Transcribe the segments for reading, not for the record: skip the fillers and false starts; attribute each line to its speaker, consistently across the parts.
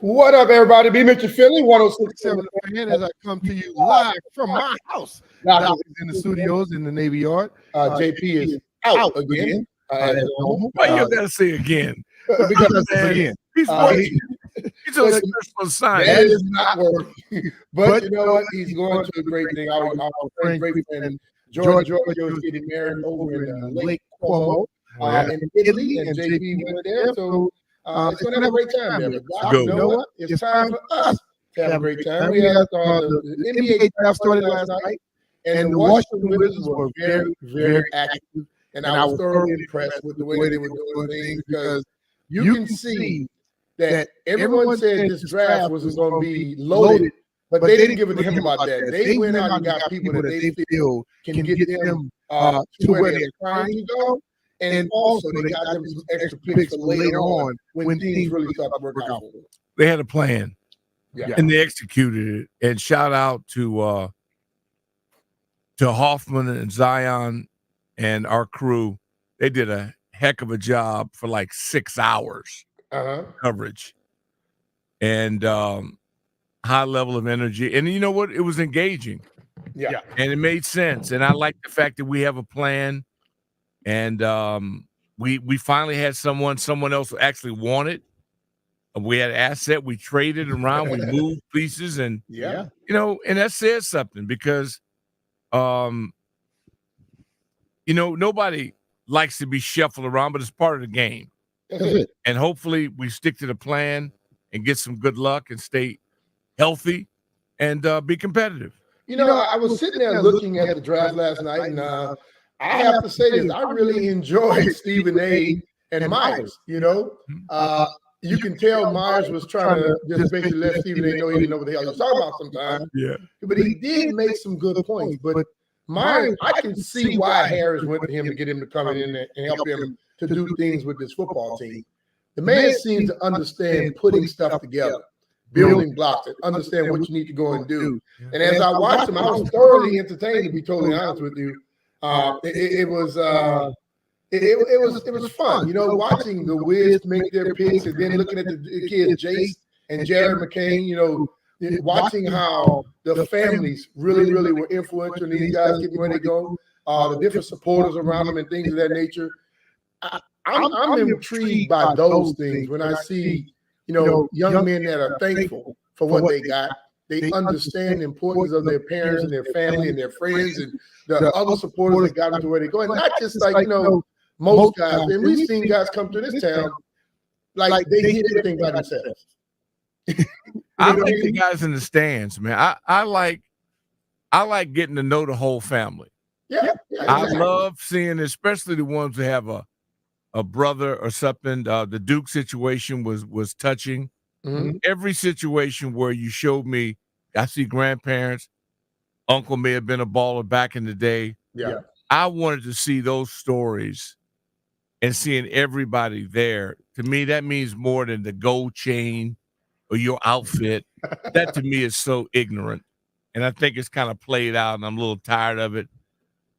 Speaker 1: What up, everybody? Be Mr. Finley, 106.7
Speaker 2: Fan, as I come to you live from my house. Doc is in the studios in the Navy Yard.
Speaker 1: JP is out again.
Speaker 2: As normal.
Speaker 3: Why you gotta say again?
Speaker 2: Because again,
Speaker 3: He's working. He's on special assignment.
Speaker 1: That is not working. But you know what? He's going to a great thing. Our great friend George is getting married over in Lake Como in Italy, and JP went there. So it's going to have a great time there. But you know what? It's time for us to have a great time. We had the NBA draft started last night, and the Washington Wizards were very, very active. And I was thoroughly impressed with the way they were doing things, because you can see that everyone said this draft was going to be loaded, but they didn't give a damn about that. They went out and got people that they feel can get them to where they're trying to go. And also, they got them some extra picks for later on when things really start to work out for them.
Speaker 3: They had a plan, and they executed it. And shout out to Hoffman and Zion and our crew. They did a heck of a job for like 6 hours coverage, and high level of energy. And you know what? It was engaging. Yeah. And it made sense. And I like the fact that we have a plan. And we finally had someone else actually wanted. We had an asset. We traded around. We moved pieces, and you know, and that says something, because you know, nobody likes to be shuffled around, but it's part of the game. And hopefully we stick to the plan and get some good luck and stay healthy and be competitive.
Speaker 1: You know, I was sitting there looking at the draft last night, and I have to say this: I really enjoyed Stephen A. and Myers. You know, you can tell Myers was trying to just basically let Stephen A. know he didn't know what the hell he was talking about sometimes. Yeah, but he did make some good points. But Myers, I can see why Harris went to him to get him to come in and help him to do things with this football team. The man seems to understand putting stuff together, building blocks, and understand what you need to go and do. And as I watched him, I was thoroughly entertained, to be totally honest with you. It was fun, you know, watching the Wiz make their picks, and then looking at the kids, Jace and Jared McCain, you know, watching how the families really were influential in these guys getting where they go, the different supporters around them and things of that nature. I'm intrigued by those things when I see, you know, young men that are thankful for what they got. They understand the importance of their parents and their family and their friends and the other supporters that got them to where they go. And not just like, you know, most guys. And we've seen guys come to this town like they did everything by themselves.
Speaker 3: I like the guys in the stands, man. I like getting to know the whole family. Yeah. I love seeing, especially the ones that have a brother or something. The Duke situation was touching. Mm-hmm. Every situation where you showed me, I see grandparents, uncle may have been a baller back in the day. Yeah. I wanted to see those stories and seeing everybody there. To me, that means more than the gold chain or your outfit. That to me is so ignorant. And I think it's kind of played out, and I'm a little tired of it.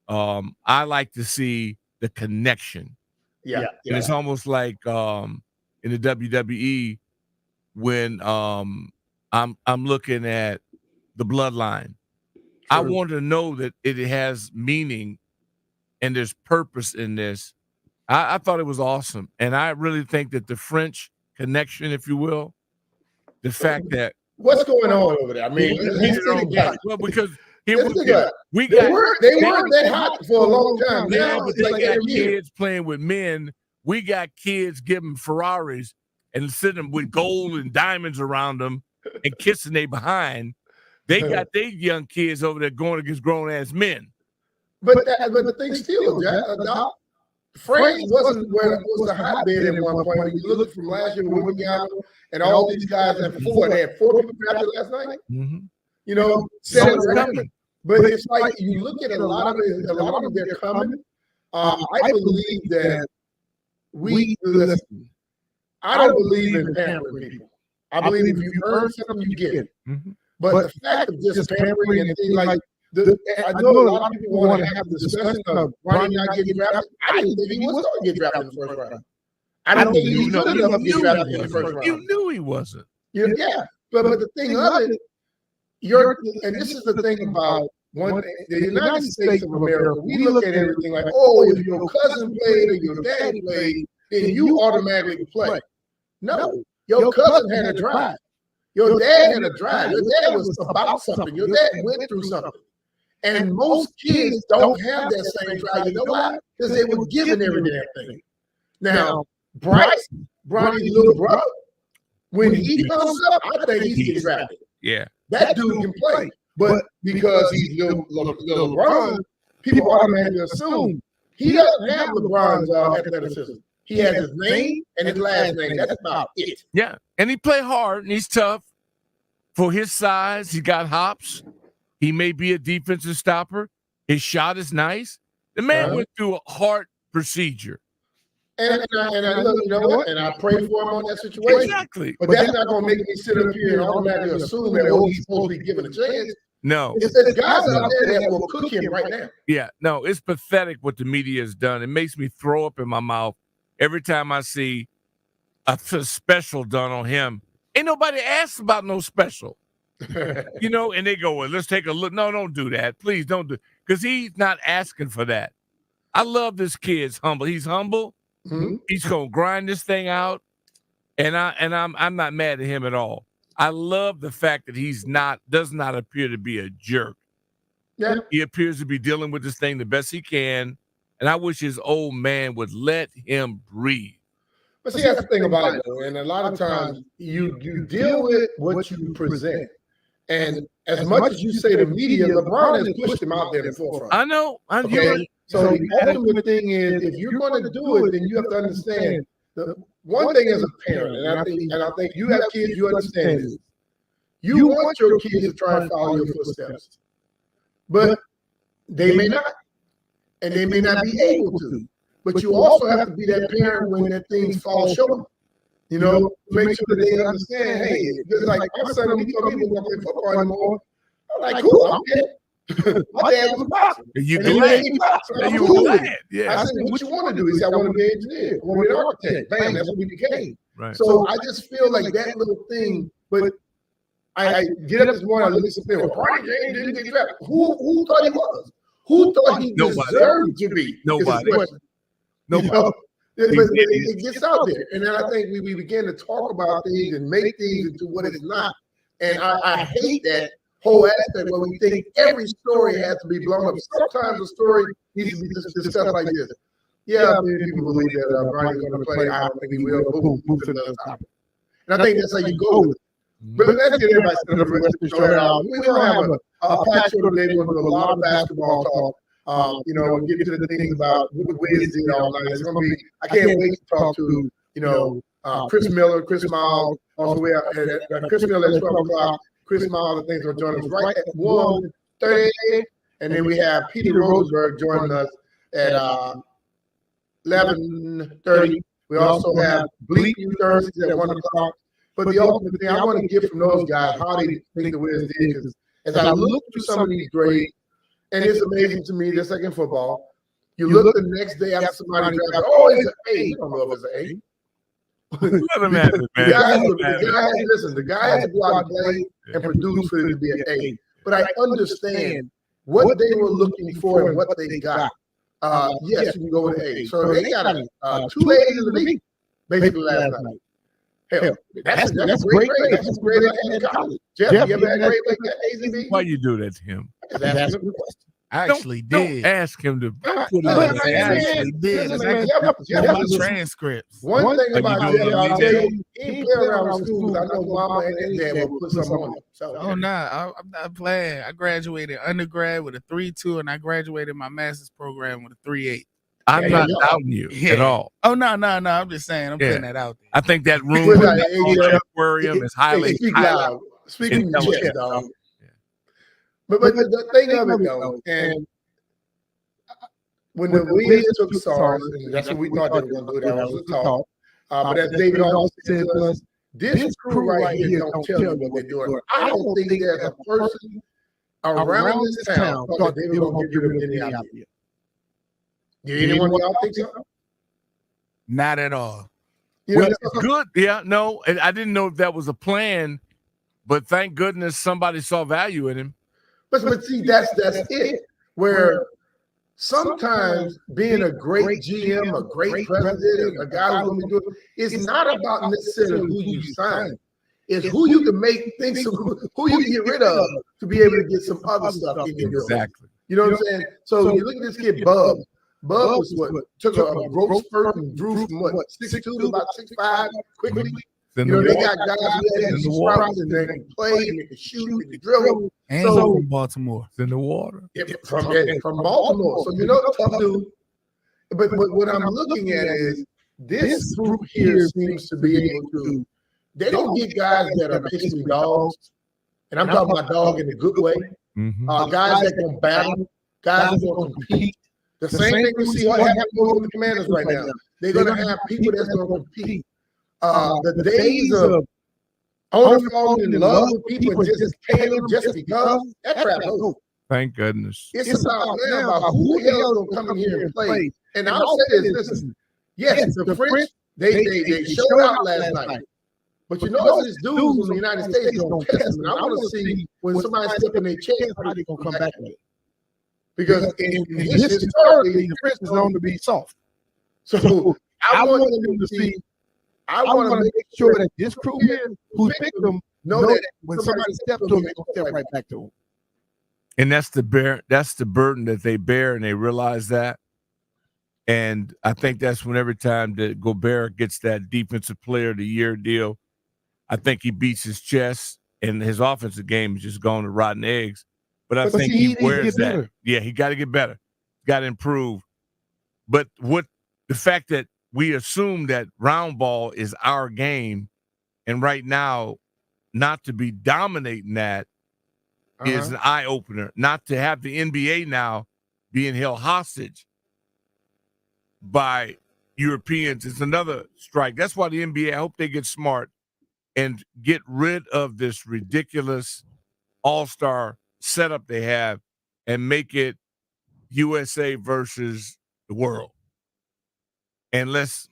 Speaker 3: I like to see the connection. Yeah. And it's almost like in the WWE, when I'm looking at the bloodline, I want to know that it has meaning and there's purpose in this. I thought it was awesome. And I really think that the French connection, if you will, the fact that
Speaker 1: what's going on over there? I mean,
Speaker 3: well, because
Speaker 1: they weren't that hot for a long time. Now,
Speaker 3: but they got kids playing with men. We got kids giving Ferraris and sitting with gold and diamonds around them and kissing they behind. They got their young kids over there going against grown-ass men.
Speaker 1: But the thing still, France wasn't where it was the hotbed at one point. When you look from last year with Wigan and all these guys at four, they had 4 people drafted last night. Mm-hmm. You know, 7 coming. But it's like you look at a lot of them, they're coming. I believe that listen. I don't believe in pampering people. I believe if you earn something, you get it. Mm-hmm. But the fact of just pampering and things like I know a lot of people want to have the discussion of Bronny not getting drafted. I didn't think he was going to get drafted in the first round. I don't think he was good enough to get drafted in the first round.
Speaker 3: You knew he wasn't.
Speaker 1: Yeah. But the thing of it, and this is the thing about the United States of America, we look at everything like, oh, if your cousin played or your daddy played, then you automatically play. No, your cousin had a drive. Your dad had a drive. Your dad was about something. Your dad went through something. And most kids don't have that same drive. You know why? Because they were given every damn thing. Now, Bronny's little brother, when he comes up, I think he's getting drafted.
Speaker 3: Yeah.
Speaker 1: That dude can play. But because he's little LeBron, people automatically assume he doesn't have LeBron's athleticism. He has his name and his last name. That's about it.
Speaker 3: Yeah. And he play hard and he's tough. For his size, he got hops. He may be a defensive stopper. His shot is nice. The man went through a heart procedure.
Speaker 1: And I look, you know what? And I pray for him on that situation.
Speaker 3: Exactly.
Speaker 1: But that's not going to make me sit up here and automatically assume that, oh, he's supposed to be given a chance.
Speaker 3: No.
Speaker 1: There's guys out there that will cook him right now.
Speaker 3: Yeah. No, it's pathetic what the media has done. It makes me throw up in my mouth every time I see a special done on him. Ain't nobody asked about no special. You know, and they go, well, let's take a look. No, don't do that. Please don't do, because he's not asking for that. I love this kid's humble. He's humble. Mm-hmm. He's gonna grind this thing out, and I'm not mad at him at all. I love the fact that does not appear to be a jerk. Yeah. He appears to be dealing with this thing the best he can, and I wish his old man would let him breathe.
Speaker 1: But see, that's the thing about it, though, and a lot of times you deal with what you present. And as much as you say the media, LeBron has pushed him out there in the forefront.
Speaker 3: I know.
Speaker 1: Okay? So the ultimate thing is, if you're going to do it, then you have to understand the one thing as a parent, and I think you have kids, you understand this. You want your kids to try and follow your footsteps, but they may not, and they may not be able to. But you also have to be that parent when that things fall short. You know, make sure that they understand, hey, just like my son, he told me he wasn't play football anymore. I'm like, cool, I'm dead. My dad was a boxer.
Speaker 3: You glad? You
Speaker 1: cool.
Speaker 3: glad? Yeah.
Speaker 1: I said, what you want to do? He said, I want to be an engineer. I want to be an architect. Bam, that's what we became.
Speaker 3: Right.
Speaker 1: So I just feel like that little thing, but I get up this morning, I look at some thing, Bronny James didn't get drafted. Who thought he was? Who thought he deserved to be?
Speaker 3: Nobody.
Speaker 1: Nobody. You know? But it gets out there. And then I think we begin to talk about things and make things into what it is not. And I hate that whole aspect where we think every story has to be blown up. Sometimes a story needs to be discussed like this. Yeah, people believe that Bronny's going to play. I don't think he will. Boom, move to another topic. And I think that's how you go with it. But let's get everybody set up for the show. We're going to have a patch show today with a lot of basketball talk. You know, we'll get to the things about what Wiz did all night. It's gonna be. I can't wait to talk to Chris Miller, Chris Miles. Also, we have Chris Miller at 12 o'clock. Chris Miles, I think, will join us right at 1:30, and then we have Peter Rosenberg joining us at 11:30. We also have Bleak Thursdays at 1 o'clock. But the ultimate thing I want to get from those guys, how they think the Wiz did, because as I look through some of these grades. And it's amazing to me, just like in football, you look the next day after somebody drafts, oh, it's an A. You don't know if it's an A.
Speaker 3: Let him have it, man.
Speaker 1: Listen, the guy has to go out and play and produce for it to be an A. But I understand what they were looking for and what they got. Yes, you can go with an A. So they got 2 A's in the league, basically last night. Hell, that's a great grade. That's a great in college. Jeff, you ever had a grade like that, AZB?
Speaker 3: Why you do that to him?
Speaker 4: I actually did.
Speaker 3: Don't ask him to put it
Speaker 4: I actually did. My transcripts.
Speaker 1: One thing about Jeff, I'll tell you, he play around with schools. I know mama and dad will put something on him.
Speaker 4: Oh, nah, I'm not playing. I graduated undergrad with a 3.2, and I graduated my master's program with a 3.8.
Speaker 3: I'm not doubting you at all.
Speaker 4: Oh, no. I'm just saying. I'm putting that out there.
Speaker 3: I think that room aquarium is highly loud.
Speaker 1: Speaking of Jeff, dog. But the thing of it, though, and when the Wiz took SARS, and that's what we thought they were going to do, that was a talk. But as David also said to us, this crew right here don't tell you what they're doing. I don't think there's a person around this town thought they were going to get rid of Denny Avdija. Did anyone of y'all think so?
Speaker 4: Not at all.
Speaker 3: Well, it's good. Yeah, no, and I didn't know if that was a plan, but thank goodness somebody saw value in him.
Speaker 1: But see, that's it. Where sometimes being a great GM, a great president, a guy who's going to be doing it's not about necessarily who you sign. It's who you can make things, who you can get rid of to be able to get some other stuff in your door.
Speaker 3: Exactly.
Speaker 1: You know what I'm saying? So you look at this kid, Bub. Bub was what took a growth spurt and grew from what 6'2" to about 6'5" quickly. You know, they got guys who had some sprouts and they can play and they can shoot and they can dribble.
Speaker 4: And so, from Baltimore.
Speaker 3: It's in the water.
Speaker 1: Yeah, from Baltimore. So, you know, tough dude. But what I'm looking at is this group here seems to be able to, they don't get guys that are basically dogs. And I'm talking about dog in a good way. Guys that can battle, guys that can compete. The same thing we see what happens with the Commanders right now. They're going to have people that's going to compete. The days of only falling in love with people and just paying them just because, that crap over.
Speaker 3: Thank goodness.
Speaker 1: It's about now about who the hell is going to come in here and play. And I'll say this, listen, yes, the French, they showed out last night. But you know, these dudes in the United States going to test them. And I want to see when somebody step in their chest, how they going to come back with it. Because historically, the French is known to be soft. So I want them to see. I want to make sure that this crew here who picked them know that when somebody steps to them, they're going to step right back to them.
Speaker 3: And that's the burden that they bear, and they realize that. And I think that's when every time that Gobert gets that defensive player of the year deal, I think he beats his chest, and his offensive game is just going to rotten eggs. But I think he wears that. Better. Yeah, he got to get better. Got to improve. But the fact that we assume that round ball is our game, and right now, not to be dominating that is an eye opener. Not to have the NBA now being held hostage by Europeans is another strike. That's why the NBA, I hope they get smart and get rid of this ridiculous all-star setup they have and make it USA versus the world. And let's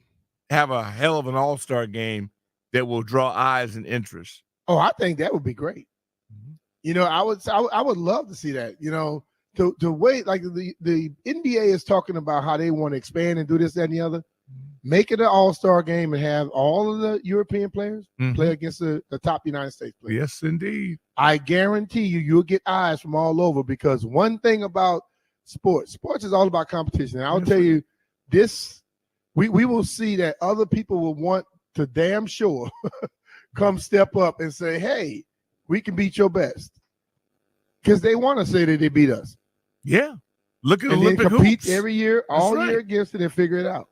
Speaker 3: have a hell of an all-star game that will draw eyes and interest.
Speaker 2: Oh, I think that would be great. You know, I would love to see that. You know, to wait, like the NBA is talking about how they want to expand and do this, that, and the other. Make it an all-star game and have all of the European players play against the top United States players.
Speaker 3: Yes, indeed.
Speaker 2: I guarantee you'll get eyes from all over, because one thing about sports is all about competition. And I'll tell you this, we will see that other people will want to damn sure come step up and say, hey, we can beat your best. Because they want to say that they beat us.
Speaker 3: Yeah. Look at
Speaker 2: and
Speaker 3: Olympic
Speaker 2: compete
Speaker 3: hoops.
Speaker 2: every year, all year against it, and figure it out.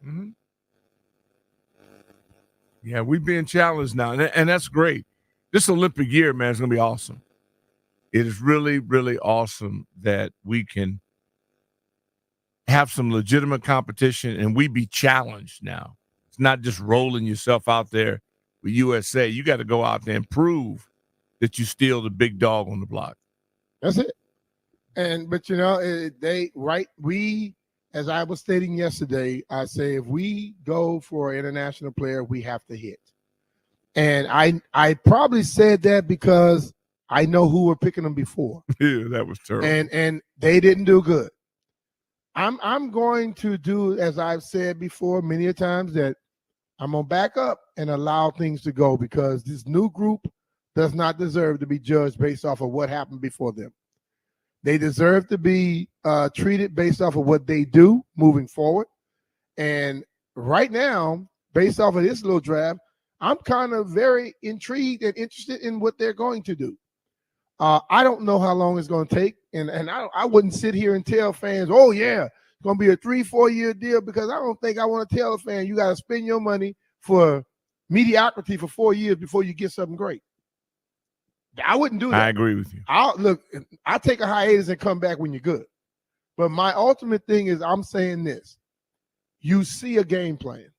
Speaker 3: Yeah, we're being challenged now, and that's great. This Olympic year, man, is going to be awesome. It is really, really awesome that we can have some legitimate competition and we be challenged now. It's not just rolling yourself out there with USA. You got to go out there and prove that you still the big dog on the block.
Speaker 2: That's it. But you know, we, as I was stating yesterday, I say if we go for an international player, we have to hit. And I probably said that because I know who were picking them before.
Speaker 3: Yeah, that was terrible.
Speaker 2: And they didn't do good. I'm going to do, as I've said before many a times, that I'm going to back up and allow things to go, because this new group does not deserve to be judged based off of what happened before them. They deserve to be treated based off of what they do moving forward. And right now, based off of this little draft, I'm kind of very intrigued and interested in what they're going to do. I don't know how long it's going to take. And I wouldn't sit here and tell fans, oh, yeah, it's going to be a 3-4 year deal, because I don't think I want to tell a fan you got to spend your money for mediocrity for 4 years before you get something great. I wouldn't do that.
Speaker 3: I agree with you.
Speaker 2: I'll take a hiatus and come back when you're good. But my ultimate thing is, I'm saying this. You see a game plan.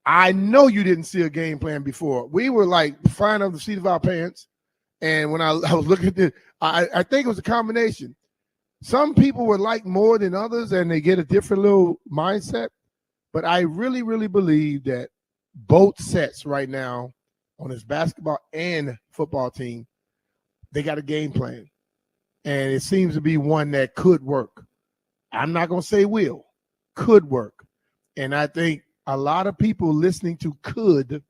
Speaker 2: I know you didn't see a game plan before. We were like flying up the seat of our pants. And when I was looking at this, I think it was a combination. Some people were liked more than others, and they get a different little mindset. But I really, really believe that both sets right now on his basketball and football team, they got a game plan. And it seems to be one that could work. I'm not going to say will, could work. And I think a lot of people listening to could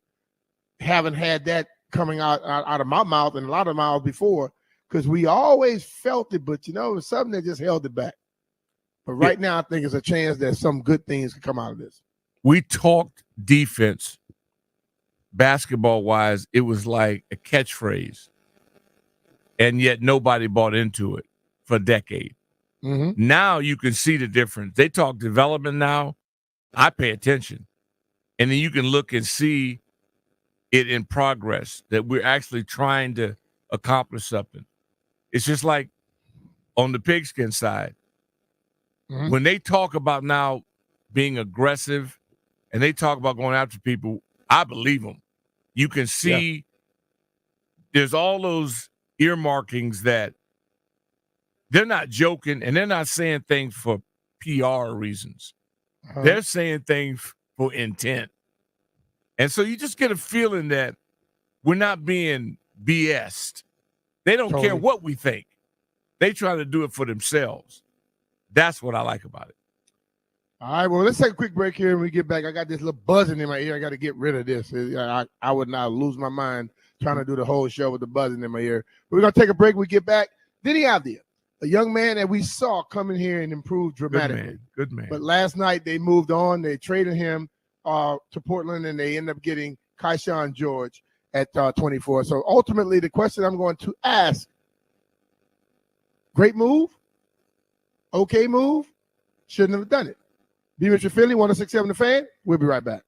Speaker 2: haven't had that coming out of my mouth and a lot of mouths before, because we always felt it, but it was something that just held it back. But right now, I think there's a chance that some good things could come out of this.
Speaker 3: We talked defense, basketball-wise. It was like a catchphrase, and yet nobody bought into it for a decade.
Speaker 2: Mm-hmm.
Speaker 3: Now you can see the difference. They talk development now. I pay attention. And then you can look and see it in progress, that we're actually trying to accomplish something. It's just like on the pigskin side.
Speaker 2: Mm-hmm.
Speaker 3: When they talk about now being aggressive and they talk about going after people, I believe them. You can see there's all those earmarkings that they're not joking and they're not saying things for PR reasons.
Speaker 2: Uh-huh.
Speaker 3: They're saying things for intent. And so you just get a feeling that we're not being BS'd. They don't care what we think. They try to do it for themselves. That's what I like about it.
Speaker 2: All right, well, let's take a quick break here and we get back. I got this little buzzing in my ear. I got to get rid of this. I would not lose my mind trying to do the whole show with the buzzing in my ear. We're going to take a break. We get back. Denny Avdija, a young man that we saw come in here and improve dramatically.
Speaker 3: Good man.
Speaker 2: But last night they moved on. They traded him to Portland, and they end up getting Kaishan George at 24. So ultimately, the question I'm going to ask, great move, okay move, shouldn't have done it. Be Mr. Finley, 106.7 The Fan. We'll be right back.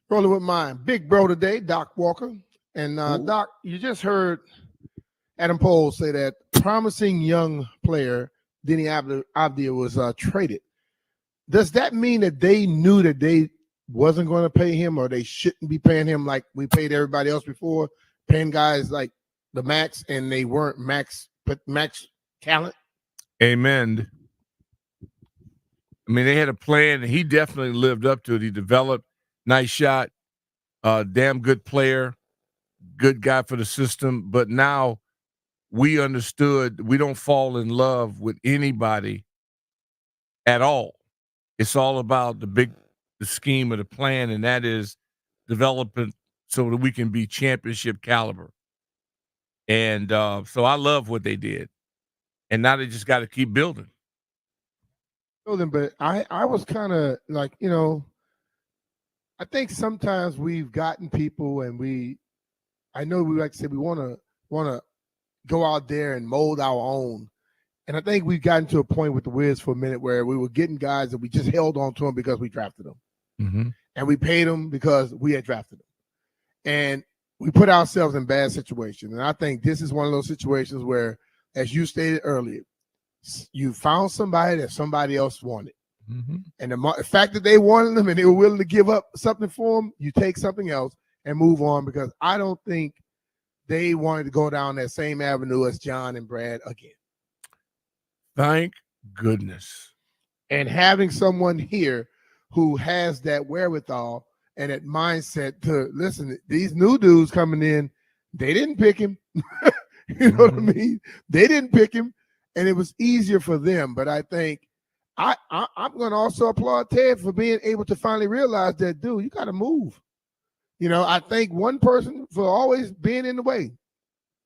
Speaker 2: Rolling with mine. Big bro today, Doc Walker. And Doc, you just heard Adam Pohl say that promising young player, Denny Avdija, was traded. Does that mean that they knew that they wasn't going to pay him, or they shouldn't be paying him like we paid everybody else before, paying guys like the max, and they weren't max talent?
Speaker 3: Amen. I mean, they had a plan, and he definitely lived up to it. He developed, nice shot, damn good player, good guy for the system. But now we understood we don't fall in love with anybody at all. It's all about the scheme of the plan, and that is development so that we can be championship caliber. And so I love what they did. And now they just got to keep building.
Speaker 2: But I was kind of like, I think sometimes we've gotten people, and I know we like to say we want to go out there and mold our own. And I think we've gotten to a point with the Wiz for a minute where we were getting guys that we just held on to them because we drafted them.
Speaker 3: Mm-hmm.
Speaker 2: And we paid them because we had drafted them. And we put ourselves in bad situations. And I think this is one of those situations where, as you stated earlier, you found somebody that somebody else wanted.
Speaker 3: Mm-hmm.
Speaker 2: And the fact that they wanted them and they were willing to give up something for them, you take something else and move on, because I don't think they wanted to go down that same avenue as John and Brad again.
Speaker 3: Thank goodness.
Speaker 2: And having someone here who has that wherewithal and that mindset to listen, these new dudes coming in, they didn't pick him. You know what I mean? They didn't pick him, and it was easier for them. But I think I'm going to also applaud Ted for being able to finally realize that, dude, you got to move. I think one person for always being in the way.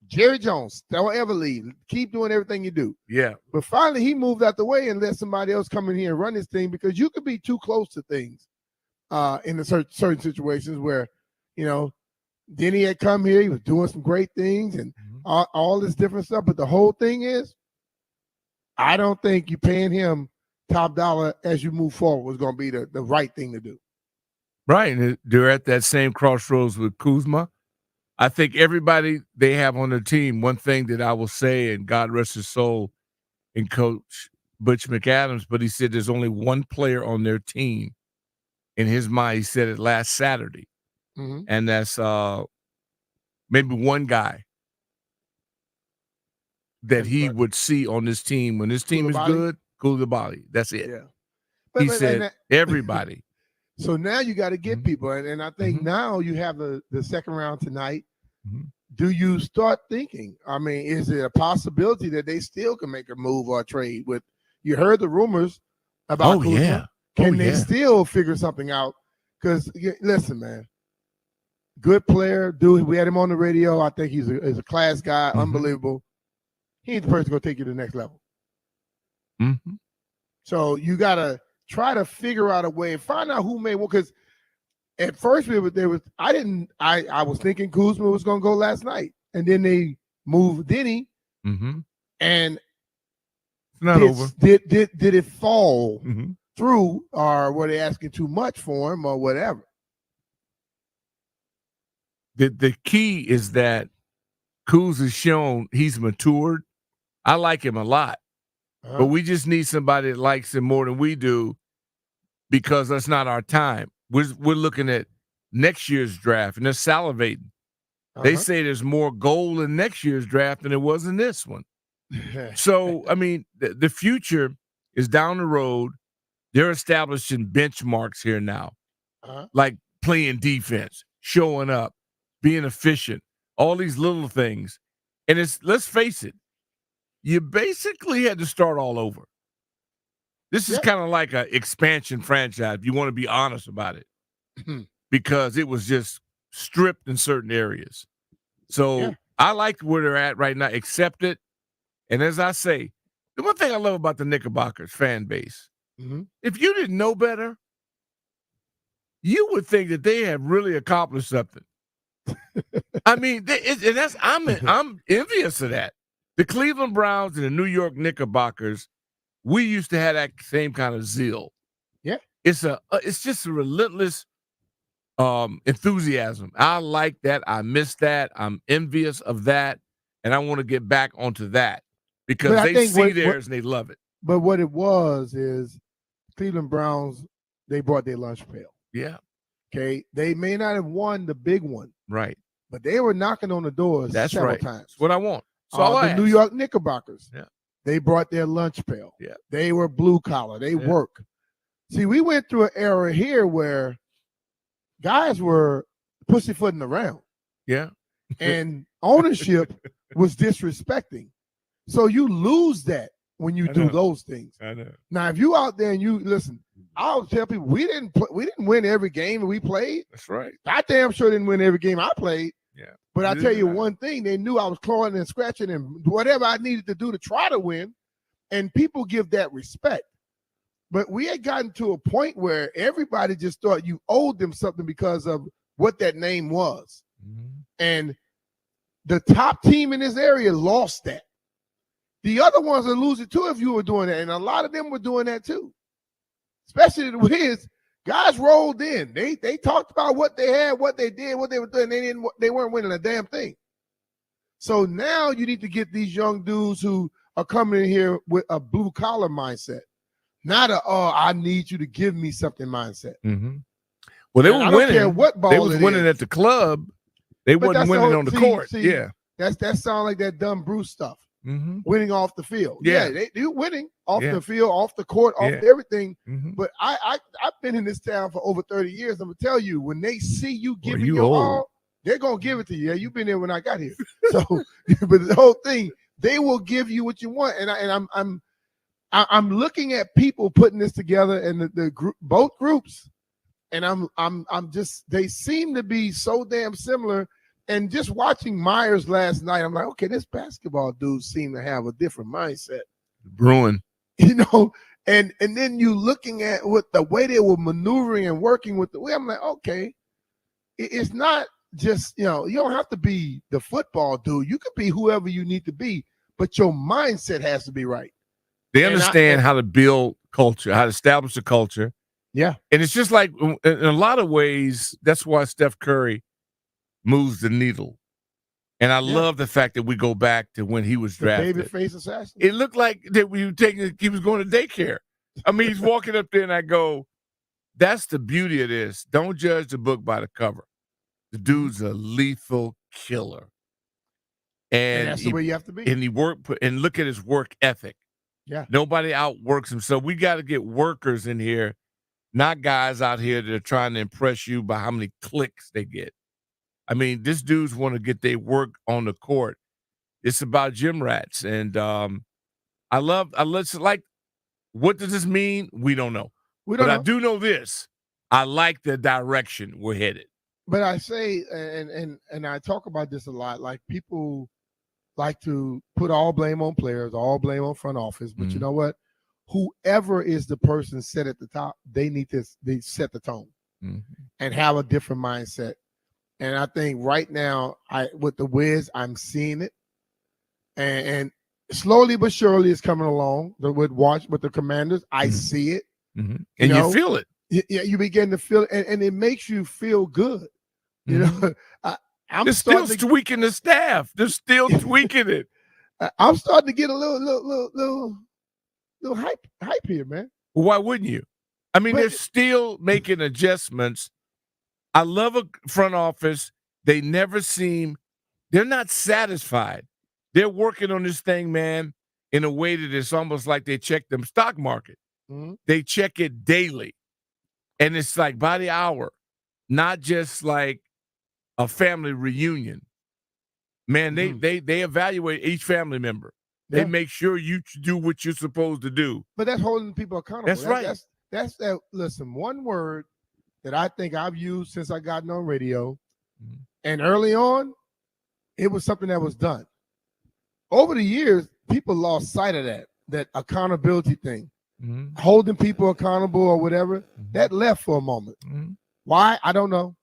Speaker 2: Jerry Jones, don't ever leave. Keep doing everything you do.
Speaker 3: Yeah.
Speaker 2: But finally, he moved out the way and let somebody else come in here and run this thing, because you could be too close to things in the certain situations where, Denny had come here. He was doing some great things and all this different stuff. But the whole thing is, I don't think you paying him top dollar as you move forward was going to be the right thing to do.
Speaker 3: Right. And they're at that same crossroads with Kuzma. I think everybody they have on their team, one thing that I will say, and God rest his soul, and Coach Butch McAdams, but he said there's only one player on their team. In his mind, he said it last Saturday.
Speaker 2: Mm-hmm.
Speaker 3: And that's maybe one guy that he would see on this team. When this team is good, Koulibaly. That's it.
Speaker 2: Yeah.
Speaker 3: He said everybody.
Speaker 2: So now you got to get people. And I think now you have the second round tonight.
Speaker 3: Mm-hmm.
Speaker 2: Do you start thinking, I mean, is it a possibility that they still can make a move or a trade with, you heard the rumors about Kuzma.
Speaker 3: Yeah.
Speaker 2: Can they still figure something out? Because listen, man, good player, dude. We had him on the radio. I think he's a class guy, unbelievable. He ain't the person going to take you to the next level.
Speaker 3: Mm-hmm.
Speaker 2: So you got to try to figure out a way and find out who made one. Because at first I was thinking Kuzma was going to go last night, and then they moved Denny, and
Speaker 3: it's not over.
Speaker 2: Did it fall through, or were they asking too much for him, or whatever?
Speaker 3: The key is that Kuz has shown he's matured. I like him a lot, but we just need somebody that likes him more than we do, because that's not our time. We're looking at next year's draft, and they're salivating. They say there's more gold in next year's draft than there was in this one. So, I mean, the future is down the road. They're establishing benchmarks here now, like playing defense, showing up, being efficient, all these little things. And let's face it, you basically had to start all over. This is kind of like an expansion franchise, if you want to be honest about it, because it was just stripped in certain areas. So I like where they're at right now, accept it. And as I say, the one thing I love about the Knickerbockers fan base, if you didn't know better, you would think that they have really accomplished something. I mean, I'm envious of that. The Cleveland Browns and the New York Knickerbockers, we used to have that same kind of zeal.
Speaker 2: Yeah,
Speaker 3: it's just a relentless enthusiasm. I like that. I miss that. I'm envious of that, and I want to get back onto that because they see theirs and they love it.
Speaker 2: But what it was is Cleveland Browns, they brought their lunch pail.
Speaker 3: Yeah.
Speaker 2: Okay. They may not have won the big one.
Speaker 3: Right.
Speaker 2: But they were knocking on the doors several times.
Speaker 3: That's what I want. So
Speaker 2: the New York Knickerbockers,
Speaker 3: yeah,
Speaker 2: they brought their lunch pail.
Speaker 3: Yeah.
Speaker 2: They were blue collar. They work. See, we went through an era here where guys were pussyfooting around.
Speaker 3: Yeah.
Speaker 2: And ownership was disrespecting. So you lose that when you do those things.
Speaker 3: I know.
Speaker 2: Now, if you out there and you listen, I'll tell people we didn't win every game we played.
Speaker 3: That's right.
Speaker 2: I damn sure didn't win every game I played.
Speaker 3: Yeah.
Speaker 2: But I tell you one thing, they knew I was clawing and scratching and whatever I needed to do to try to win. And people give that respect. But we had gotten to a point where everybody just thought you owed them something because of what that name was.
Speaker 3: Mm-hmm. And
Speaker 2: the top team in this area lost that. The other ones are losing too if you were doing that. And a lot of them were doing that too. Especially the Wiz. Guys rolled in. They talked about what they had, what they did, what they were doing. They weren't winning a damn thing. So now you need to get these young dudes who are coming in here with a blue collar mindset, not I need you to give me something mindset.
Speaker 3: Mm-hmm. Well, they were winning.
Speaker 2: Don't care what ball
Speaker 3: they was winning at the club. They wasn't winning on the court. Yeah,
Speaker 2: that sounds like that dumb Bruce stuff.
Speaker 3: Mm-hmm.
Speaker 2: Winning off the field.
Speaker 3: Yeah,
Speaker 2: they're winning off the field, off the court, off everything. Mm-hmm. But I've been in this town for over 30 years. I'm gonna tell you, when they see you giving your all, they're gonna give it to you. Yeah, you've been there when I got here. So, but the whole thing, they will give you what you want. And I'm looking at people putting this together, and the group, both groups, and I'm just, they seem to be so damn similar. And just watching Myers last night, I'm like, okay, this basketball dude seem to have a different mindset.
Speaker 3: Bruin.
Speaker 2: And then you looking at what the way they were maneuvering and working with the way, I'm like, okay, it's not just, you don't have to be the football dude. You could be whoever you need to be, but your mindset has to be right.
Speaker 3: They understand how to build culture, how to establish a culture.
Speaker 2: Yeah.
Speaker 3: And it's just like, in a lot of ways, that's why Steph Curry moves the needle. And I love the fact that we go back to when he was drafted.
Speaker 2: Babyface assassin.
Speaker 3: It looked like that he was going to daycare. I mean, he's walking up there and I go, that's the beauty of this. Don't judge the book by the cover. The dude's a lethal killer. And
Speaker 2: that's the way you have to be.
Speaker 3: And and look at his work ethic.
Speaker 2: Yeah.
Speaker 3: Nobody outworks him. So we got to get workers in here, not guys out here that are trying to impress you by how many clicks they get. I mean, this dude's want to get their work on the court. It's about gym rats. And like, what does this mean? We don't know. But I do know this. I like the direction we're headed.
Speaker 2: But I say, and I talk about this a lot, like people like to put all blame on players, all blame on front office. But you know what? Whoever is the person set at the top, they set the tone and have a different mindset. And I think right now, with the Wiz, I'm seeing it, and slowly but surely it's coming along. With the Commanders, I see it,
Speaker 3: and you feel it.
Speaker 2: Yeah, you begin to feel it, and it makes you feel good. You know,
Speaker 3: They're still tweaking the staff. They're still tweaking it.
Speaker 2: I'm starting to get a little hype here, man.
Speaker 3: Well, why wouldn't you? I mean, they're still making adjustments. I love a front office. They're not satisfied. They're working on this thing, man, in a way that it's almost like they check them stock market. Mm-hmm. They check it daily. And it's like by the hour, not just like a family reunion. Man, they evaluate each family member. They make sure you do what you're supposed to do.
Speaker 2: But that's holding people accountable.
Speaker 3: That's right.
Speaker 2: That's that. Listen, one word that I think I've used since I got on radio, and early on, it was something that was done. Over the years, people lost sight of that accountability thing, holding people accountable or whatever. That left for a moment. Why? I don't know.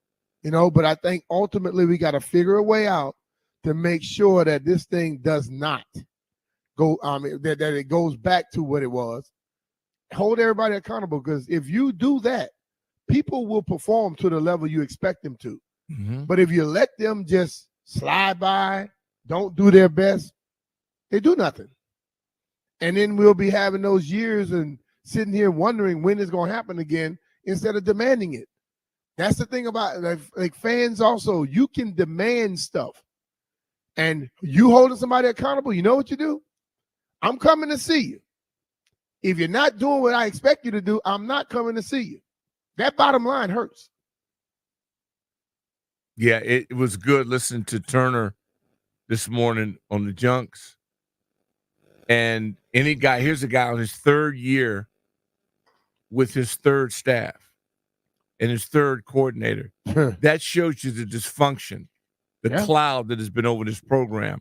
Speaker 2: But I think ultimately we got to figure a way out to make sure that this thing does not go. That it goes back to what it was. Hold everybody accountable, because if you do that, people will perform to the level you expect them to.
Speaker 3: Mm-hmm.
Speaker 2: But if you let them just slide by, don't do their best, they do nothing. And then we'll be having those years and sitting here wondering when it's going to happen again instead of demanding it. That's the thing about like fans also. You can demand stuff. And you holding somebody accountable, you know what you do? I'm coming to see you. If you're not doing what I expect you to do, I'm not coming to see you. That bottom line hurts.
Speaker 3: Yeah, it was good listening to Turner this morning on the Junks. And here's a guy on his third year with his third staff and his third coordinator. That shows you the dysfunction, the cloud that has been over this program.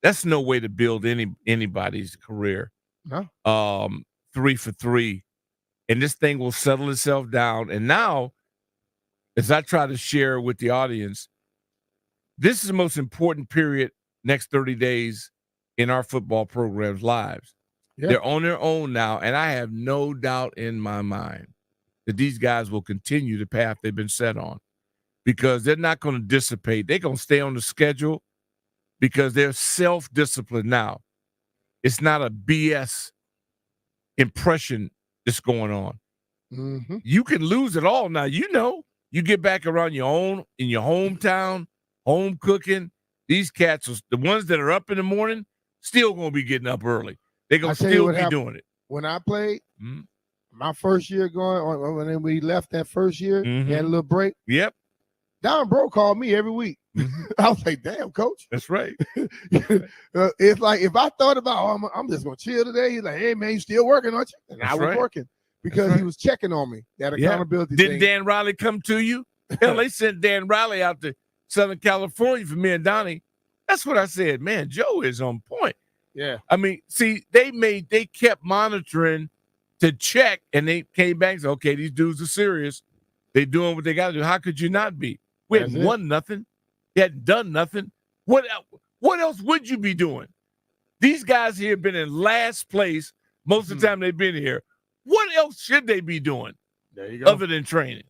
Speaker 3: That's no way to build anybody's career.
Speaker 2: No.
Speaker 3: 3 for 3. And this thing will settle itself down. And now, as I try to share with the audience, this is the most important period next 30 days in our football program's lives. Yeah. They're on their own now, and I have no doubt in my mind that these guys will continue the path they've been set on because they're not going to dissipate. They're going to stay on the schedule because they're self-disciplined now. It's not a BS impression that's going on.
Speaker 2: Mm-hmm.
Speaker 3: You can lose it all now. You know, you get back around your own, in your hometown, home cooking. These cats, the ones that are up in the morning, still going to be getting up early. They're going to still be doing it.
Speaker 2: When I played, my first year when we left that first year, had a little break.
Speaker 3: Yep.
Speaker 2: Don Bro called me every week. I was like, damn, coach.
Speaker 3: That's right.
Speaker 2: It's like, if I thought about, I'm just going to chill today. He's like, hey, man, you still working, aren't you? And I was working because he was checking on me. That accountability thing.
Speaker 3: Didn't Dan Riley come to you? Hell, they sent Dan Riley out to Southern California for me and Donnie. That's what I said. Man, Joe is on point.
Speaker 2: Yeah.
Speaker 3: I mean, see, they kept monitoring to check, and they came back and said, okay, these dudes are serious. They doing what they got to do. How could you not be? We hadn't won nothing. You hadn't done nothing. What else would you be doing? These guys here have been in last place most of the time they've been here. What else should they be doing?
Speaker 2: There you go.
Speaker 3: Other than training.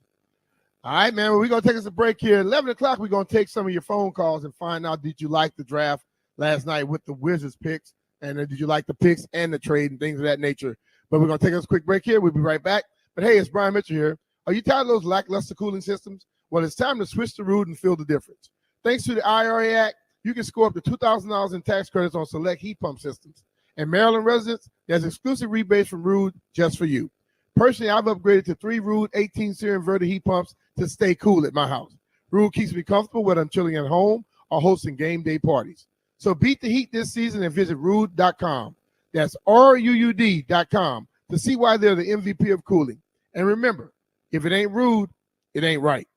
Speaker 2: All right, man. Well, we're going to take us a break here. 11 o'clock, we're going to take some of your phone calls and find out, did you like the draft last night with the Wizards picks? And did you like the picks and the trade and things of that nature? But we're going to take us a quick break here. We'll be right back. But, hey, it's Brian Mitchell here. Are you tired of those lackluster cooling systems? Well, it's time to switch to Ruud and feel the difference. Thanks to the IRA Act, you can score up to $2,000 in tax credits on select heat pump systems. And Maryland residents, there's exclusive rebates from Ruud just for you. Personally, I've upgraded to 3 Ruud 18-series inverter heat pumps to stay cool at my house. Ruud keeps me comfortable whether I'm chilling at home or hosting game day parties. So beat the heat this season and visit Ruud.com. That's RUUD.com to see why they're the MVP of cooling. And remember, if it ain't Ruud, it ain't right.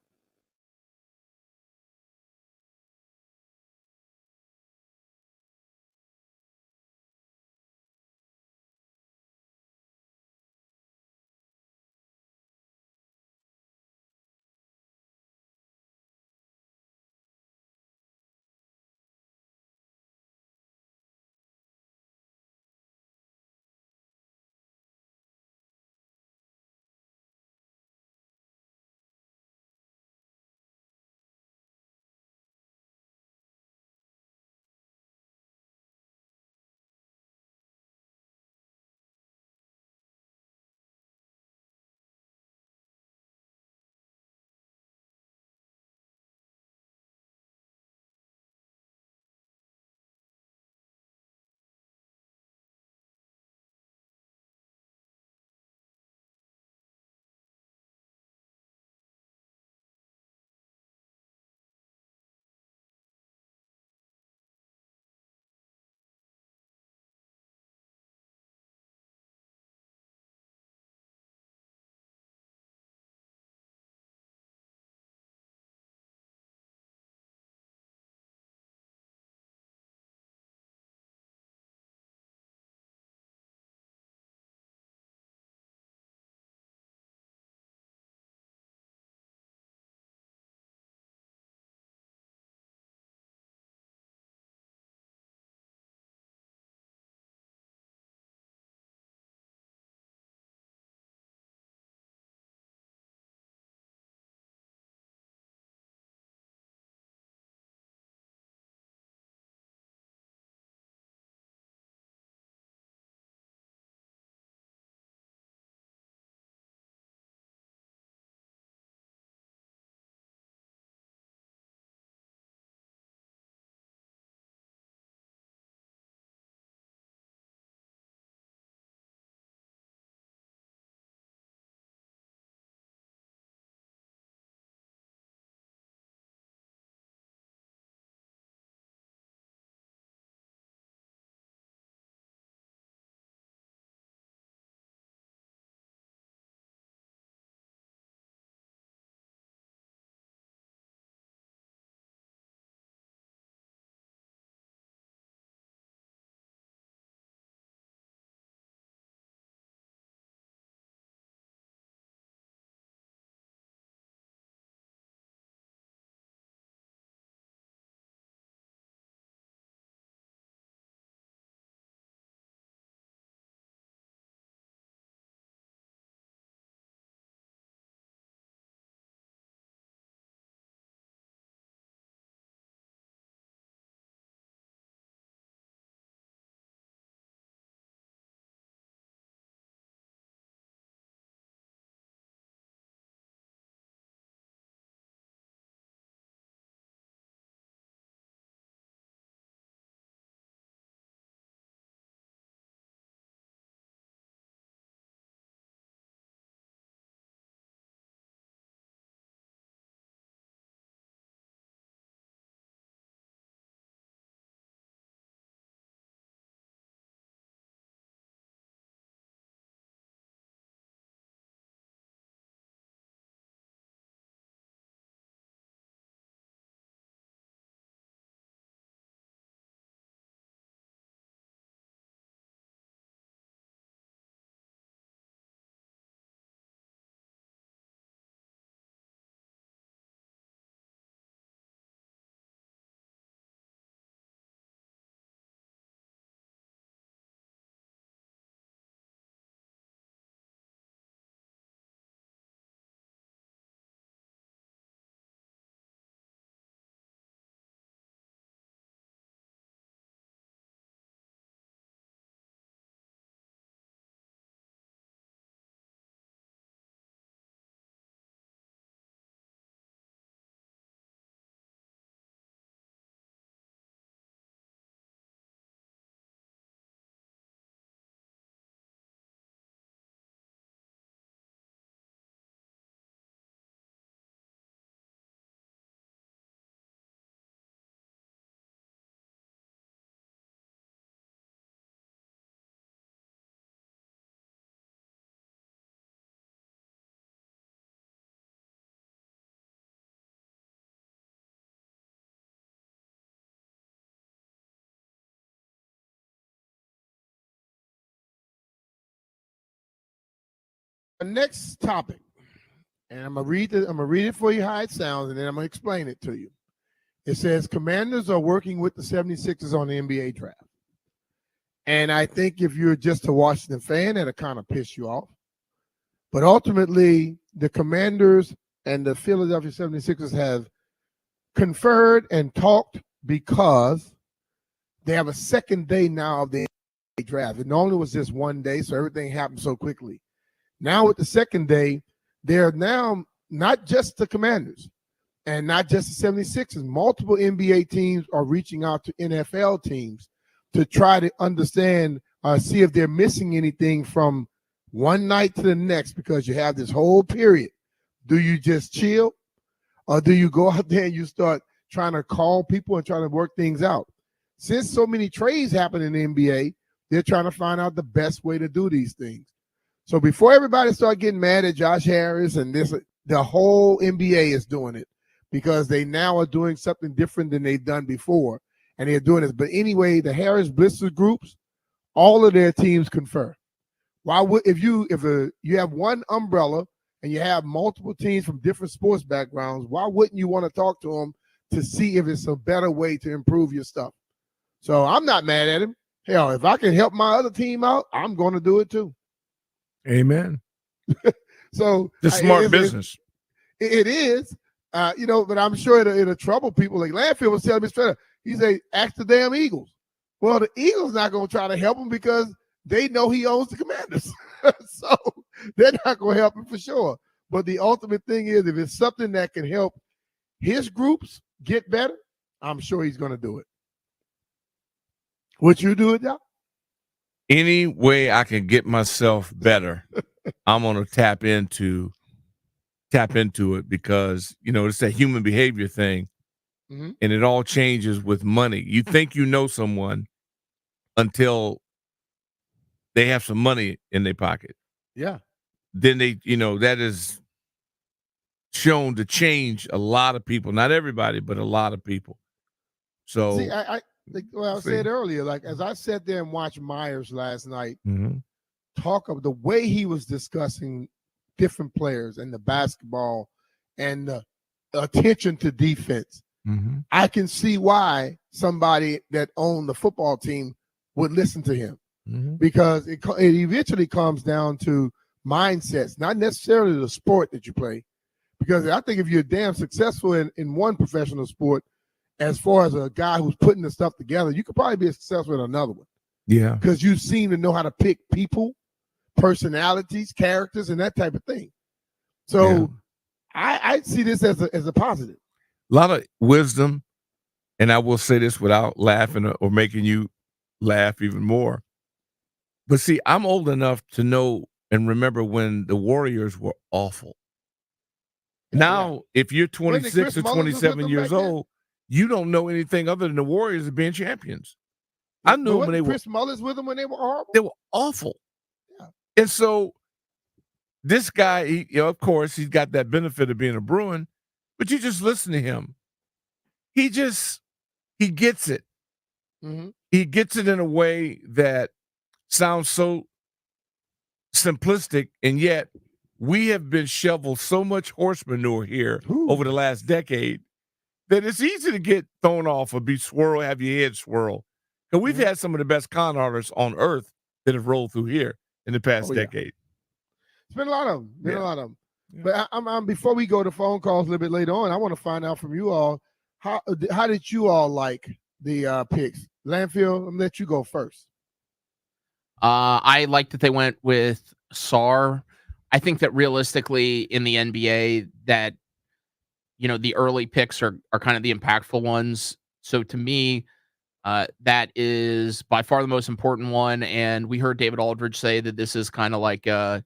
Speaker 2: next topic, and I'm gonna read it for you how it sounds, and then I'm gonna explain it to you. It says Commanders are working with the 76ers on the NBA draft. And I think if you're just a Washington fan, that'll kind of piss you off. But ultimately, the Commanders and the Philadelphia 76ers have conferred and talked because they have a second day now of the NBA draft. It normally was just one day, so everything happened so quickly. Now with the second day, they're now not just the Commanders and not just the 76ers. Multiple NBA teams are reaching out to NFL teams to try to understand, see if they're missing anything from one night to the next, because you have this whole period. Do you just chill, or do you go out there and you start trying to call people and trying to work things out? Since so many trades happen in the NBA, they're trying to find out the best way to do these things. So before everybody start getting mad at Josh Harris and this, the whole NBA is doing it because they now are doing something different than they've done before, and they're doing this. But anyway, the Harris Blister groups, all of their teams confer. Why would if you have one umbrella and you have multiple teams from different sports backgrounds, why wouldn't you want to talk to them to see if it's a better way to improve your stuff? So I'm not mad at him. Hell, if I can help my other team out, I'm going to do it too.
Speaker 3: Amen.
Speaker 2: So
Speaker 3: the smart business.
Speaker 2: It is, but I'm sure it'll trouble people. Like Landfill was telling me straight up, he said, ask the damn Eagles. Well, the Eagles not going to try to help him because they know he owns the Commanders. So they're not going to help him for sure. But the ultimate thing is, if it's something that can help his groups get better, I'm sure he's going to do it. Would you do it, Doc?
Speaker 3: Any way I can get myself better, I'm going to tap into it, because, it's that human behavior thing. Mm-hmm. And it all changes with money. You think you know someone until they have some money in their pocket.
Speaker 2: Yeah.
Speaker 3: Then they, that is shown to change a lot of people. Not everybody, but a lot of people. So
Speaker 2: see, I said earlier, like as I sat there and watched Myers last night,
Speaker 3: mm-hmm.
Speaker 2: talk of the way he was discussing different players and the basketball and the attention to defense.
Speaker 3: Mm-hmm.
Speaker 2: I can see why somebody that owned the football team would listen to him, mm-hmm. because it eventually comes down to mindsets, not necessarily the sport that you play. Because I think if you're damn successful in one professional sport, as far as a guy who's putting the stuff together, you could probably be successful in another one.
Speaker 3: Yeah.
Speaker 2: Because you seem to know how to pick people, personalities, characters, and that type of thing. So yeah. I see this as a positive.
Speaker 3: A lot of wisdom, and I will say this without laughing or making you laugh even more. But see, I'm old enough to know and remember when the Warriors were awful. Now, if you're 26 or 27 years old, you don't know anything other than the Warriors being champions. I knew when they were.
Speaker 2: Chris Mullins with them when they were horrible?
Speaker 3: They were awful. Yeah. And so this guy, of course, he's got that benefit of being a Bruin, but you just listen to him. He gets it. Mm-hmm. He gets it in a way that sounds so simplistic, and yet we have been shoveled so much horse manure here over the last decade that it's easy to get thrown off or have your head swirl. And we've had some of the best con artists on earth that have rolled through here in the past decade.
Speaker 2: It's been a lot of them. Yeah. But I'm before we go to phone calls a little bit later on, I want to find out from you all, how did you all like the picks? Landfill, I'm gonna let you go first.
Speaker 5: I like that they went with Sarr. I think that realistically in the NBA that, the early picks are kind of the impactful ones. So to me, that is by far the most important one. And we heard David Aldridge say that this is kind of like a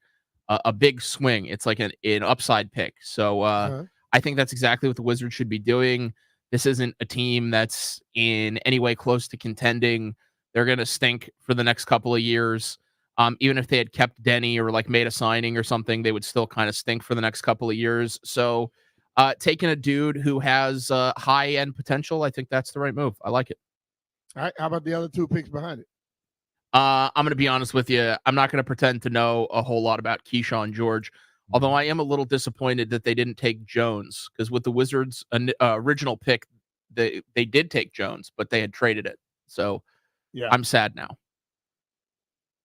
Speaker 5: big swing. It's like an upside pick. So I think that's exactly what the Wizards should be doing. This isn't a team that's in any way close to contending. They're going to stink for the next couple of years. Even if they had kept Denny or like made a signing or something, they would still kind of stink for the next couple of years. So taking a dude who has high-end potential, I think that's the right move. I like it.
Speaker 2: All right. How about the other two picks behind it?
Speaker 5: I'm going to be honest with you. I'm not going to pretend to know a whole lot about Keyshawn George, although I am a little disappointed that they didn't take Jones, because with the Wizards' original pick, they did take Jones, but they had traded it. So
Speaker 2: Yeah.
Speaker 5: I'm sad now.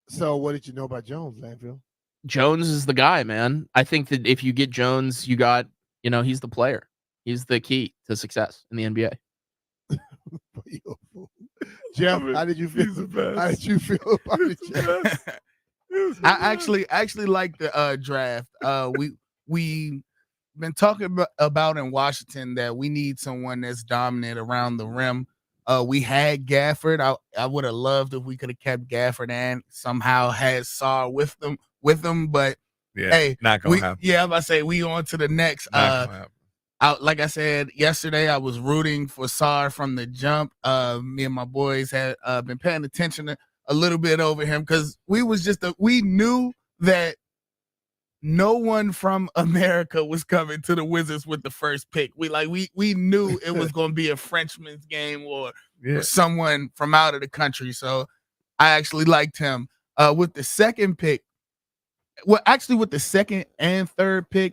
Speaker 2: So what did you know about Jones, Landfill?
Speaker 5: Jones is the guy, man. I think that if you get Jones, you got, he's the player. He's the key to success in the NBA.
Speaker 2: Jeff, how did you feel? How did you feel about it, Jeff?
Speaker 4: I actually like the draft. We been talking about in Washington that we need someone that's dominant around the rim. We had Gafford. I would have loved if we could have kept Gafford and somehow had Sarr with them. But hey,
Speaker 3: not gonna happen.
Speaker 4: Yeah, I'm about to say we on to the next. Like I said yesterday, I was rooting for Sarr from the jump. Me and my boys had been paying attention a little bit over him because we knew that no one from America was coming to the Wizards with the first pick. We knew it was going to be a Frenchman's game or someone from out of the country. So I actually liked him. With the second pick, with the second and third pick,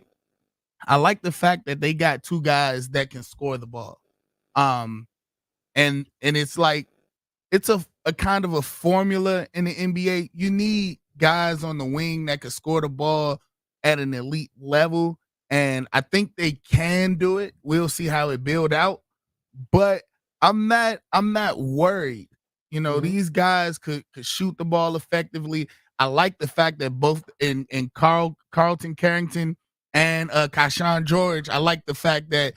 Speaker 4: I like the fact that they got two guys that can score the ball. And it's like it's a kind of a formula in the NBA. You need guys on the wing that can score the ball at an elite level, and I think they can do it. We'll see how it build out, but I'm not worried. These guys could shoot the ball effectively. I like the fact that both in Carlton Carrington and Keyshawn George, I like the fact that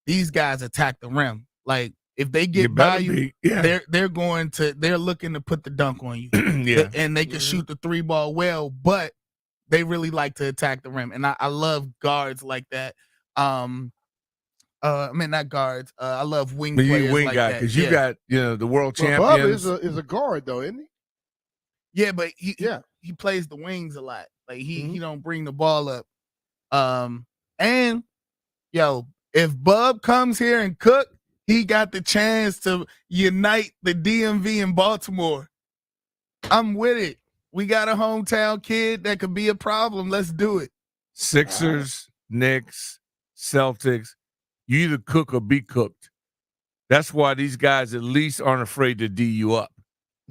Speaker 4: these guys attack the rim. Like if they get by you, they're looking to put the dunk on you. And they can shoot the three ball well, but they really like to attack the rim. And I love guards like that. Not guards. I love wing players
Speaker 3: wing
Speaker 4: like
Speaker 3: guy,
Speaker 4: that.
Speaker 3: because you got the world
Speaker 2: Bubba
Speaker 3: champions.
Speaker 2: is a guard though, isn't he?
Speaker 4: Yeah, but he plays the wings a lot. Like he don't bring the ball up. And if Bub comes here and cook, he got the chance to unite the DMV in Baltimore. I'm with it. We got a hometown kid that could be a problem. Let's do it.
Speaker 3: Sixers, Knicks, Celtics. You either cook or be cooked. That's why these guys at least aren't afraid to D you up.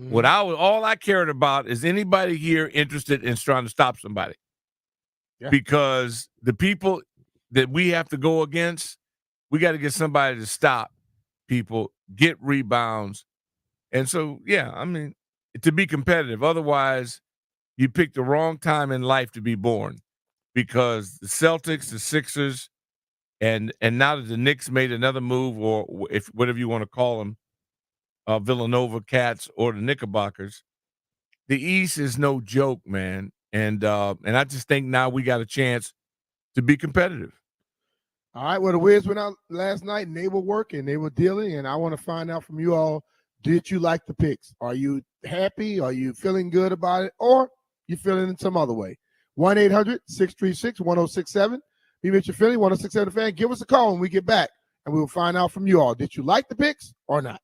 Speaker 3: All I cared about is anybody here interested in trying to stop somebody. Yeah. Because the people that we have to go against, we got to get somebody to stop people, get rebounds. And so, to be competitive. Otherwise, you pick the wrong time in life to be born, because the Celtics, the Sixers, and now that the Knicks made another move, or if whatever you want to call them, Villanova Cats or the Knickerbockers, the East is no joke, man. And I just think now we got a chance to be competitive.
Speaker 2: All right. Well, the Wiz went out last night and they were working, they were dealing, and I want to find out from you all, did you like the picks? Are you happy? Are you feeling good about it? Or you feeling in some other way? 1-800-636-1067. Be Mitchell Finley, 1067 Fan. Give us a call when we get back, and we will find out from you all, did you like the picks or not?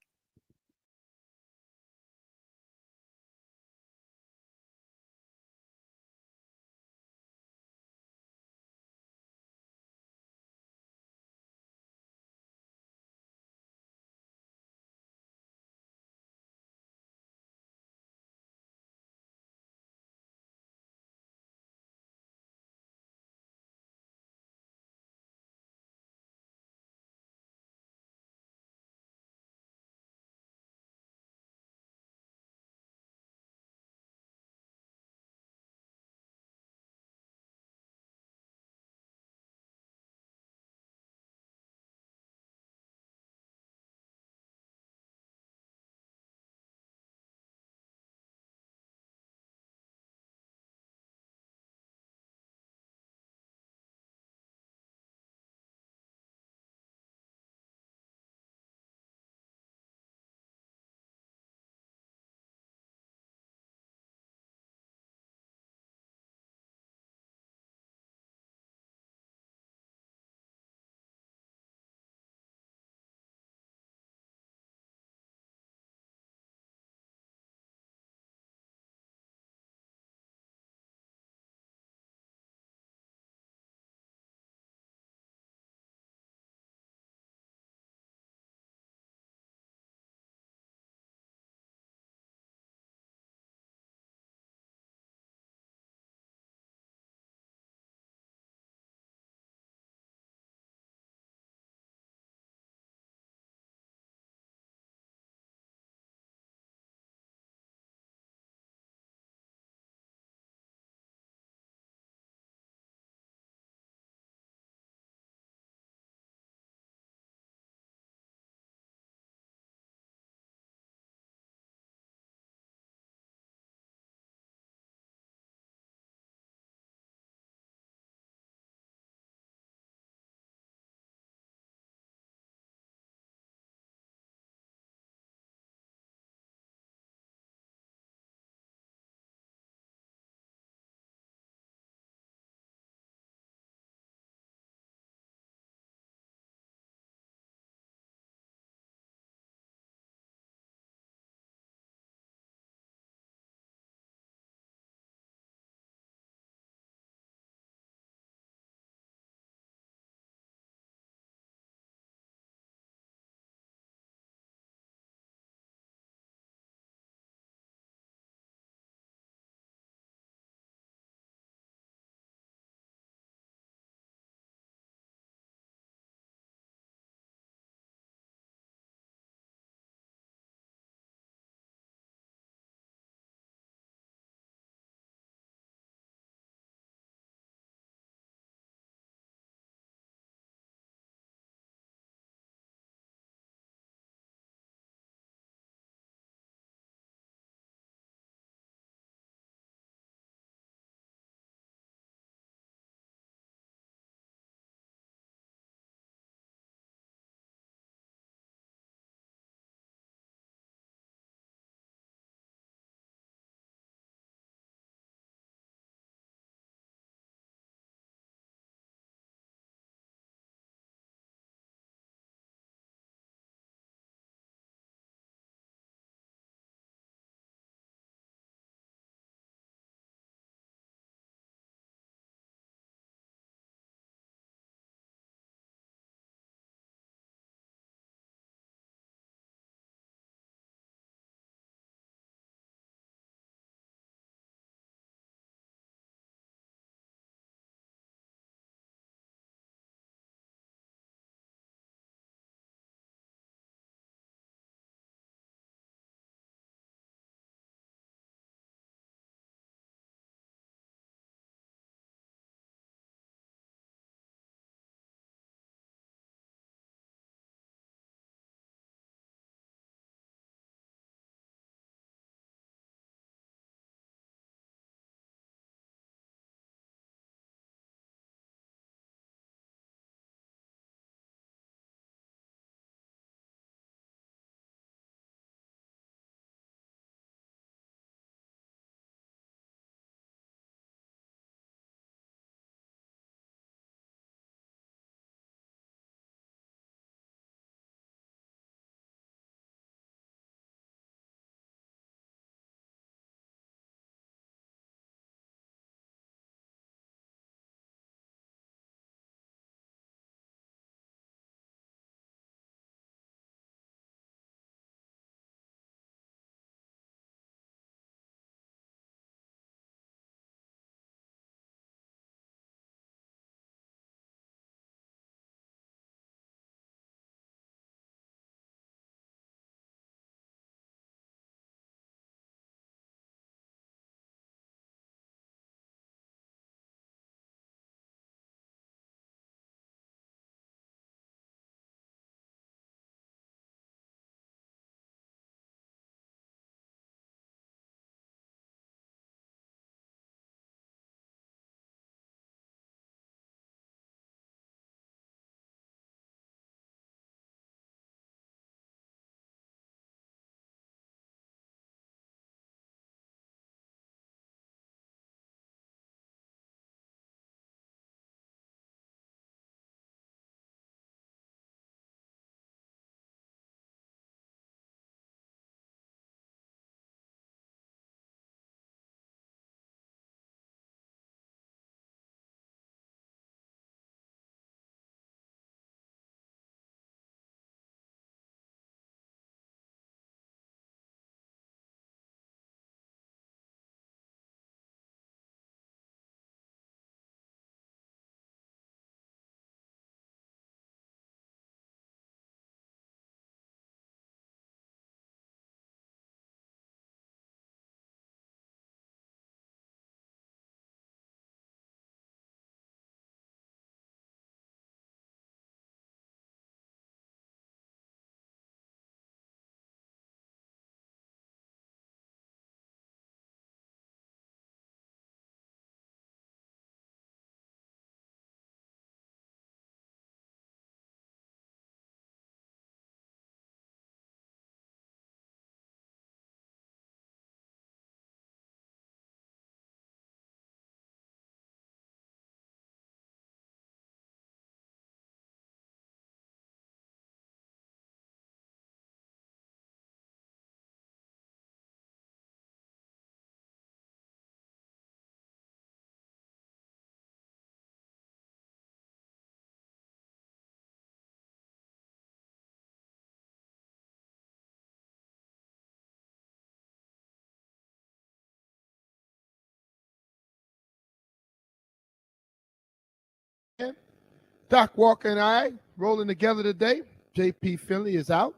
Speaker 2: Doc Walker and I rolling together today. JP Finley is out.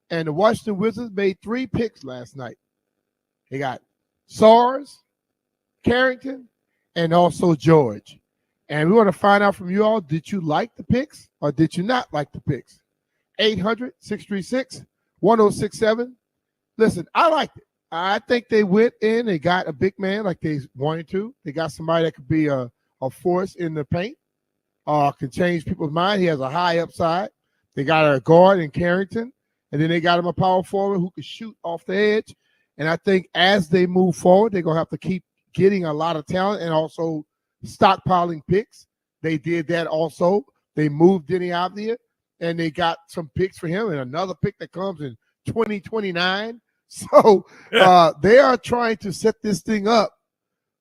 Speaker 2: And the Washington Wizards made 3 picks last night. They got Sars, Carrington, and also George. And we want to find out from you all, did you like the picks or did you not like the picks? 800-636-1067. Listen, I liked it. I think they went in, they got a big man like they wanted to. They got somebody that could be a force in the paint, can change people's mind. He has a high upside. They got a guard in Carrington, and then they got him a power forward who can shoot off the edge. And I think as they move forward, they're going to have to keep getting a lot of talent and also stockpiling picks. They did that also. They moved Denny Avdija, and they got some picks for him and another pick that comes in 2029. So they are trying to set this thing up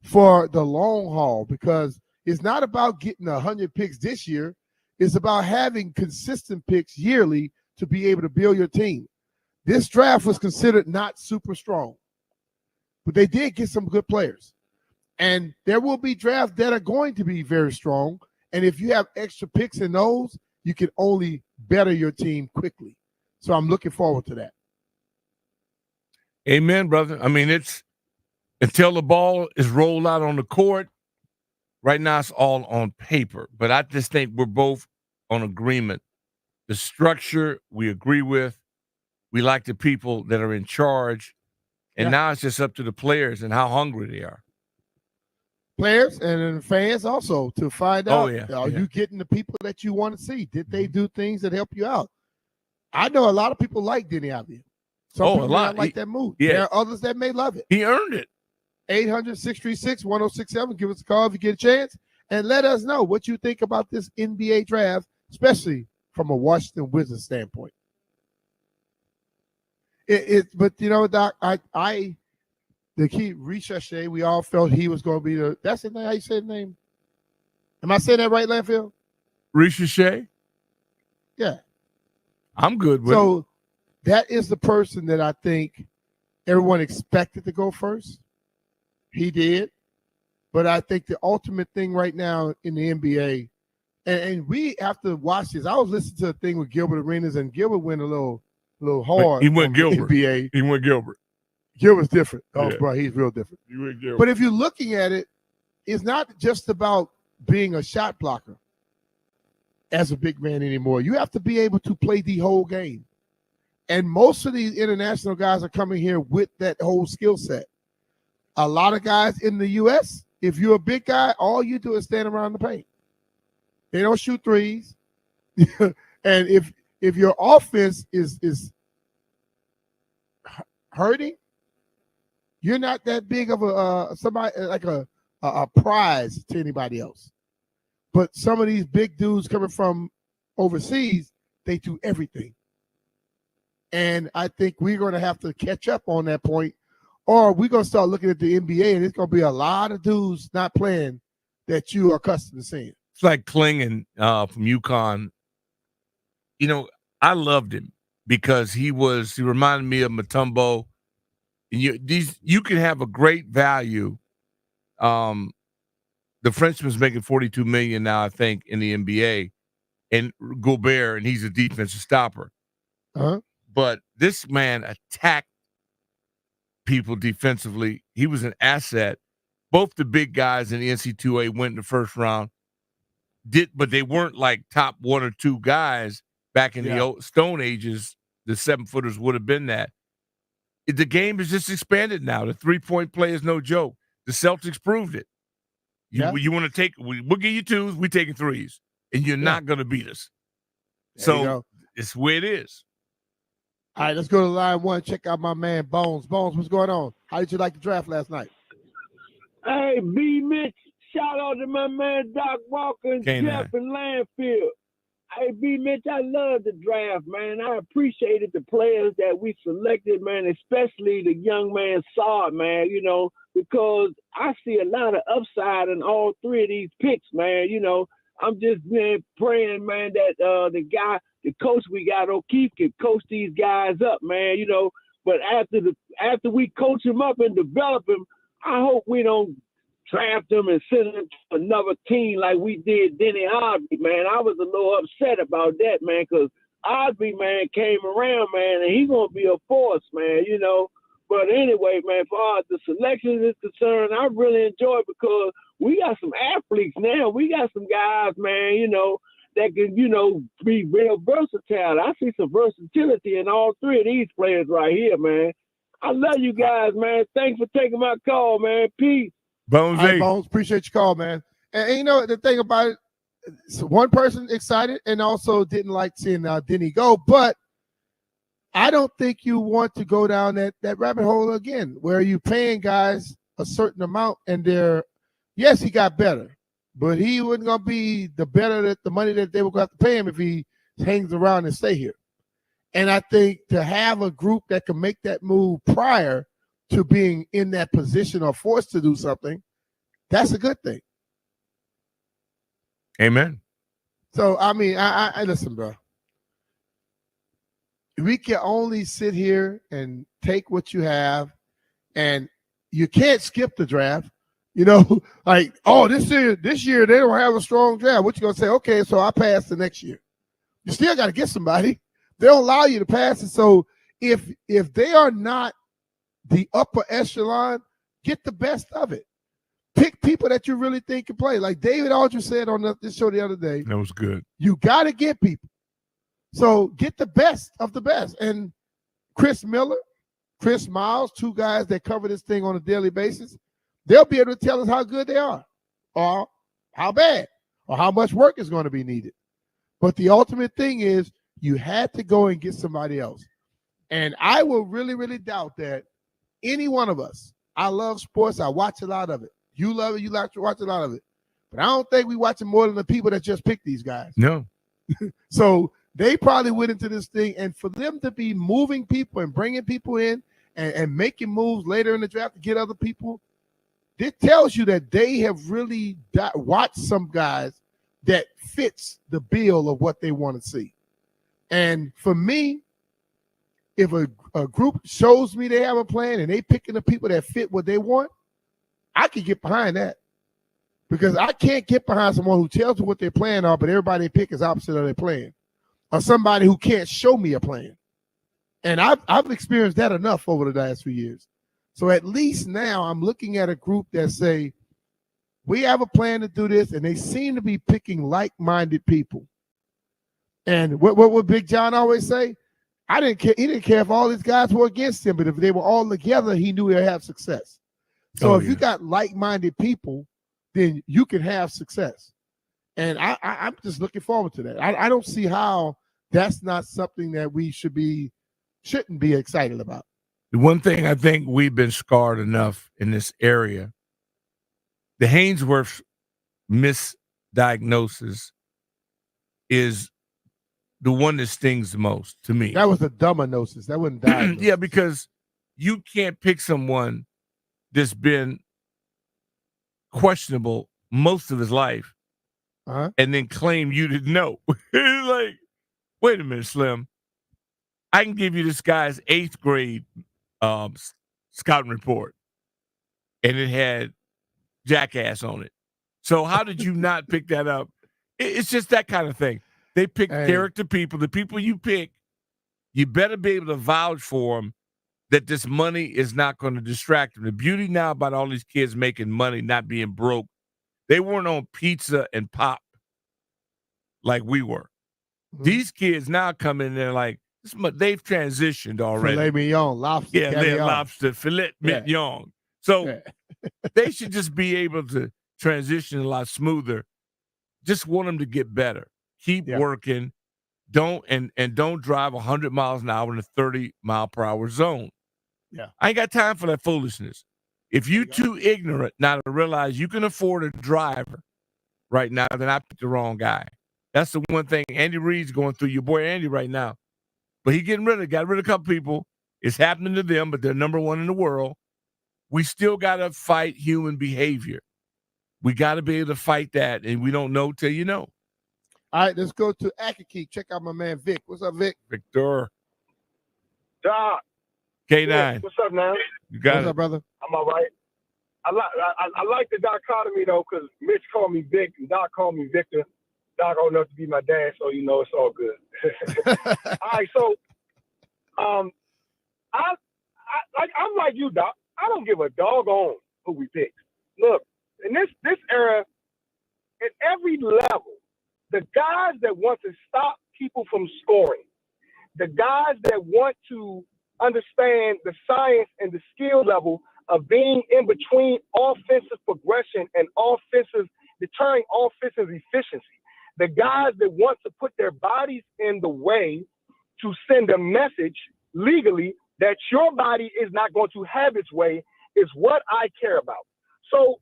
Speaker 2: for the long haul because it's not about getting 100 picks this year. It's about having consistent picks yearly to be able to build your team. This draft was considered not super strong, but they did get some good players. And there will be drafts that are going to be very strong. And if you have extra picks in those, you can only better your team quickly. So I'm looking forward to that.
Speaker 3: Amen, brother. I mean, it's until the ball is rolled out on the court. Right now, it's all on paper. But I just think we're both on agreement. The structure we agree with. We like the people that are in charge. And now it's just up to the players and how hungry they are.
Speaker 2: Players and fans also to find out, are you getting the people that you want to see? Did they do things that help you out? I know a lot of people like Denny Avdija. Some people may not like that move. Yeah. There are others that may love it.
Speaker 3: He earned it.
Speaker 2: 800-636-1067. Give us a call if you get a chance. And let us know what you think about this NBA draft, especially from a Washington Wizards standpoint. But you know, Doc, the key Ricochet, we all felt he was going to be that's the name. How you say the name? Am I saying that right, Landfill?
Speaker 3: Ricochet?
Speaker 2: Yeah.
Speaker 3: I'm good with it.
Speaker 2: So that is the person that I think everyone expected to go first. He did. But I think the ultimate thing right now in the NBA, and we have to watch this. I was listening to a thing with Gilbert Arenas, and Gilbert went a little hard.
Speaker 3: He went Gilbert.
Speaker 2: NBA.
Speaker 3: He went Gilbert.
Speaker 2: Gilbert's different. Oh, bro, he's real different.
Speaker 3: He went Gilbert.
Speaker 2: But if you're looking at it, it's not just about being a shot blocker as a big man anymore. You have to be able to play the whole game. And most of these international guys are coming here with that whole skill set. A lot of guys in the U.S., if you're a big guy, all you do is stand around the paint. They don't shoot threes. And if your offense is hurting, you're not that big of a somebody like a prize to anybody else. But some of these big dudes coming from overseas, they do everything. And I think we're going to have to catch up on that point, or we're going to start looking at the NBA, and it's going to be a lot of dudes not playing that you are accustomed to seeing.
Speaker 3: It's like Klingon from UConn. You know, I loved him because he reminded me of Mutombo. And you can have a great value. The Frenchman's making $42 million now, I think, in the NBA, and Gobert, and he's a defensive stopper.
Speaker 2: Uh-huh.
Speaker 3: But this man attacked people defensively. He was an asset. Both the big guys in the NC2A went in the first round. But they weren't like top 1 or 2 guys back in the old Stone Ages. The 7-footers would have been that. The game is just expanded now. The 3-point play is no joke. The Celtics proved it. You want to take? We'll give you 2s. We taking 3s, and you're not going to beat us. So it's the way it is.
Speaker 2: All right, let's go to line 1. Check out my man Bones. Bones, what's going on? How did you like the draft last night?
Speaker 6: Hey, B. Mitch. Shout out to my man Doc Walker and Jeff and Landfill. Hey, B. Mitch, I love the draft, man. I appreciated the players that we selected, man, especially the young man Saad, man, you know, because I see a lot of upside in all 3 of these picks, man. You know, I'm just praying, man, that the coach we got, O'Keefe, can coach these guys up, man, you know. But after we coach them up and develop them, I hope we don't draft them and send them to another team like we did Denny Avdija, man. I was a little upset about that, man, because Avdija, man, came around, man, and he's going to be a force, man, you know. But anyway, man, as far as the selection is concerned, I really enjoy it because we got some athletes now. We got some guys, man, you know, that can, you know, be real versatile. I see some versatility in all three of these players right here, man. I love you guys, man. Thanks for taking my call, man. Peace.
Speaker 3: Bones,
Speaker 2: right, Bones, appreciate your call, man. And you know, the thing about it, so one person excited and also didn't like seeing Denny go, but I don't think you want to go down that rabbit hole again, where you paying guys a certain amount and yes, he got better, but he wasn't going to be the money that they were going to have to pay him if he hangs around and stay here. And I think to have a group that can make that move prior to being in that position or forced to do something, that's a good thing.
Speaker 3: Amen.
Speaker 2: So, I mean, I listen, bro. We can only sit here and take what you have, and you can't skip the draft. You know, like, oh, this year they don't have a strong draft. What you gonna say? Okay, so I pass the next year. You still got to get somebody. They don't allow you to pass it. So if they are not the upper echelon, get the best of it. Pick people that you really think can play. Like David Aldridge said on this show the other day.
Speaker 3: That was good.
Speaker 2: You got to get people. So get the best of the best. And Chris Miller, Chris Miles, two guys that cover this thing on a daily basis, they'll be able to tell us how good they are or how bad or how much work is going to be needed. But the ultimate thing is you had to go and get somebody else. And I will really, really doubt that any one of us, I love sports. I watch a lot of it. You love it. You like to watch a lot of it. But I don't think we watch it more than the people that just pick these guys.
Speaker 3: No.
Speaker 2: So they probably went into this thing. And for them to be moving people and bringing people in and making moves later in the draft to get other people, it tells you that they have really watched some guys that fits the bill of what they want to see. And for me, if a group shows me they have a plan and they picking the people that fit what they want, I can get behind that. Because I can't get behind someone who tells me what their plan are, but everybody they pick is opposite of their plan. Or somebody who can't show me a plan. And I've experienced that enough over the last few years. So at least now I'm looking at a group that say, we have a plan to do this, and they seem to be picking like-minded people. And what would Big John always say? I didn't care. He didn't care if all these guys were against him, but if they were all together, he knew he'd have success. So if you got like-minded people, then you can have success. And I'm just looking forward to that. I don't see how that's not something that we shouldn't be excited about.
Speaker 3: The one thing I think we've been scarred enough in this area, the Haynesworth misdiagnosis is the one that stings the most to me.
Speaker 2: That was a dumb-anosis. That wasn't diagnosis.
Speaker 3: Yeah, because you can't pick someone that's been questionable most of his life and then claim you didn't know. It's like, wait a minute, Slim. I can give you this guy's 8th grade scouting report, and it had jackass on it. So how did you not pick that up? It's just that kind of thing. They pick character people. The people you pick, you better be able to vouch for them that this money is not going to distract them. The beauty now about all these kids making money, not being broke, they weren't on pizza and pop like we were. Mm-hmm. These kids now come in there like, they've transitioned already.
Speaker 2: Filet mignon, lobster.
Speaker 3: Yeah, they're lobster, filet mignon. So they should just be able to transition a lot smoother. Just want them to get better. Keep working. Don't drive 100 miles an hour in a 30-mile-per-hour zone. Yeah, I ain't got time for that foolishness. If you're too ignorant now to realize you can afford a driver right now, then I picked the wrong guy. That's the one thing. Andy Reid's going through, your boy Andy right now. But he got rid of a couple people. It's happening to them, but they're number one in the world. We still got to fight human behavior. We got to be able to fight that, and we don't know till you know.
Speaker 2: All right, let's go to Akaki. Check out my man Vic. What's up, Vic?
Speaker 3: Victor.
Speaker 7: Doc.
Speaker 3: K9.
Speaker 7: What's up, man?
Speaker 3: You got
Speaker 2: What's up, brother?
Speaker 7: I'm all right. I like the dichotomy though, because Mitch called me Vic and Doc called me Victor. Doc old enough to be my dad, so you know it's all good. All right, so I'm like you, Doc. I don't give a doggone who we pick. Look, in this era, at every level, the guys that want to stop people from scoring, the guys that want to understand the science and the skill level of being in between offensive progression and deterring offensive efficiency, the guys that want to put their bodies in the way to send a message legally that your body is not going to have its way is what I care about. So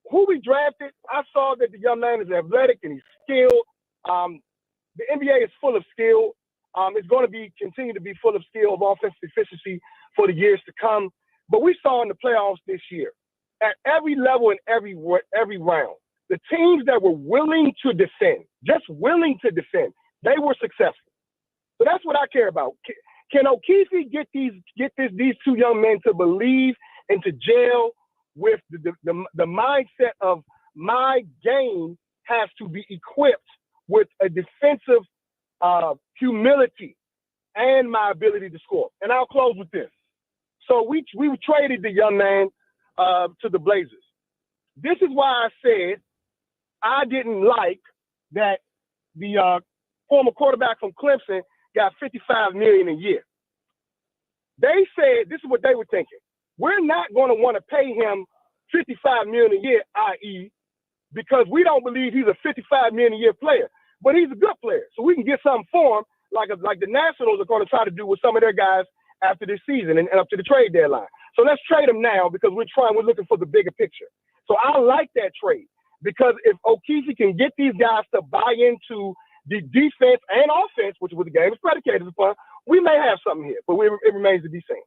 Speaker 7: who we drafted, I saw that the young man is athletic and he's skilled. The NBA is full of skill. It's going to continue to be full of skill of offensive efficiency for the years to come. But we saw in the playoffs this year, at every level and every round, the teams that were willing to defend, just willing to defend, they were successful. So that's what I care about. Can O'Keefe get these two young men to believe and to gel with the mindset of my game has to be equipped with a defensive humility and my ability to score? And I'll close with this. So we traded the young man to the Blazers. This is why I said I didn't like that the former quarterback from Clemson got $55 million a year. They said, this is what they were thinking. We're not going to want to pay him $55 million a year, i.e., because we don't believe he's a $55 million a year player, but he's a good player. So we can get something for him, like the Nationals are going to try to do with some of their guys after this season and up to the trade deadline. So let's trade him now because we're looking for the bigger picture. So I like that trade because if O'Keefe can get these guys to buy into the defense and offense, which is what the game is predicated upon, we may have something here, but it remains to be seen.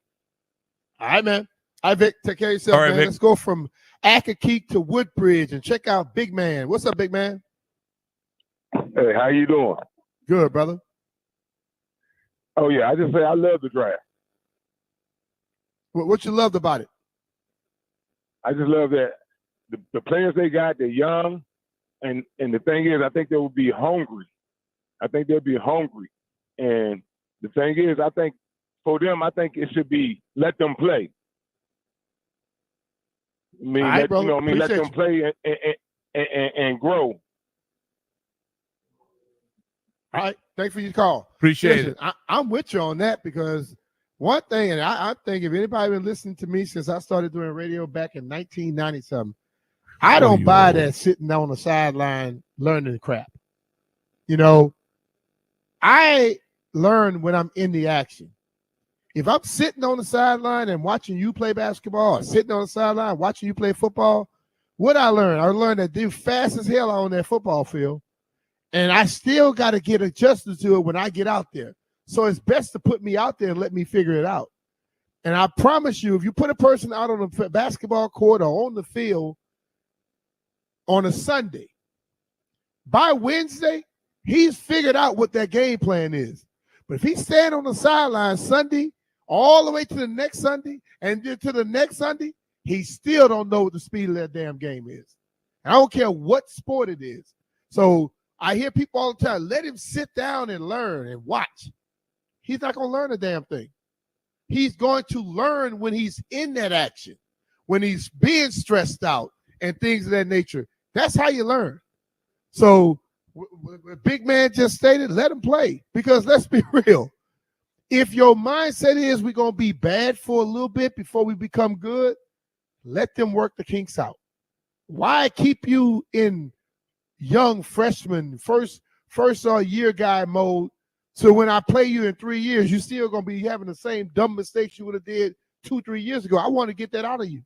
Speaker 2: All right, man. All right, Vic, take care of yourself, man. Vic. Let's go from Accokeek to Woodbridge and check out Big Man. What's up, Big Man?
Speaker 8: Hey, how you doing?
Speaker 2: Good, brother.
Speaker 8: Oh, yeah, I just say I love the draft.
Speaker 2: What you loved about it?
Speaker 8: I just love that the players they got, they're young, and the thing is, I think they will be hungry. I think they'll be hungry. And the thing is, I think for them, I think it should be let them play. Let them play and grow.
Speaker 2: All right. Thanks for your call.
Speaker 3: Appreciate it.
Speaker 2: I'm with you on that because one thing, and I think if anybody been listening to me since I started doing radio back in 1990-something, I don't buy that sitting on the sideline learning crap. You know, I learn when I'm in the action. If I'm sitting on the sideline and watching you play basketball or sitting on the sideline watching you play football, what I learned that they're fast as hell on that football field. And I still got to get adjusted to it when I get out there. So it's best to put me out there and let me figure it out. And I promise you, if you put a person out on the basketball court or on the field on a Sunday, by Wednesday, he's figured out what that game plan is. But if he's standing on the sideline Sunday, all the way to the next Sunday, and then to the next Sunday, he still don't know what the speed of that damn game is. I don't care what sport it is. So I hear people all the time, let him sit down and learn and watch. He's not going to learn a damn thing. He's going to learn when he's in that action, when he's being stressed out and things of that nature. That's how you learn. So Big Man just stated, let him play. Because let's be real. If your mindset is we're going to be bad for a little bit before we become good, let them work the kinks out. Why keep you in young freshman, first year guy mode? So when I play you in 3 years, you're still going to be having the same dumb mistakes you would have did 2-3 years ago. I want to get that out of you.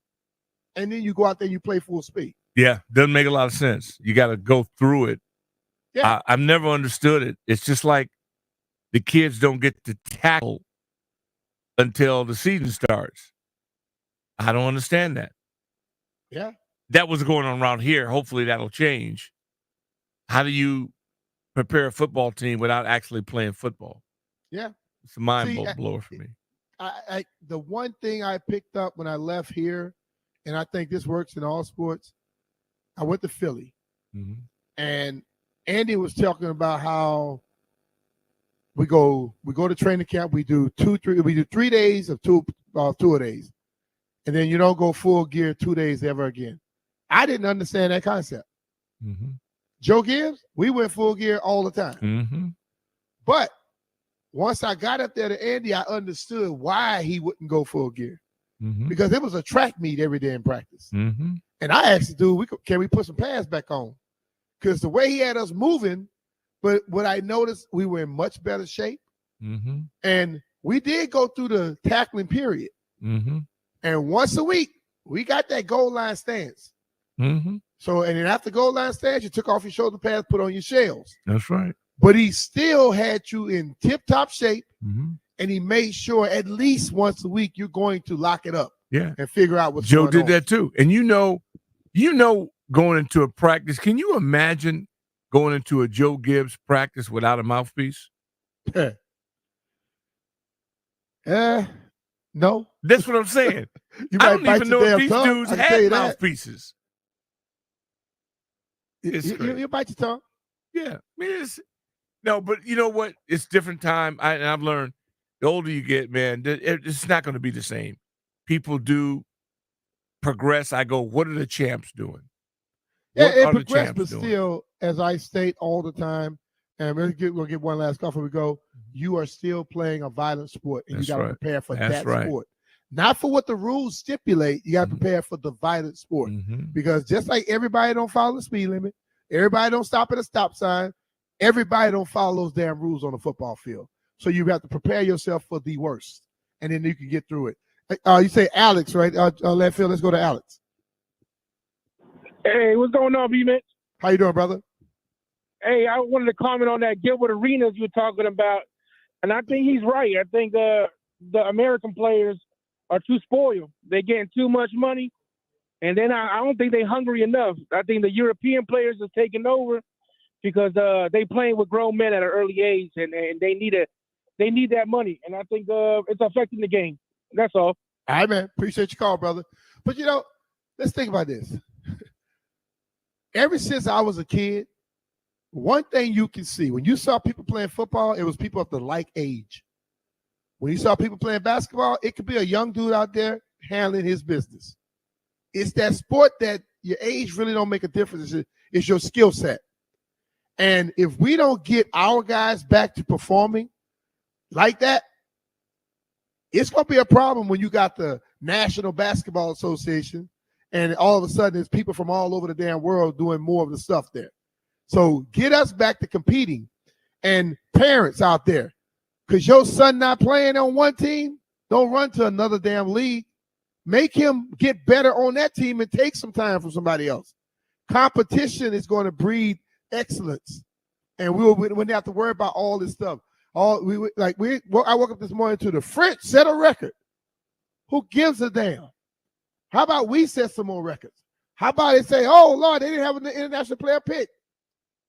Speaker 2: And then you go out there and you play full speed.
Speaker 3: Yeah, doesn't make a lot of sense. You got to go through it. Yeah. I've never understood it. It's just like the kids don't get to tackle until the season starts. I don't understand that.
Speaker 2: Yeah.
Speaker 3: That was going on around here. Hopefully that'll change. How do you prepare a football team without actually playing football?
Speaker 2: Yeah.
Speaker 3: It's a mind blower for me.
Speaker 2: The one thing I picked up when I left here and I think this works in all sports. I went to Philly, and Andy was talking about how we go to training camp. We do 3 days of two days, and then you don't go full gear 2 days ever again. I didn't understand that concept. Joe Gibbs, we went full gear all the time. But once I got up there to Andy, I understood why he wouldn't go full gear. Because it was a track meet every day in practice. And I asked the dude, can we put some pads back on? Because the way he had us moving, but what I noticed, we were in much better shape. And we did go through the tackling period. And once a week, we got that goal line stance. So, and then after goal line stance, you took off your shoulder pads, put on your shells.
Speaker 3: That's right.
Speaker 2: But he still had you in tip-top shape, and he made sure at least once a week you're going to lock it up and figure out what's
Speaker 3: Joe
Speaker 2: going on.
Speaker 3: did that too. And you know, going into a practice, can you imagine going into a Joe Gibbs practice without a mouthpiece?
Speaker 2: No.
Speaker 3: That's what I'm saying. I don't even know if these dudes had mouthpieces.
Speaker 2: You bite your tongue.
Speaker 3: Yeah. I mean, but you know what? It's different time. And I've learned the older you get, man, it's not going to be the same. People do progress. I go, what are the champs doing?
Speaker 2: It progressed, but still, as I state all the time, and we'll get one last call before we go, you are still playing a violent sport, and you got to prepare for that sport. Not for what the rules stipulate. You got to prepare for the violent sport. Because just like everybody don't follow the speed limit, everybody don't stop at a stop sign, everybody don't follow those damn rules on the football field. So you have to prepare yourself for the worst, and then you can get through it. You say Alex, right? Left field. Let's go to Alex.
Speaker 7: Hey, what's going on, B-Mitch?
Speaker 2: How you doing, brother?
Speaker 7: Hey, I wanted to comment on that Gilbert Arenas you were talking about, and I think he's right. I think the American players are too spoiled. They're getting too much money, and then I don't think they're hungry enough. I think the European players are taking over because they playing with grown men at an early age, and they need that money, and I think it's affecting the game. That's all.
Speaker 2: All right, man. Appreciate your call, brother. But let's think about this. Ever since I was a kid, one thing you can see, when you saw people playing football, it was people of the like age. When you saw people playing basketball, it could be a young dude out there handling his business. It's that sport that your age really don't make a difference. It's your skill set. And if we don't get our guys back to performing like that, it's going to be a problem when you got the National Basketball Association and all of a sudden there's people from all over the damn world doing more of the stuff there. So get us back to competing. And parents out there, because your son not playing on one team, don't run to another damn league. Make him get better on that team and take some time from somebody else. Competition is going to breed excellence. And we wouldn't have to worry about all this stuff. I woke up this morning to the French set a record. Who gives a damn? How about we set some more records? How about they say, oh, Lord, they didn't have an international player pick?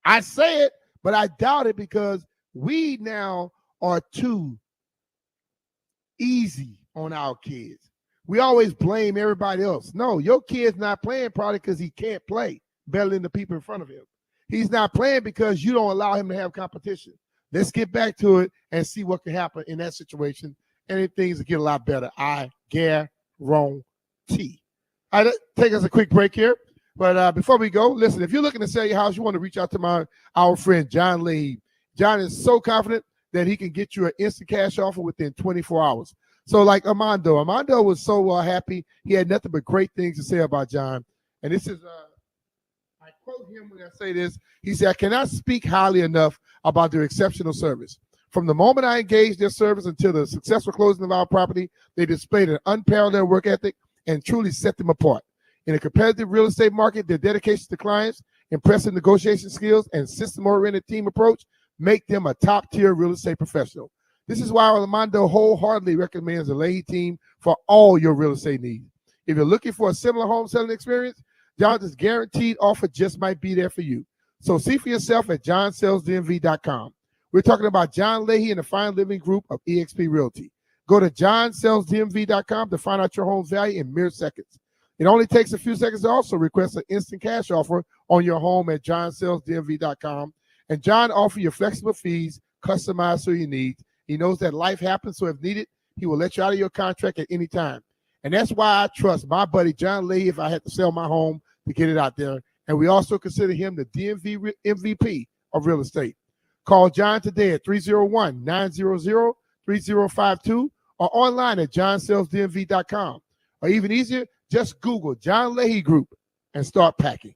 Speaker 2: I say it, but I doubt it because we now are too easy on our kids. We always blame everybody else. No, your kid's not playing probably because he can't play better than the people in front of him. He's not playing because you don't allow him to have competition. Let's get back to it and see what can happen in that situation. And things will get a lot better. I guarantee. All right, take us a quick break here. But before we go, listen, if you're looking to sell your house, you want to reach out to our friend John Leahy. John is so confident that he can get you an instant cash offer within 24 hours. So like Armando was so happy. He had nothing but great things to say about John. And this is, I quote him when I say this. He said, I cannot speak highly enough about their exceptional service. From the moment I engaged their service until the successful closing of our property, they displayed an unparalleled work ethic and truly set them apart. In a competitive real estate market, their dedication to clients, impressive negotiation skills, and system-oriented team approach make them a top-tier real estate professional. This is why Armando wholeheartedly recommends the Leahy team for all your real estate needs. If you're looking for a similar home selling experience, John's guaranteed offer just might be there for you. So see for yourself at johnsellsdmv.com. We're talking about John Leahy and the Fine Living Group of eXp Realty. Go to johnsellsdmv.com to find out your home's value in mere seconds. It only takes a few seconds to also request an instant cash offer on your home at johnsalesdmv.com. And John offers you flexible fees, customized to your needs. He knows that life happens, so if needed, he will let you out of your contract at any time. And that's why I trust my buddy John Lee if I had to sell my home to get it out there. And we also consider him the DMV MVP of real estate. Call John today at 301-900-3052 or online at johnsalesdmv.com. Or even easier, just Google John Leahy Group and start packing.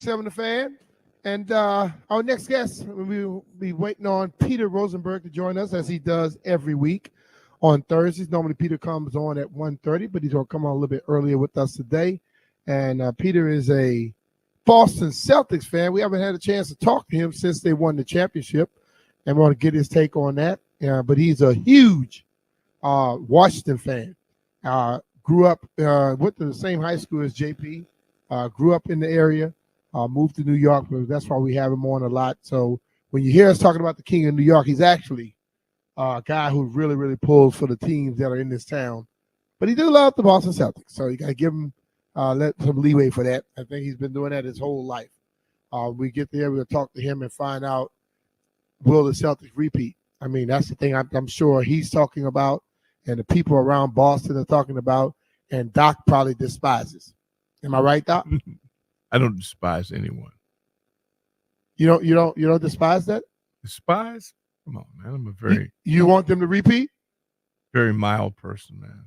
Speaker 2: 7 the Fan. And our next guest, we'll be waiting on Peter Rosenberg to join us as he does every week on Thursdays. Normally Peter comes on at 1:30, but he's going to come on a little bit earlier with us today. And Peter is a Boston Celtics fan. We haven't had a chance to talk to him since they won the championship, and we want to get his take on that. But he's a huge Washington fan. Grew up, went to the same high school as JP, grew up in the area, moved to New York, but that's why we have him on a lot. So when you hear us talking about the King of New York, he's actually a guy who really, really pulls for the teams that are in this town. But he do love the Boston Celtics, so you got to give him let some leeway for that. I think he's been doing that his whole life. We get there, we'll talk to him and find out, will the Celtics repeat? I mean, that's the thing I'm sure he's talking about, and the people around Boston are talking about, and Doc probably despises. Am I right, Doc?
Speaker 3: I don't despise anyone.
Speaker 2: You don't despise that?
Speaker 3: Despise? Come on, man. I'm a very
Speaker 2: you want them to repeat?
Speaker 3: Very mild person, man.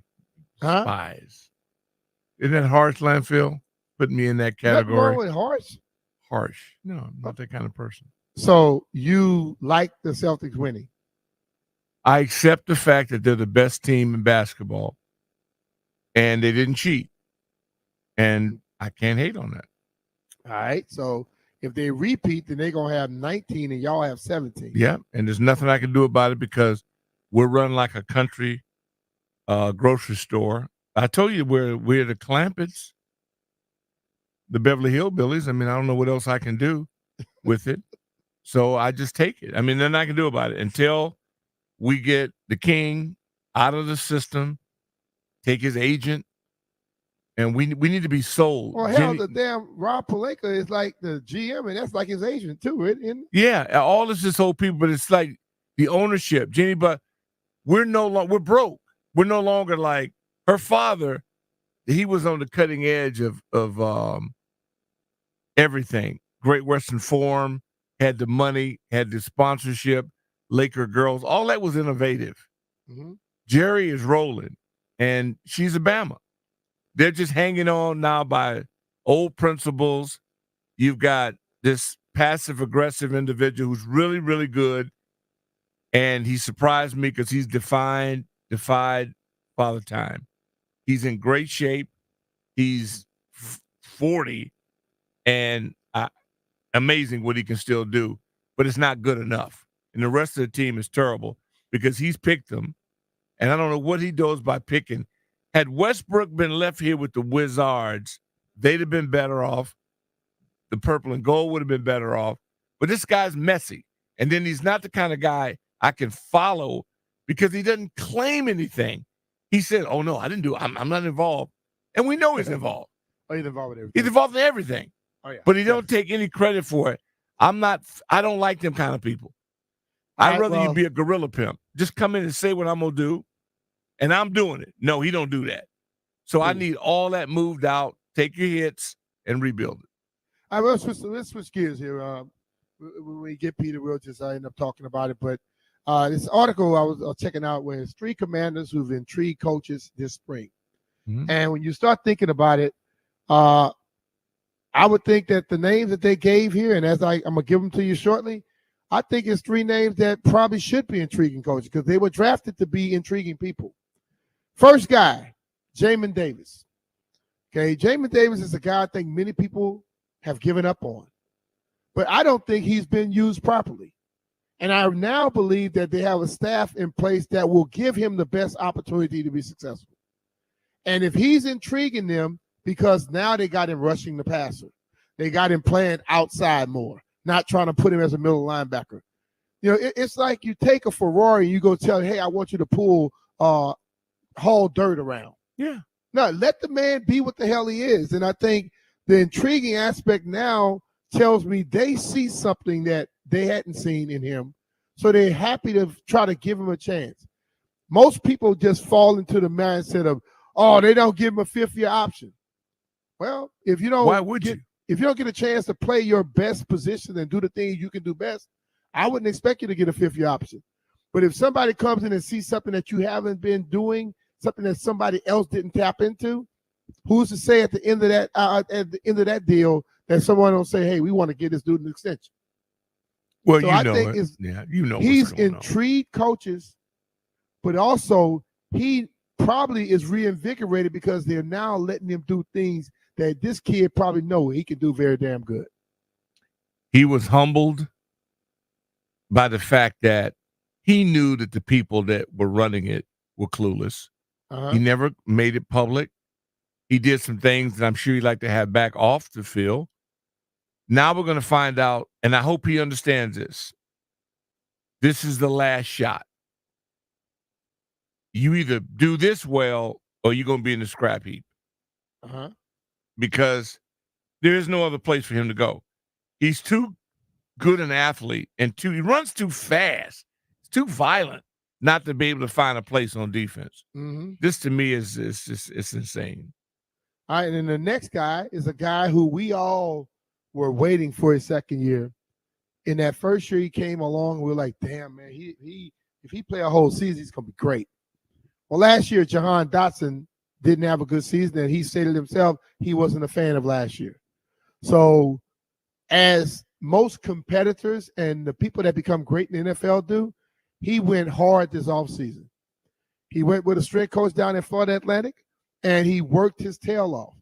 Speaker 2: Huh?
Speaker 3: Despise. Isn't that harsh, Landfill? Putting me in that category.
Speaker 2: Nothing wrong with harsh.
Speaker 3: Harsh. No, I'm not that kind of person.
Speaker 2: So you like the Celtics winning?
Speaker 3: I accept the fact that they're the best team in basketball, and they didn't cheat, and I can't hate on that.
Speaker 2: All right. So if they repeat, then they're going to have 19 and y'all have 17.
Speaker 3: Yeah, and there's nothing I can do about it because we're run like a country grocery store. I told you we're the Clampetts, the Beverly Hillbillies. I mean, I don't know what else I can do with it. So I just take it. I mean, nothing I can do about it until we get the King out of the system, take his agent, and we need to be sold.
Speaker 2: Well, hell, the damn Rob Pelinka is like the GM, and that's like his agent too, isn't it?
Speaker 3: Yeah, all this is old people, but it's like the ownership, Jenny. But we're broke. We're no longer like her father. He was on the cutting edge of everything. Great Western Forum had the money, had the sponsorship, Laker girls, all that was innovative.
Speaker 2: Mm-hmm.
Speaker 3: Jerry is rolling, and she's a Bama. They're just hanging on now by old principles. You've got this passive-aggressive individual who's really, really good, and he surprised me because he's defied Father Time. He's in great shape. He's 40, and amazing what he can still do, but it's not good enough. And the rest of the team is terrible because he's picked them, and I don't know what he does by picking. Had Westbrook been left here with the Wizards, they'd have been better off. The purple and gold would have been better off. But this guy's messy. And then he's not the kind of guy I can follow because he doesn't claim anything. He said, oh, no, I didn't do it. I'm not involved. And we know he's involved.
Speaker 2: Oh, he's involved with everything.
Speaker 3: He's involved in everything.
Speaker 2: Oh, yeah.
Speaker 3: But he don't take any credit for it. I don't like them kind of people. I'd rather you be a gorilla pimp. Just come in and say what I'm going to do. And I'm doing it. No, he don't do that. So I need all that moved out, take your hits, and rebuild it.
Speaker 2: All right, let's switch gears here. When we get Peter, we'll just end up talking about it. But this article I was checking out was 3 commanders who've intrigued coaches this spring. Mm-hmm. And when you start thinking about it, I would think that the names that they gave here, and as I'm going to give them to you shortly, I think it's 3 names that probably should be intriguing coaches because they were drafted to be intriguing people. First guy, Jamin Davis. Okay, Jamin Davis is a guy I think many people have given up on. But I don't think he's been used properly. And I now believe that they have a staff in place that will give him the best opportunity to be successful. And if he's intriguing them, because now they got him rushing the passer. They got him playing outside more, not trying to put him as a middle linebacker. You know, it's like you take a Ferrari and you go tell him, hey, I want you to haul dirt around.
Speaker 3: Yeah.
Speaker 2: No, let the man be what the hell he is. And I think the intriguing aspect now tells me they see something that they hadn't seen in him. So they're happy to try to give him a chance. Most people just fall into the mindset of, oh, they don't give him a 5th-year option. Well, if you don't,
Speaker 3: why would you?
Speaker 2: If you don't get a chance to play your best position and do the things you can do best, I wouldn't expect you to get a 5th-year option. But if somebody comes in and sees something that you haven't been doing, something that somebody else didn't tap into, who's to say at the end of that deal that someone will say, hey, we want to get this dude an extension.
Speaker 3: Well,
Speaker 2: so
Speaker 3: you
Speaker 2: I
Speaker 3: know
Speaker 2: think
Speaker 3: it. Yeah, you know
Speaker 2: he's
Speaker 3: what's going
Speaker 2: intrigued coaches, but also he probably is reinvigorated because they're now letting him do things that this kid probably know he can do very damn good.
Speaker 3: He was humbled by the fact that he knew that the people that were running it were clueless. He never made it public. He did some things that I'm sure he'd like to have back off the field. Now we're going to find out, and I hope he understands this. This is the last shot. You either do this well or you're going to be in the scrap heap. Because there is no other place for him to go. He's too good an athlete, and he runs too fast. It's too violent not to be able to find a place on defense. This to me is it's insane.
Speaker 2: All right, and then the next guy is a guy who we all were waiting for his second year. In that first year he came along, we were like, damn, man, he if he play a whole season, he's going to be great. Well, last year, Jahan Dotson didn't have a good season, and he stated himself he wasn't a fan of last year. So as most competitors and the people that become great in the NFL do, he went hard this offseason. He went with a strength coach down in Florida Atlantic, and he worked his tail off.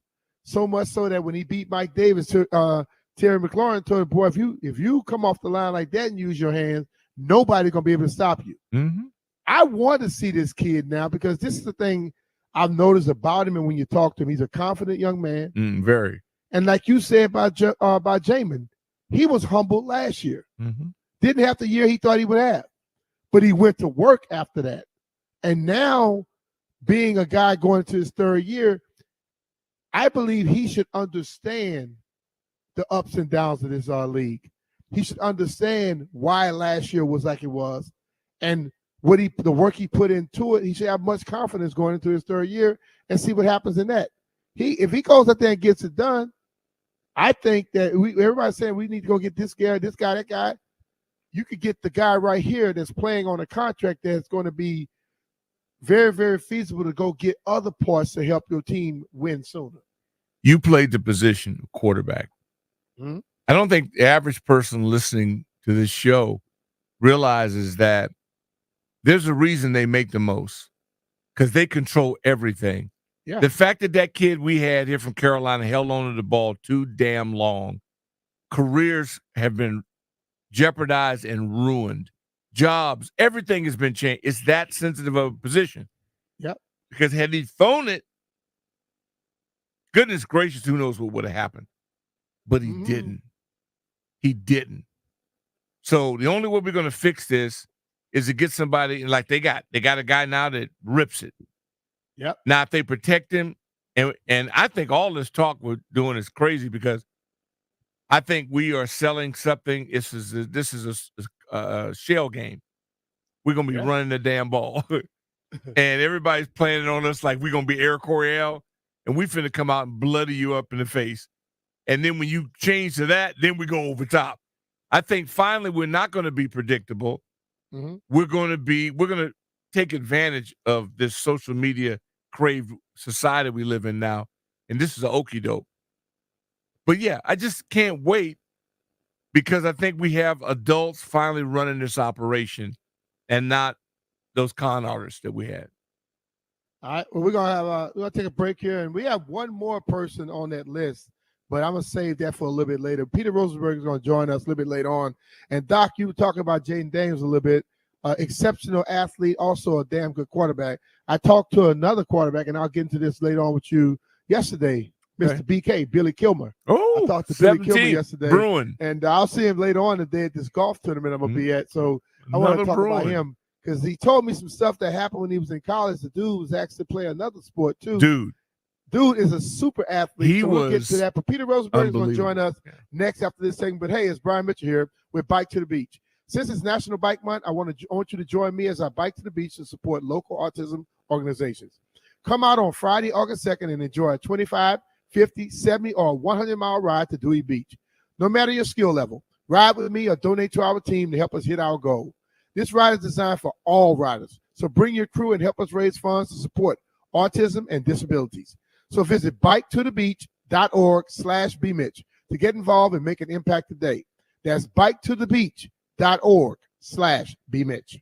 Speaker 2: So much so that when he beat Mike Davis, Terry McLaurin told him, boy, if you come off the line like that and use your hands, nobody's going to be able to stop you. I want to see this kid now because this is the thing I've noticed about him, and when you talk to him, he's a confident young man.
Speaker 3: Very.
Speaker 2: And like you said about Jamin, he was humbled last year. Didn't have the year he thought he would have, but he went to work after that. And now, being a guy going into his third year, I believe he should understand the ups and downs of this league. He should understand why last year was like it was, and the work he put into it. He should have much confidence going into his third year and see what happens in that. If he goes up there and gets it done, I think that everybody's saying we need to go get this guy, that guy. You could get the guy right here that's playing on a contract that's going to be very, very feasible to go get other parts to help your team win sooner.
Speaker 3: You played the position of quarterback. I don't think the average person listening to this show realizes that there's a reason they make the most, because they control everything.
Speaker 2: Yeah.
Speaker 3: The fact that kid we had here from Carolina held on to the ball too damn long, careers have been jeopardized and ruined. Jobs, everything has been changed. It's that sensitive of a position.
Speaker 2: Yep.
Speaker 3: Because had he thrown it, goodness gracious, who knows what would have happened. But he didn't. He didn't. So the only way we're going to fix this is to get somebody like they got a guy now that rips it.
Speaker 2: Yep.
Speaker 3: Now, if they protect him, and I think all this talk we're doing is crazy because I think we are selling something. This is a shell game. We're going to be running the damn ball. And everybody's playing on us like we're going to be Air Coryell, and we finna come out and bloody you up in the face. And then when you change to that, then we go over top. I think finally we're not going to be predictable. We're going to take advantage of this social media crave society we live in now. And this is an okie doke. But yeah, I just can't wait because I think we have adults finally running this operation and not those con artists that we had.
Speaker 2: All right, well, we're gonna take a break here, and we have one more person on that list, but I'm gonna save that for a little bit later. Peter Rosenberg is gonna join us a little bit later on, and Doc, you were talking about Jaden Daniels a little bit. Exceptional athlete, also a damn good quarterback. I talked to another quarterback, and I'll get into this later on with you yesterday, Mr. BK, Billy Kilmer.
Speaker 3: Oh,
Speaker 2: I talked to Billy Kilmer yesterday,
Speaker 3: Bruin.
Speaker 2: and I'll see him later on today at this golf tournament I'm gonna be at. So I want to talk about him because he told me some stuff that happened when he was in college. The dude was asked to play another sport too. Dude is a super athlete. We'll get to that. But Peter Rosenberg is going to join us next after this segment. But hey, it's Brian Mitchell here with Bike to the Beach. Since it's National Bike Month, I want you to join me as I bike to the beach to support local autism organizations. Come out on Friday, August 2nd, and enjoy a 25, 50, 70, or 100-mile ride to Dewey Beach. No matter your skill level, ride with me or donate to our team to help us hit our goal. This ride is designed for all riders, so bring your crew and help us raise funds to support autism and disabilities. So visit biketothebeach.org/bmitch to get involved and make an impact today. That's biketothebeach.org/bmitch.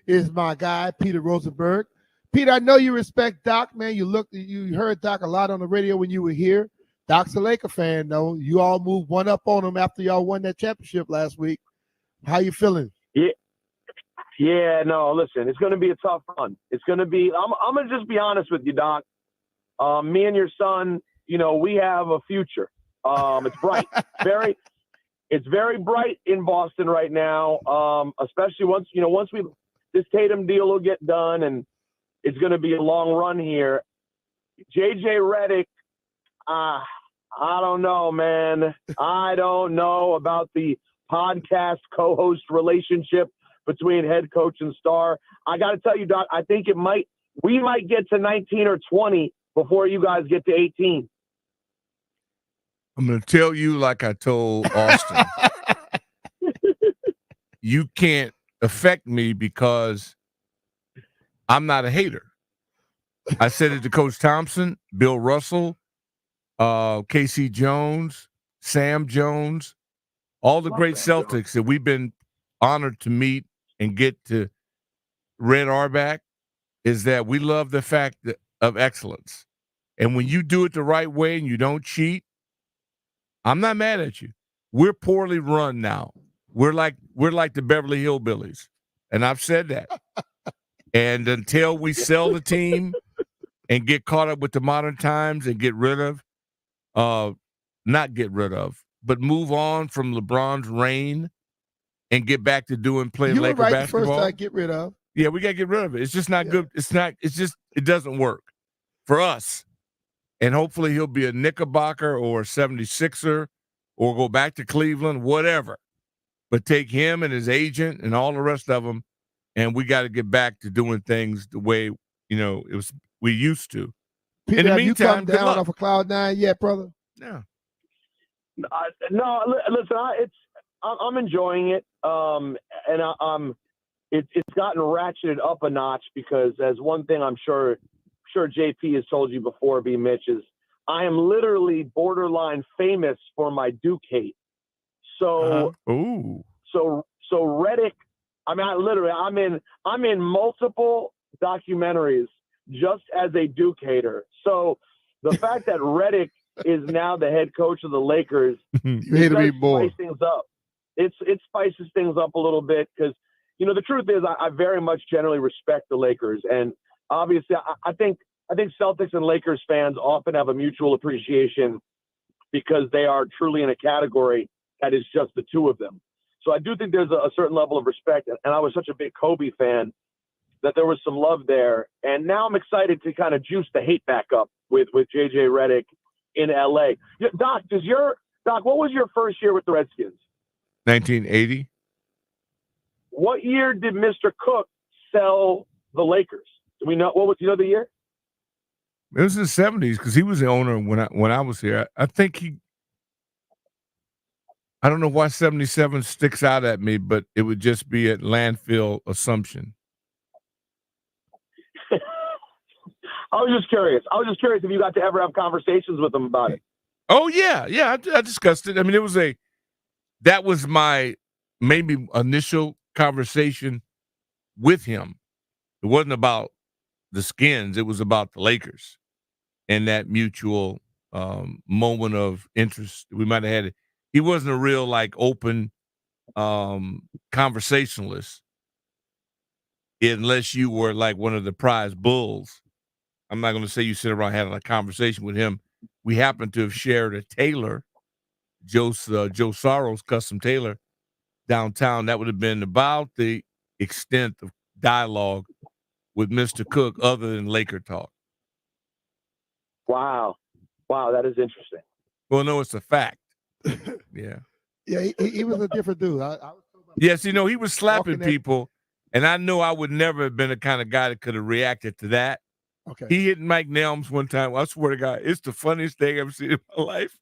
Speaker 2: is my guy, Peter Rosenberg. Peter, I know you respect Doc, man. You heard Doc a lot on the radio when you were here. Doc's a Laker fan, though. You all moved one up on him after y'all won that championship last week. How you feeling?
Speaker 9: Yeah, no, listen, it's going to be a tough run. It's going to be, I'm going to just be honest with you, Doc. Me and your son, we have a future. It's bright. It's very bright in Boston right now, especially once this Tatum deal will get done, and it's going to be a long run here. JJ Redick, I don't know, man. I don't know about the podcast co-host relationship between head coach and star. I got to tell you, Doc, I think we might get to 19 or 20 before you guys get to 18.
Speaker 3: I'm going to tell you like I told Austin. You can't affect me because I'm not a hater. I said it to Coach Thompson, Bill Russell, Casey Jones, Sam Jones, all the great Celtics that we've been honored to meet and get to Red Auerbach, is that we love the fact of excellence. And when you do it the right way and you don't cheat, I'm not mad at you. We're poorly run now. We're like the Beverly Hillbillies. And I've said that. And until we sell the team and get caught up with the modern times and but move on from LeBron's reign and get back to playing
Speaker 2: you
Speaker 3: Laker
Speaker 2: were right
Speaker 3: basketball.
Speaker 2: The first time, get rid of.
Speaker 3: Yeah, we got to get rid of it. It's just not good. It doesn't work for us. And hopefully he'll be a Knickerbocker or a 76er or go back to Cleveland, whatever. But take him and his agent and all the rest of them, and we got to get back to doing things the way, we used to.
Speaker 2: Peter,
Speaker 3: in the
Speaker 2: have
Speaker 3: meantime,
Speaker 2: you come down off of Cloud 9 yet, brother?
Speaker 3: No.
Speaker 9: No, listen, I'm enjoying it. It's gotten ratcheted up a notch because, as one thing I'm sure JP has told you before, B. Mitch, is I am literally borderline famous for my Duke hate. So, so Redick, I'm in multiple documentaries just as a Duke hater. So the fact that Redick is now the head coach of the Lakers,
Speaker 2: you hate me more.
Speaker 9: Spice things up. It spices things up a little bit because, the truth is I very much generally respect the Lakers. And obviously I think Celtics and Lakers fans often have a mutual appreciation because they are truly in a category that is just the two of them. So I do think there's a certain level of respect. And I was such a big Kobe fan that there was some love there. And now I'm excited to kind of juice the hate back up with JJ Redick in LA. Doc, what was your first year with the Redskins?
Speaker 3: 1980.
Speaker 9: What year did Mr. Cook sell the Lakers? Do we know you know the year?
Speaker 3: It was in the 70s because he was the owner when I was here. I think I don't know why 77 sticks out at me, but it would just be a landfill assumption.
Speaker 9: I was just curious if you got to ever have conversations with him about it.
Speaker 3: Oh yeah, I discussed it. I mean, that was my maybe initial conversation with him. It wasn't about the Skins; it was about the Lakers and that mutual moment of interest we might have had. He wasn't a real open conversationalist, unless you were like one of the prize bulls. I'm not going to say you sit around having a conversation with him. We happened to have shared a tailor, Joe Sorrow's custom tailor, downtown. That would have been about the extent of dialogue with Mr. Cook other than Laker talk.
Speaker 9: Wow, that is interesting.
Speaker 3: Well, no, it's a fact. Yeah.
Speaker 2: Yeah, he was a different dude.
Speaker 3: Yes, he was slapping people, and I know I would never have been the kind of guy that could have reacted to that.
Speaker 2: Okay.
Speaker 3: He hit Mike Nelms one time. I swear to God, it's the funniest thing I've ever seen in my life.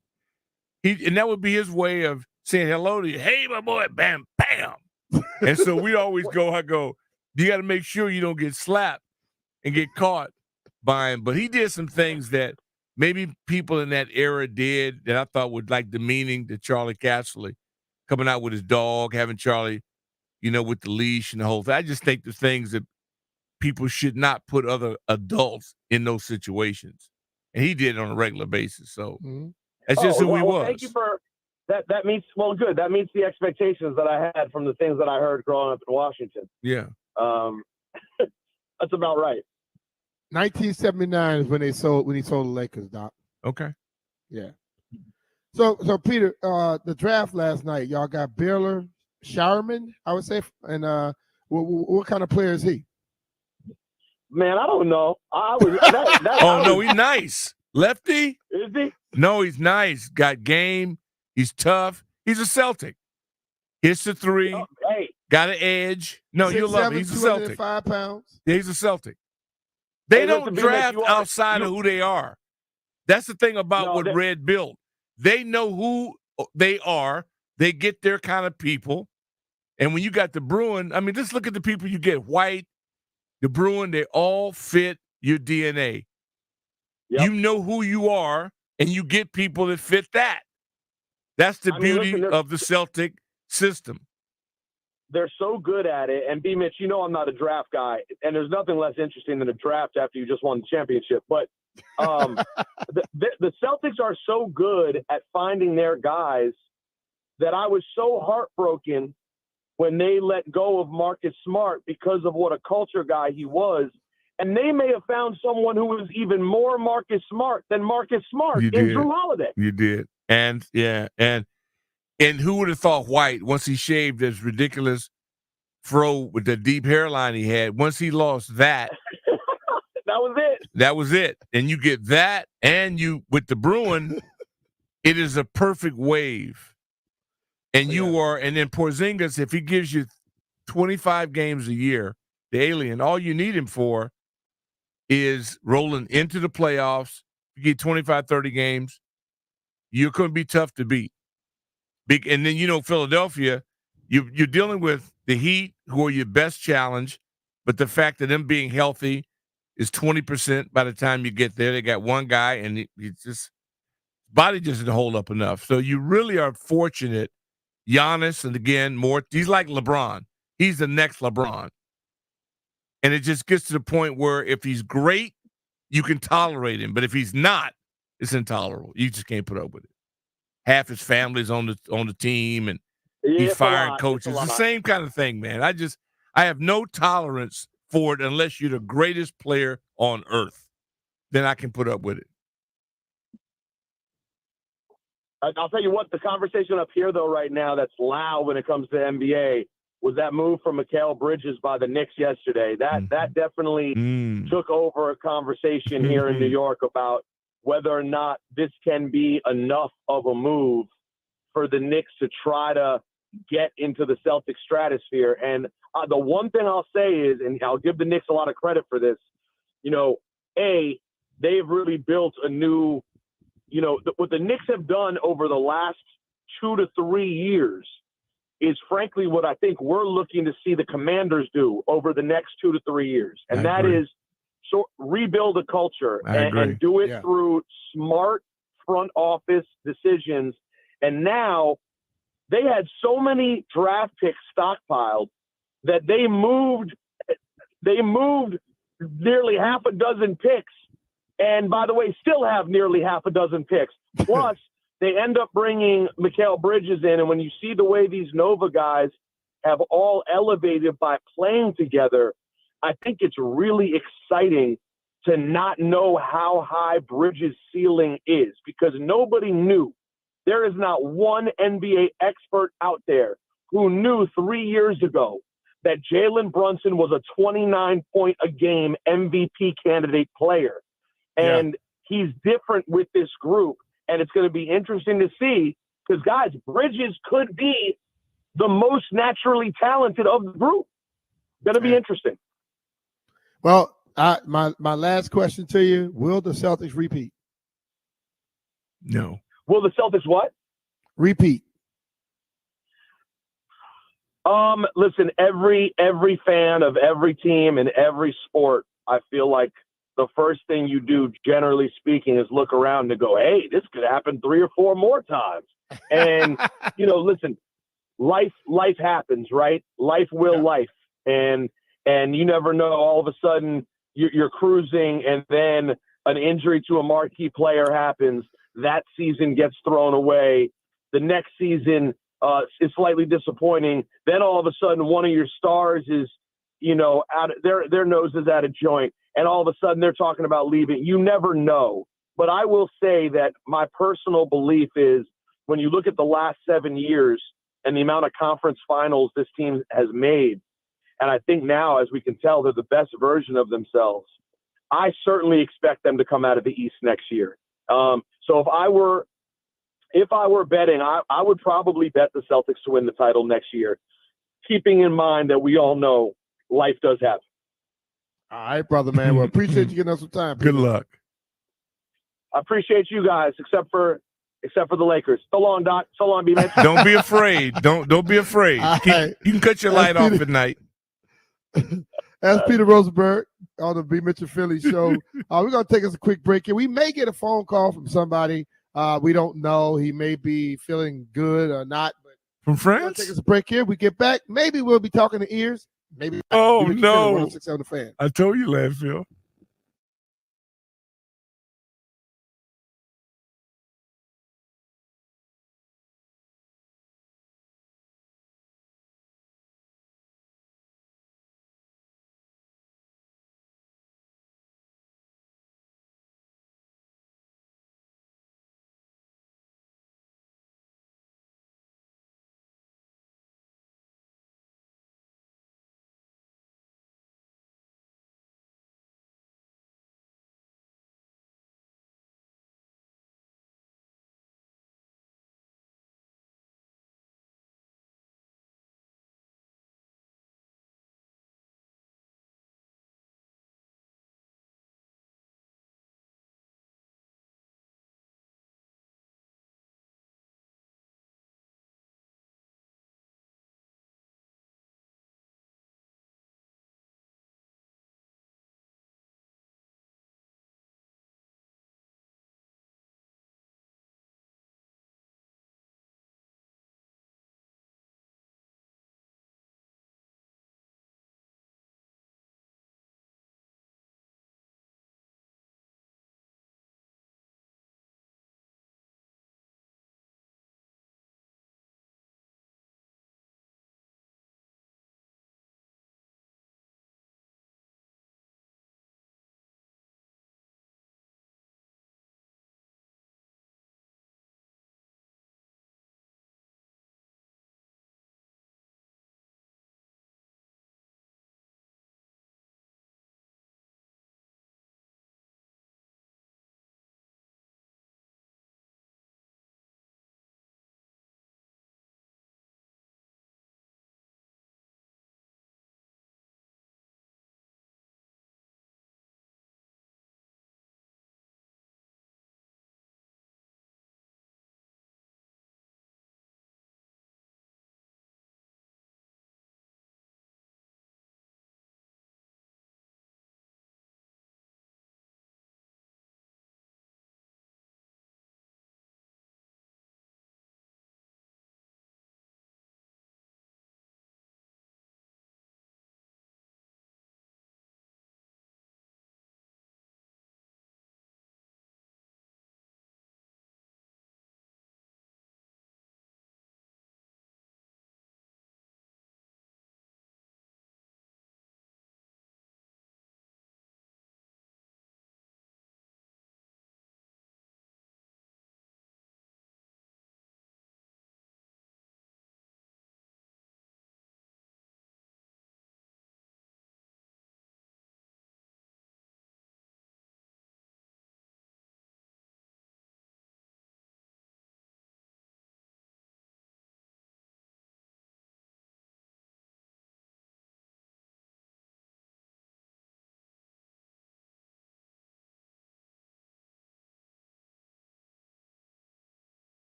Speaker 3: And that would be his way of saying hello to you. Hey, my boy, bam, bam. And so we always I go, you got to make sure you don't get slapped and get caught by him. But he did some things that maybe people in that era did that I thought would demeaning to Charlie Casserly, coming out with his dog, having Charlie with the leash and the whole thing. I just think the things that people should not put other adults in those situations. And he did it on a regular basis. So that's just who he was.
Speaker 9: Thank you for that. That meets good. That meets the expectations that I had from the things that I heard growing up in Washington.
Speaker 3: Yeah.
Speaker 9: That's about right.
Speaker 2: 1979 is when he sold the Lakers, Doc.
Speaker 3: Okay.
Speaker 2: Yeah. So Peter, the draft last night, y'all got Baylor Showerman, I would say, and what kind of player is he?
Speaker 9: Man, I don't know.
Speaker 3: No, he's nice. Lefty?
Speaker 9: Is he?
Speaker 3: No, he's nice. Got game. He's tough. He's a Celtic. Hits the three.
Speaker 9: Oh, hey.
Speaker 3: Got an edge. No, you'll love him. He's a Celtic.
Speaker 2: 5 pounds.
Speaker 3: Yeah, he's a Celtic. They don't draft outside of who they are. That's the thing about what Red built. They know who they are. They get their kind of people. And when you got the Bruin, I mean, just look at the people you get. White, the Bruin, they all fit your DNA. Yep. You know who you are, and you get people that fit that. That's the beauty of the Celtic system.
Speaker 9: They're so good at it. And B-Mitch, I'm not a draft guy, and there's nothing less interesting than a draft after you just won the championship. But the Celtics are so good at finding their guys that I was so heartbroken when they let go of Marcus Smart because of what a culture guy he was. And they may have found someone who was even more Marcus Smart than Marcus Smart in Drew Holiday.
Speaker 3: You did. And who would have thought White, once he shaved his ridiculous fro with the deep hairline he had, once he lost that, That was it. And you get that, and you with the Bruin, it is a perfect wave. And and then Porzingis, if he gives you 25 games a year, the alien, all you need him for is rolling into the playoffs. You get 25, 30 games, you're going to be tough to beat. And then, Philadelphia, you're dealing with the Heat, who are your best challenge, but the fact that them being healthy is 20% by the time you get there. They got one guy, and body just didn't hold up enough. So you really are fortunate. Giannis, and again, he's like LeBron. He's the next LeBron. And it just gets to the point where if he's great, you can tolerate him. But if he's not, it's intolerable. You just can't put up with it. Half his family's on the team, and he's firing coaches. It's the same kind of thing, man. I have no tolerance for it unless you're the greatest player on earth. Then I can put up with it.
Speaker 9: I'll tell you what, the conversation up here, though, right now that's loud when it comes to NBA was that move from Mikal Bridges by the Knicks yesterday. That definitely took over a conversation here in New York about whether or not this can be enough of a move for the Knicks to try to get into the Celtic stratosphere. And the one thing I'll say is, and I'll give the Knicks a lot of credit for this, they've really built a new, what the Knicks have done over the last 2 to 3 years is frankly what I think we're looking to see the Commanders do over the next 2 to 3 years. And that is rebuild a culture and do it through smart front office decisions. And now they had so many draft picks stockpiled that they moved nearly half a dozen picks. And by the way, still have nearly half a dozen picks. Plus, they end up bringing Mikal Bridges in. And when you see the way these Nova guys have all elevated by playing together, I think it's really exciting to not know how high Bridges' ceiling is because nobody knew. There is not one NBA expert out there who knew 3 years ago that Jalen Brunson was a 29-point-a-game MVP candidate player. And he's different with this group. And it's going to be interesting to see because, guys, Bridges could be the most naturally talented of the group. Going to be interesting.
Speaker 2: Well, my last question to you, will the Celtics repeat?
Speaker 3: No.
Speaker 9: Will the Celtics what?
Speaker 2: Repeat.
Speaker 9: Listen, every fan of every team in every sport, I feel like the first thing you do, generally speaking, is look around and go, hey, this could happen 3 or 4 more times. And, listen, life happens, right? Life will life, and you never know. All of a sudden, you're cruising, and then an injury to a marquee player happens. That season gets thrown away. The next season is slightly disappointing. Then all of a sudden, one of your stars is, out their nose is out of joint, and all of a sudden they're talking about leaving. You never know. But I will say that my personal belief is when you look at the last 7 years and the amount of conference finals this team has made, and I think now, as we can tell, they're the best version of themselves. I certainly expect them to come out of the East next year. So if I were betting, I would probably bet the Celtics to win the title next year, keeping in mind that we all know life does happen.
Speaker 2: All right, brother, man. Well, appreciate you giving us some time.
Speaker 3: Good luck.
Speaker 9: I appreciate you guys, except for the Lakers. So long, Doc. So long, B-Mitch.
Speaker 3: Don't be afraid. Don't be afraid.
Speaker 2: Right.
Speaker 3: You can cut your light off at night.
Speaker 2: That's Peter Rosenberg on the B. Mitchell Philly show. We're going to take us a quick break here. We may get a phone call from somebody. We don't know. He may be feeling good or not. But
Speaker 3: from France?
Speaker 2: Take us a break here. We get back. Maybe we'll be talking to ears. Maybe.
Speaker 3: Oh, no.
Speaker 2: 106 on the Fan.
Speaker 3: I told you, Landfill.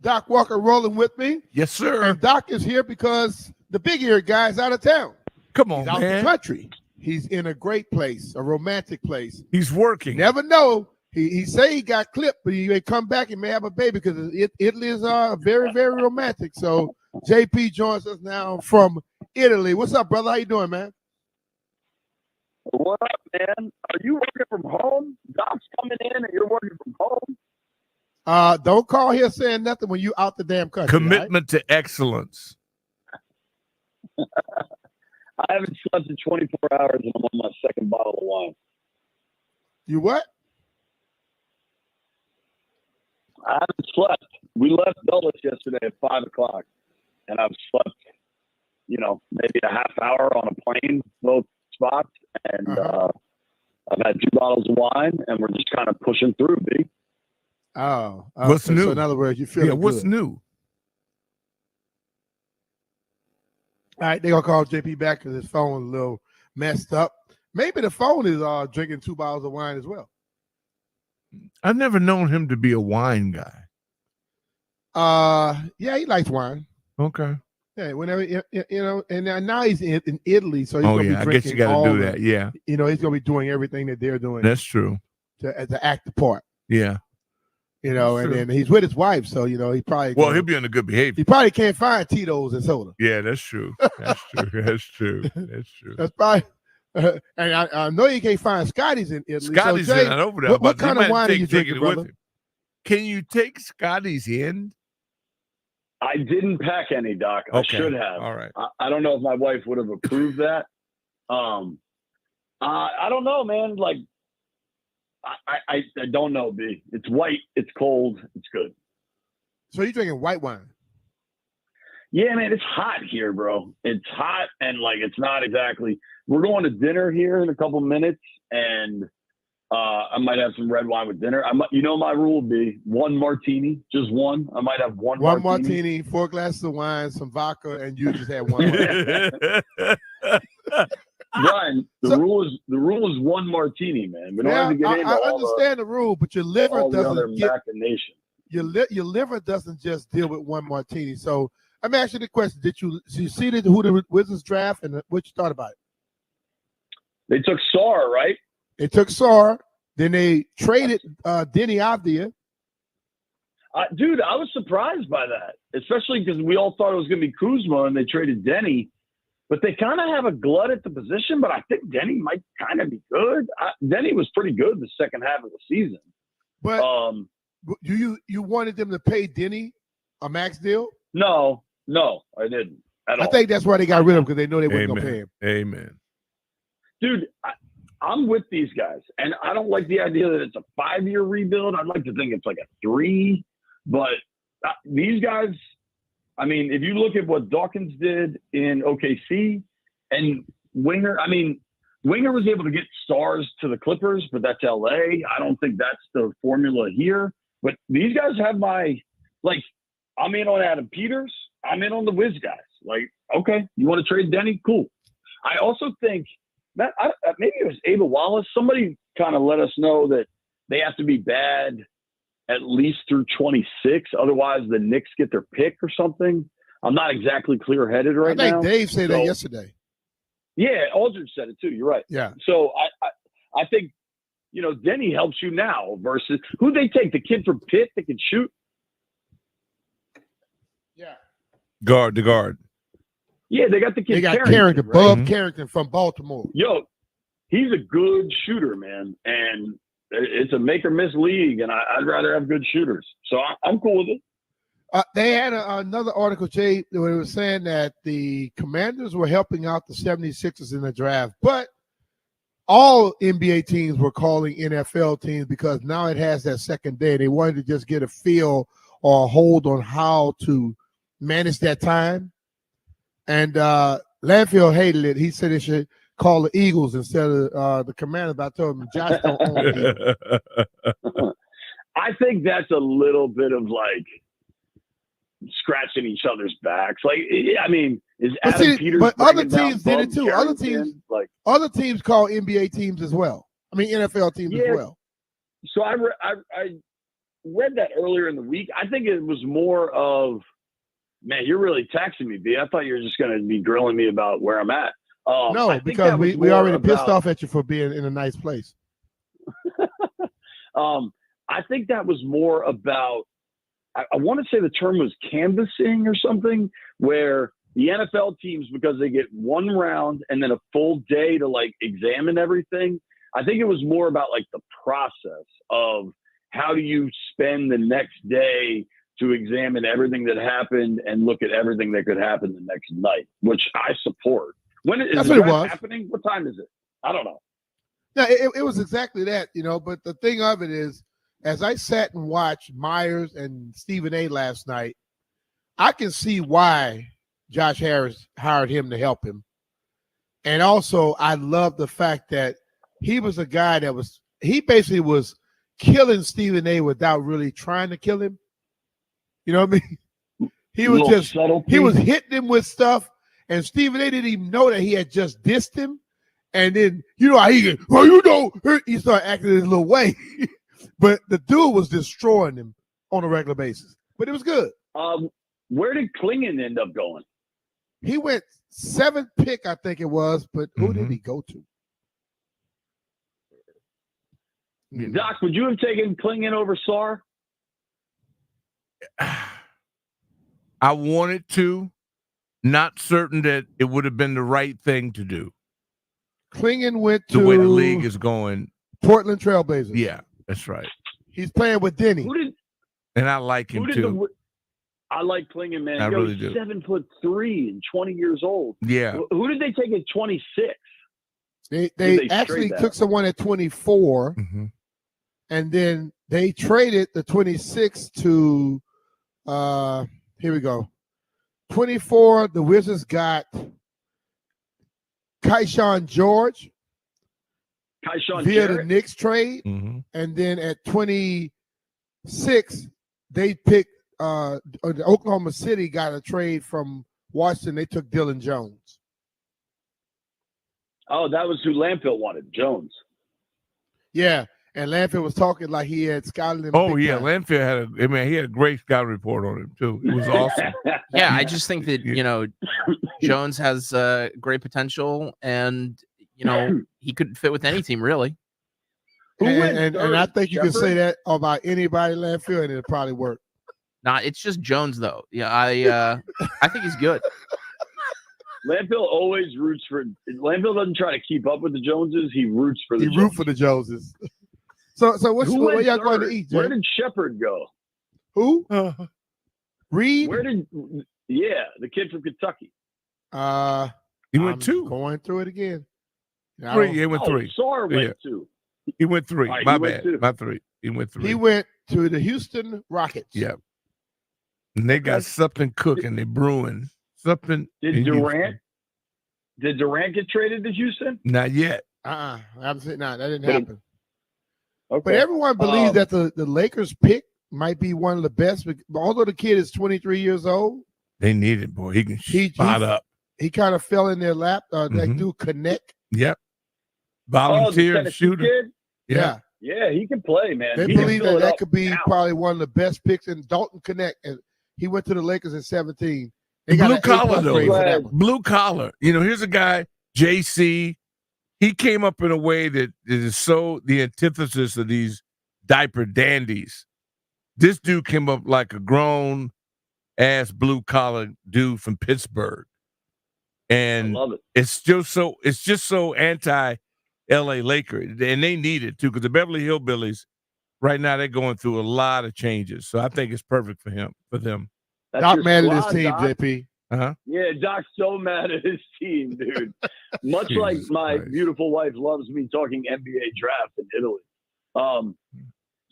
Speaker 2: Doc Walker rolling with me.
Speaker 3: Yes, sir.
Speaker 2: And Doc is here because the big-eared guy is out of town.
Speaker 3: Come on,
Speaker 2: He's out
Speaker 3: man.
Speaker 2: the country. He's in a great place, a romantic place.
Speaker 3: He's working.
Speaker 2: Never know. He say he got clipped, but he may come back and may have a baby because Italy is very, very romantic. So JP joins us now from Italy. What's up, brother? How you doing, man?
Speaker 10: What up, man? Are you working from home? Doc's coming in and you're working from home?
Speaker 2: Don't call here saying nothing when you out the damn country.
Speaker 3: Commitment to excellence.
Speaker 10: I haven't slept in 24 hours and I'm on my second bottle of wine.
Speaker 2: You what?
Speaker 10: I haven't slept. We left Dulles yesterday at 5 o'clock, and I've slept, maybe a half hour on a plane, both spots, and I've had 2 bottles of wine, and we're just kind of pushing through, B.
Speaker 2: Oh.
Speaker 3: What's new?
Speaker 2: So in other words, you feel
Speaker 3: what's
Speaker 2: good.
Speaker 3: new?
Speaker 2: All right, they're going to call JP back because his phone is a little messed up. Maybe the phone is drinking 2 bottles of wine as well.
Speaker 3: I've never known him to be a wine guy.
Speaker 2: Yeah, he likes wine.
Speaker 3: Okay.
Speaker 2: Yeah, whenever and now he's in Italy, so he's gonna be drinking.
Speaker 3: I guess you got to do that. Yeah,
Speaker 2: he's gonna be doing everything that they're doing.
Speaker 3: That's true.
Speaker 2: To act the part.
Speaker 3: Yeah.
Speaker 2: And then he's with his wife, so he probably
Speaker 3: he'll be on a good behavior.
Speaker 2: He probably can't find Tito's and soda.
Speaker 3: Yeah, that's true. That's true. That's true. That's true.
Speaker 2: That's probably. And I know you can't find Scotty's in Italy.
Speaker 3: Scotty's
Speaker 2: so Jay,
Speaker 3: not over there.
Speaker 2: What kind of wine are you drinking, brother?
Speaker 3: Can you take Scotty's in?
Speaker 10: I didn't pack any, Doc.
Speaker 3: Okay.
Speaker 10: I should have.
Speaker 3: All right.
Speaker 10: I don't know if my wife would have approved that. I don't know, man. Like, I don't know, B. It's white. It's cold. It's good.
Speaker 2: So you're drinking white wine?
Speaker 10: Yeah, man. It's hot here, bro. It's hot, and it's not exactly. We're going to dinner here in a couple minutes, and I might have some red wine with dinner. My rule would be 1 martini, just one. I might have one
Speaker 2: martini, 4 glasses of wine, some vodka, and you just have one.
Speaker 10: Ryan, the rule is 1 martini, man. We don't have to get into
Speaker 2: I understand the rule, but your liver doesn't get
Speaker 10: machination.
Speaker 2: Your liver doesn't just deal with 1 martini. So let me ask you the question: Did you see who the Wizards draft and what you thought about it?
Speaker 10: They took Sarr, right?
Speaker 2: They took Sarr. Then they traded Denny Avdija.
Speaker 10: Dude, I was surprised by that, especially because we all thought it was going to be Kuzma, and they traded Denny. But they kind of have a glut at the position, but I think Denny might kind of be good. Denny was pretty good the second half of the season.
Speaker 2: But you wanted them to pay Denny a max deal?
Speaker 10: No, I didn't at all.
Speaker 2: I think that's why they got rid of him, because they know they weren't going to pay him.
Speaker 3: Amen.
Speaker 10: Dude, I'm with these guys, and I don't like the idea that it's a 5-year rebuild. I'd like to think it's like a 3, but these guys, I mean, if you look at what Dawkins did in OKC and Winger, Winger was able to get stars to the Clippers, but that's LA. I don't think that's the formula here. But these guys have I'm in on Adam Peters. I'm in on the Wiz guys. Okay, you want to trade Denny? Cool. I also think that maybe it was Ava Wallace. Somebody kind of let us know that they have to be bad at least through 26. Otherwise, the Knicks get their pick or something. I'm not exactly clear-headed right now.
Speaker 2: I think Dave said that yesterday.
Speaker 10: Yeah, Aldridge said it too. You're right.
Speaker 2: Yeah.
Speaker 10: So I think, Denny helps you now versus who they take, the kid from Pitt that can shoot.
Speaker 2: Yeah.
Speaker 3: The guard.
Speaker 10: Yeah, they got the kid.
Speaker 2: They got
Speaker 10: Carrington,
Speaker 2: Bob Carrington from Baltimore.
Speaker 10: Yo, he's a good shooter, man, and it's a make or miss league, and I'd rather have good shooters. So I'm cool with it.
Speaker 2: They had another article, Jay, where it was saying that the Commanders were helping out the 76ers in the draft, but all NBA teams were calling NFL teams because now it has that second day. They wanted to just get a feel or a hold on how to manage that time. And Landfill hated it. He said they should call the Eagles instead of the Commanders. But I told him, Josh don't own the
Speaker 10: I think that's a little bit of scratching each other's backs. Is Adam Peters?
Speaker 2: But other teams did it too.
Speaker 10: Other
Speaker 2: teams call NBA teams as well. NFL teams as well.
Speaker 10: So read that earlier in the week. I think it was more of, man, you're really taxing me, B. I thought you were just going to be grilling me about where I'm at.
Speaker 2: No, because we already pissed off at you for being in a nice place.
Speaker 10: I think that was more about, I want to say the term was canvassing or something, where the NFL teams, because they get one round and then a full day to like examine everything. I think it was more about like the process of how do you spend the next day to examine everything that happened and look at everything that could happen the next night, which I support. When is
Speaker 2: That's
Speaker 10: the
Speaker 2: what it
Speaker 10: draft
Speaker 2: was.
Speaker 10: happening? What time is it? I don't know.
Speaker 2: No, it was exactly that, but the thing of it is, as I sat and watched Myers and Stephen A. last night, I can see why Josh Harris hired him to help him. And also, I love the fact that he was a guy that he basically was killing Stephen A. without really trying to kill him. You know what I mean? He was hitting him with stuff, and Stephen A. didn't even know that he had just dissed him. And then, how he he started acting in his little way. But the dude was destroying him on a regular basis. But it was good.
Speaker 10: Where did Klingon end up going?
Speaker 2: He went 7th pick, I think it was. But who did he go to?
Speaker 10: Doc, would you have taken Klingon over Sar?
Speaker 3: I wanted to. Not certain that it would have been the right thing to do.
Speaker 2: Klingon went to
Speaker 3: the way the league is going.
Speaker 2: Portland Trailblazers.
Speaker 3: Yeah, that's right.
Speaker 2: He's playing with Denny.
Speaker 3: And I like him too.
Speaker 10: I like Klingon, man.
Speaker 3: I really do.
Speaker 10: 7'3" and 20 years old.
Speaker 3: Yeah.
Speaker 10: Who did they take at 26?
Speaker 2: They actually took someone at 24, and then they traded the 26 to. Here we go. 24. The Wizards got Keyshawn George via the Knicks trade, and then at 26 they picked. Oklahoma City got a trade from Washington. They took Dylan Jones.
Speaker 10: Oh, that was who Landfill wanted, Jones.
Speaker 2: Yeah, and Landfill was talking like he had scouted him.
Speaker 3: Oh yeah, Landfill had he had a great scouting report on him too. It was awesome.
Speaker 5: Yeah, I just think that Jones has great potential, and he could fit with any team really.
Speaker 2: And I think you can say that about anybody, Landfill, and it'll probably work.
Speaker 5: Nah, it's just Jones though. Yeah, I think he's good.
Speaker 10: Landfill always roots for. Landfill doesn't try to keep up with the Joneses. He roots for the.
Speaker 2: He roots for the Joneses. So what y'all going to eat, Jay?
Speaker 10: Where did Shepard go?
Speaker 2: Who? Reed?
Speaker 10: The kid from Kentucky.
Speaker 3: He went 2.
Speaker 2: Going through it again.
Speaker 3: 3. He went 3.
Speaker 10: Sar went 2.
Speaker 3: He went 3.
Speaker 10: Right,
Speaker 3: My bad. My 3. He went 3.
Speaker 2: He went to the Houston Rockets.
Speaker 3: Yeah. And they got something cooking. They brewing something.
Speaker 10: Did Durant get traded to Houston?
Speaker 3: Not yet.
Speaker 2: I haven't said that didn't happen.
Speaker 10: Okay.
Speaker 2: But everyone believes that the Lakers pick might be one of the best. Although the kid is 23 years old,
Speaker 3: they need it, boy. He can spot up.
Speaker 2: He kind of fell in their lap. That dude Connect.
Speaker 3: Yep. Volunteer shooter.
Speaker 10: Kid?
Speaker 2: Yeah.
Speaker 10: Yeah, he can play, man.
Speaker 2: They believe that could be probably one of the best picks in Dalton Connect. And he went to the Lakers at 17. They got
Speaker 3: Blue collar, though.
Speaker 2: Blue
Speaker 3: collar. Here's a guy, JC. He came up in a way that is so the antithesis of these diaper dandies. This dude came up like a grown ass blue collar dude from Pittsburgh. And
Speaker 10: I love it.
Speaker 3: It's just so anti LA Laker. And they need it too, because the Beverly Hillbillies right now they're going through a lot of changes. So I think it's perfect for them.
Speaker 10: That's
Speaker 2: Doc mad at his team,
Speaker 10: Doc.
Speaker 2: JP.
Speaker 10: Yeah, Doc's so mad at his team, dude. Much like my beautiful wife loves me talking NBA draft in Italy.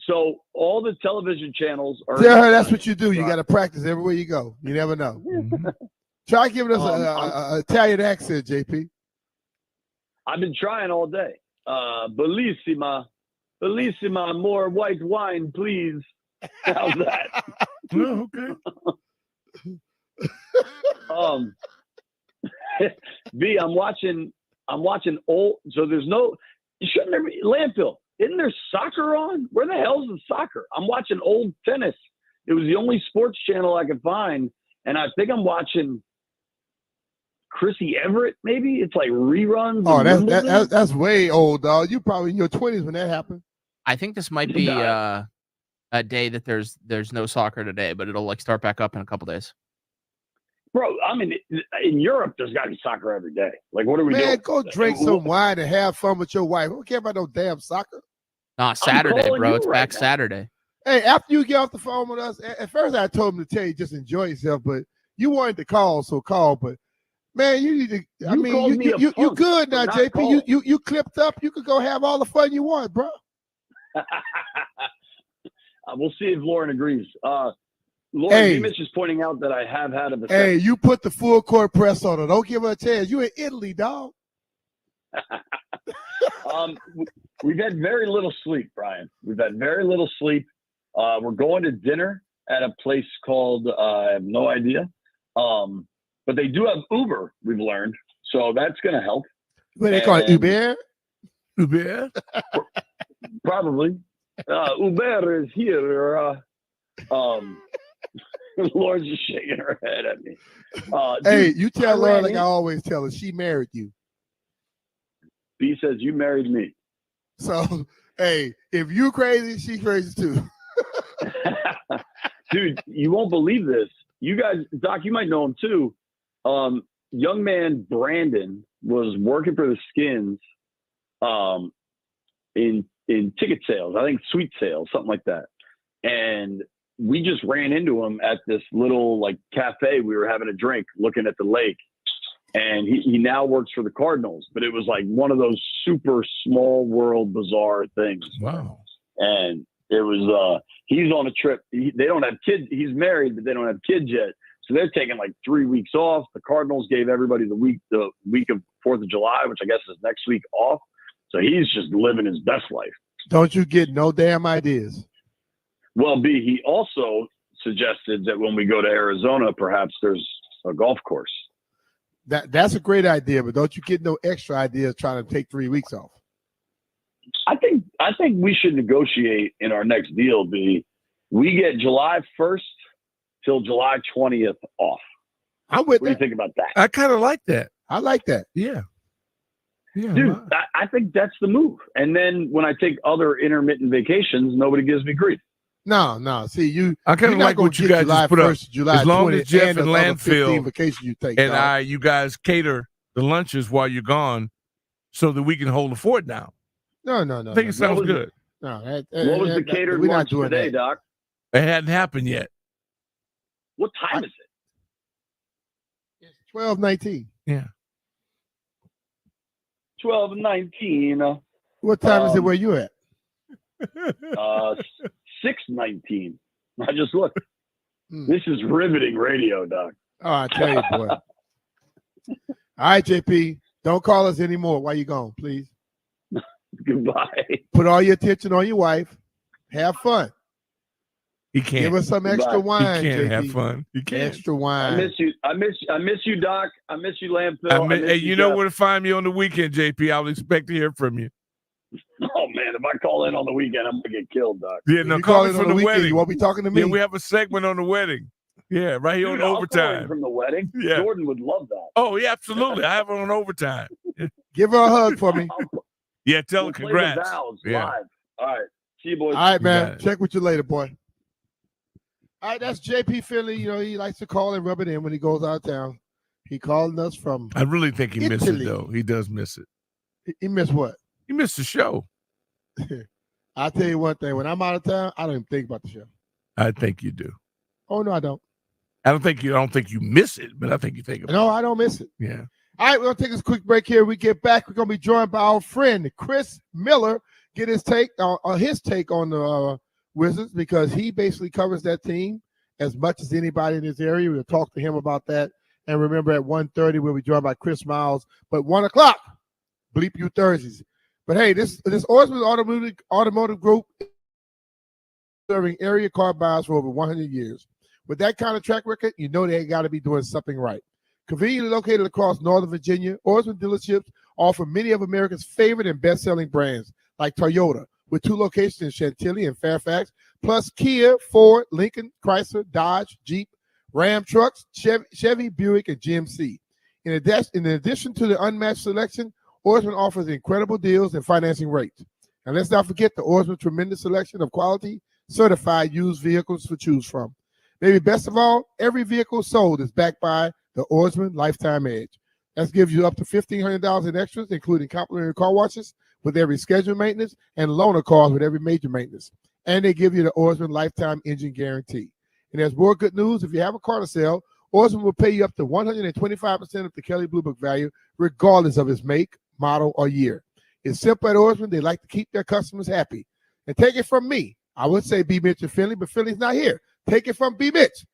Speaker 10: So all the television channels are.
Speaker 2: Tell her that's what you do. You got to practice everywhere you go. You never know. Try giving us an Italian accent, JP.
Speaker 10: I've been trying all day. Bellissima, more white wine, please. How's that?
Speaker 3: Oh, okay.
Speaker 10: B, I'm watching old. So there's no. You shouldn't there be landfill. Isn't there soccer on? Where the hell's the soccer? I'm watching old tennis. It was the only sports channel I could find, and I think I'm watching Chrissy Everett. Maybe it's like reruns.
Speaker 2: Oh, that's way old, dog. You probably in your 20s when that happened.
Speaker 5: I think this might be a day that there's no soccer today, but it'll like start back up in a couple days.
Speaker 10: Bro, I mean, in Europe, there's got to be soccer every day. Like, what are we doing?
Speaker 2: Man, go drink some wine and have fun with your wife. I don't care about no damn soccer.
Speaker 5: Nah, Saturday, bro. It's back Saturday.
Speaker 2: Hey, after you get off the phone with us, at first I told him to tell you just enjoy yourself, but you wanted to call, so call. But man, you need to. You good now, JP. You clipped up. You could go have all the fun you want, bro.
Speaker 10: We'll see if Lauren agrees. Lauren Mitch is pointing out that I have had a vasectomy.
Speaker 2: Hey, you put the full court press on her. Don't give her a chance. You in Italy, dog.
Speaker 10: We've had very little sleep, Brian. We've had very little sleep. We're going to dinner at a place called I have no idea. But they do have Uber, we've learned. So that's going to help.
Speaker 2: What they call it, Uber?
Speaker 3: Uber?
Speaker 10: Probably. Uber is here. Lauren's just shaking her head at me.
Speaker 2: Hey, you tell Lauren like I always tell her, she married you.
Speaker 10: B says you married me.
Speaker 2: So, hey, if you crazy, she crazy too.
Speaker 10: Dude, you won't believe this. You guys, Doc, you might know him too. Young man Brandon was working for the Skins in ticket sales. I think suite sales, something like that. And we just ran into him at this little like cafe. We were having a drink looking at the lake, and he now works for the Cardinals, but it was like one of those super small world bizarre things.
Speaker 3: Wow.
Speaker 10: And it was, he's on a trip. They don't have kids. He's married, but they don't have kids yet. So they're taking like 3 weeks off. The Cardinals gave everybody the week of 4th of July, which I guess is next week, off. So he's just living his best life.
Speaker 2: Don't you get no damn ideas.
Speaker 10: Well, B, he also suggested that when we go to Arizona, perhaps there's a golf course.
Speaker 2: That's a great idea, but don't you get no extra ideas trying to take 3 weeks off?
Speaker 10: I think we should negotiate in our next deal, B. We get July 1st till July 20th off.
Speaker 2: I'm with
Speaker 10: What do you think about that?
Speaker 3: I kind of like that.
Speaker 2: I like that.
Speaker 3: Yeah.
Speaker 10: Dude, I think that's the move. And then when I take other intermittent vacations, nobody gives me grief.
Speaker 2: No. See,
Speaker 3: I kind of like what you guys just put up.
Speaker 2: July
Speaker 3: as long
Speaker 2: 20th,
Speaker 3: as Jeff and
Speaker 2: landfill
Speaker 3: vacation
Speaker 2: you take,
Speaker 3: and you guys cater the lunches while you're gone, so that we can hold the fort down.
Speaker 2: No.
Speaker 3: I think it sounds good.
Speaker 2: No,
Speaker 10: what was the catered lunch today, Doc?
Speaker 3: It hadn't happened yet.
Speaker 10: What time is it?
Speaker 2: It's 12:19.
Speaker 3: Yeah.
Speaker 10: 12:19.
Speaker 2: What time is it where you at?
Speaker 10: 6:19. I just looked. This is riveting radio, Doc.
Speaker 2: Oh, I tell you, boy. All right, JP, don't call us anymore while you're gone, please.
Speaker 10: Goodbye.
Speaker 2: Put all your attention on your wife. Have fun.
Speaker 3: He can't.
Speaker 2: Give us some extra wine.
Speaker 3: He can't
Speaker 2: JP.
Speaker 3: have fun. He can't.
Speaker 2: Extra wine.
Speaker 10: I miss you. I miss you, Doc. I miss you, Landfill.
Speaker 3: Hey, you know where to find me on the weekend, JP. I'll expect to hear from you.
Speaker 10: Oh man, if I call in on the weekend, I'm gonna get killed, Doc.
Speaker 3: Yeah, no, call in from the wedding.
Speaker 2: You won't be talking to me.
Speaker 3: Yeah, we have a segment on the wedding. Yeah, right here.
Speaker 10: Dude,
Speaker 3: on
Speaker 10: I'll
Speaker 3: overtime.
Speaker 10: call in from the wedding.
Speaker 3: Yeah.
Speaker 10: Jordan would love that.
Speaker 3: Oh yeah, absolutely. I have it on overtime.
Speaker 2: Give her a hug for me.
Speaker 3: Yeah, tell her
Speaker 10: Play the
Speaker 3: congrats.
Speaker 10: vows
Speaker 3: Yeah.
Speaker 10: live. All right. See you, boys.
Speaker 2: All right, man.
Speaker 3: got it.
Speaker 2: Check with you later, boy. All right, that's JP Finley. You know, he likes to call and rub it in when he goes out of town. He called us from
Speaker 3: I really think he missed it
Speaker 2: Italy.
Speaker 3: though. He does miss it.
Speaker 2: He missed what?
Speaker 3: He missed the show.
Speaker 2: I'll tell you one thing. When I'm out of town, I don't even think about the show.
Speaker 3: I think you do.
Speaker 2: Oh, no, I don't.
Speaker 3: I don't think you miss it, but I think you think about
Speaker 2: No, I don't miss it.
Speaker 3: it. Yeah.
Speaker 2: All right, we're going to take this quick break here. We get back. We're going to be joined by our friend, Chris Miller, get his take on the Wizards, because he basically covers that team as much as anybody in this area. We'll talk to him about that. And remember, at 1:30, we'll be joined by Chris Miles. But 1 o'clock, Bleep You Thursdays. But hey, this Orsman Automotive Group serving area car buyers for over 100 years. With that kind of track record, you know they got to be doing something right. Conveniently located across Northern Virginia, Orsman dealerships offer many of America's favorite and best-selling brands like Toyota, with 2 locations in Chantilly and Fairfax, plus Kia, Ford, Lincoln, Chrysler, Dodge, Jeep, Ram trucks, Chevy, Buick, and GMC. In addition to the unmatched selection, Oarsman offers incredible deals and financing rates. And let's not forget the Oarsman tremendous selection of quality, certified used vehicles to choose from. Maybe best of all, every vehicle sold is backed by the Oarsman Lifetime Edge. That gives you up to $1,500 in extras, including complimentary car washes with every scheduled maintenance and loaner cars with every major maintenance. And they give you the Oarsman Lifetime Engine Guarantee. And there's more good news. If you have a car to sell, Oarsman will pay you up to 125% of the Kelley Blue Book value, regardless of its make, model, or year. It's simple at Oarsman. They like to keep their customers happy. And take it from me. I would say B. Mitch and Finley, but Finley's not here. Take it from B. Mitch,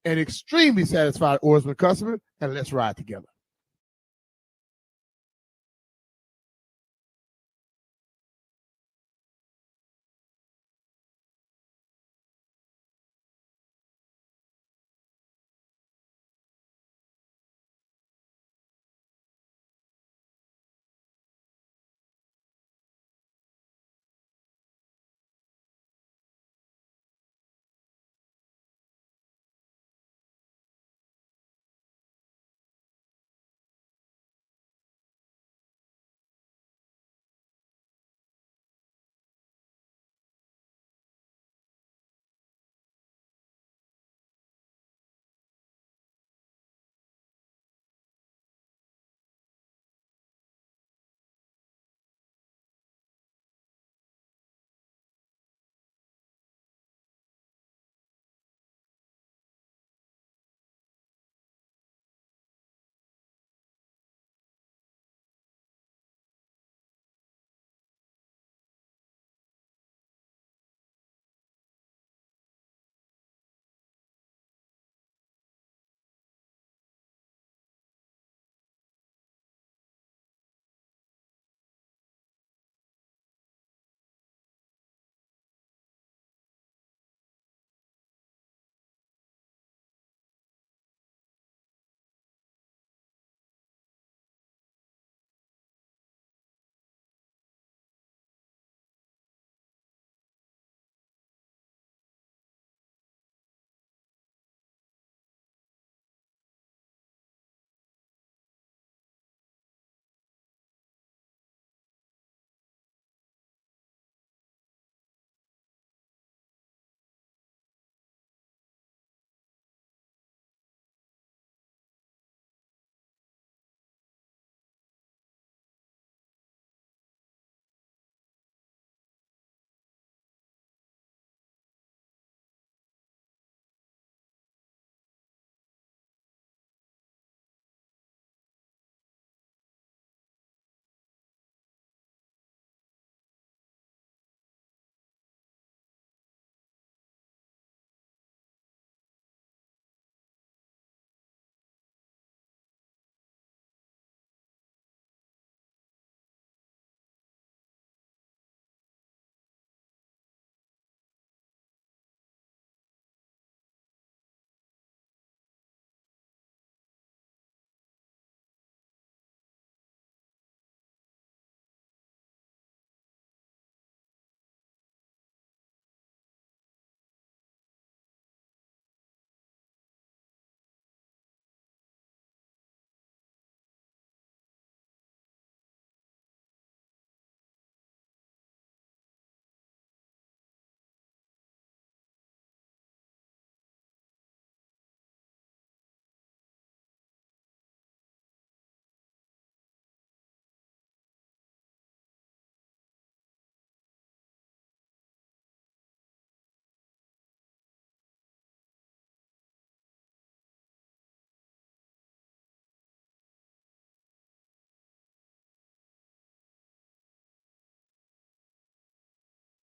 Speaker 2: an extremely satisfied Oarsman customer, and let's ride together.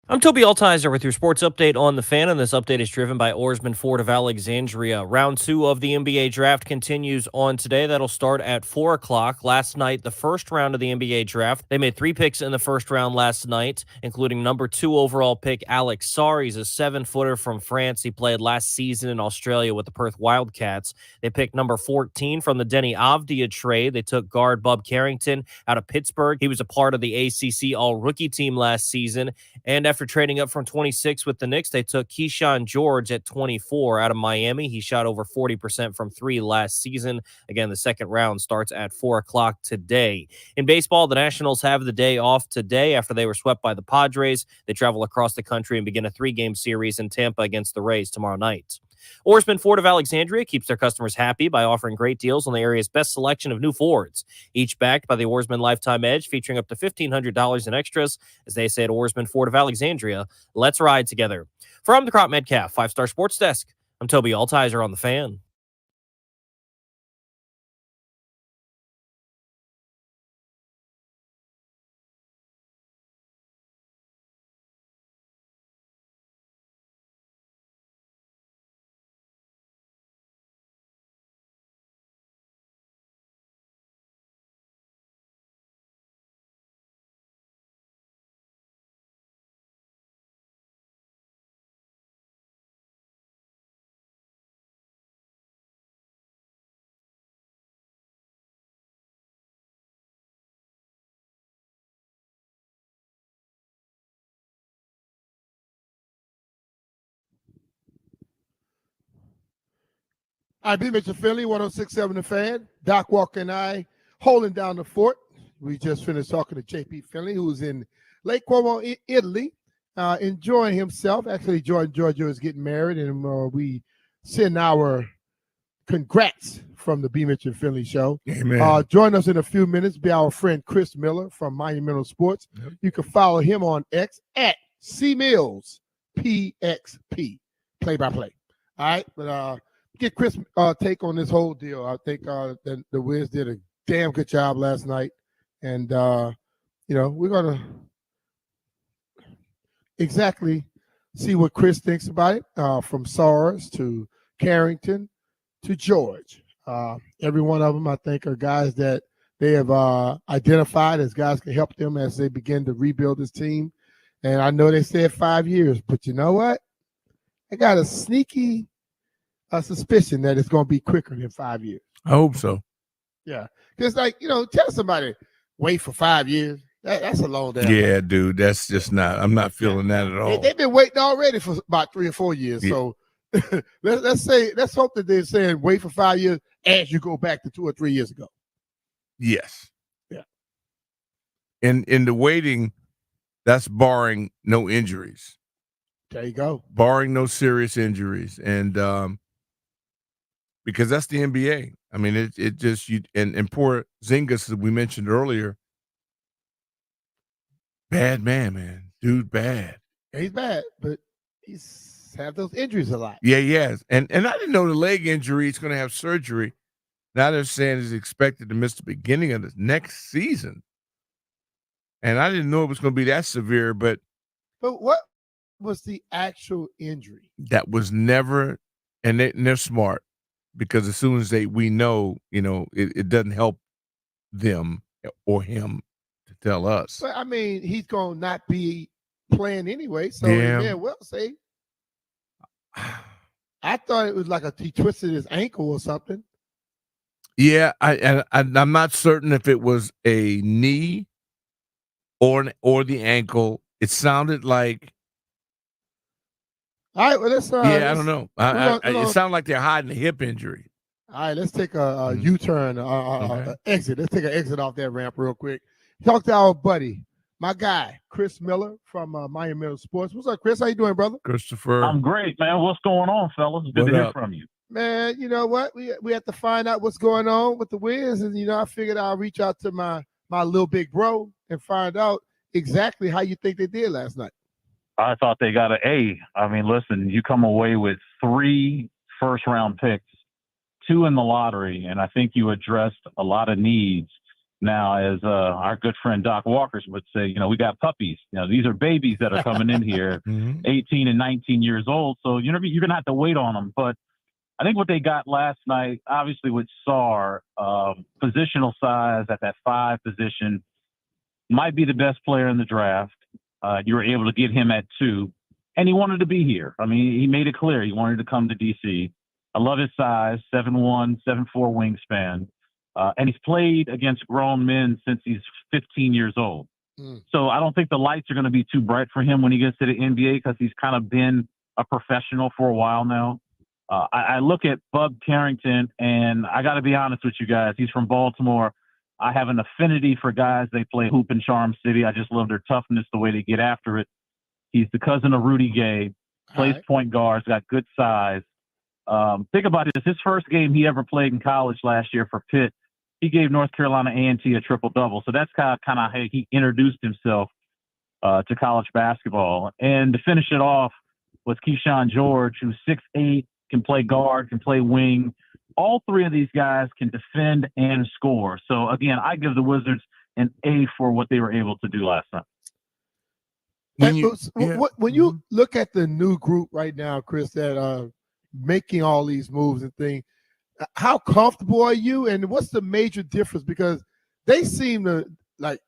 Speaker 11: I'm Toby Altizer with your sports update on the Fan, and this update is driven by Oarsman Ford of Alexandria. Round 2 of the NBA draft continues on today. That'll start at 4 o'clock. Last night, the first round of the NBA draft, they made 3 picks in the first round last night, including number 2 overall pick Alex Sarr. He's a 7-footer from France. He played last season in Australia with the Perth Wildcats. They picked number 14 from the Denny Avdija trade. They took guard Bub Carrington out of Pittsburgh. He was a part of the ACC All-Rookie team last season. And after trading up from 26 with the Knicks, they took Keyshawn George at 24 out of Miami. He shot over 40% from 3 last season. Again, the second round starts at 4 o'clock today. In baseball, the Nationals have the day off today after they were swept by the Padres. They travel across the country and begin a 3-game series in Tampa against the Rays tomorrow night. Oarsman Ford of Alexandria keeps their customers happy by offering great deals on the area's best selection of new Fords, each backed by the Oarsman Lifetime Edge, featuring up to $1,500 in extras. As they say at Oarsman Ford of Alexandria, let's ride together. From the Crop Metcalf 5-Star Sports Desk, I'm Toby Altizer on the Fan.
Speaker 2: All right, B. Mitchell Finley, 106.7 The Fan. Doc Walker and I holding down the fort. We just finished talking to JP Finley, who's in Lake Como, Italy, enjoying himself. Actually, Georgia is getting married, and we send our congrats from the B. Mitchell Finley Show.
Speaker 3: Amen.
Speaker 2: Join us in a few minutes. Be our friend Chris Miller from Monumental Sports.
Speaker 3: Yep.
Speaker 2: You can follow him on X at CMills PXP, play-by-play. All right, but get Chris' take on this whole deal. I think the Wiz did a damn good job last night, and we're gonna exactly see what Chris thinks about it. From SARS to Carrington to George, every one of them I think are guys that they have identified as guys can help them as they begin to rebuild this team. And I know they said 5 years, but you know what? I got a sneaky suspicion that it's going to be quicker than 5 years.
Speaker 3: I hope so.
Speaker 2: Yeah. Because, tell somebody, wait for 5 years. That's a long damn
Speaker 3: Yeah,
Speaker 2: time.
Speaker 3: dude, that's just not. I'm not feeling that at all.
Speaker 2: They've been waiting already for about 3 or 4 years. Yeah. So let's hope that they're saying wait for 5 years as you go back to 2 or 3 years ago.
Speaker 3: Yes.
Speaker 2: Yeah.
Speaker 3: In the waiting, that's barring no injuries.
Speaker 2: There you go.
Speaker 3: Barring no serious injuries, and because that's the NBA. I mean, it just and poor Zingas, as we mentioned earlier, bad man, dude, bad.
Speaker 2: Yeah, he's bad, but he's had those injuries a lot.
Speaker 3: Yeah, he has, and I didn't know the leg injury. He's going to have surgery. Now they're saying he's expected to miss the beginning of the next season, and I didn't know it was going to be that severe. But
Speaker 2: what was the actual injury?
Speaker 3: That was never, and they're smart. Because as soon as we know, it doesn't help them or him to tell us.
Speaker 2: But I mean, he's gonna not be playing anyway, so
Speaker 3: Yeah.
Speaker 2: they may well say. I thought it was like he twisted his ankle or something.
Speaker 3: Yeah, I'm not certain if it was a knee or the ankle. It sounded like.
Speaker 2: All right, well, let's.
Speaker 3: I don't know. It sounded like they're hiding a hip injury.
Speaker 2: All right, let's take a U-turn, exit. Let's take an exit off that ramp real quick. Talk to our buddy, my guy, Chris Miller from Monumental Sports. What's up, Chris? How you doing, brother?
Speaker 3: Christopher.
Speaker 12: I'm great, man. What's going on, fellas? Good to hear from you.
Speaker 2: Man, you know what? We have to find out what's going on with the Wiz, and I figured I'll reach out to my little big bro and find out exactly how you think they did last night.
Speaker 12: I thought they got an A. I mean, listen, you come away with 3 first-round picks, 2 in the lottery, and I think you addressed a lot of needs. Now, as our good friend Doc Walkers would say, we got puppies. These are babies that are coming in here, 18 and 19 years old. So, you're going to have to wait on them. But I think what they got last night, obviously with Sarr, positional size at that 5 position, might be the best player in the draft. You were able to get him at 2, and he wanted to be here. I mean, he made it clear he wanted to come to D.C. I love his size, 7'1", 7'4" wingspan. And he's played against grown men since he's 15 years old. So I don't think the lights are going to be too bright for him when he gets to the NBA because he's kind of been a professional for a while now. I look at Bub Carrington, and I got to be honest with you guys. He's from Baltimore. I have an affinity for guys. They play hoop in Charm City. I just love their toughness, the way they get after it. He's the cousin of Rudy Gay, plays point guards, got good size. Think about this. His first game he ever played in college last year for Pitt, he gave North Carolina A&T a triple-double. So that's kind of how he introduced himself to college basketball. And to finish it off was Keyshawn George, who's 6'8", can play guard, can play wing. All 3 of these guys can defend and score. So, again, I give the Wizards an A for what they were able to do last night.
Speaker 2: When you look at the new group right now, Chris, that are making all these moves and things, how comfortable are you, and what's the major difference? Because they seem to, like,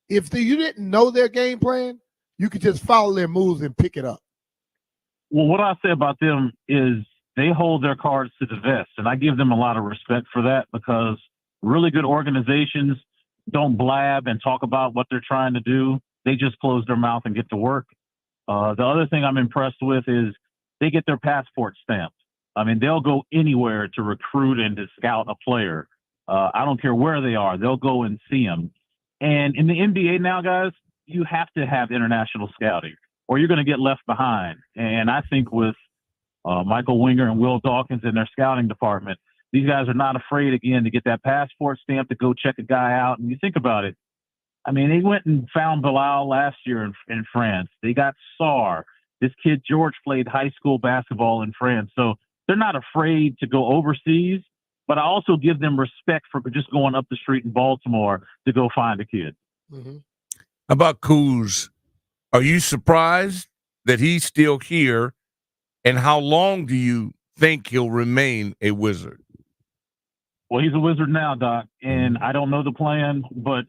Speaker 2: if you didn't know their game plan, you could just follow their moves and pick it up.
Speaker 12: Well, what I say about them is they hold their cards to the vest, and I give them a lot of respect for that because really good organizations don't blab and talk about what they're trying to do. They just close their mouth and get to work. The other thing I'm impressed with is they get their passport stamped. I mean, they'll go anywhere to recruit and to scout a player. I don't care where they are. They'll go and see them. And in the NBA now, guys, you have to have international scouting or you're going to get left behind. And I think with Michael Winger and Will Dawkins in their scouting department, these guys are not afraid, again, to get that passport stamp to go check a guy out. And you think about it. I mean, they went and found Bilal last year in France. They got Sarr. This kid, George, played high school basketball in France. So they're not afraid to go overseas, but I also give them respect for just going up the street in Baltimore to go find a kid.
Speaker 3: How about Kuz? Are you surprised that he's still here? And how long do you think he'll remain a Wizard?
Speaker 12: Well, he's a Wizard now, Doc, and I don't know the plan, but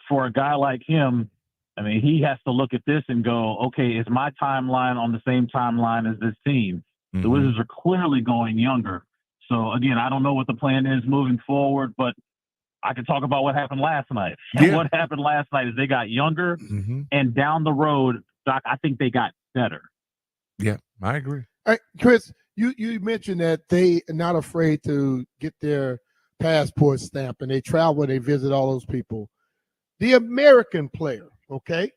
Speaker 12: for a guy like him, I mean, he has to look at this and go, okay, is my timeline on the same timeline as this team? The Wizards are clearly going younger. So, again, I don't know what the plan is moving forward, but I can talk about what happened last night. Yeah. What happened last night is they got younger, and down the road, Doc, I think they got better.
Speaker 3: Yeah, I agree.
Speaker 2: All right, Chris, you mentioned that they are not afraid to get their passport stamp, and they travel and they visit all those people. The American player, okay?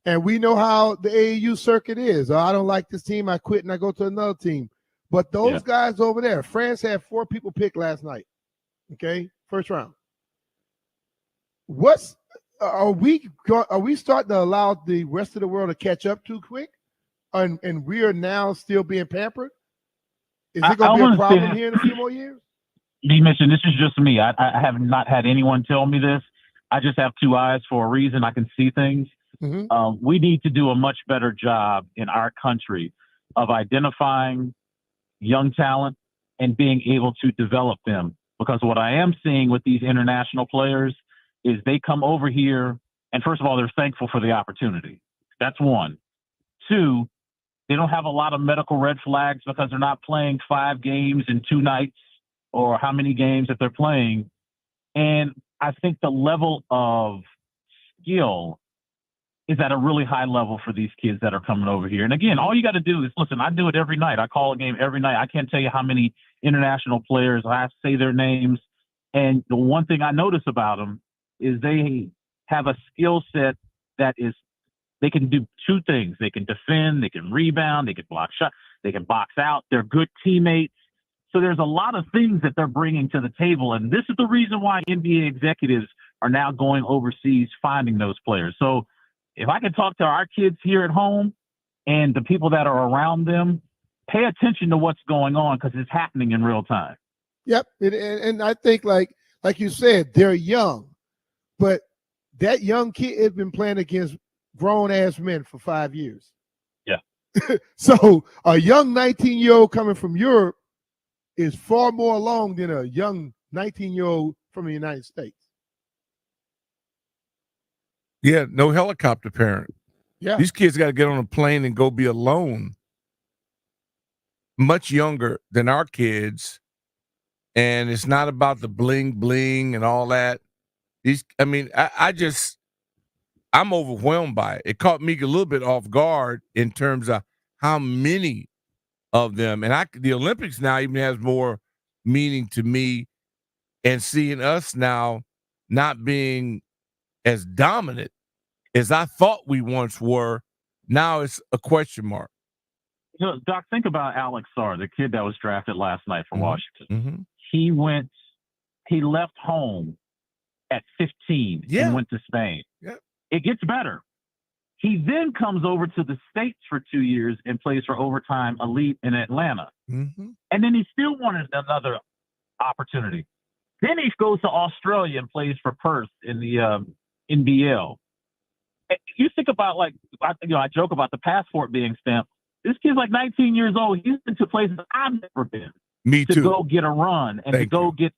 Speaker 2: And we know how the AAU circuit is. I don't like this team. I quit and I go to another team. But those guys over there, France had 4 people picked last night, okay? First round. Are we starting to allow the rest of the world to catch up too quick? And we are now still being pampered? Is it going to be a problem here in a few more years?
Speaker 12: You mentioned this is just me. I have not had anyone tell me this. I just have 2 eyes for a reason. I can see things. We need to do a much better job in our country of identifying young talent and being able to develop them. Because what I am seeing with these international players is they come over here, and first of all, they're thankful for the opportunity. That's 1. 2, they don't have a lot of medical red flags because they're not playing 5 games in 2 nights or how many games that they're playing. And I think the level of skill is at a really high level for these kids that are coming over here. And again, all you got to do is listen. I do it every night. I call a game every night. I can't tell you how many international players I say their names. And the one thing I notice about them is they have a skill set that is, they can do 2 things. They can defend, they can rebound, they can block shots, they can box out. They're good teammates. So there's a lot of things that they're bringing to the table. And this is the reason why NBA executives are now going overseas, finding those players. So if I can talk to our kids here at home and the people that are around them, pay attention to what's going on because it's happening in real time.
Speaker 2: Yep. And I think like you said, they're young. But that young kid has been playing against grown-ass men for 5 years.
Speaker 12: Yeah.
Speaker 2: So a young 19-year-old coming from Europe is far more along than a young 19-year-old from the United States.
Speaker 3: Yeah, no helicopter parent.
Speaker 2: Yeah.
Speaker 3: These kids got to get on a plane and go be alone. Much younger than our kids. And it's not about the bling bling and all that. I'm overwhelmed by it. It caught me a little bit off guard in terms of how many of them. And the Olympics now even has more meaning to me, and seeing us now not being as dominant as I thought we once were. Now it's a question mark.
Speaker 12: You know, Doc, think about Alex Sarr, the kid that was drafted last night for Washington.
Speaker 3: Mm-hmm.
Speaker 12: He left home at 15 and went to Spain.
Speaker 3: Yeah.
Speaker 12: It gets better. He then comes over to the States for 2 years and plays for Overtime Elite in Atlanta.
Speaker 3: Mm-hmm.
Speaker 12: And then he still wanted another opportunity. Then he goes to Australia and plays for Perth in the NBL. And you think about, like, I joke about the passport being stamped. This kid's like 19 years old. He's been to places I've never been.
Speaker 3: Me too.
Speaker 12: To go get a run and to go get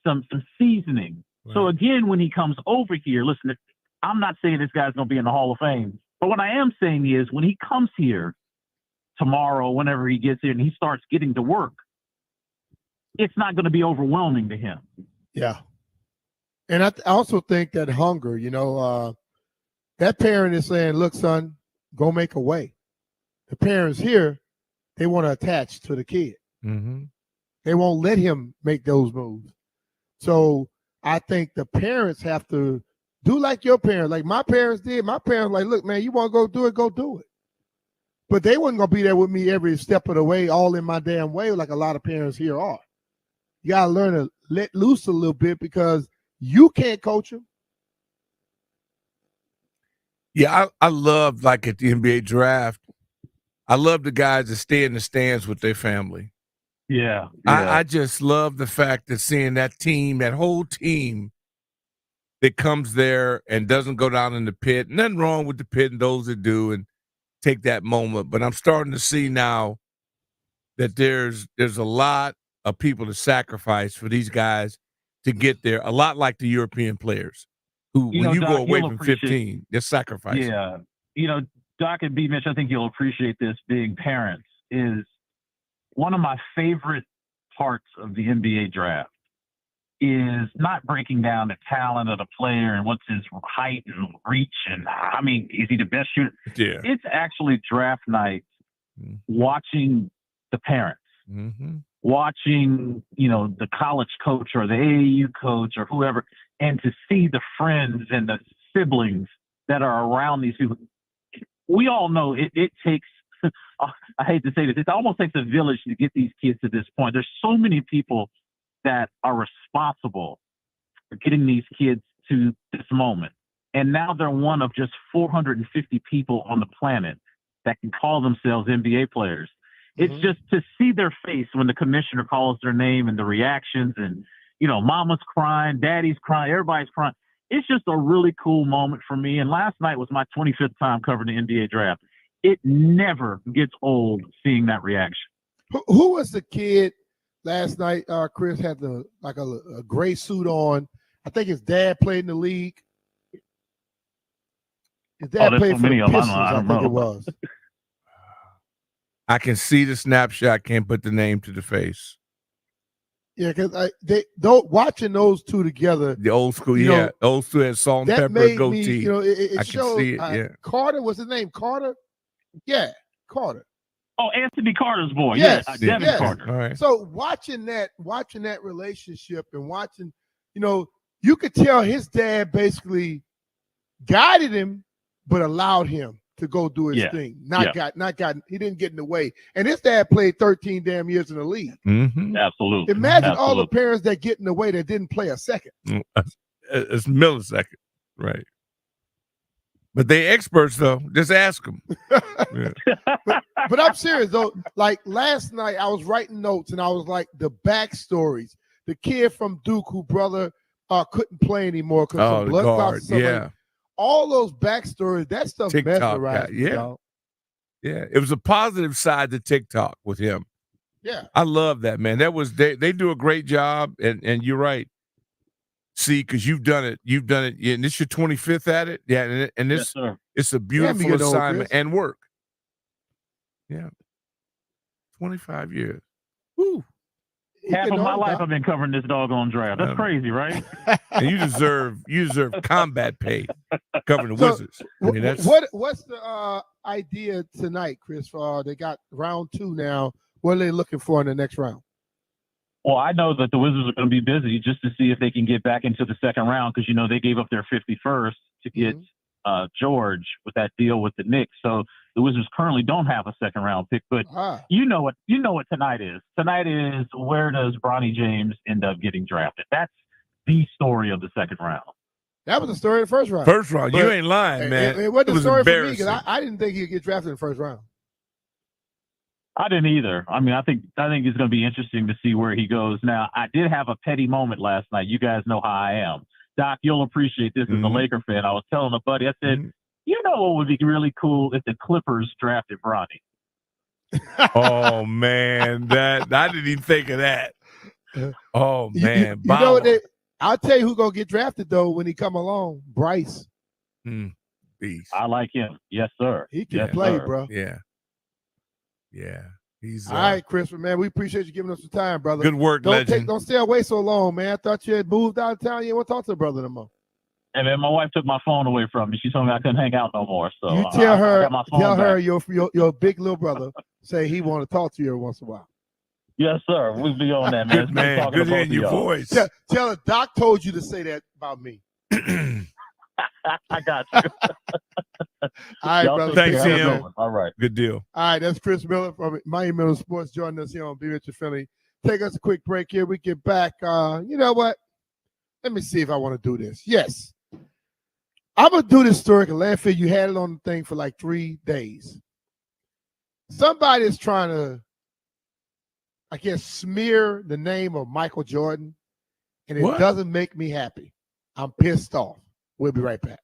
Speaker 12: some seasoning. Right. So again, when he comes over here, listen, I'm not saying this guy's going to be in the Hall of Fame, but what I am saying is when he comes here tomorrow, whenever he gets here and he starts getting to work, it's not going to be overwhelming to him.
Speaker 2: Yeah. And I also think that hunger, that parent is saying, look, son, go make a way. The parents here, they want to attach to the kid.
Speaker 3: Mm-hmm.
Speaker 2: They won't let him make those moves. So I think the parents have to do like your parents, like my parents did. My parents like, look, man, you want to go do it, go do it. But they wasn't going to be there with me every step of the way, all in my damn way, like a lot of parents here are. You got to learn to let loose a little bit because you can't coach them.
Speaker 3: Yeah, I love, like at the NBA draft, I love the guys that stay in the stands with their family.
Speaker 12: Yeah.
Speaker 3: I just love the fact that seeing that team, that whole team that comes there and doesn't go down in the pit. Nothing wrong with the pit and those that do and take that moment. But I'm starting to see now that there's a lot of people to sacrifice for these guys to get there. A lot like the European players who, when you
Speaker 12: Doc,
Speaker 3: go away from 15, they're sacrificing.
Speaker 12: Yeah. Doc and B. Mitch, I think you'll appreciate this being parents, is one of my favorite parts of the NBA draft is not breaking down the talent of the player and what's his height and reach and, is he the best shooter?
Speaker 3: Yeah.
Speaker 12: It's actually draft night watching the parents, watching, the college coach or the AAU coach or whoever, and to see the friends and the siblings that are around these people. We all know it takes, I hate to say this, it almost takes a village to get these kids to this point. There's so many people that are responsible for getting these kids to this moment. And now they're one of just 450 people on the planet that can call themselves NBA players. It's just to see their face when the commissioner calls their name and the reactions and, mama's crying, daddy's crying, everybody's crying. It's just a really cool moment for me. And last night was my 25th time covering the NBA draft. It never gets old seeing that reaction.
Speaker 2: Who was the kid last night? Chris had a gray suit on. I think his dad played in the league. His dad played for the Pistons, I think it was.
Speaker 3: I can see the snapshot, can't put the name to the face.
Speaker 2: Yeah, because watching those two together,
Speaker 3: the old school, old school had salt and pepper goatee.
Speaker 2: It
Speaker 3: I
Speaker 2: showed.
Speaker 3: can see it. Yeah,
Speaker 2: Carter was his name. Carter. Yeah, Carter.
Speaker 12: Oh, Anthony Carter's boy.
Speaker 2: Yes,
Speaker 12: Devin Carter.
Speaker 3: All right.
Speaker 2: So watching that relationship and watching, you could tell his dad basically guided him, but allowed him to go do his thing. He didn't get in the way. And his dad played 13 damn years in the league.
Speaker 3: Mm-hmm.
Speaker 12: Absolutely.
Speaker 2: Imagine all the parents that get in the way that didn't play a second.
Speaker 3: It's millisecond, right? But they experts though. Just ask them.
Speaker 2: But I'm serious though. Like last night, I was writing notes and I was like the backstories. The kid from Duke who brother couldn't play anymore because
Speaker 3: Oh,
Speaker 2: some
Speaker 3: the
Speaker 2: blood clots.
Speaker 3: guard.
Speaker 2: And stuff
Speaker 3: Yeah.
Speaker 2: like, all those backstories, that stuff
Speaker 3: TikTok guy.
Speaker 2: mesmerized me,
Speaker 3: Yeah.
Speaker 2: dog.
Speaker 3: Yeah. It was a positive side to TikTok with him.
Speaker 2: Yeah.
Speaker 3: I love that, man. That was they do a great job, and you're right. See, because you've done it, and this your 25th at it, yeah, and this it's a beautiful
Speaker 2: getting old,
Speaker 3: assignment
Speaker 2: Chris.
Speaker 3: and work. Yeah, 25 years. Woo.
Speaker 12: Half of my life I've been covering this doggone draft. That's crazy, right?
Speaker 3: And you deserve combat pay covering the
Speaker 2: So,
Speaker 3: Wizards. I mean, that's
Speaker 2: what's the idea tonight, Chris? They got round 2 now. What are they looking for in the next round?
Speaker 12: Well, I know that the Wizards are going to be busy just to see if they can get back into the second round because, they gave up their 51st to get George with that deal with the Knicks. So the Wizards currently don't have a second round pick, but you know what tonight is. Tonight is where does Bronny James end up getting drafted? That's the story of the second round.
Speaker 2: That was the story of the first round.
Speaker 3: First round. You ain't lying, man.
Speaker 2: It wasn't a story for me because
Speaker 3: embarrassing.
Speaker 2: I didn't think he'd get drafted in the first round.
Speaker 12: I didn't either. I mean, I think it's going to be interesting to see where he goes. Now, I did have a petty moment last night. You guys know how I am. Doc, you'll appreciate this as a Laker fan. I was telling a buddy, I said, you know what would be really cool if the Clippers drafted Bronny?
Speaker 3: Oh, man. I didn't even think of that. Oh, man.
Speaker 2: You know what? I'll tell you who's going to get drafted, though, when he come along. Bryce.
Speaker 3: Beast.
Speaker 12: I like him. Yes, sir.
Speaker 2: He can play, bro.
Speaker 3: Yeah. Yeah. He's
Speaker 2: all right, Chris, man. We appreciate you giving us some time, brother.
Speaker 3: Good work, legend.
Speaker 2: Don't stay away so long, man. I thought you had moved out of town. You didn't want to talk to the brother no more.
Speaker 12: And then my wife took my phone away from me. She told me I couldn't hang out no more. So
Speaker 2: you tell her,
Speaker 12: I got my phone back.
Speaker 2: your big little brother say he want to talk to you every once in a while.
Speaker 12: Yes, sir. We'll be on that, man.
Speaker 3: Good man. Good hearing your voice.
Speaker 2: Tell her Doc told you to say that about me.
Speaker 12: I got you.
Speaker 2: All right, brother.
Speaker 3: Thanks, Tim.
Speaker 12: All right.
Speaker 3: Good deal.
Speaker 2: All right, that's Chris Miller from Miami Miller Sports joining us here on Be Rich Finley. Take us a quick break here. We get back. You know what? Let me see if I want to do this. Yes. I'm going to do this story because Landfill, you had it on the thing for like 3 days. Somebody is trying to, I guess, smear the name of Michael Jordan, and it doesn't make me happy. I'm pissed off. We'll be right back.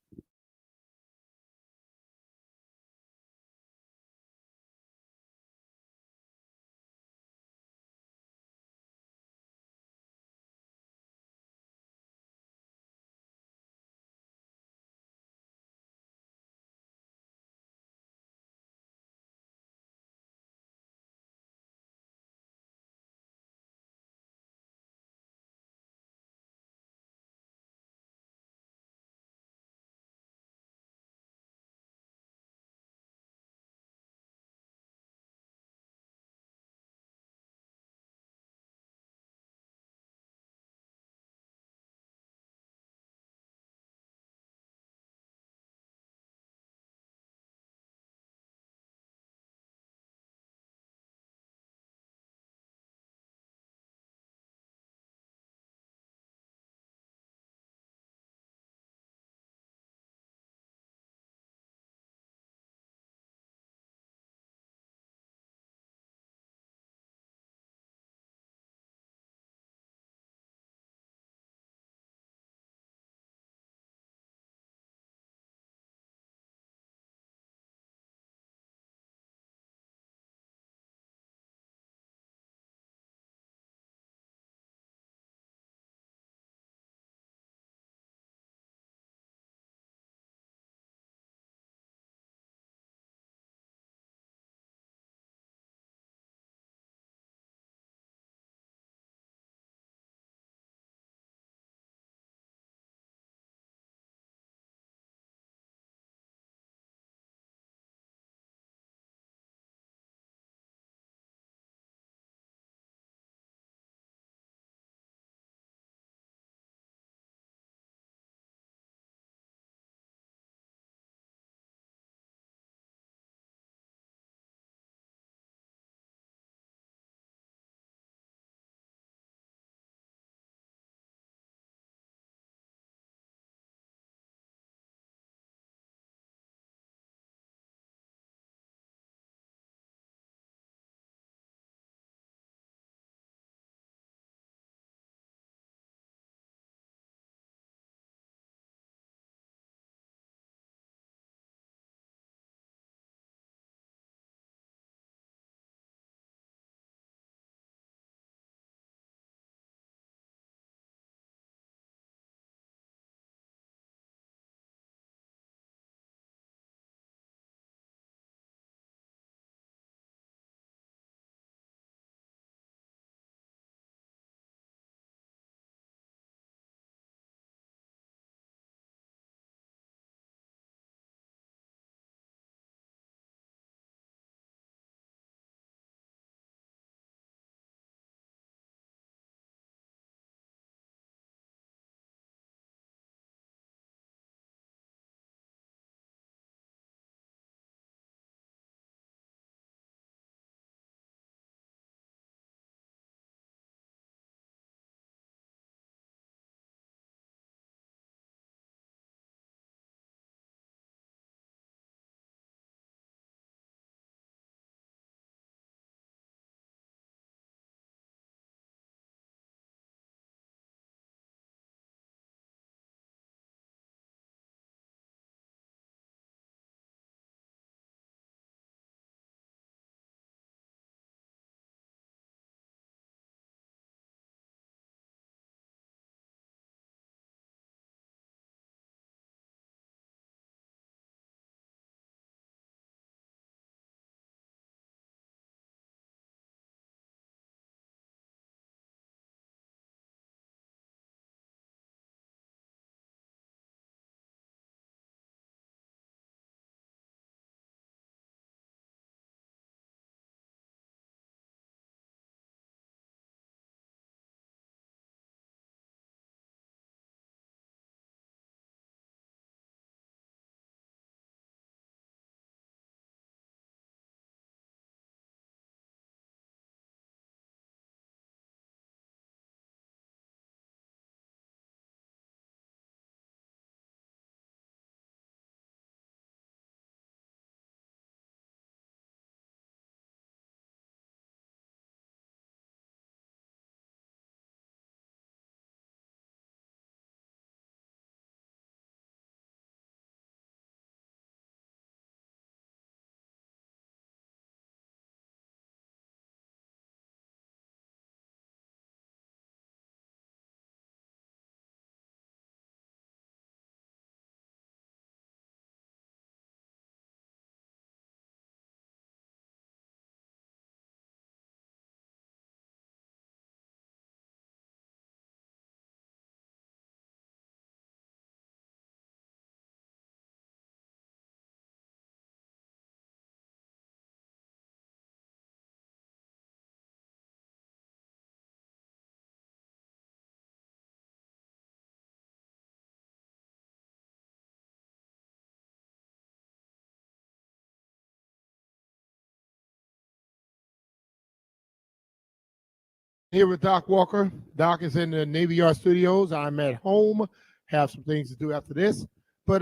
Speaker 2: Here with Doc Walker. Doc is in the Navy Yard Studios. I'm at home. Have some things to do after this. But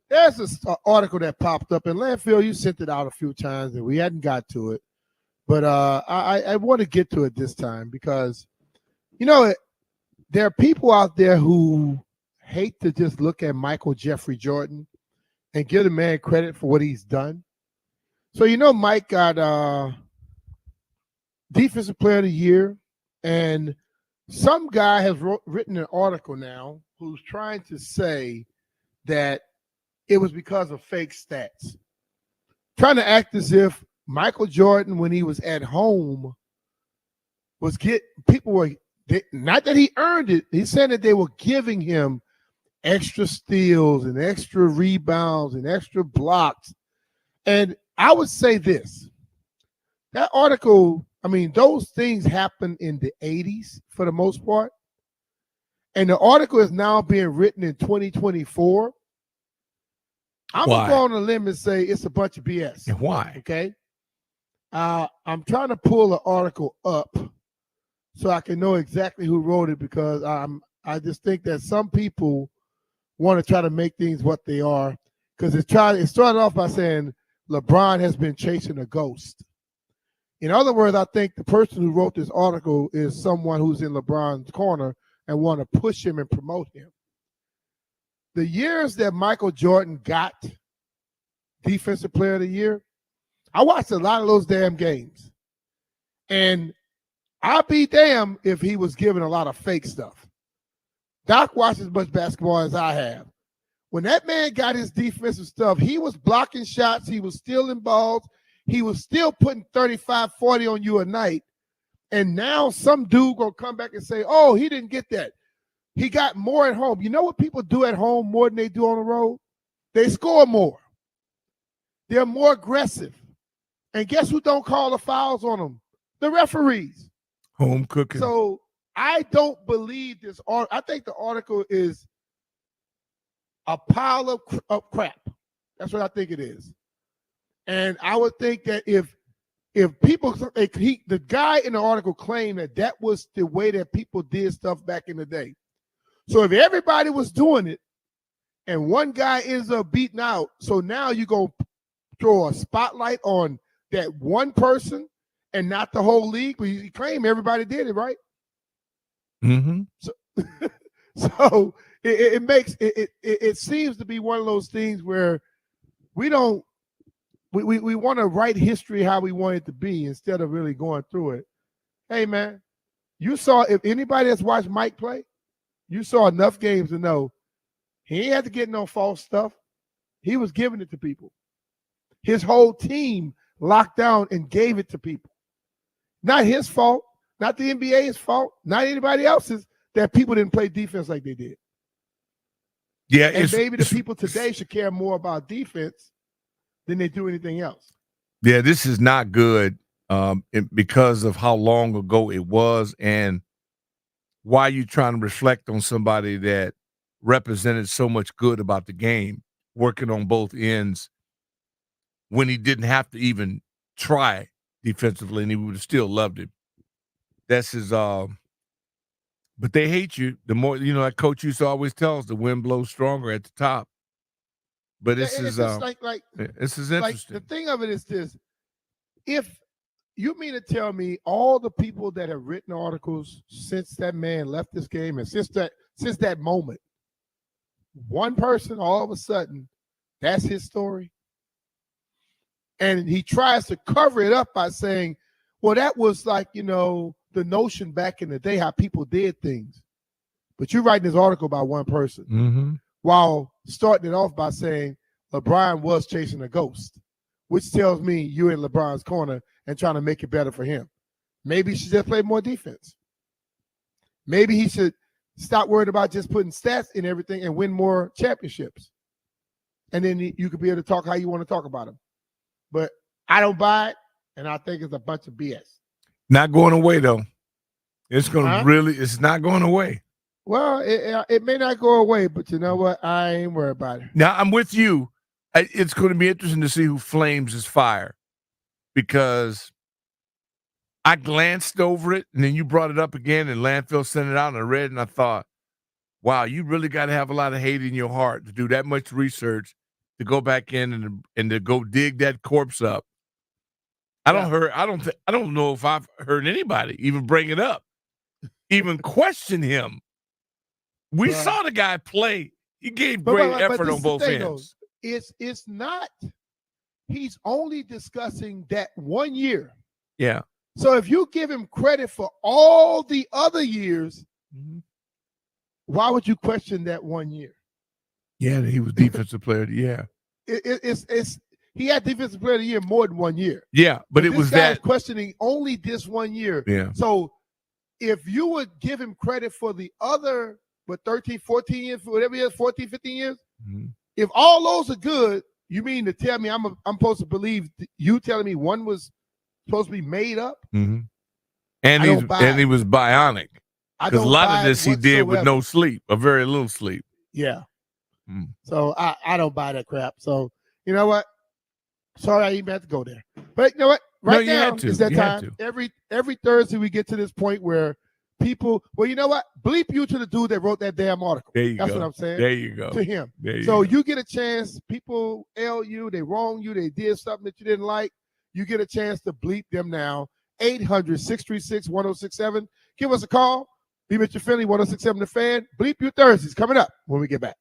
Speaker 2: there's this article that popped up in Landfill. You sent it out a few times, and we hadn't got to it. But I want to get to it this time because, there are people out there who hate to just look at Michael Jeffrey Jordan and give the man credit for what he's done. So, Mike got Defensive Player of the Year, and some guy has written an article now who's trying to say that it was because of fake stats. Trying to act as if Michael Jordan, when he was at home, not that he earned it. He said that they were giving him extra steals and extra rebounds and extra blocks. And I would say this, that article, those things happened in the 80s for the most part. And the article is now being written in 2024. I'm going to go on a limb and say it's a bunch of BS.
Speaker 3: And why?
Speaker 2: Okay. I'm trying to pull the article up so I can know exactly who wrote it, because I just think that some people want to try to make things what they are. Because it started off by saying LeBron has been chasing a ghost. In other words, I think the person who wrote this article is someone who's in LeBron's corner and want to push him and promote him. The years that Michael Jordan got Defensive Player of the Year, I watched a lot of those damn games. And I'll be damned if he was given a lot of fake stuff. Doc watched as much basketball as I have. When that man got his defensive stuff, he was blocking shots. He was stealing balls. He was still putting 35, 40 on you a night. And now some dude going to come back and say, oh, he didn't get that. He got more at home. You know what people do at home more than they do on the road? They score more. They're more aggressive. And guess who don't call the fouls on them? The referees.
Speaker 3: Home cooking.
Speaker 2: So I don't believe this. I think the article is a pile of crap. That's what I think it is. And I would think that if people, the guy in the article claimed that was the way that people did stuff back in the day. So if everybody was doing it and one guy ends up beating out, so now you go throw a spotlight on that one person and not the whole league, but you claim everybody did it, right?
Speaker 3: Mm-hmm.
Speaker 2: So it seems to be one of those things where we want to write history how we want it to be instead of really going through it. Hey man, you saw, if anybody that's watched Mike play, you saw enough games to know he ain't had to get no false stuff. He was giving it to people. His whole team locked down and gave it to people. Not his fault, not the NBA's fault, not anybody else's, that people didn't play defense like they did.
Speaker 3: Yeah,
Speaker 2: and maybe the people today should care more about defense than they do anything else.
Speaker 3: Yeah, this is not good because of how long ago it was and why you trying to reflect on somebody that represented so much good about the game, working on both ends when he didn't have to even try defensively and he would have still loved it. That's his but they hate you. The more, that coach used to always tell us the wind blows stronger at the top. But this is this is interesting.
Speaker 2: Like, the thing of it is this: if you mean to tell me all the people that have written articles since that man left this game and since that moment, one person all of a sudden, that's his story, and he tries to cover it up by saying, "Well, that was like the notion back in the day how people did things," but you're writing this article about one person.
Speaker 3: Mm-hmm.
Speaker 2: While starting it off by saying LeBron was chasing a ghost, which tells me you're in LeBron's corner and trying to make it better for him. Maybe he should just play more defense. Maybe he should stop worrying about just putting stats in everything and win more championships. And then you could be able to talk how you want to talk about him. But I don't buy it, and I think it's a bunch of BS.
Speaker 3: Not going away, though. It's going to it's not going away.
Speaker 2: Well, it may not go away, but you know what? I ain't worried about it.
Speaker 3: Now, I'm with you. It's going to be interesting to see who flames his fire, because I glanced over it, and then you brought it up again, and Landfill sent it out, and I read it, and I thought, wow, you really got to have a lot of hate in your heart to do that much research to go back in and to go dig that corpse up. I don't know if I've heard anybody even bring it up, even question him. We saw the guy play. He gave great effort on both ends.
Speaker 2: It's not. He's only discussing that 1 year.
Speaker 3: Yeah.
Speaker 2: So if you give him credit for all the other years, why would you question that 1 year?
Speaker 3: Yeah, he was defensive player. Yeah.
Speaker 2: He had defensive player of the year more than 1 year.
Speaker 3: Yeah, but it was that
Speaker 2: questioning only this 1 year.
Speaker 3: Yeah.
Speaker 2: So if you would give him credit for the other, 13, 14 years, whatever it is, 14, 15 years, if all those are good, you mean to tell me I'm supposed to believe you telling me one was supposed to be made up?
Speaker 3: And he was bionic. Because a lot of this he did with no sleep, or very little sleep.
Speaker 2: Yeah. So I don't buy that crap. So you know what? Sorry, I even had to go there. But you know what? Right now is that time. Every Thursday we get to this point where people, well, you know what? Bleep you to the dude that wrote that damn article. That's what I'm saying.
Speaker 3: There you go.
Speaker 2: To him.
Speaker 3: So
Speaker 2: you get a chance. People L you, they wrong you, they did something that you didn't like. You get a chance to bleep them now. 800-636-1067. Give us a call. Be Mr. Finley, 1067 The Fan. Bleep you Thursdays coming up when we get back.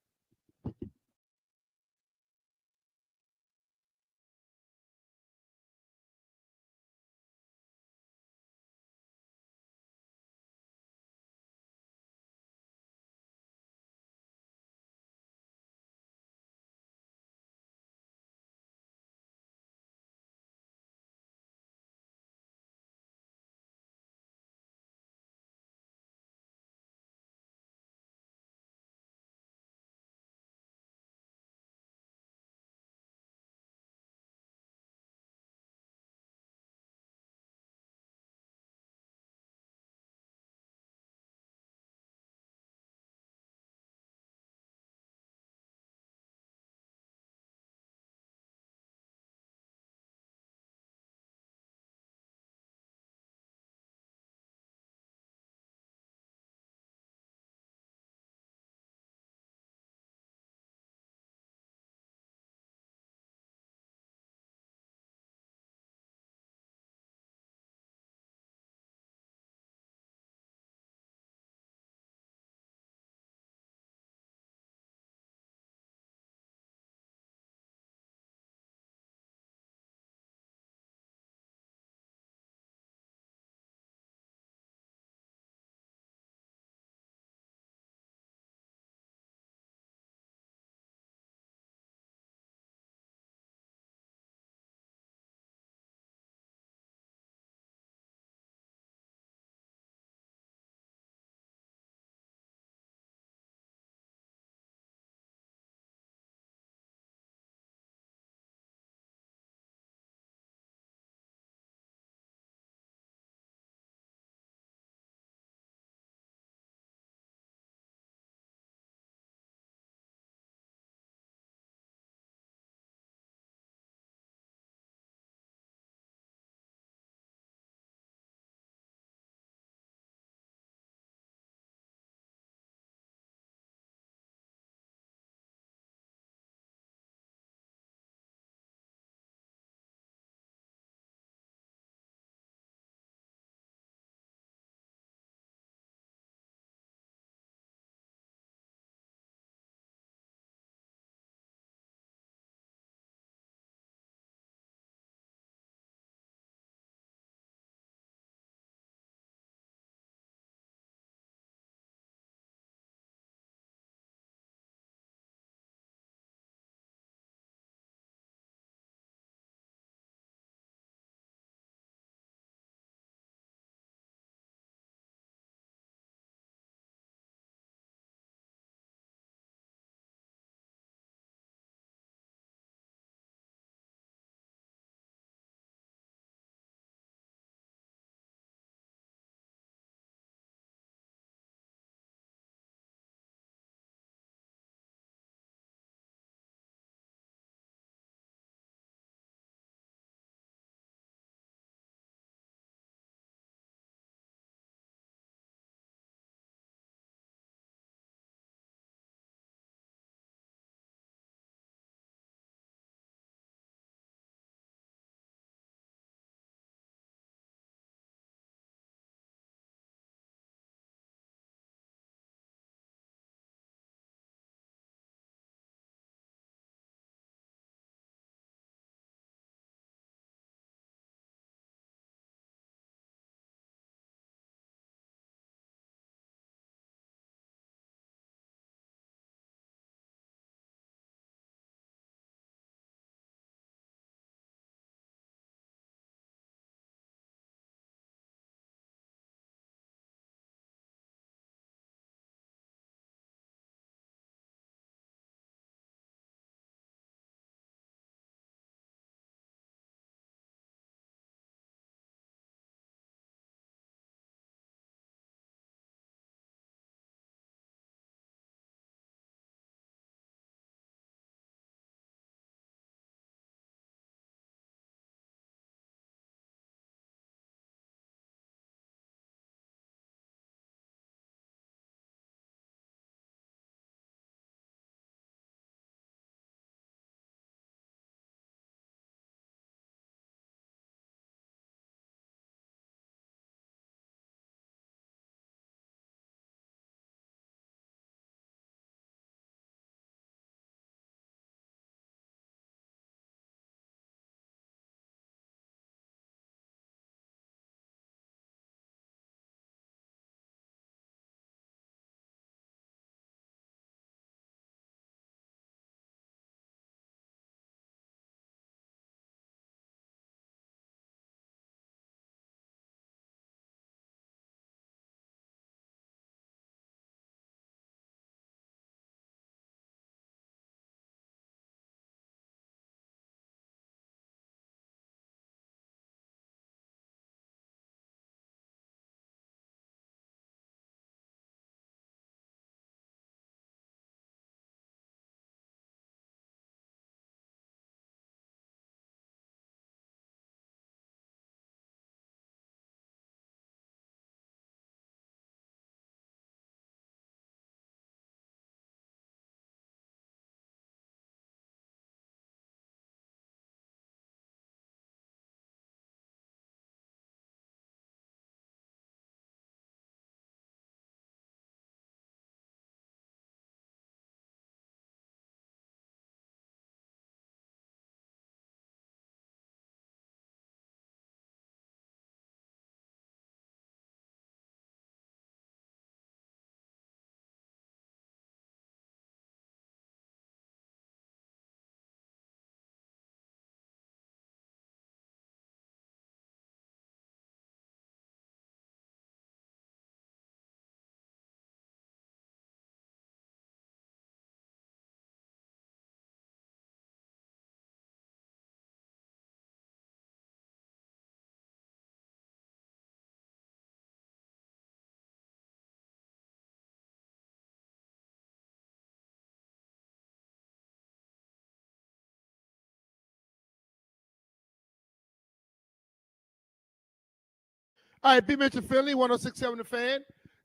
Speaker 2: All right, B. Mitchell Finley, 106.7 The Fan.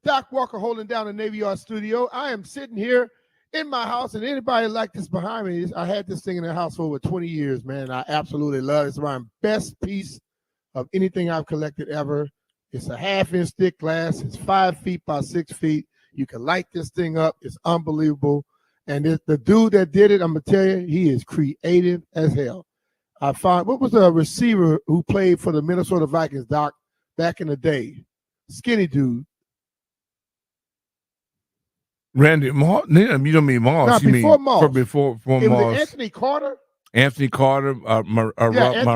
Speaker 2: Doc Walker holding down the Navy Yard studio. I am sitting here in my house, and anybody like this behind me, I had this thing in the house for over 20 years, man. I absolutely love it. It's my best piece of anything I've collected ever. It's a 1/2-inch thick glass. It's 5 feet by 6 feet. You can light this thing up. It's unbelievable. And the dude that did it, I'm going to tell you, he is creative as hell. I found, what was a receiver who played for the Minnesota Vikings, Doc, back in the day? Skinny dude.
Speaker 3: Randy Moss? You don't mean Moss.
Speaker 2: No,
Speaker 3: you
Speaker 2: before
Speaker 3: mean
Speaker 2: Moss.
Speaker 3: Before
Speaker 2: it
Speaker 3: Moss.
Speaker 2: was Anthony Carter.
Speaker 3: Anthony Carter,
Speaker 2: Anthony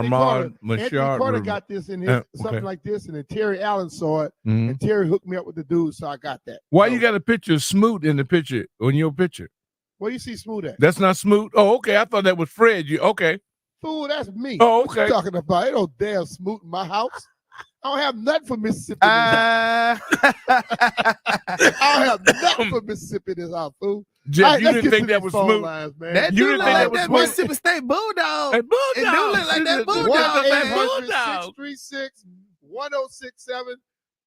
Speaker 2: Carter. Anthony Carter got this in his something like this, and then Terry Allen saw it, and Terry hooked me up with the dude, so I got that.
Speaker 3: Why you got a picture of Smoot in the picture on your picture?
Speaker 2: Where you see Smoot at?
Speaker 3: That's not Smoot. Oh, okay. I thought that was Fred. Okay.
Speaker 2: Fool, that's me.
Speaker 3: Oh,
Speaker 2: okay. What you talking about? Ain't no damn Smoot in my house. I don't have nothing for Mississippi in this house. I don't have nothing for Mississippi in this house, fool.
Speaker 3: Jeff, you didn't think that was Smoot?
Speaker 4: That dude look like that Mississippi State Bulldog. It do look like that Bulldog.
Speaker 2: 636-1067.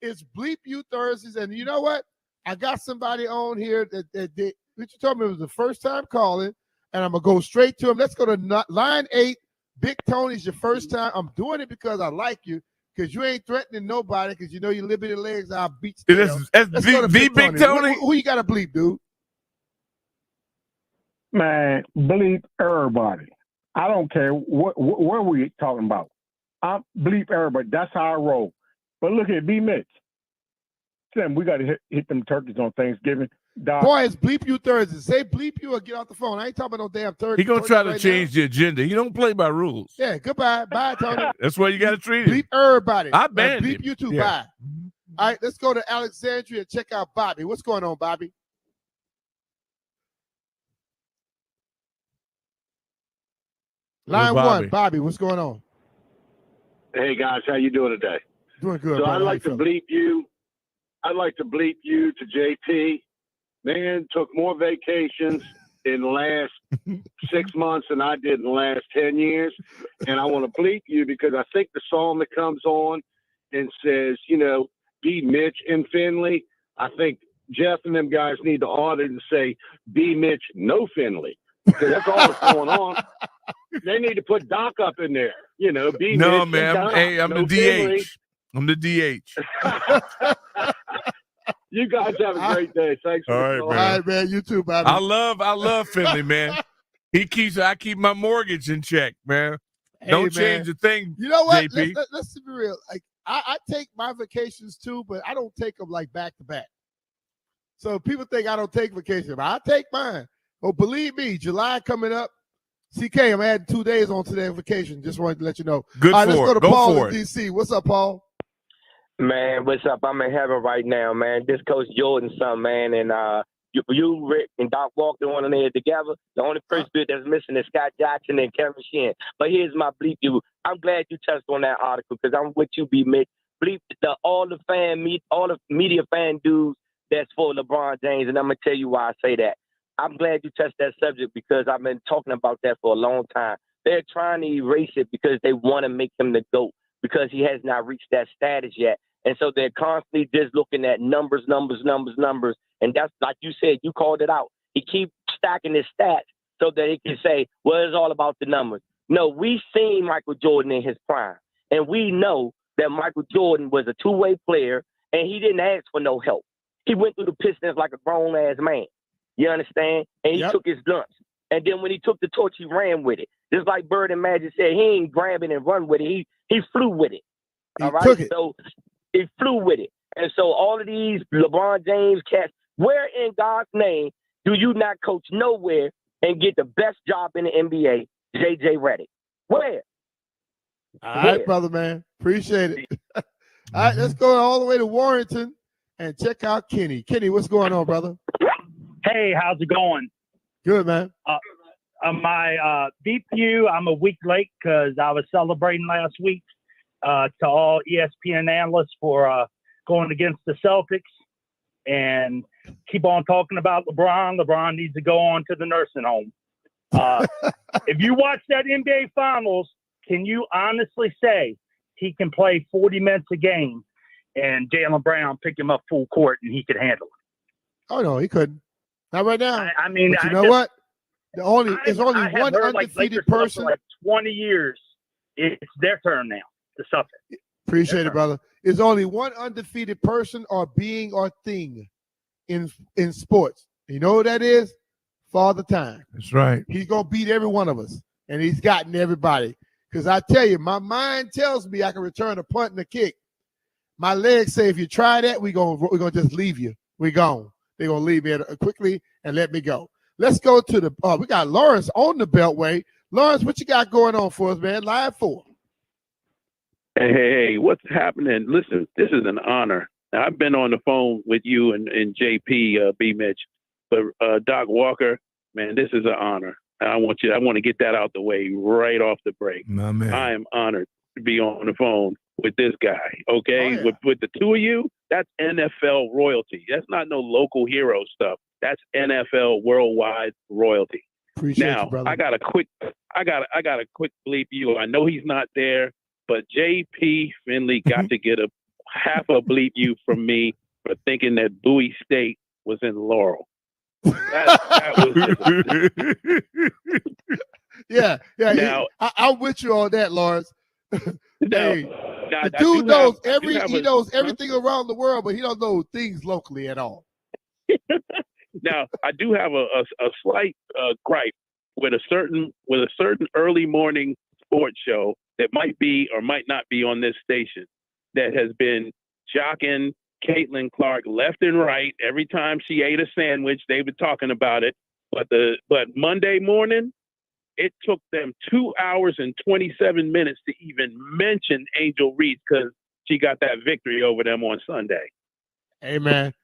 Speaker 2: It's Bleep You Thursdays. And you know what? I got somebody on here that did. Richard told me it was the first time calling, and I'm going to go straight to him. Let's go to line 8. Big Tony's your first time. I'm doing it because I like you. Because you ain't threatening nobody, because you know your liberty legs, I'll beat you.
Speaker 3: That's the Big Tony?
Speaker 2: Who you got to bleep, dude?
Speaker 8: Man, bleep everybody. I don't care what we talking about. I bleep everybody. That's how I roll. But look at B. Mitch. Sam, we got to hit them turkeys on Thanksgiving.
Speaker 2: Boy, it's Bleep You Thursday. Say bleep you or get off the phone. I ain't talking about no damn turkey.
Speaker 3: He gonna try to change the agenda. He don't play by rules.
Speaker 2: Yeah, goodbye. Bye, Tony.
Speaker 3: That's why you got to treat him.
Speaker 2: Bleep everybody.
Speaker 3: I banned
Speaker 2: bleep
Speaker 3: him.
Speaker 2: you too.
Speaker 3: Yeah.
Speaker 2: Bye. All right, let's go to Alexandria and check out Bobby. What's going on, Bobby? Line
Speaker 3: Bobby.
Speaker 2: 1, Bobby. What's going on?
Speaker 13: Hey guys, how you doing today?
Speaker 2: Doing good.
Speaker 13: So
Speaker 2: brother.
Speaker 13: I'd like to bleep you. I'd like to bleep you to JP. Man took more vacations in the last 6 months than I did in the last 10 years. And I want to bleep you because I think the song that comes on and says, be Mitch and Finley, I think Jeff and them guys need to audit and say, be Mitch, no Finley. Because that's all that's going on. They need to put Doc up in there. Be
Speaker 3: No,
Speaker 13: Mitch
Speaker 3: man.
Speaker 13: Doc,
Speaker 3: Hey, I'm
Speaker 13: no
Speaker 3: the
Speaker 13: Finley.
Speaker 3: DH. I'm the DH.
Speaker 13: You guys have a great day. Thanks for the call.
Speaker 2: All right, man. You too, Bobby.
Speaker 3: I love Finley, man. I keep my mortgage in check, man.
Speaker 2: Hey,
Speaker 3: Don't
Speaker 2: man.
Speaker 3: change a thing.
Speaker 2: You know what?
Speaker 3: JP.
Speaker 2: Let's be real. Like I take my vacations too, but I don't take them like back to back. So people think I don't take vacation, but I take mine. Well, believe me, July coming up. CK, I'm adding 2 days on to that vacation. Just wanted to let you know.
Speaker 3: Good
Speaker 2: All right,
Speaker 3: for
Speaker 2: let's go to
Speaker 3: it. Go
Speaker 2: Paul
Speaker 3: for
Speaker 2: in
Speaker 3: it.
Speaker 2: DC. What's up, Paul?
Speaker 14: Man, what's up? I'm in heaven right now, man. This Coach Jordan son, man, and you, Rick, and Doc Walker on there together. The only person that's missing is Scott Jackson and Kevin Sheehan. But here's my bleep you. I'm glad you touched on that article because I'm with you, B. Mitch. Bleep all the media fan dudes that's for LeBron James, and I'm gonna tell you why I say that. I'm glad you touched that subject because I've been talking about that for a long time. They're trying to erase it because they want to make him the GOAT because he has not reached that status yet. And so they're constantly just looking at numbers. And that's like you said, you called it out. He keeps stacking his stats so that he can say, well, it's all about the numbers. No, we've seen Michael Jordan in his prime. And we know that Michael Jordan was a two-way player and he didn't ask for no help. He went through the Pistons like a grown-ass man. You understand? And he took his lumps. And then when he took the torch, he ran with it. Just like Bird and Magic said, he ain't grab it and run with it. He flew with it. All right?
Speaker 2: Took it.
Speaker 14: So he flew with it. And so all of these LeBron James cats, where in God's name do you not coach nowhere and get the best job in the NBA, J.J. Redick? Where?
Speaker 2: All right, brother, man. Appreciate it. All right, let's go all the way to Warrington and check out Kenny. Kenny, what's going on, brother?
Speaker 15: Hey, how's it going?
Speaker 2: Good, man.
Speaker 15: My DPU, I'm a week late because I was celebrating last week to all ESPN analysts for going against the Celtics and keep on talking about LeBron. LeBron needs to go on to the nursing home. If you watch that NBA Finals, can you honestly say he can play 40 minutes a game and Jaylen Brown picked him up full court, and he could handle it.
Speaker 2: Oh no, he couldn't. Not right now.
Speaker 15: I mean,
Speaker 2: but you know what? There's only
Speaker 15: I
Speaker 2: one
Speaker 15: have heard,
Speaker 2: undefeated
Speaker 15: Lakers stuff
Speaker 2: person.
Speaker 15: for 20 years. It's their turn now to suffer.
Speaker 2: Appreciate it, brother. There's only one undefeated person or being or thing in sports. You know who that is? Father Time.
Speaker 3: That's right.
Speaker 2: He's gonna beat every one of us, and he's gotten everybody. Because I tell you, my mind tells me I can return a punt and a kick. My legs say, if you try that, we're gonna just leave you. We're gone. They're gonna leave me quickly and let me go. Let's go to the. We got Lawrence on the Beltway. Lawrence, what you got going on for us, man? Live 4.
Speaker 16: Hey, what's happening? Listen, this is an honor. Now, I've been on the phone with you and JP, B. Mitch, but Doc Walker, man, this is an honor. I want to get that out the way right off the break.
Speaker 3: My man.
Speaker 16: I am honored to be on the phone with this guy. Okay, with the two of you, that's NFL royalty. That's not no local hero stuff. That's NFL worldwide royalty.
Speaker 2: Appreciate you, brother.
Speaker 16: I got a quick bleep you. I know he's not there, but JP Finley got to get a half a bleep you from me for thinking that Bowie State was in Laurel. That was
Speaker 2: yeah.
Speaker 16: Now,
Speaker 2: I'm with you on that, Lawrence. Hey,
Speaker 16: now,
Speaker 2: the dude knows everything around the world, but he don't know things locally at all.
Speaker 16: Now, I do have a slight gripe with a certain early morning sports show that might be or might not be on this station that has been jocking Caitlin Clark left and right. Every time she ate a sandwich, they were talking about it. But Monday morning, it took them 2 hours and 27 minutes to even mention Angel Reese because she got that victory over them on Sunday.
Speaker 2: Hey, man,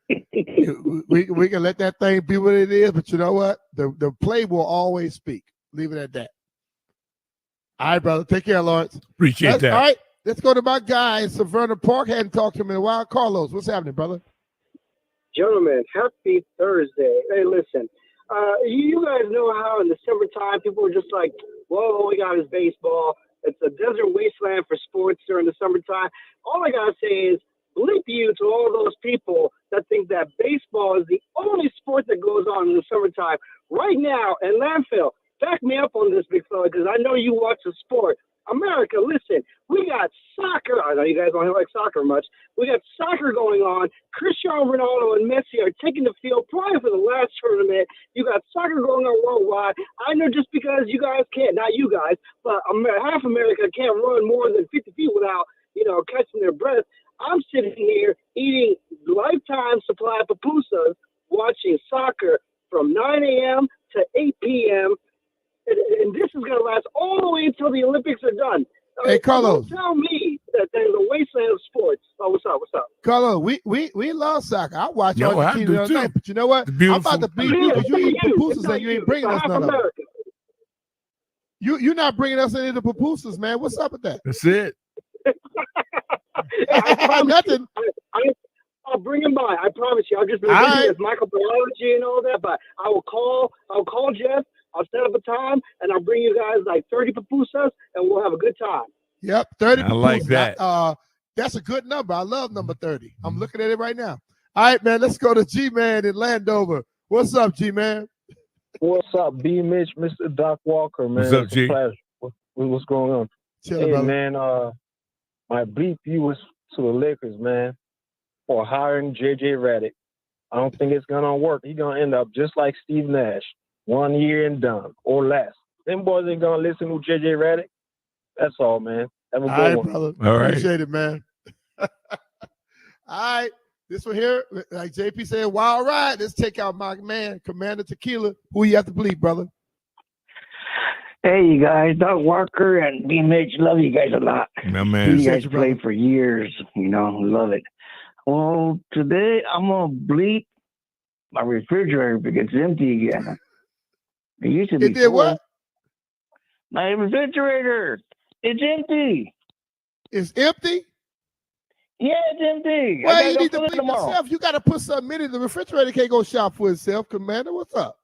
Speaker 2: we can let that thing be what it is, but you know what? The play will always speak. Leave it at that. All right, brother. Take care, Lawrence.
Speaker 3: Appreciate that.
Speaker 2: All right, let's go to my guy in Severna Park. Hadn't talked to him in a while. Carlos, what's happening, brother?
Speaker 17: Gentlemen, happy Thursday. Hey, listen, you guys know how in the summertime people are just like, whoa, all we got is baseball. It's a desert wasteland for sports during the summertime. All I got to say is, bleep you to all those people that think that baseball is the only sport that goes on in the summertime. Right now, in landfill, back me up on this, big fella, because I know you watch the sport. America, listen, we got soccer. I know you guys don't like soccer much. We got soccer going on. Cristiano Ronaldo and Messi are taking the field probably for the last tournament. You got soccer going on worldwide. I know just because you guys can't, not you guys, but half America can't run more than 50 feet without, catching their breath. I'm sitting here eating lifetime supply of pupusas, watching soccer from 9 a.m. to 8 p.m., and this is going to last all the way until the Olympics are done.
Speaker 2: Hey, Carlos.
Speaker 17: Don't tell me that there's a wasteland of sports. Oh, what's up?
Speaker 2: Carlos, we love soccer. I watch Argentina the other night, but you know what? I'm
Speaker 3: Beautiful.
Speaker 2: about to beat you because you eat pupusas and you ain't bringing us none of them. You're not bringing us any of the pupusas, man. What's up with that?
Speaker 3: That's it.
Speaker 2: Nothing.
Speaker 17: I'll bring him by. I promise you. I've just been busy with microbiology and all that, but I'll call Jeff. I'll set up a time, and I'll bring you guys like 30 pupusas, and we'll have a good time.
Speaker 2: Yep, 30
Speaker 3: I
Speaker 2: pupusas.
Speaker 3: like that.
Speaker 2: That's a good number. I love number 30. I'm looking at it right now. All right, man, let's go to G-Man in Landover. What's up, G-Man?
Speaker 18: What's up, B. Mitch, Mr. Doc Walker, man?
Speaker 3: What's up, G?
Speaker 18: What's going on?
Speaker 2: Chilling,
Speaker 18: hey,
Speaker 2: brother.
Speaker 18: Man, my bleep you was to the Lakers, man, for hiring J.J. Redick. I don't think it's going to work. He's going to end up just like Steve Nash, 1 year and done or less. Them boys ain't going to listen to J.J. Redick. That's all, man. Have a good one.
Speaker 2: Brother.
Speaker 3: All right.
Speaker 2: Appreciate it, man. All right. This one here, like JP said, wild ride. Let's take out my man, Commander Tequila. Who you have to believe, brother?
Speaker 19: Hey, you guys, Doc Walker and B. Mitch, love you guys a lot.
Speaker 3: My man.
Speaker 19: You guys played for years, love it. Well, today I'm going to bleep my refrigerator because it's empty again. It used to be
Speaker 2: It did
Speaker 19: full.
Speaker 2: what?
Speaker 19: My refrigerator, it's empty.
Speaker 2: It's empty?
Speaker 19: Yeah, it's empty.
Speaker 2: Well,
Speaker 19: I
Speaker 2: you
Speaker 19: gotta
Speaker 2: need to
Speaker 19: go fill it
Speaker 2: bleep
Speaker 19: tomorrow.
Speaker 2: yourself. You got to put something in it. The refrigerator can't go shop for itself, Commander. What's up?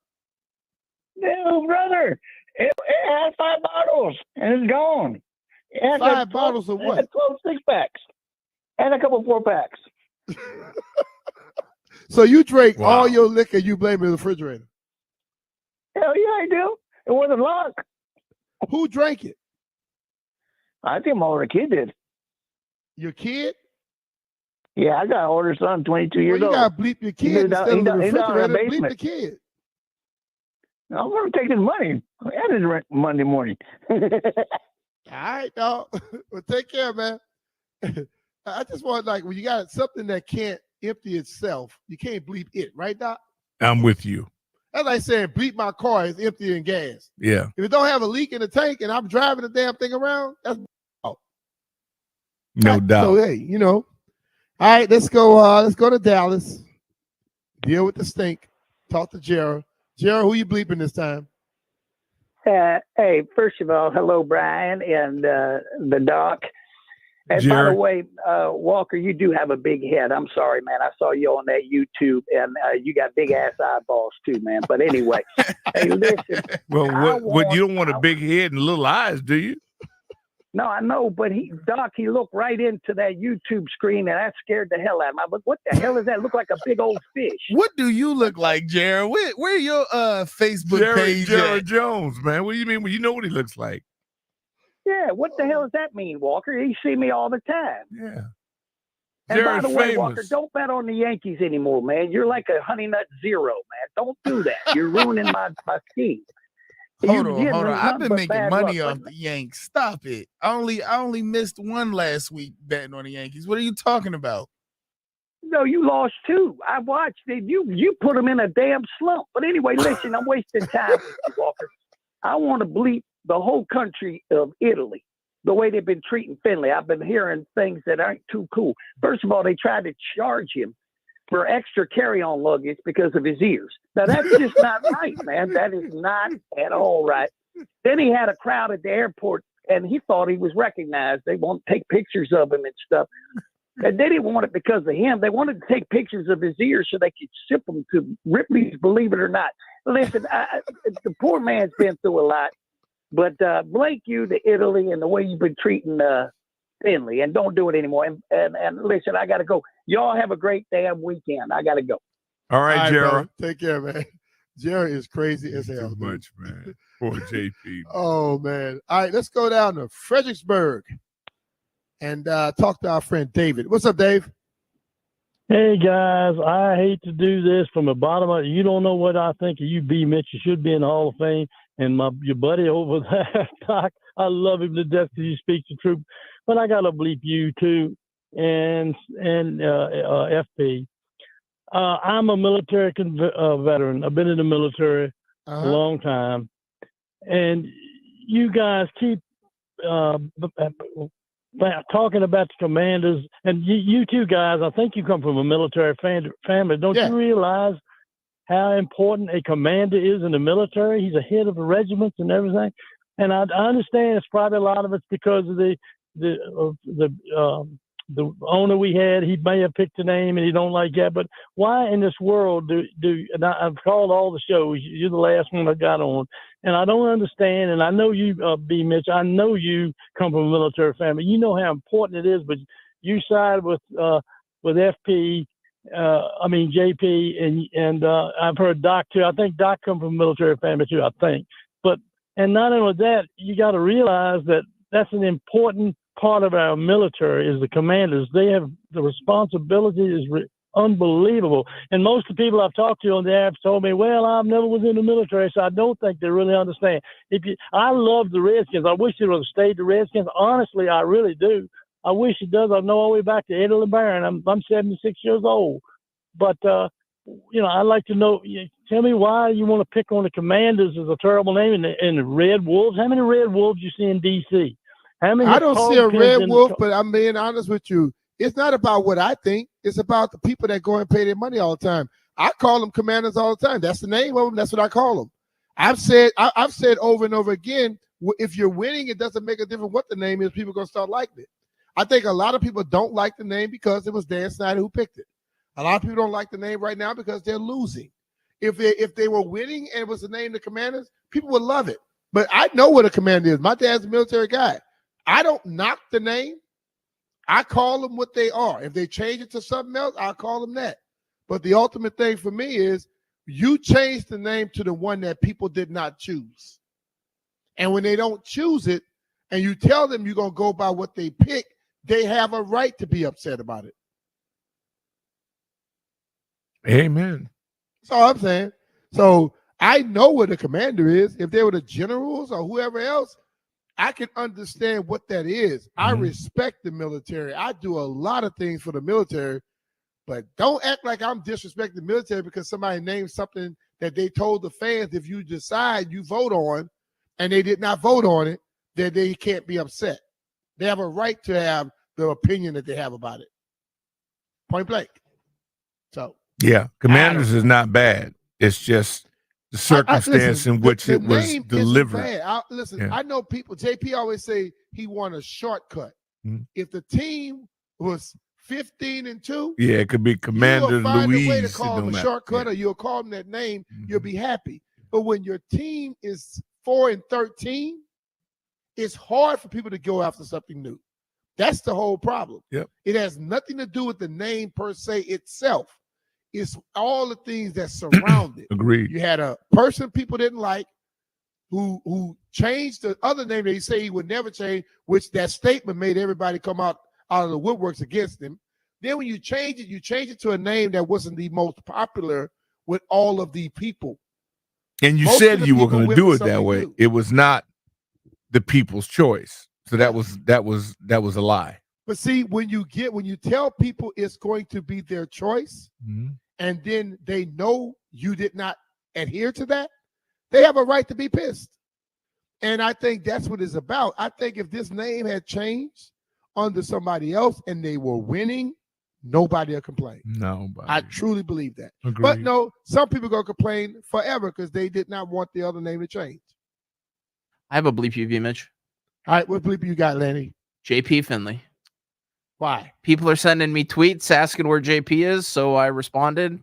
Speaker 19: No, brother. It has 5 bottles and it's gone. It has
Speaker 2: 5 bottles of what?
Speaker 19: It has 12 6-packs. and a couple 4-packs.
Speaker 2: So you drank all your liquor, you blame the refrigerator.
Speaker 19: Hell yeah, I do. It wasn't luck.
Speaker 2: Who drank it?
Speaker 19: I think my older kid did.
Speaker 2: Your kid?
Speaker 19: Yeah, I got an older son, 22 years old.
Speaker 2: You gotta bleep your kid instead of the refrigerator. Bleep the kid.
Speaker 19: I'm going to take his money. I his rent Monday morning.
Speaker 2: All right, dog. Well, take care, man. I just want, like, when you got something that can't empty itself, you can't bleep it, right, Doc?
Speaker 3: I'm with you.
Speaker 2: That's like saying bleep my car is empty in gas.
Speaker 3: Yeah.
Speaker 2: If it don't have a leak in the tank and I'm driving the damn thing around, that's
Speaker 3: no doubt.
Speaker 2: So hey, you know. All right, let's go to Dallas. Deal with the stink. Talk to Gerald. Gerald, who you bleeping this time?
Speaker 19: Hey, first of all, hello, Brian and the doc. And by the way, Walker, you do have a big head. I'm sorry, man. I saw you on that YouTube, and you got big ass eyeballs too, man. But anyway, hey, listen.
Speaker 3: Well, what you don't want a big head and little eyes, do you?
Speaker 19: No, I know, but Doc, he looked right into that YouTube screen, and that scared the hell out of me. But what the hell is that? Look like a big old fish.
Speaker 4: What do you look like, Jared? Where your Facebook page?
Speaker 3: Jared Jones, man. What do you mean? Well, you know what he looks like.
Speaker 19: Yeah, what the hell does that mean, Walker? He see me all the time.
Speaker 3: Yeah.
Speaker 19: And
Speaker 3: Jared's
Speaker 19: by the way,
Speaker 3: famous.
Speaker 19: Walker, don't bet on the Yankees anymore, man. You're like a Honey Nut Zero, man. Don't do that. You're ruining my scheme.
Speaker 4: Hold on. I've been making money off the Yanks. Stop it. I only missed one last week betting on the Yankees. What are you talking about?
Speaker 19: No, you lost two. I watched it. You put them in a damn slump. But anyway, listen, I'm wasting time with you, Walker. I want to bleep the whole country of Italy, the way they've been treating Finley. I've been hearing things that aren't too cool. First of all, they tried to charge him for extra carry-on luggage because of his ears. Now, that's just not right, man. That is not at all right. Then he had a crowd at the airport, and he thought he was recognized. They want to take pictures of him and stuff. And they didn't want it because of him. They wanted to take pictures of his ears so they could ship them to Ripley's Believe It or Not. Listen, the poor man's been through a lot. But blank you to Italy and the way you've been treating Finley, and don't do it anymore. And listen, I got to go. Y'all have a great damn weekend. I got to go.
Speaker 3: All right, Jared.
Speaker 2: Brother. Take care, man. Jared is crazy as hell.
Speaker 3: Too much, man. Poor JP.
Speaker 2: Oh, man. All right, let's go down to Fredericksburg and talk to our friend David. What's up, Dave?
Speaker 20: Hey, guys. I hate to do this from the bottom of it. You don't know what I think of you, B. Mitch. You should be in the Hall of Fame. And your buddy over there, Doc, I love him to death because he speaks the truth. But I got to bleep you, too, and FP. I'm a military veteran. I've been in the military a long time. And you guys keep talking about the commanders. And you two guys, I think you come from a military family. Don't you realize how important a commander is in the military? He's a head of the regiments and everything. And I understand it's probably a lot of it's because of the owner we had. He may have picked a name and he don't like that. But why in this world and I've called all the shows. You're the last one I got on. And I don't understand. And I know you, B. Mitch, I know you come from a military family. You know how important it is, but you side with FP. JP and I've heard Doc too. I think Doc come from a military family too, I think. And not only that, you got to realize that that's an important part of our military is the commanders. They have the responsibility is unbelievable. And most of the people I've talked to on the app told me, well, I never was in the military, so I don't think they really understand. I love the Redskins. I wish they would have stayed the Redskins. Honestly, I really do. I wish it does. I know all the way back to Eddie LeBaron. I'm 76 years old. But, I'd like to know, tell me why you want to pick on the Commanders as a terrible name and the Red Wolves. How many Red Wolves you see in D.C.? How many?
Speaker 2: I don't see a red wolf, but I'm being honest with you. It's not about what I think. It's about the people that go and pay their money all the time. I call them Commanders all the time. That's the name of them. That's what I call them. I've said over and over again, if you're winning, it doesn't make a difference what the name is. People are going to start liking it. I think a lot of people don't like the name because it was Dan Snyder who picked it. A lot of people don't like the name right now because they're losing. If they were winning and it was the name the Commanders, people would love it. But I know what a commander is. My dad's a military guy. I don't knock the name. I call them what they are. If they change it to something else, I'll call them that. But the ultimate thing for me is you change the name to the one that people did not choose. And when they don't choose it and you tell them you're going to go by what they pick, they have a right to be upset about it.
Speaker 3: Amen.
Speaker 2: That's all I'm saying. So I know what a commander is. If they were the generals or whoever else, I can understand what that is. I respect the military. I do a lot of things for the military, but don't act like I'm disrespecting the military because somebody named something that they told the fans if you decide you vote on and they did not vote on it, that they can't be upset. They have a right to have the opinion that they have about it. Point blank. So
Speaker 3: yeah, Commanders is not bad. It's just the circumstance in which it was delivered.
Speaker 2: I know people. JP always say he want a shortcut. If the team was 15-2,
Speaker 3: yeah, it could be Commander
Speaker 2: you'll find
Speaker 3: Louise.
Speaker 2: a way to call him a shortcut, or you'll call him that name. You'll be happy. But when your team is 4-13, it's hard for people to go after something new. That's the whole problem.
Speaker 3: Yep.
Speaker 2: It has nothing to do with the name per se itself. It's all the things that surround it.
Speaker 3: Agreed.
Speaker 2: You had a person people didn't like who changed the other name they say he would never change, which that statement made everybody come out of the woodworks against him. Then when you change it to a name that wasn't the most popular with all of the people.
Speaker 3: And you said you were going to do it that way. It was not the people's choice. So that was a lie.
Speaker 2: But see, when you tell people it's going to be their choice, and then they know you did not adhere to that, they have a right to be pissed. And I think that's what it's about. I think if this name had changed under somebody else and they were winning, nobody will complain.
Speaker 3: Nobody.
Speaker 2: I truly believe that.
Speaker 3: Agreed.
Speaker 2: But no, some people are going to complain forever because they did not want the other name to change.
Speaker 5: I have a bleep you, Mitch.
Speaker 2: All right, what bleep you got, Lenny?
Speaker 5: JP Finley.
Speaker 2: Why?
Speaker 5: People are sending me tweets asking where JP is, so I responded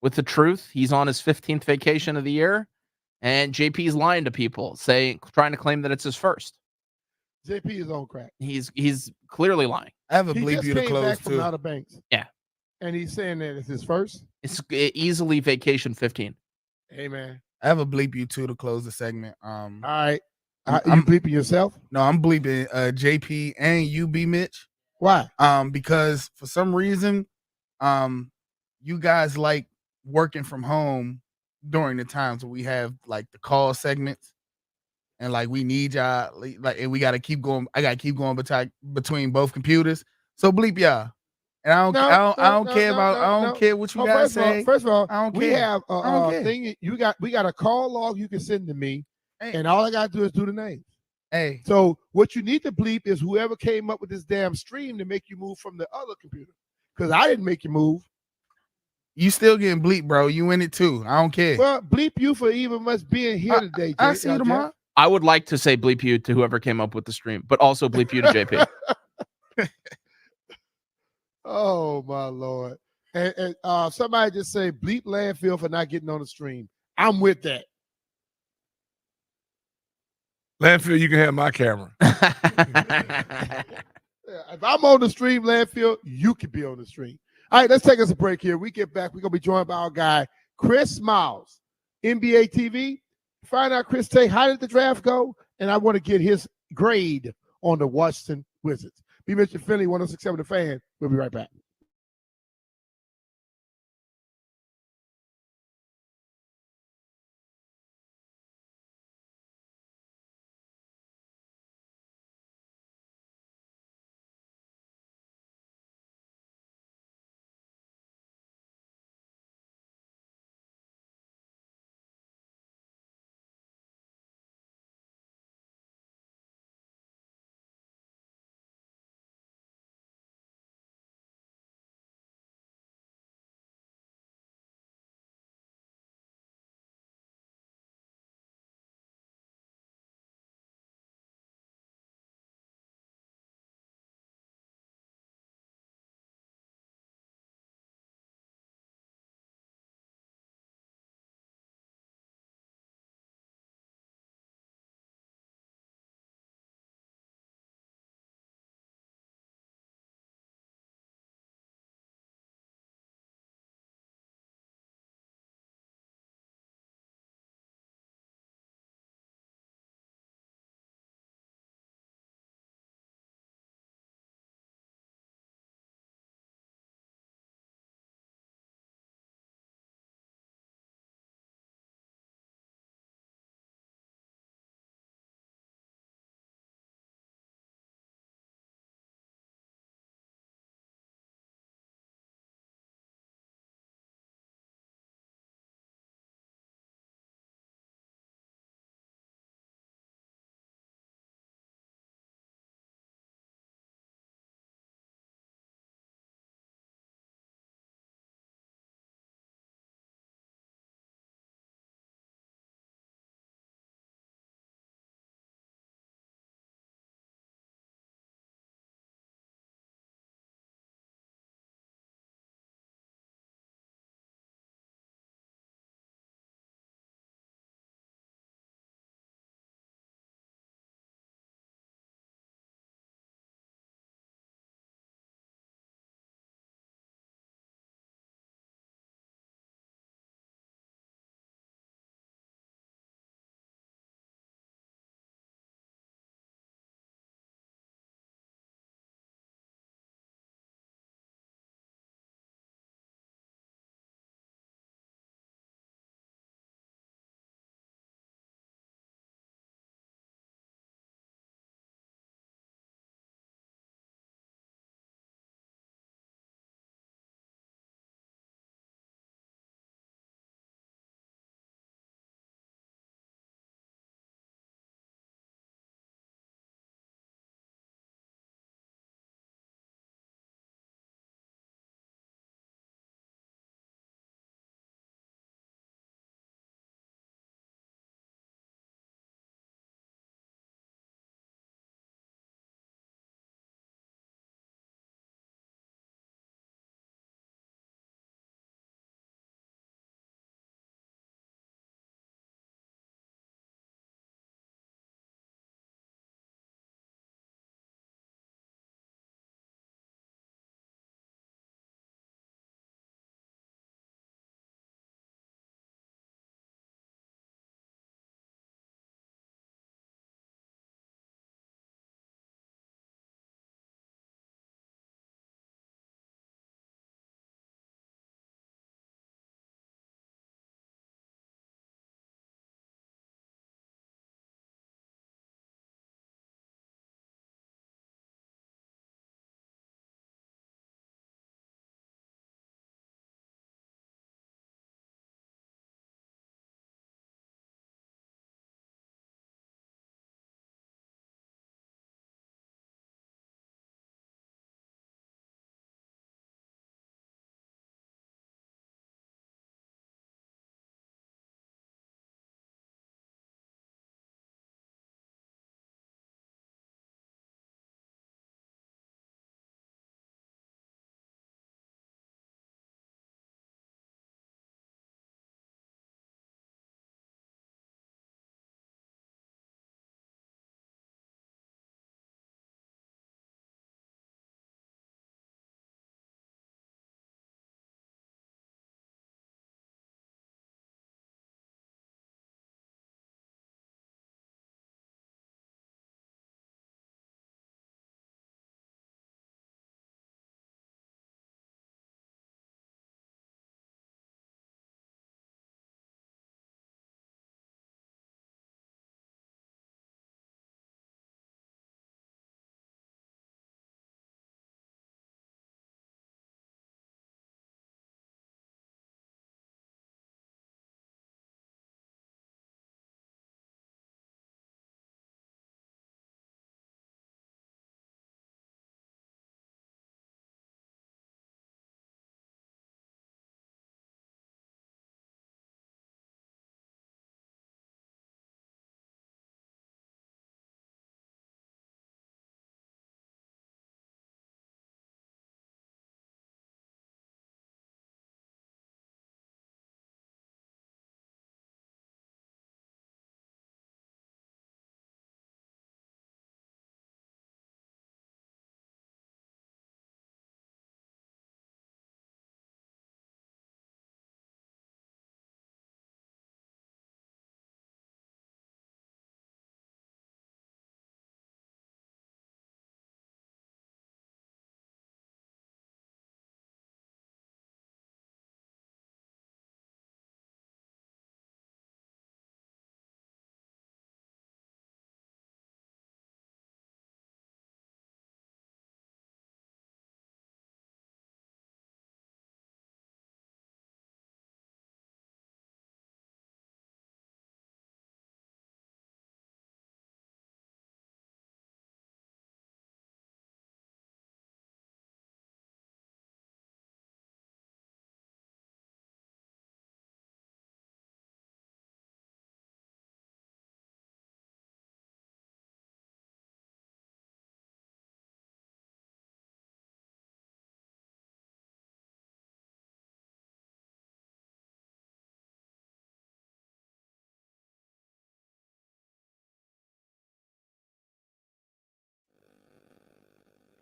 Speaker 5: with the truth. He's on his 15th vacation of the year, and JP's lying to people, trying to claim that it's his first.
Speaker 2: JP is on crack.
Speaker 5: He's clearly lying.
Speaker 4: I have a bleep you to close
Speaker 2: back
Speaker 4: too.
Speaker 2: from Outer Banks.
Speaker 5: Yeah.
Speaker 2: And he's saying that it's his first?
Speaker 5: It's easily vacation 15.
Speaker 2: Hey, man.
Speaker 4: I have a bleep you too to close the segment.
Speaker 2: All right. You bleeping yourself?
Speaker 4: No, I'm bleeping JP and you, B Mitch.
Speaker 2: Why?
Speaker 4: Because for some reason, you guys like working from home during the times when we have like the call segments, and like we need y'all, like, and we gotta keep going. I gotta keep going between both computers. So bleep y'all. And I don't care what you guys say.
Speaker 2: First of all,
Speaker 4: I don't
Speaker 2: we
Speaker 4: care.
Speaker 2: have
Speaker 4: I don't care.
Speaker 2: thing. We got a call log you can send to me, and all I gotta do is do the names.
Speaker 4: Hey.
Speaker 2: So what you need to bleep is whoever came up with this damn stream to make you move from the other computer, because I didn't make you move.
Speaker 4: You still getting bleep, bro. You in it too. I don't care.
Speaker 2: Well, bleep you for even much being here today.
Speaker 4: I see you tomorrow.
Speaker 5: I would like to say bleep you to whoever came up with the stream, but also bleep you to JP.
Speaker 2: Oh my Lord. And somebody just say bleep landfill for not getting on the stream. I'm with that.
Speaker 3: Landfill, you can have my camera.
Speaker 2: If I'm on the stream, Landfill, you can be on the stream. All right, let's take us a break here. We get back. We're going to be joined by our guy, Chris Miles, NBA TV. Find out, Chris, how did the draft go? And I want to get his grade on the Washington Wizards. Be Mr. Finley, 106.7 The Fan. We'll be right back.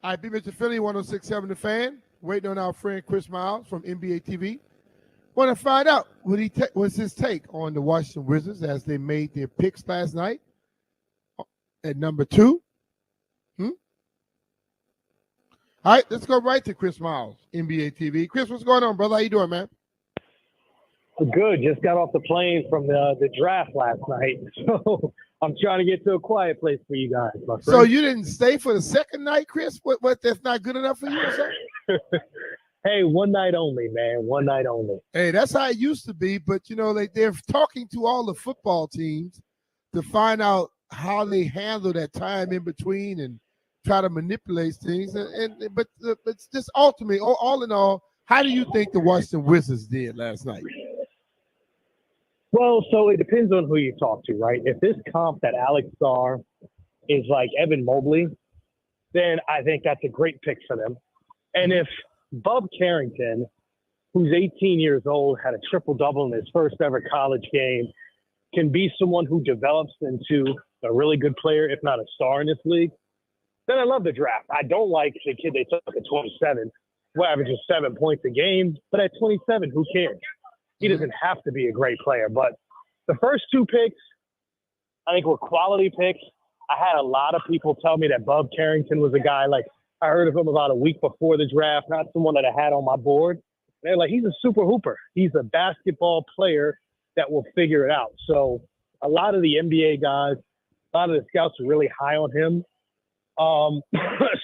Speaker 2: All right, Mr. Finley, 106.7 The Fan. Waiting on our friend Chris Miles from NBA TV. Want to find out what's his take on the Washington Wizards as they made their picks last night at number 2. All right, let's go right to Chris Miles, NBA TV. Chris, what's going on, brother? How you doing, man?
Speaker 21: Good. Just got off the plane from the draft last night, so I'm trying to get to a quiet place for you guys, my friend.
Speaker 2: So you didn't stay for the second night, Chris? What that's not good enough for you or something?
Speaker 21: Hey, one night only, man. One night only.
Speaker 2: Hey, that's how it used to be, but they're talking to all the football teams to find out how they handle that time in between and try to manipulate things. But it's just ultimately, all in all, how do you think the Washington Wizards did last night?
Speaker 21: Well, so it depends on who you talk to, right? If this comp that Alex Sarr is like Evan Mobley, then I think that's a great pick for them. And if Bub Carrington, who's 18 years old, had a triple-double in his first ever college game, can be someone who develops into a really good player, if not a star in this league, then I love the draft. I don't like the kid they took at 27, who averages 7 points a game, but at 27, who cares? He doesn't have to be a great player. But the first 2 picks, I think were quality picks. I had a lot of people tell me that Bub Carrington was a guy, like, I heard of him about a week before the draft, not someone that I had on my board. They're like, he's a super hooper. He's a basketball player that will figure it out. So a lot of the NBA guys, a lot of the scouts are really high on him.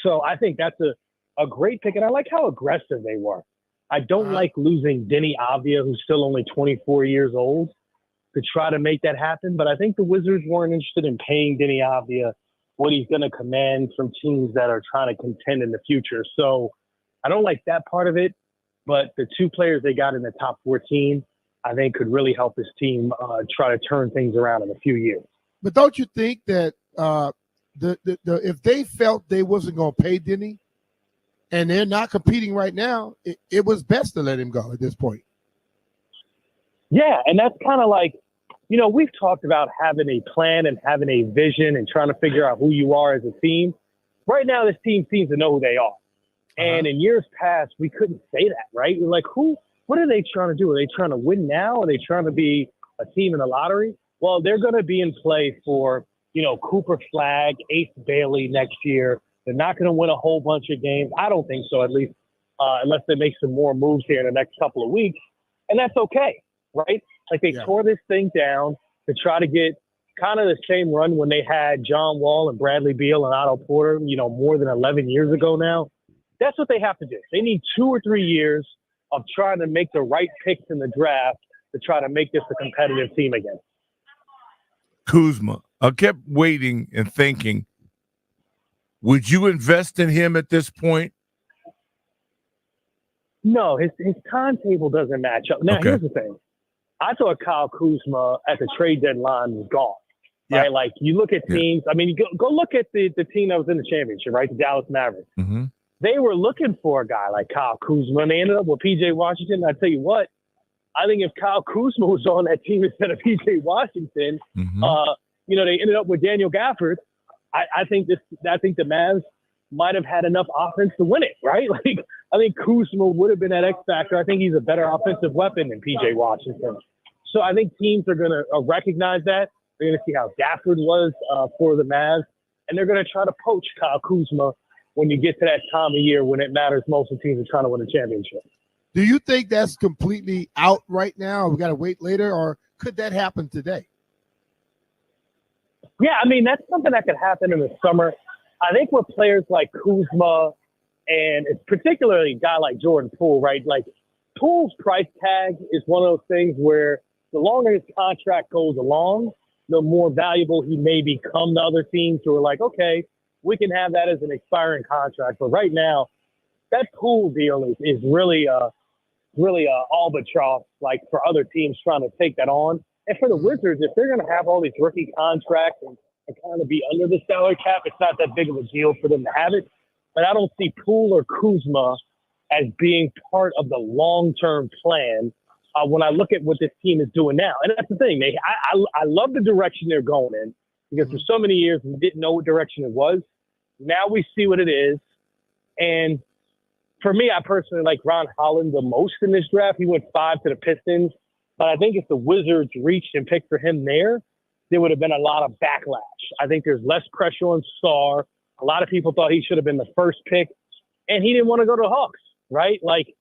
Speaker 21: So I think that's a great pick. And I like how aggressive they were. I don't like losing Denny Avdija, who's still only 24 years old, to try to make that happen. But I think the Wizards weren't interested in paying Denny Avdija what he's going to command from teams that are trying to contend in the future. So I don't like that part of it. But the 2 players they got in the top 14, I think could really help this team try to turn things around in a few years.
Speaker 2: But don't you think that if they felt they wasn't going to pay Denny, and they're not competing right now, it was best to let him go at this point?
Speaker 21: Yeah, and that's kind of like, we've talked about having a plan and having a vision and trying to figure out who you are as a team. Right now, this team seems to know who they are. And in years past, we couldn't say that, right? We're like, what are they trying to do? Are they trying to win now? Are they trying to be a team in the lottery? Well, they're going to be in play for, Cooper Flagg, Ace Bailey next year. They're not going to win a whole bunch of games. I don't think so, at least, unless they make some more moves here in the next couple of weeks. And that's okay, right? Like they tore this thing down to try to get kind of the same run when they had John Wall and Bradley Beal and Otto Porter, more than 11 years ago now. That's what they have to do. They need 2 or 3 years of trying to make the right picks in the draft to try to make this a competitive team again.
Speaker 3: Kuzma, I kept waiting and thinking, would you invest in him at this point?
Speaker 21: No, his timetable doesn't match up. Now, here's the thing. I thought Kyle Kuzma at the trade deadline was gone. Right? Like, you look at teams. I mean, you go look at the team that was in the championship, right? The Dallas Mavericks.
Speaker 3: Mm-hmm.
Speaker 21: They were looking for a guy like Kyle Kuzma, and they ended up with P.J. Washington. I tell you what, I think if Kyle Kuzma was on that team instead of P.J. Washington, they ended up with Daniel Gafford. I think the Mavs might have had enough offense to win it, right? Like, I think Kuzma would have been that X factor. I think he's a better offensive weapon than P.J. Washington. So I think teams are going to recognize that. They're going to see how Gafford was for the Mavs, and they're going to try to poach Kyle Kuzma when you get to that time of year when it matters most of teams are trying to win a championship.
Speaker 2: Do you think that's completely out right now? We got to wait later, or could that happen today?
Speaker 21: Yeah, I mean, that's something that could happen in the summer. I think with players like Kuzma and it's particularly a guy like Jordan Poole, right? Like Poole's price tag is one of those things where the longer his contract goes along, the more valuable he may become to other teams who are like, okay, we can have that as an expiring contract. But right now, that Poole deal is really albatross, like for other teams trying to take that on. And for the Wizards, if they're going to have all these rookie contracts and kind of be under the salary cap, it's not that big of a deal for them to have it. But I don't see Poole or Kuzma as being part of the long-term plan when I look at what this team is doing now. And that's the thing. I love the direction they're going in because for so many years we didn't know what direction it was. Now we see what it is. And for me, I personally like Ron Holland the most in this draft. He went 5 to the Pistons. But I think if the Wizards reached and picked for him there would have been a lot of backlash. I think there's less pressure on Sarr. A lot of people thought he should have been the first pick, and he didn't want to go to the Hawks, right? Like,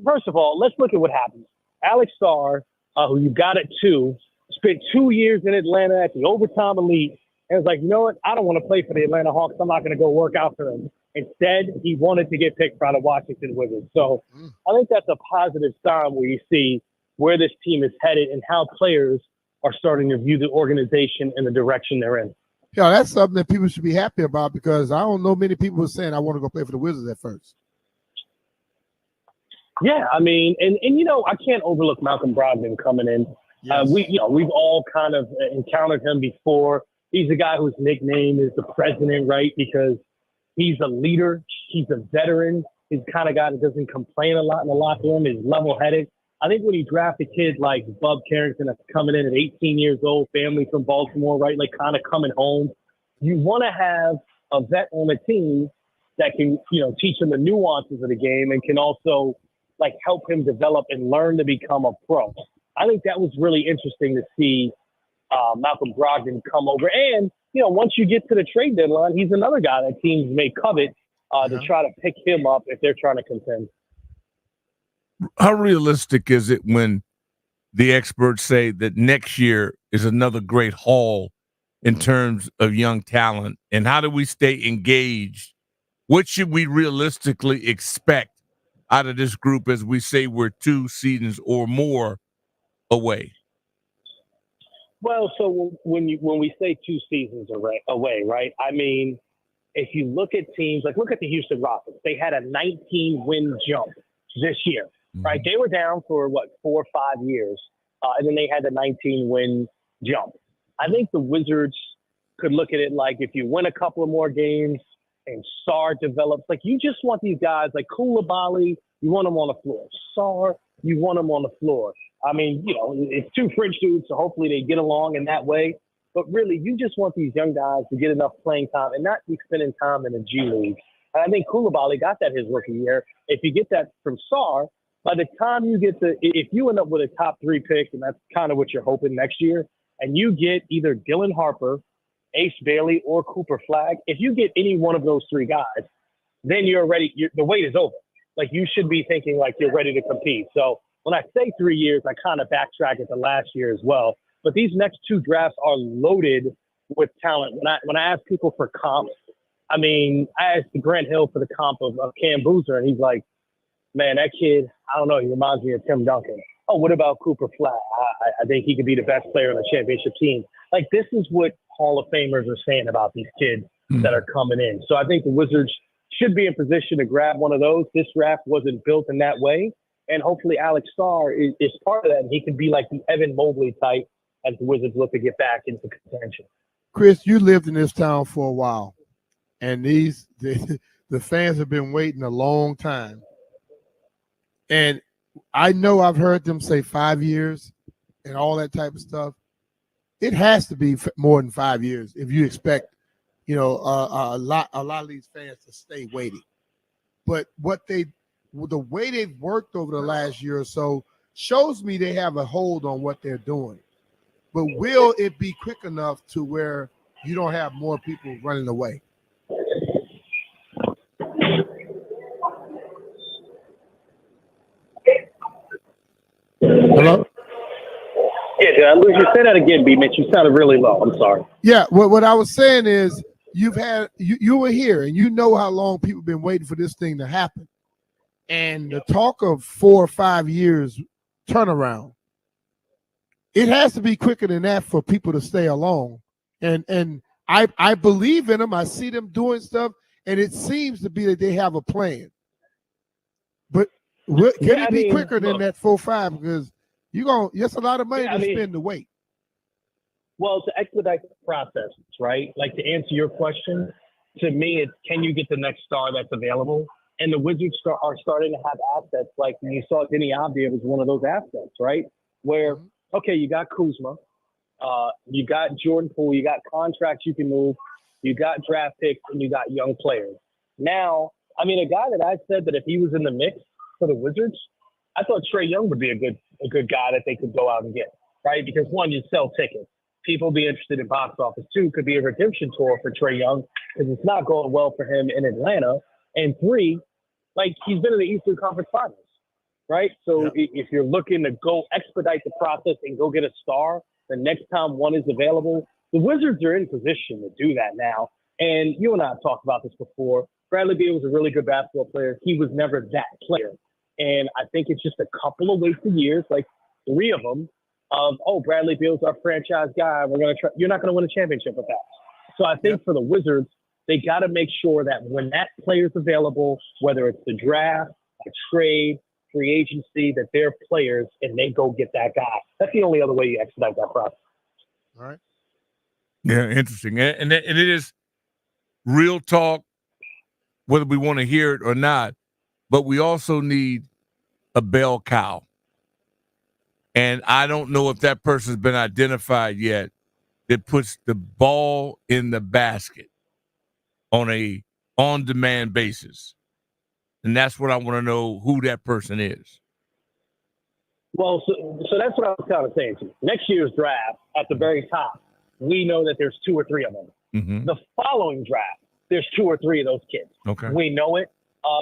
Speaker 21: first of all, let's look at what happened. Alex Sarr, who you got at 2, spent 2 years in Atlanta at the overtime elite, and was like, you know what? I don't want to play for the Atlanta Hawks. I'm not going to go work out for them. Instead, he wanted to get picked by the Washington Wizards. So I think that's a positive sign where you see where this team is headed and how players are starting to view the organization and the direction they're in.
Speaker 2: Yeah, that's something that people should be happy about, because I don't know many people who are saying I want to go play for the Wizards at first.
Speaker 21: Yeah, I mean, and you know, I can't overlook Malcolm Brogdon coming in. Yes. We've all kind of encountered him before. He's a guy whose nickname is the president, right? Because he's a leader. He's a veteran. He's the kind of guy that doesn't complain a lot in the locker room. He's level-headed. I think when you draft a kid like Bub Carrington that's coming in at 18 years old, family from Baltimore, right, like kind of coming home, you want to have a vet on the team that can, you know, teach him the nuances of the game and can also like help him develop and learn to become a pro. I think that was really interesting to see Malcolm Brogdon come over. And, you know, once you get to the trade deadline, he's another guy that teams may covet to try to pick him up if they're trying to contend.
Speaker 3: How realistic is it when the experts say that next year is another great haul in terms of young talent? And how do we stay engaged? What should we realistically expect out of this group as we say we're 2 seasons or more away?
Speaker 21: Well, so when we say 2 seasons away, right? I mean, if you look at teams, like look at the Houston Rockets. They had a 19-win jump this year. Right, they were down for 4 or 5 years, and then they had the 19-win jump. I think the Wizards could look at it like if you win a couple of more games and Sarr develops, like you just want these guys like Koulibaly, you want them on the floor. Sarr, you want them on the floor. I mean, you know, it's 2 French dudes, so hopefully they get along in that way. But really, you just want these young guys to get enough playing time and not be spending time in the G League. And I think Koulibaly got that his rookie year. If you get that from Sarr, by the time you get if you end up with a top 3 pick, and that's kind of what you're hoping next year, and you get either Dylan Harper, Ace Bailey, or Cooper Flagg, if you get any one of those 3 guys, then you're ready. The wait is over. Like you should be thinking like you're ready to compete. So when I say 3 years, I kind of backtrack at the last year as well. But these next 2 drafts are loaded with talent. When I ask people for comps, I mean, I asked Grant Hill for the comp of Cam Boozer, and he's like, man, that kid, I don't know, he reminds me of Tim Duncan. Oh, what about Cooper Flagg? I think he could be the best player on the championship team. Like, this is what Hall of Famers are saying about these kids that are coming in. So I think the Wizards should be in position to grab one of those. This draft wasn't built in that way. And hopefully Alex Sarr is part of that. And he can be like the Evan Mobley type as the Wizards look to get back into contention.
Speaker 2: Chris, you lived in this town for a while. And the fans have been waiting a long time. And I know I've heard them say 5 years and all that type of stuff. It has to be more than 5 years if you expect, you know, a lot of these fans to stay waiting. But the way they've worked over the last year or so shows me they have a hold on what they're doing. But will it be quick enough to where you don't have more people running away? Hello?
Speaker 21: Yeah, did I lose you? Say that again, B. Mitch. You sounded really low. I'm sorry.
Speaker 2: Yeah, what I was saying is you were here and you know how long people have been waiting for this thing to happen. And the talk of 4 or 5 years turnaround, it has to be quicker than that for people to stay along. And I believe in them. I see them doing stuff, and it seems to be that they have a plan. But can it be quicker than that 4 or 5? Because it's a lot of money to spend to wait.
Speaker 21: Well, to expedite the process, right? Like to answer your question, to me, it's can you get the next star that's available? And the Wizards are starting to have assets. Like when you saw Denny Avdija was one of those assets, right? Where, okay, you got Kuzma, you got Jordan Poole, you got contracts you can move, you got draft picks, and you got young players. Now, I mean, a guy that I said that if he was in the mix for the Wizards, I thought Trae Young would be a good guy that they could go out and get, right? Because one, you sell tickets. People be interested in box office. Two, could be a redemption tour for Trae Young because it's not going well for him in Atlanta. And three, like he's been in the Eastern Conference Finals, right? So if you're looking to go expedite the process and go get a star, the next time one is available, the Wizards are in position to do that now. And you and I have talked about this before. Bradley Beal was a really good basketball player. He was never that player. And I think it's just a couple of wasted years, like 3 of them, of, Bradley Beal's our franchise guy. We're going to try. You're not going to win a championship with that. So I think for the Wizards, they got to make sure that when that player's available, whether it's the draft, a trade, free agency, that they're players and they go get that guy. That's the only other way you expedite that process.
Speaker 2: All right.
Speaker 3: Yeah, interesting. And it is real talk, whether we want to hear it or not, but we also need a bell cow. And I don't know if that person's been identified yet that puts the ball in the basket on a on-demand basis. And that's what I want to know, who that person is.
Speaker 21: Well, so that's what I was kind of saying to you. Next year's draft, at the very top, we know that there's 2 or 3 of them.
Speaker 3: Mm-hmm.
Speaker 21: The following draft, there's 2 or 3 of those kids.
Speaker 3: Okay.
Speaker 21: We know it.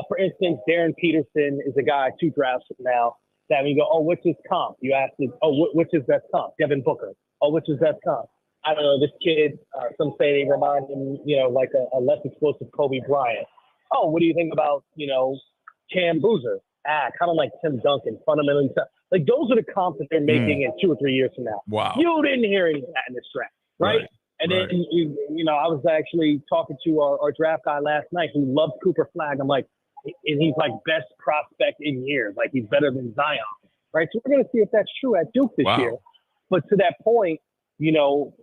Speaker 21: For instance, Darren Peterson is a guy 2 drafts from now that we go, what's his comp? You ask me, what's his best comp? Devin Booker. What's his best comp? I don't know, this kid, some say they remind him, like a less explosive Kobe Bryant. What do you think about, Cam Boozer? Kind of like Tim Duncan, fundamentally tough. Like, those are the comps that they're making in 2 or 3 years from now.
Speaker 3: Wow.
Speaker 21: You didn't hear any of that in this draft, right? And then, I was actually talking to our draft guy last night who loves Cooper Flagg. I'm like, and he's like best prospect in years. Like, he's better than Zion, right? So we're going to see if that's true at Duke this year. But to that point,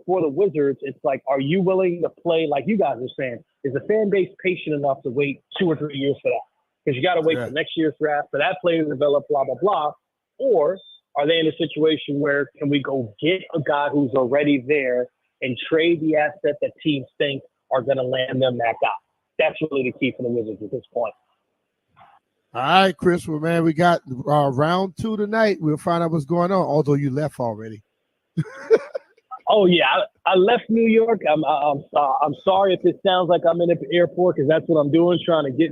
Speaker 21: for the Wizards, it's like, are you willing to play, like you guys are saying, is the fan base patient enough to wait 2 or 3 years for that? Because you got to wait for next year's draft for that player to develop, blah, blah, blah. Or are they in a situation where can we go get a guy who's already there and trade the asset that teams think are going to land them that guy? That's really the key for the Wizards at this point.
Speaker 2: All right, Chris. Well, man, we got round 2 tonight. We'll find out what's going on, although you left already.
Speaker 21: Oh, yeah. I left New York. I'm sorry if it sounds like I'm in the airport because that's what I'm doing, trying to get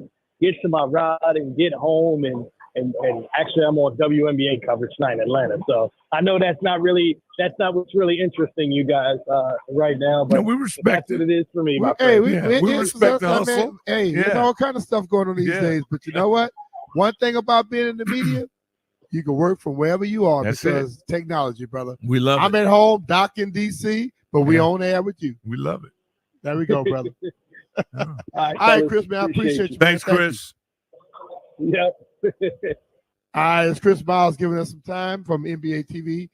Speaker 21: to my ride and get home. And actually, I'm on WNBA coverage tonight in Atlanta. So I know that's not what's really interesting you guys right now. But
Speaker 3: we respect
Speaker 21: that's what it is for me.
Speaker 3: We respect the hustle.
Speaker 2: Man. Hey, there's all kind of stuff going on these days. But you know what? One thing about being in the media, you can work from wherever you are because technology, brother.
Speaker 3: We love it.
Speaker 2: I'm at home, Doc in D.C., but we on air with you.
Speaker 3: We love it.
Speaker 2: There we go, brother.
Speaker 21: All
Speaker 2: right, Chris, man, I appreciate you.
Speaker 3: Thanks, Chris.
Speaker 21: Yep.
Speaker 2: All right, it's Chris Miles giving us some time from NBA TV.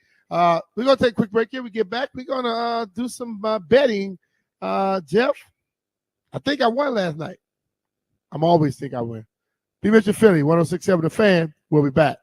Speaker 2: We're going to take a quick break here. We get back. We're going to do some betting. Jeff, I think I won last night. I'm always think I win. Be Mitchell Finley, 106.7 The Fan. We'll be back.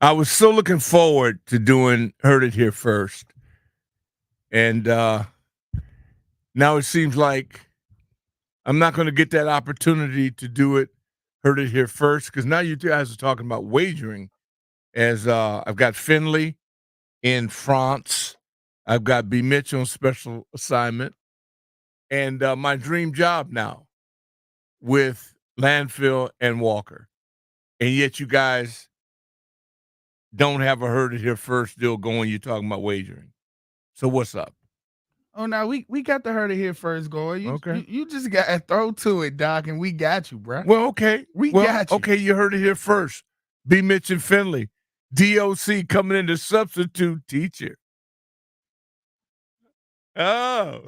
Speaker 3: I was so looking forward to doing Heard It Here First. And now it seems like I'm not going to get that opportunity to do it, Heard It Here First, because now you guys are talking about wagering. As I've got Finley in France. I've got B. Mitch on special assignment. And my dream job now with Landfill and Walker. And yet you guys don't have a Heard It Here First deal going. You're talking about wagering. So what's up?
Speaker 4: Oh, no, we got the Heard It Here First going.
Speaker 3: Okay.
Speaker 4: You just got to throw to it, Doc, and we got you, bro.
Speaker 3: Well, okay.
Speaker 4: We got you.
Speaker 3: Okay, you heard it here first. B. Mitch and Finley. DOC coming in to substitute teacher. Oh.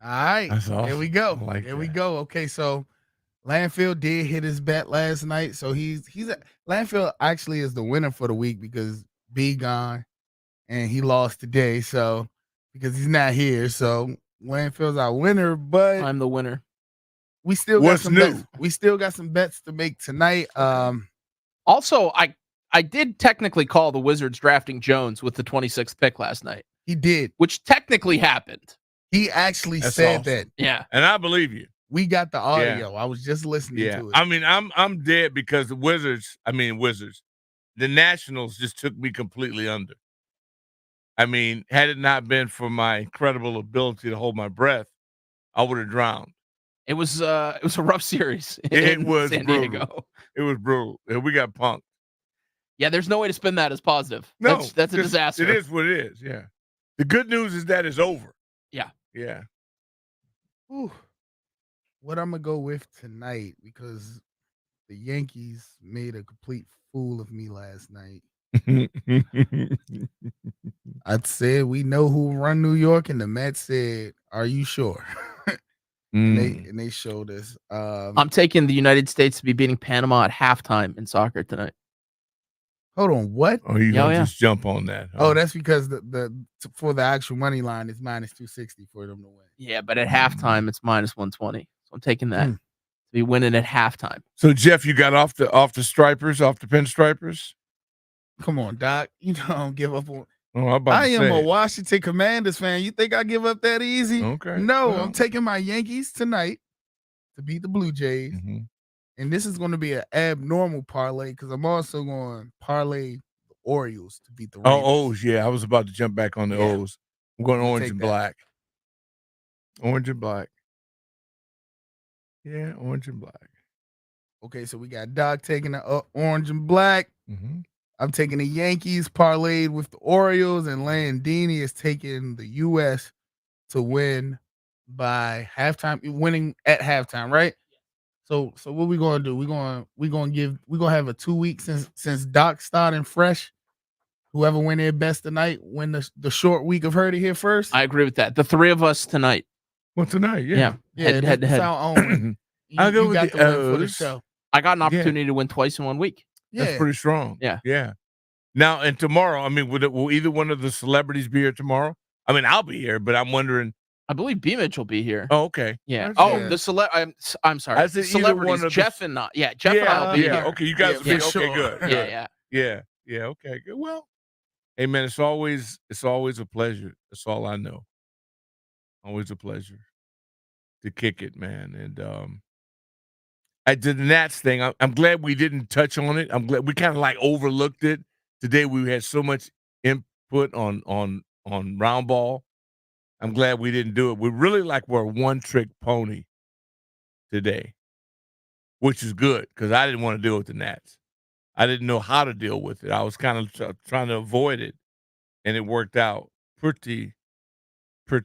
Speaker 4: All right.
Speaker 3: That's awesome.
Speaker 4: There we go.
Speaker 3: I like
Speaker 4: there we
Speaker 3: that.
Speaker 4: go. Okay, so Landfill did hit his bet last night. So Landfill actually is the winner for the week because B gone and he lost today. So because he's not here. So Landfill's our winner, but
Speaker 5: I'm the winner.
Speaker 4: we still
Speaker 3: What's
Speaker 4: got some
Speaker 3: new?
Speaker 4: bets. We still got some bets to make tonight.
Speaker 5: Also, I did technically call the Wizards drafting Jones with the 26th pick last night.
Speaker 4: He did.
Speaker 5: Which technically happened.
Speaker 4: He actually
Speaker 3: That's
Speaker 4: said
Speaker 3: awesome.
Speaker 4: that.
Speaker 5: Yeah.
Speaker 3: And I believe you.
Speaker 4: We got the audio. I was just listening
Speaker 3: Yeah.
Speaker 4: to it.
Speaker 3: I mean, I'm dead because the Wizards, the Nationals just took me completely under. I mean, had it not been for my incredible ability to hold my breath, I would have drowned.
Speaker 5: It was a rough series
Speaker 3: It
Speaker 5: in
Speaker 3: was
Speaker 5: San
Speaker 3: brutal.
Speaker 5: Diego.
Speaker 3: It was brutal. And we got punked.
Speaker 5: Yeah, there's no way to spin that as positive.
Speaker 3: No,
Speaker 5: That's a
Speaker 3: just-
Speaker 5: disaster.
Speaker 3: It is what it is. Yeah. The good news is that it's over.
Speaker 5: Yeah.
Speaker 3: Yeah.
Speaker 4: Whew. What I'm gonna go with tonight because the Yankees made a complete fool of me last night. I said we know who run New York, and the Mets said, "Are you sure?" and they showed us.
Speaker 5: I'm taking the United States to be beating Panama at halftime in soccer tonight.
Speaker 4: Hold on, what?
Speaker 3: Oh, you
Speaker 5: Yeah,
Speaker 3: gonna
Speaker 5: yeah.
Speaker 3: just jump on that?
Speaker 4: Oh, that's because for the actual money line it's minus 260 for them to win.
Speaker 5: Yeah, but at halftime it's minus 120. So I'm taking that to be winning at halftime.
Speaker 3: So Jeff, you got off the stripers, off the pinstripers?
Speaker 4: Come on, Doc. You don't give up on.
Speaker 3: Oh, I'm about
Speaker 4: I
Speaker 3: to
Speaker 4: am
Speaker 3: say
Speaker 4: a
Speaker 3: it.
Speaker 4: Washington Commanders fan. You think I give up that easy?
Speaker 3: Okay.
Speaker 4: No,
Speaker 3: Well.
Speaker 4: I'm taking my Yankees tonight to beat the Blue Jays.
Speaker 3: Mm-hmm.
Speaker 4: And this is going to be an abnormal parlay because I'm also going to parlay the Orioles to beat the Raiders.
Speaker 3: Oh, O's, yeah. I was about to jump back on the O's. I'm going
Speaker 4: We'll
Speaker 3: orange
Speaker 4: take
Speaker 3: and
Speaker 4: that.
Speaker 3: black. Orange and black. Yeah, orange and black.
Speaker 4: Okay, so we got Doc taking the orange and black.
Speaker 3: Mm-hmm.
Speaker 4: I'm taking the Yankees parlayed with the Orioles, and Landini is taking the U.S. to win by halftime, winning at halftime, right? So what we gonna do? We're gonna have a 2 weeks since Doc starting fresh. Whoever win their best tonight win the short week of Heard It Here First.
Speaker 5: I agree with that. The three of us tonight.
Speaker 3: Well, tonight, yeah.
Speaker 5: Head to
Speaker 4: that's
Speaker 5: head.
Speaker 4: our own.
Speaker 3: I'll go with
Speaker 4: got
Speaker 3: the
Speaker 4: the win for the
Speaker 3: O's.
Speaker 4: show.
Speaker 5: I got an opportunity to win twice in 1 week.
Speaker 3: That's
Speaker 4: Yeah.
Speaker 3: pretty strong.
Speaker 5: Yeah.
Speaker 3: Yeah. Now, and tomorrow, I mean, will either one of the celebrities be here tomorrow? I mean, I'll be here, but I'm wondering.
Speaker 5: I believe B Mitch will be here.
Speaker 3: Oh, okay.
Speaker 5: Yeah.
Speaker 3: That's
Speaker 5: Oh,
Speaker 3: good.
Speaker 5: the I'm sorry.
Speaker 3: I said either
Speaker 5: Celebrities.
Speaker 3: one of the-
Speaker 5: Jeff and not. Yeah, Jeff and I'll be here.
Speaker 3: Okay, you guys will be
Speaker 5: for
Speaker 3: okay,
Speaker 5: sure.
Speaker 3: good.
Speaker 5: Yeah, yeah.
Speaker 3: Yeah, okay, good. Well, hey man, it's always a pleasure. That's all I know. Always a pleasure to kick it, man. And I did the Nats thing. I'm glad we didn't touch on it. I'm glad we kind of like overlooked it. Today we had so much input on round ball. I'm glad we didn't do it. We're a one-trick pony today, which is good because I didn't want to deal with the Nats. I didn't know how to deal with it. I was kind of trying to avoid it, and it worked out pretty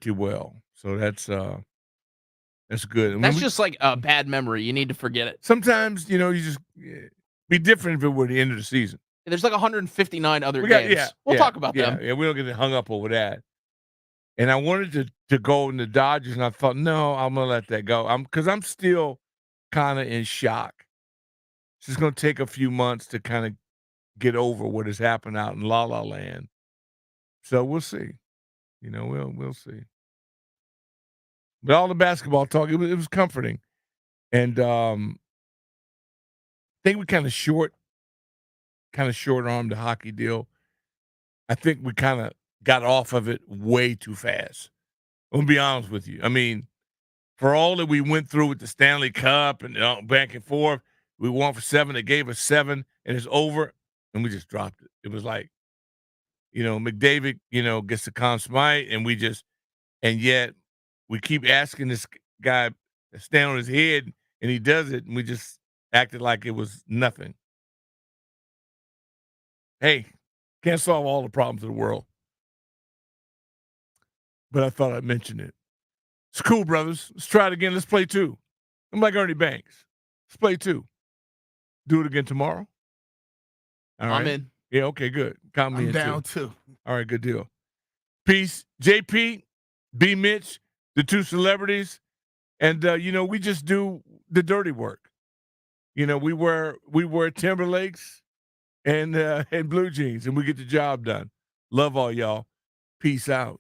Speaker 3: well. So that's good. I mean,
Speaker 5: That's just like a bad memory. You need to forget it.
Speaker 3: sometimes you just be different if it were the end of the season.
Speaker 5: There's like 159 other games. We'll talk about them.
Speaker 3: Yeah, we don't get hung up over that. And I wanted to go in the Dodgers, and I thought, no, I'm gonna let that go. Because I'm still kind of in shock. It's just gonna take a few months to kind of get over what has happened out in La La Land. So we'll see. We'll see. But all the basketball talk, it was comforting, and I think we kind of short armed the hockey deal. I think we kind of got off of it way too fast. I'm gonna be honest with you. I mean, for all that we went through with the Stanley Cup and back and forth, we won for 7. They gave us 7, and it's over, and we just dropped it. It was like, McDavid, gets the Conn Smythe, and yet we keep asking this guy to stand on his head, and he does it, and we just acted like it was nothing. Hey, can't solve all the problems of the world. But I thought I'd mention it. It's cool, brothers. Let's try it again. Let's play 2. I'm like Ernie Banks. Let's play 2. Do it again tomorrow. All right.
Speaker 4: I'm in.
Speaker 3: Yeah, okay, good. Count me
Speaker 4: I'm
Speaker 3: in
Speaker 4: down
Speaker 3: too.
Speaker 4: too.
Speaker 3: All right, good deal. Peace. JP, B. Mitch, the 2 celebrities. And we just do the dirty work. We wear Timberlakes and blue jeans, and we get the job done. Love all y'all. Peace out.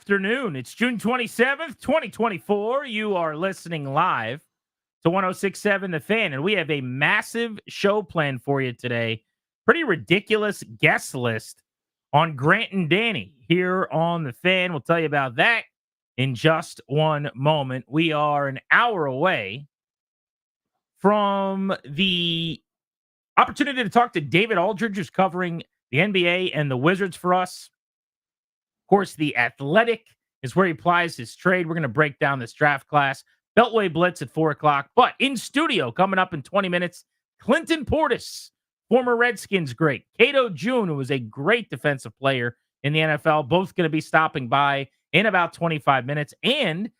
Speaker 1: afternoon. It's June 27th, 2024. You are listening live to 106.7 The Fan, and we have a massive show planned for you today. Pretty ridiculous guest list on Grant and Danny here on The Fan. We'll tell you about that in just one moment. We are an hour away from the opportunity to talk to David Aldridge, who's covering the NBA and the Wizards for us. Of course, The Athletic is where he applies his trade. We're going to break down this draft class. Beltway Blitz at 4 o'clock. But in studio, coming up in 20 minutes, Clinton Portis, former Redskins great. Kato June, who was a great defensive player in the NFL, both going to be stopping by in about 25 minutes. And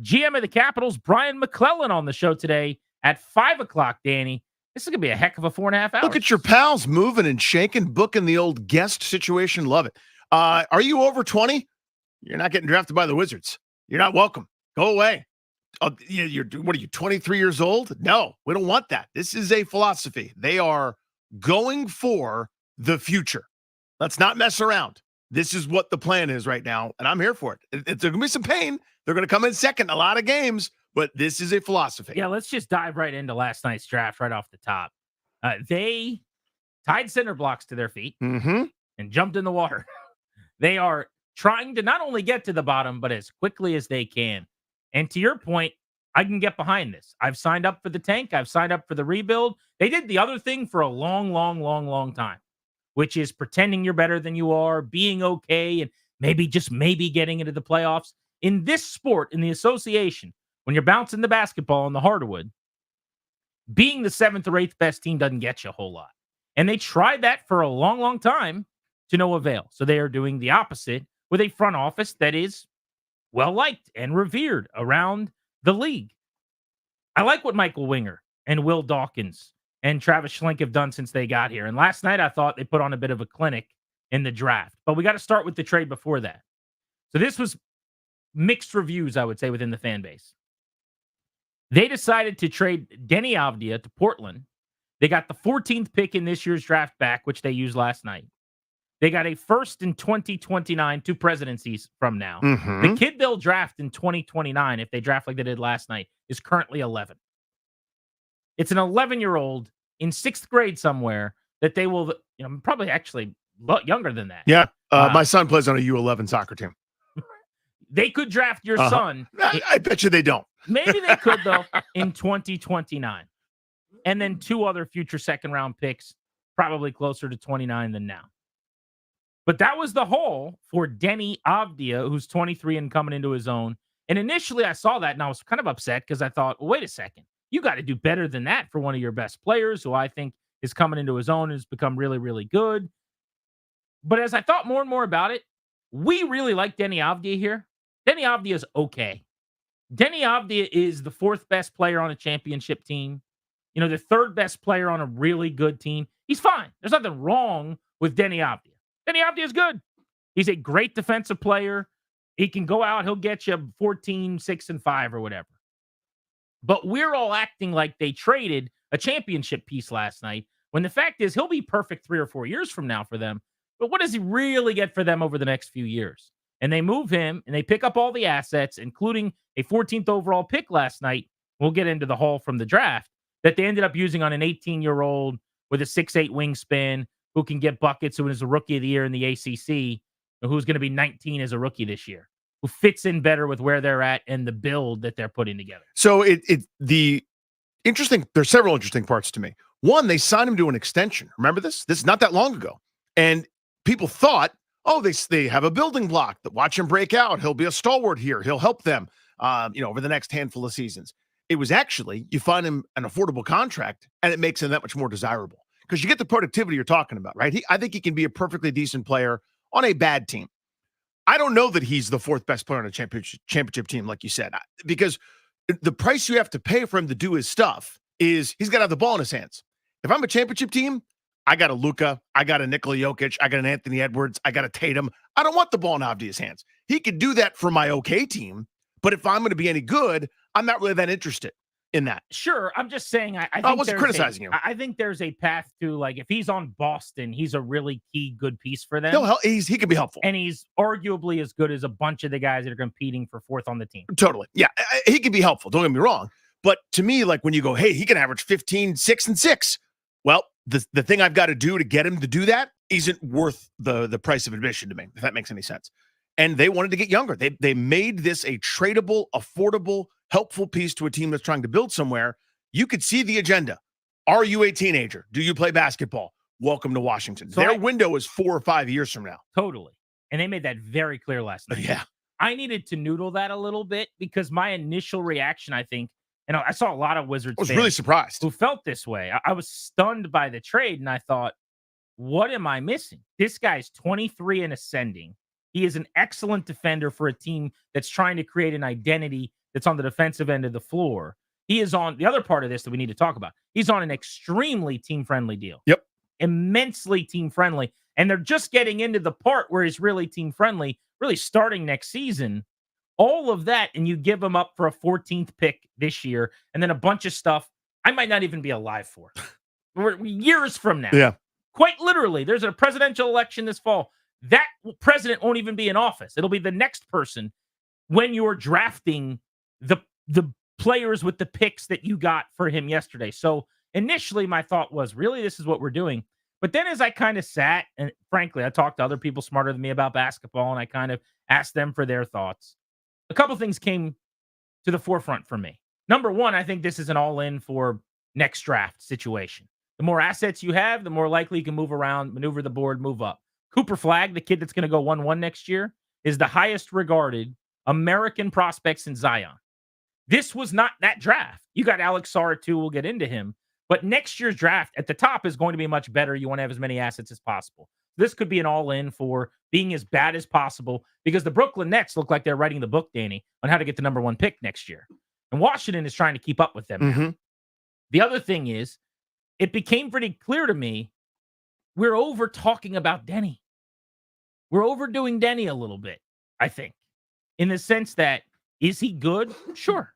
Speaker 1: GM of the Capitals, Brian MacLellan, on the show today at 5 o'clock, Danny. This is going to be a heck of a 4.5 hours.
Speaker 22: Look at your pals moving and shaking, booking the old guest situation. Love it. Are you over 20? You're not getting drafted by the Wizards. You're not welcome. Go away. What are you, 23 years old? No, we don't want that. This is a philosophy. They are going for the future. Let's not mess around. This is what the plan is right now, and I'm here for it. There's going to be some pain. They're going to come in second a lot of games, but this is a philosophy.
Speaker 1: Yeah, let's just dive right into last night's draft right off the top. They tied center blocks to their feet and jumped in the water. They are trying to not only get to the bottom, but as quickly as they can. And to your point, I can get behind this. I've signed up for the tank. I've signed up for the rebuild. They did the other thing for a long time, which is pretending you're better than you are, being okay, and maybe getting into the playoffs. In this sport, in the association, when you're bouncing the basketball in the hardwood, being the 7th or 8th best team doesn't get you a whole lot. And they tried that for a long time to no avail. So they are doing the opposite with a front office that is well-liked and revered around the league. I like what Michael Winger and Will Dawkins and Travis Schlenk have done since they got here. And last night I thought they put on a bit of a clinic in the draft. But we got to start with the trade before that. So this was mixed reviews, I would say, within the fan base. They decided to trade Denny Avdija to Portland. They got the 14th pick in this year's draft back, which they used last night. They got a first in 2029, 2 presidencies from now. The kid they'll draft in 2029, if they draft like they did last night, is currently 11. It's an 11-year-old in 6th grade somewhere that they will, probably actually younger than that.
Speaker 22: Yeah. My son plays on a U11 soccer team.
Speaker 1: They could draft your son.
Speaker 22: I bet you they don't.
Speaker 1: Maybe they could, though, in 2029. And then 2 other future second-round picks, probably closer to 29 than now. But that was the haul for Denny Avdija, who's 23 and coming into his own. And initially I saw that and I was kind of upset because I thought, well, wait a second. You got to do better than that for one of your best players who I think is coming into his own and has become really, really good. But as I thought more and more about it, we really like Denny Avdija here. Denny Avdija is okay. Denny Avdija is the 4th best player on a championship team. The 3rd best player on a really good team. He's fine. There's nothing wrong with Denny Avdija. Denny Avdija is good. He's a great defensive player. He can go out. He'll get you 14, 6, and 5 or whatever. But we're all acting like they traded a championship piece last night when the fact is he'll be perfect 3 or 4 years from now for them. But what does he really get for them over the next few years? And they move him and they pick up all the assets, including a 14th overall pick last night. We'll get into the haul from the draft that they ended up using on an 18-year-old with a 6'8" wingspan who can get buckets, who is a rookie of the year in the ACC, who's going to be 19 as a rookie this year, who fits in better with where they're at and the build that they're putting together.
Speaker 22: So there's several interesting parts to me. One, they signed him to an extension. Remember this? This is not that long ago. And people thought, they have a building block that watch him break out. He'll be a stalwart here. He'll help them, over the next handful of seasons. It was actually, you find him an affordable contract and it makes him that much more desirable. Because you get the productivity you're talking about, right? I think he can be a perfectly decent player on a bad team. I don't know that he's the 4th best player on a championship team, like you said, because the price you have to pay for him to do his stuff is he's got to have the ball in his hands. If I'm a championship team, I got a Luka, I got a Nikola Jokic, I got an Anthony Edwards, I got a Tatum. I don't want the ball in Avdija's hands. He could do that for my okay team, but if I'm going to be any good, I'm not really that interested. in that.
Speaker 1: Sure, I'm just saying. I
Speaker 22: wasn't criticizing him.
Speaker 1: I think there's a path to, like, if he's on Boston, he's a really key good piece for them.
Speaker 22: He can be helpful,
Speaker 1: and he's arguably as good as a bunch of the guys that are competing for fourth on the team.
Speaker 22: Totally, yeah, he can be helpful. Don't get me wrong, but to me, like when you go, hey, he can average 15, 6, and 6. Well, the thing I've got to do to get him to do that isn't worth the price of admission to me, if that makes any sense. And they wanted to get younger. They made this a tradable, affordable, helpful piece to a team that's trying to build somewhere. You could see the agenda. Are you a teenager? Do you play basketball? Welcome to Washington. So their window is 4 or 5 years from now.
Speaker 1: Totally. And they made that very clear last night.
Speaker 22: Yeah.
Speaker 1: I needed to noodle that a little bit because my initial reaction, I think, and I saw a lot of Wizards
Speaker 22: fans
Speaker 1: really
Speaker 22: surprised
Speaker 1: who felt this way. I was stunned by the trade, and I thought, what am I missing? This guy's 23 and ascending. He is an excellent defender for a team that's trying to create an identity that's on the defensive end of the floor. He is on the other part of this that we need to talk about. He's on an extremely team-friendly deal.
Speaker 22: Yep.
Speaker 1: Immensely team-friendly. And they're just getting into the part where he's really team-friendly, really starting next season. All of that, and you give him up for a 14th pick this year, and then a bunch of stuff I might not even be alive for. We're years from now.
Speaker 22: Yeah.
Speaker 1: Quite literally, there's a presidential election this fall. That president won't even be in office. It'll be the next person when you're drafting the players with the picks that you got for him yesterday. So initially my thought was, really, this is what we're doing. But then as I kind of sat, and frankly, I talked to other people smarter than me about basketball, and I kind of asked them for their thoughts. A couple things came to the forefront for me. Number one, I think this is an all-in for next draft situation. The more assets you have, the more likely you can move around, maneuver the board, move up. Cooper Flagg, the kid that's going to go 1-1 next year, is the highest regarded American prospects in Zion. This was not that draft. You got Alex Sarr too. We'll get into him. But next year's draft at the top is going to be much better. You want to have as many assets as possible. This could be an all-in for being as bad as possible because the Brooklyn Nets look like they're writing the book, Danny, on how to get the number 1 pick next year. And Washington is trying to keep up with them.
Speaker 22: Mm-hmm.
Speaker 1: The other thing is, it became pretty clear to me we're over talking about Denny. We're overdoing Denny a little bit, I think, in the sense that, is he good? Sure.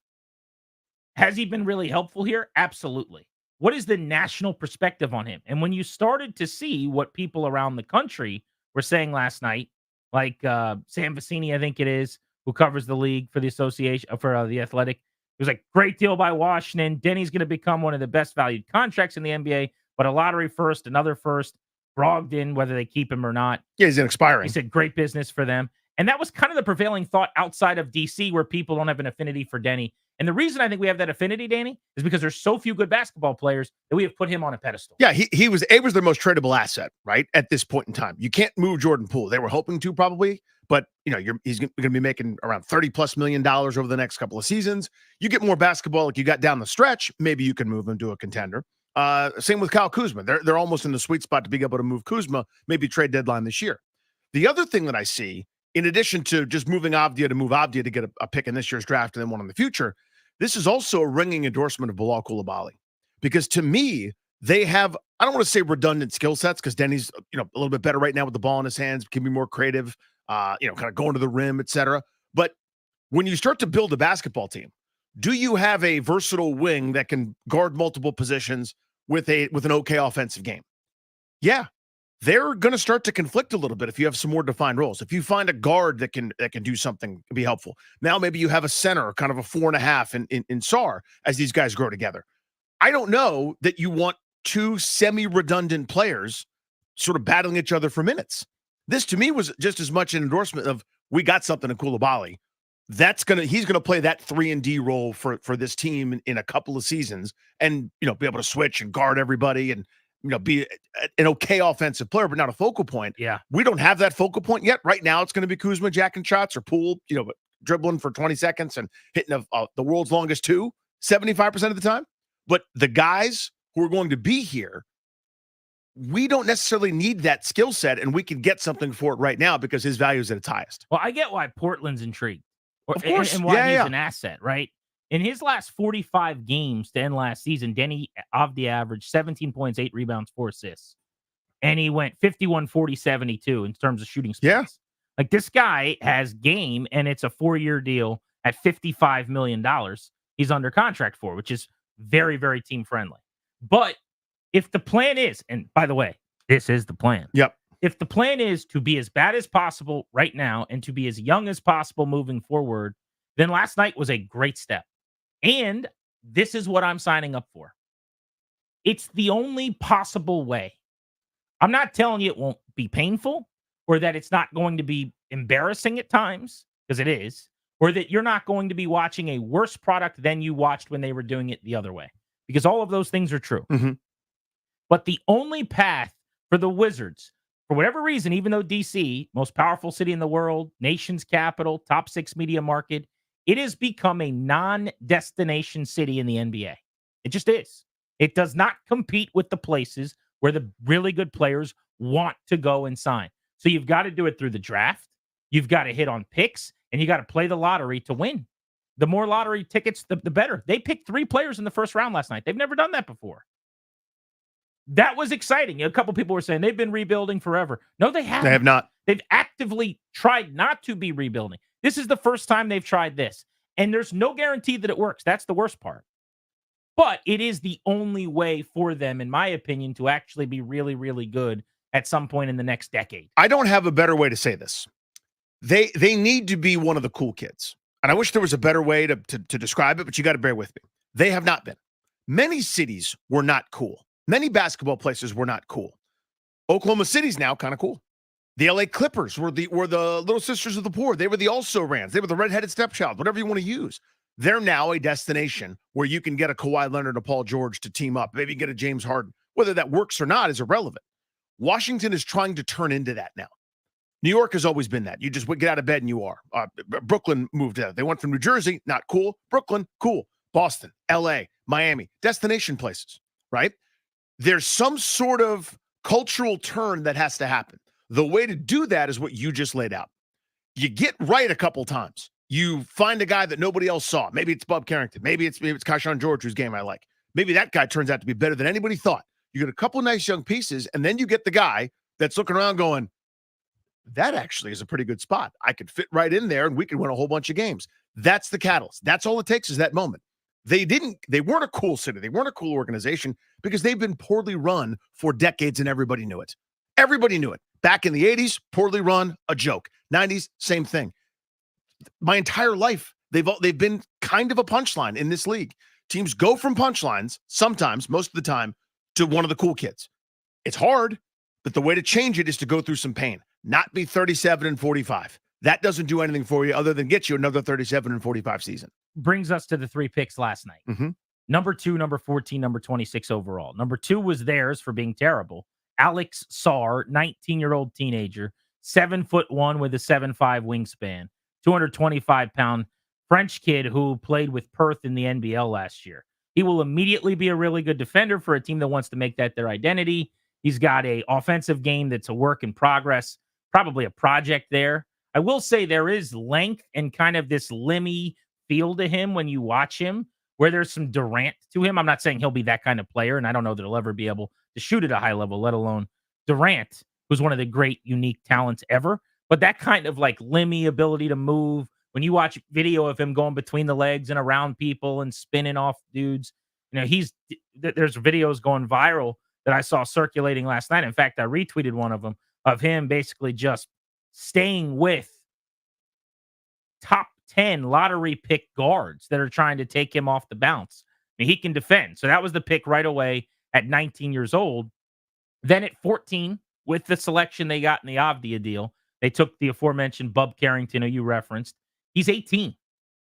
Speaker 1: Has he been really helpful here? Absolutely. What is the national perspective on him? And when you started to see what people around the country were saying last night, like Sam Vecini, I think it is, who covers the league for the association, for the Athletic, it was like, great deal by Washington. Denny's going to become one of the best valued contracts in the NBA, but a lottery first, another first, Brogdon, whether they keep him or not.
Speaker 22: Yeah, he's expiring.
Speaker 1: He said, great business for them. And that was kind of the prevailing thought outside of DC, where people don't have an affinity for Denny. And the reason I think we have that affinity, Danny, is because there's so few good basketball players that we have put him on a pedestal.
Speaker 22: Yeah, he was their most tradable asset, right? At this point in time. You can't move Jordan Poole. They were hoping to probably, but he's going to be making around $30+ million over the next couple of seasons. You get more basketball like you got down the stretch, maybe you can move him to a contender. Same with Kyle Kuzma. They're almost in the sweet spot to be able to move Kuzma, maybe trade deadline this year. The other thing that I see, in addition to just moving Avdija to get a pick in this year's draft and then one in the future, this is also a ringing endorsement of Bilal Coulibaly. Because to me, they have, I don't want to say redundant skill sets, because Denny's a little bit better right now with the ball in his hands, can be more creative, kind of going to the rim, etc. But when you start to build a basketball team, do you have a versatile wing that can guard multiple positions with an okay offensive game? Yeah. They're going to start to conflict a little bit if you have some more defined roles. If you find a guard that can do something, can be helpful. Now maybe you have a center, kind of a 4.5 in Sarr as these guys grow together. I don't know that you want two semi-redundant players sort of battling each other for minutes. This to me was just as much an endorsement of, we got something in Coulibaly. He's gonna play that 3-and-D role for this team in a couple of seasons, and be able to switch and guard everybody and be an okay offensive player, but not a focal point.
Speaker 1: Yeah.
Speaker 22: We don't have that focal point yet. Right now, it's going to be Kuzma jacking shots or Poole, dribbling for 20 seconds and hitting the world's longest 75% of the time. But the guys who are going to be here, we don't necessarily need that skill set, and we can get something for it right now because his value is at its highest.
Speaker 1: Well, I get why Portland's intrigued.
Speaker 22: Of course.
Speaker 1: And why he's an asset, right? In his last 45 games to end last season, Denny Avdija averaged 17 points, 8 rebounds, 4 assists. And he went 51, 40, 72 in terms of shooting splits.
Speaker 22: Yeah.
Speaker 1: Like, this guy has game, and it's a 4-year deal at $55 million. he's under contract for, which is very, very team friendly. But if the plan is, and by the way, this is the plan.
Speaker 22: Yep.
Speaker 1: If the plan is to be as bad as possible right now and to be as young as possible moving forward, then last night was a great step. And this is what I'm signing up for. It's the only possible way. I'm not telling you it won't be painful or that it's not going to be embarrassing at times, because it is, or that you're not going to be watching a worse product than you watched when they were doing it the other way, because all of those things are true.
Speaker 22: Mm-hmm.
Speaker 1: But the only path for the Wizards, for whatever reason, even though DC, most powerful city in the world, nation's capital, top 6 media market, it has become a non-destination city in the NBA. It just is. It does not compete with the places where the really good players want to go and sign. So you've got to do it through the draft. You've got to hit on picks, and you got to play the lottery to win. The more lottery tickets, the better. They picked 3 players in the first round last night. They've never done that before. That was exciting. A couple people were saying they've been rebuilding forever. No, they haven't.
Speaker 22: They have not.
Speaker 1: They've actively tried not to be rebuilding. This is the first time they've tried this. And there's no guarantee that it works. That's the worst part. But it is the only way for them, in my opinion, to actually be really, really good at some point in the next decade.
Speaker 22: I don't have a better way to say this. They need to be one of the cool kids. And I wish there was a better way to describe it, but you got to bear with me. They have not been. Many cities were not cool. Many basketball places were not cool. Oklahoma City's now kind of cool. The LA Clippers were the little sisters of the poor. They were the also-rans. They were the redheaded stepchild, whatever you want to use. They're now a destination where you can get a Kawhi Leonard or Paul George to team up. Maybe get a James Harden. Whether that works or not is irrelevant. Washington is trying to turn into that now. New York has always been that. You just get out of bed and you are. Brooklyn moved out. They went from New Jersey, not cool. Brooklyn, cool. Boston, LA, Miami, destination places, right? There's some sort of cultural turn that has to happen. The way to do that is what you just laid out. You get right a couple times. You find a guy that nobody else saw. Maybe it's Bob Carrington. Maybe it's Kaishan George, whose game I like. Maybe that guy turns out to be better than anybody thought. You get a couple nice young pieces, and then you get the guy that's looking around going, that actually is a pretty good spot. I could fit right in there, and we could win a whole bunch of games. That's the catalyst. That's all it takes is that moment. They weren't a cool city. They weren't a cool organization because they've been poorly run for decades, and everybody knew it. Everybody knew it. Back in the 80s, poorly run, a joke. 90s, same thing. My entire life, they've been kind of a punchline in this league. Teams go from punchlines sometimes, most of the time, to one of the cool kids. It's hard, but the way to change it is to go through some pain, not be 37-45. That doesn't do anything for you other than get you another 37-45 season.
Speaker 1: Brings us to the 3 picks last night.
Speaker 22: Mm-hmm.
Speaker 1: Number 2, number 14, number 26 overall. Number 2 was theirs for being terrible. Alex Sarr, 19-year-old teenager, 7'1" with a 7'5" wingspan, 225-pound French kid who played with Perth in the NBL last year. He will immediately be a really good defender for a team that wants to make that their identity. He's got an offensive game that's a work in progress, probably a project there. I will say there is length and kind of this limmy feel to him when you watch him, where there's some Durant to him. I'm not saying he'll be that kind of player, and I don't know that he'll ever be able to shoot at a high level, let alone Durant, who's one of the great, unique talents ever. But that kind of like limmy ability to move, when you watch video of him going between the legs and around people and spinning off dudes, you know, there's videos going viral that I saw circulating last night. In fact, I retweeted one of them of him basically just staying with top 10 lottery pick guards that are trying to take him off the bounce. I mean, he can defend. So that was the pick right away at 19 years old. Then at 14, with the selection they got in the Avdija deal, they took the aforementioned Bub Carrington, who you referenced. He's 18.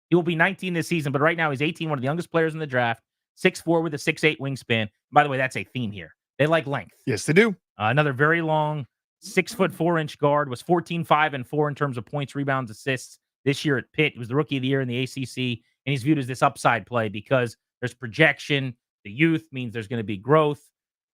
Speaker 1: He will be 19 this season, but right now he's 18, one of the youngest players in the draft, 6'4" with a 6'8" wingspan. By the way, that's a theme here. They like length.
Speaker 22: Yes, they do.
Speaker 1: Another very long 6'4" guard, was 14-5-4 in terms of points, rebounds, assists this year at Pitt. He was the rookie of the year in the ACC, and he's viewed as this upside play because there's projection. The youth means there's going to be growth.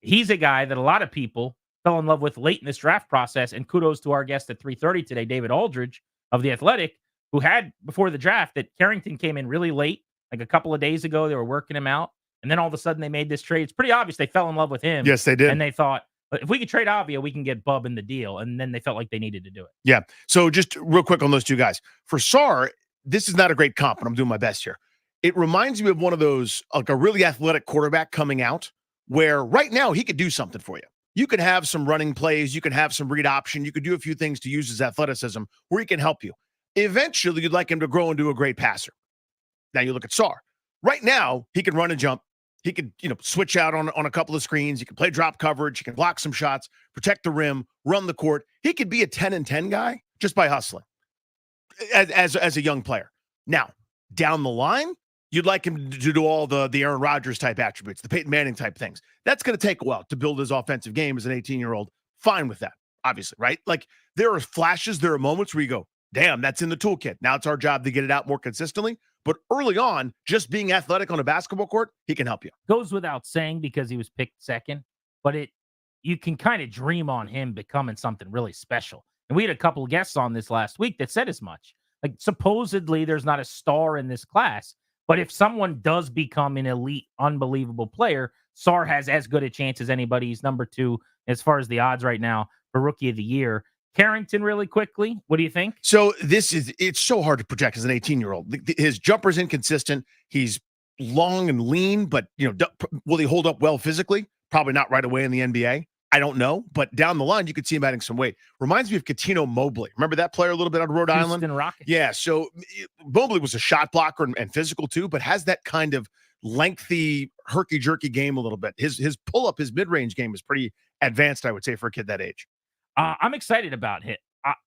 Speaker 1: He's a guy that a lot of people fell in love with late in this draft process, and kudos to our guest at 3:30 today, David Aldridge of The Athletic, who had before the draft that Carrington came in really late, like a couple of days ago. They were working him out, and then all of a sudden they made this trade. It's pretty obvious they fell in love with him.
Speaker 22: Yes, they did.
Speaker 1: And they thought, if we could trade Avdija, we can get Bub in the deal. And then they felt like they needed to do it.
Speaker 22: Yeah. So just real quick on those two guys. For Sarr, this is not a great comp, and I'm doing my best here. it reminds me of one of those, like a really athletic quarterback coming out, where right now he could do something for you. You could have some running plays, you could have some read option, you could do a few things to use his athleticism where he can help you. Eventually, you'd like him to grow into a great passer. Now you look at Sarr. Right now, he can run and jump. He could, switch out on a couple of screens. He can play drop coverage. He can block some shots, protect the rim, run the court. He could be a 10-10 guy just by hustling as a young player. Now, down the line, you'd like him to do all the Aaron Rodgers type attributes, the Peyton Manning type things. That's going to take a while to build his offensive game as an 18-year-old. Fine with that, obviously, right? Like, there are flashes, there are moments where you go, damn, that's in the toolkit. Now it's our job to get it out more consistently. But early on, just being athletic on a basketball court, he can help you.
Speaker 1: Goes without saying because he was picked second, but you can kind of dream on him becoming something really special. And we had a couple of guests on this last week that said as much. Like, supposedly there's not a star in this class, but if someone does become an elite, unbelievable player, Sarr has as good a chance as anybody. He's number 2 as far as the odds right now for Rookie of the Year. Carrington, really quickly, what do you think?
Speaker 22: So it's so hard to project as an 18-year-old. His jumper's inconsistent. He's long and lean, but will he hold up well physically? Probably not right away in the NBA. I don't know, but down the line, you could see him adding some weight. Reminds me of Katino Mobley. Remember that player a little bit out of Rhode Island?
Speaker 1: Houston Rockets.
Speaker 22: Yeah, so Mobley was a shot blocker and physical too, but has that kind of lengthy, herky-jerky game a little bit. His pull-up, his mid-range game is pretty advanced, I would say, for a kid that age.
Speaker 1: I'm excited about it.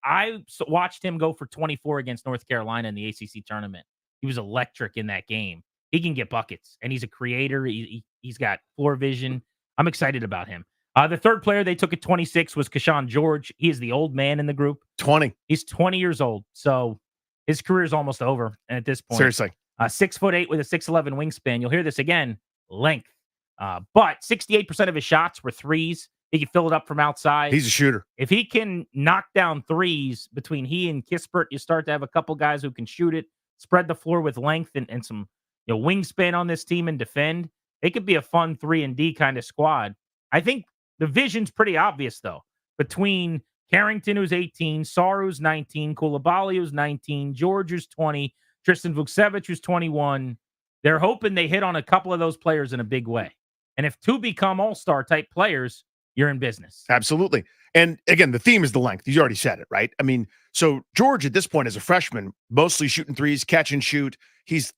Speaker 1: I watched him go for 24 against North Carolina in the ACC tournament. He was electric in that game. He can get buckets, and he's a creator. He's got floor vision. I'm excited about him. The third player they took at 26 was Keshawn George. He is the old man in the group.
Speaker 22: 20.
Speaker 1: He's 20 years old, so his career is almost over at this point.
Speaker 22: Seriously.
Speaker 1: 6'8" with a 6'11" wingspan. You'll hear this again, length. But 68% of his shots were threes. He can fill it up from outside.
Speaker 22: He's a shooter.
Speaker 1: If he can knock down threes between he and Kispert, you start to have a couple guys who can shoot it, spread the floor with length and some wingspan on this team and defend. It could be a fun 3-and-D kind of squad. I think the vision's pretty obvious, though, between Carrington, who's 18, Sarr, who's 19, Koulibaly, who's 19, George, who's 20, Tristan Vukcevic, who's 21. They're hoping they hit on a couple of those players in a big way. And if 2 become all-star type players, you're in business.
Speaker 22: Absolutely. And again, the theme is the length. You already said it, right? I mean, so George at this point as a freshman, mostly shooting threes, catch and shoot. He's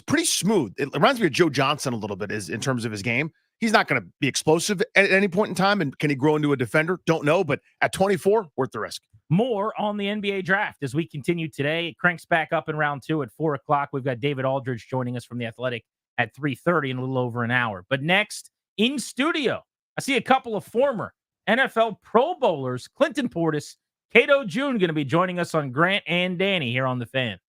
Speaker 22: pretty smooth. It reminds me of Joe Johnson a little bit in terms of his game. He's not going to be explosive at any point in time. And can he grow into a defender? Don't know. But at 24, worth the risk.
Speaker 1: More on the NBA draft as we continue today. It cranks back up in round 2 at 4 o'clock. We've got David Aldridge joining us from The Athletic at 3:30 in a little over an hour. But next, in studio, I see a couple of former NFL Pro Bowlers, Clinton Portis, Kato June, going to be joining us on Grant and Danny here on The Fan.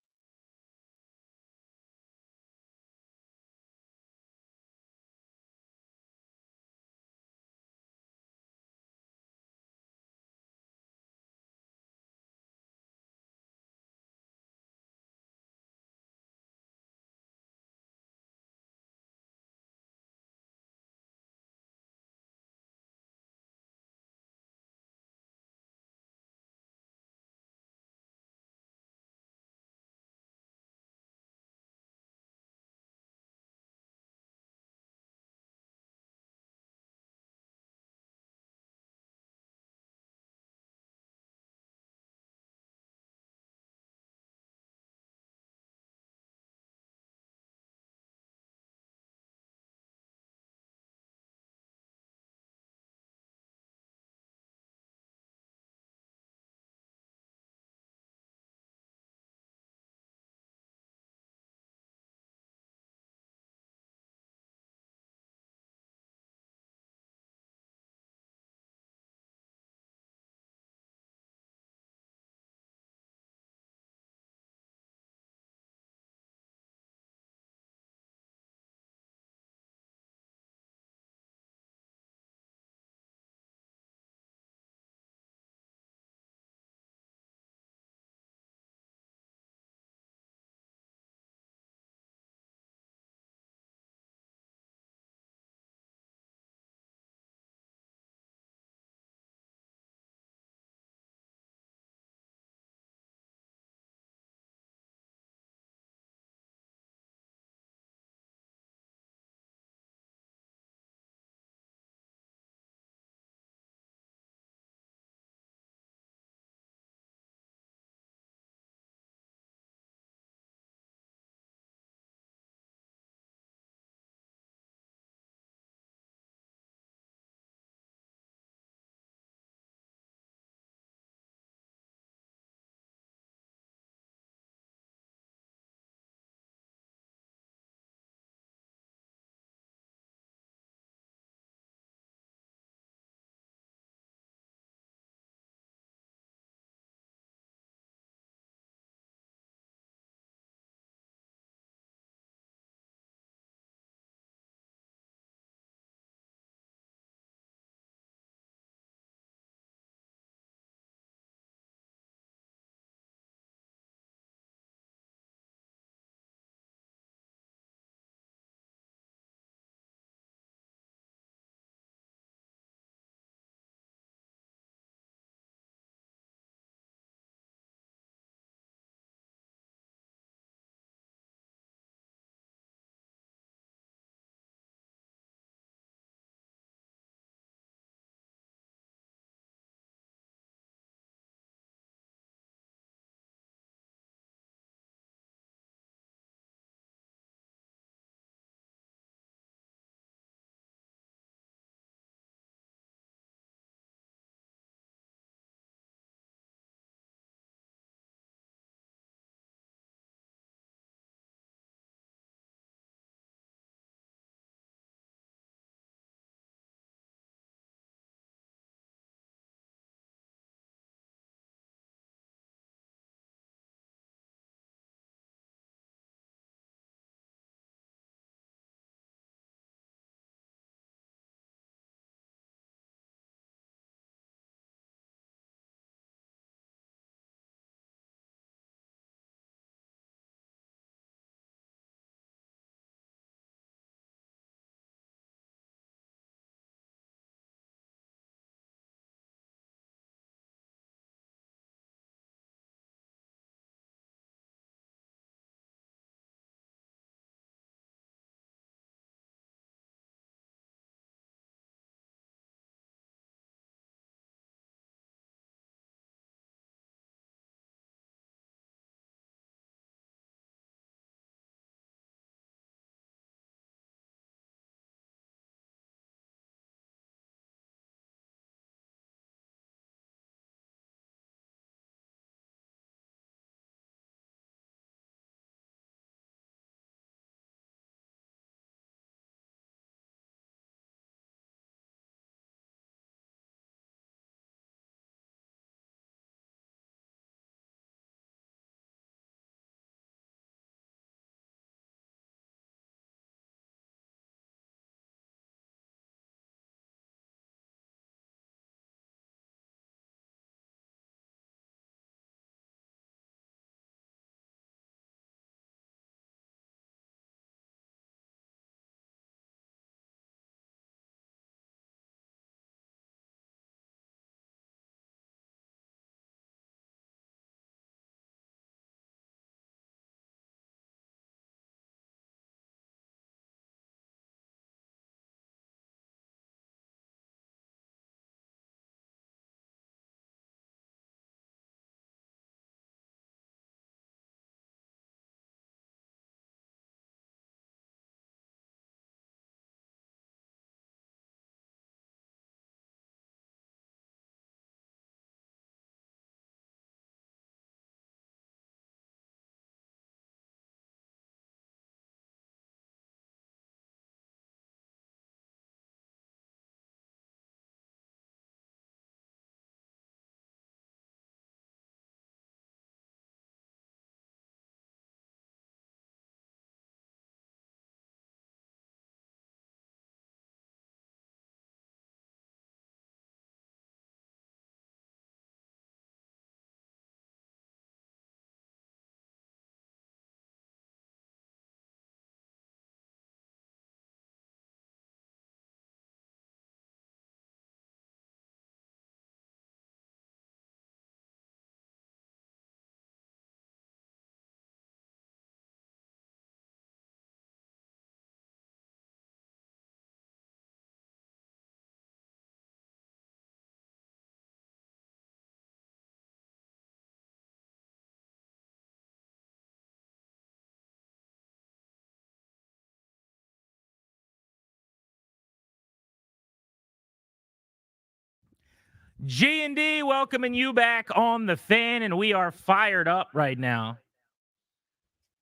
Speaker 1: G&D welcoming you back on the Fan, and we are fired up right now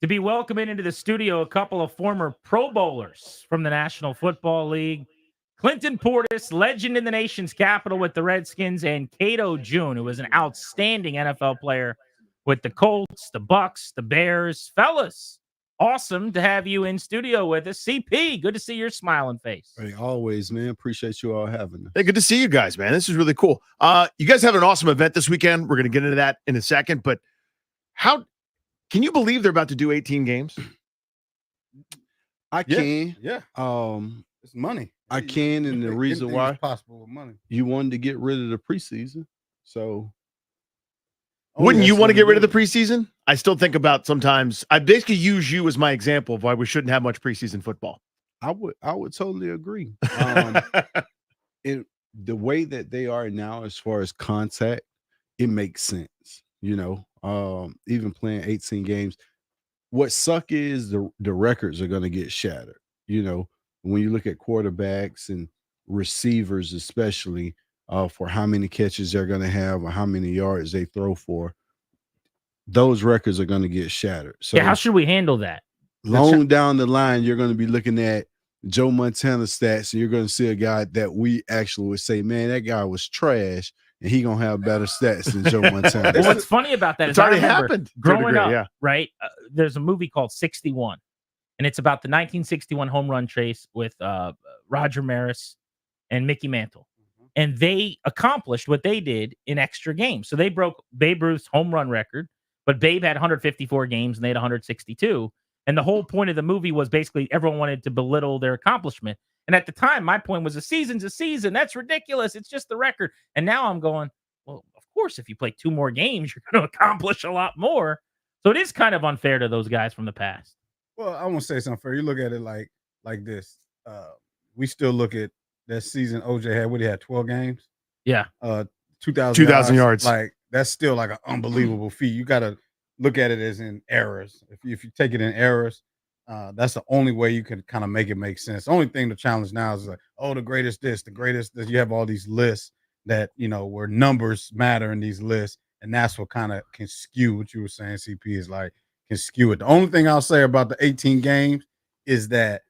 Speaker 1: to be welcoming into the studio a couple of former Pro Bowlers from the National Football League. Clinton Portis, legend in the nation's capital with the Redskins, and Kato June, who was an outstanding NFL player with the Colts, the Bucks, the Bears. Fellas, awesome to have you in studio with us. CP, good to see your smiling face.
Speaker 6: Hey, always, man. Appreciate you all having us.
Speaker 22: Hey, good to see you guys, man. This is really cool. You guys have an awesome event this weekend. We're going to get into that in a second, but how can you believe they're about to do 18 games?
Speaker 6: I can.
Speaker 7: Yeah. It's money.
Speaker 6: I can, and the reason why
Speaker 7: possible with money.
Speaker 6: You wanted to get rid of the preseason, so
Speaker 22: wouldn't you want to get rid of the preseason? I still think about sometimes. I basically use you as my example of why we shouldn't have much preseason football.
Speaker 6: I would totally agree. The way that they are now, as far as contact, it makes sense. Even playing 18 games. What suck is the records are going to get shattered. When you look at quarterbacks and receivers, especially for how many catches they're going to have or how many yards they throw for, those records are going to get shattered. So
Speaker 1: yeah, how should we handle that?
Speaker 6: Long down the line, you're going to be looking at Joe Montana stats, and you're going to see a guy that we actually would say, man, that guy was trash, and he going to have better stats than Joe Montana.
Speaker 1: Well, what's funny about that is
Speaker 22: It's already
Speaker 1: I remember
Speaker 22: happened to a
Speaker 1: growing
Speaker 22: degree,
Speaker 1: up,
Speaker 22: yeah.
Speaker 1: right? There's a movie called 61, and it's about the 1961 home run chase with Roger Maris and Mickey Mantle. And they accomplished what they did in extra games. So they broke Babe Ruth's home run record, but Babe had 154 games and they had 162. And the whole point of the movie was basically everyone wanted to belittle their accomplishment. And at the time, my point was a season's a season. That's ridiculous. It's just the record. And now I'm going, well, of course, if you play 2 more games, you're going to accomplish a lot more. So it is kind of unfair to those guys from the past.
Speaker 7: Well, I want to say something fair. You look at it like this. We still look at that season OJ had. What, he had 12 games?
Speaker 1: Yeah.
Speaker 22: 2,000 yards.
Speaker 7: Like, that's still like an unbelievable feat. You got to look at it as in errors. If you take it in errors, that's the only way you can kind of make it make sense. The only thing to challenge now is like, oh, the greatest this, the greatest this. You have all these lists that, where numbers matter in these lists. And that's what kind of can skew what you were saying, CP, is like, can skew it. The only thing I'll say about the 18 games is that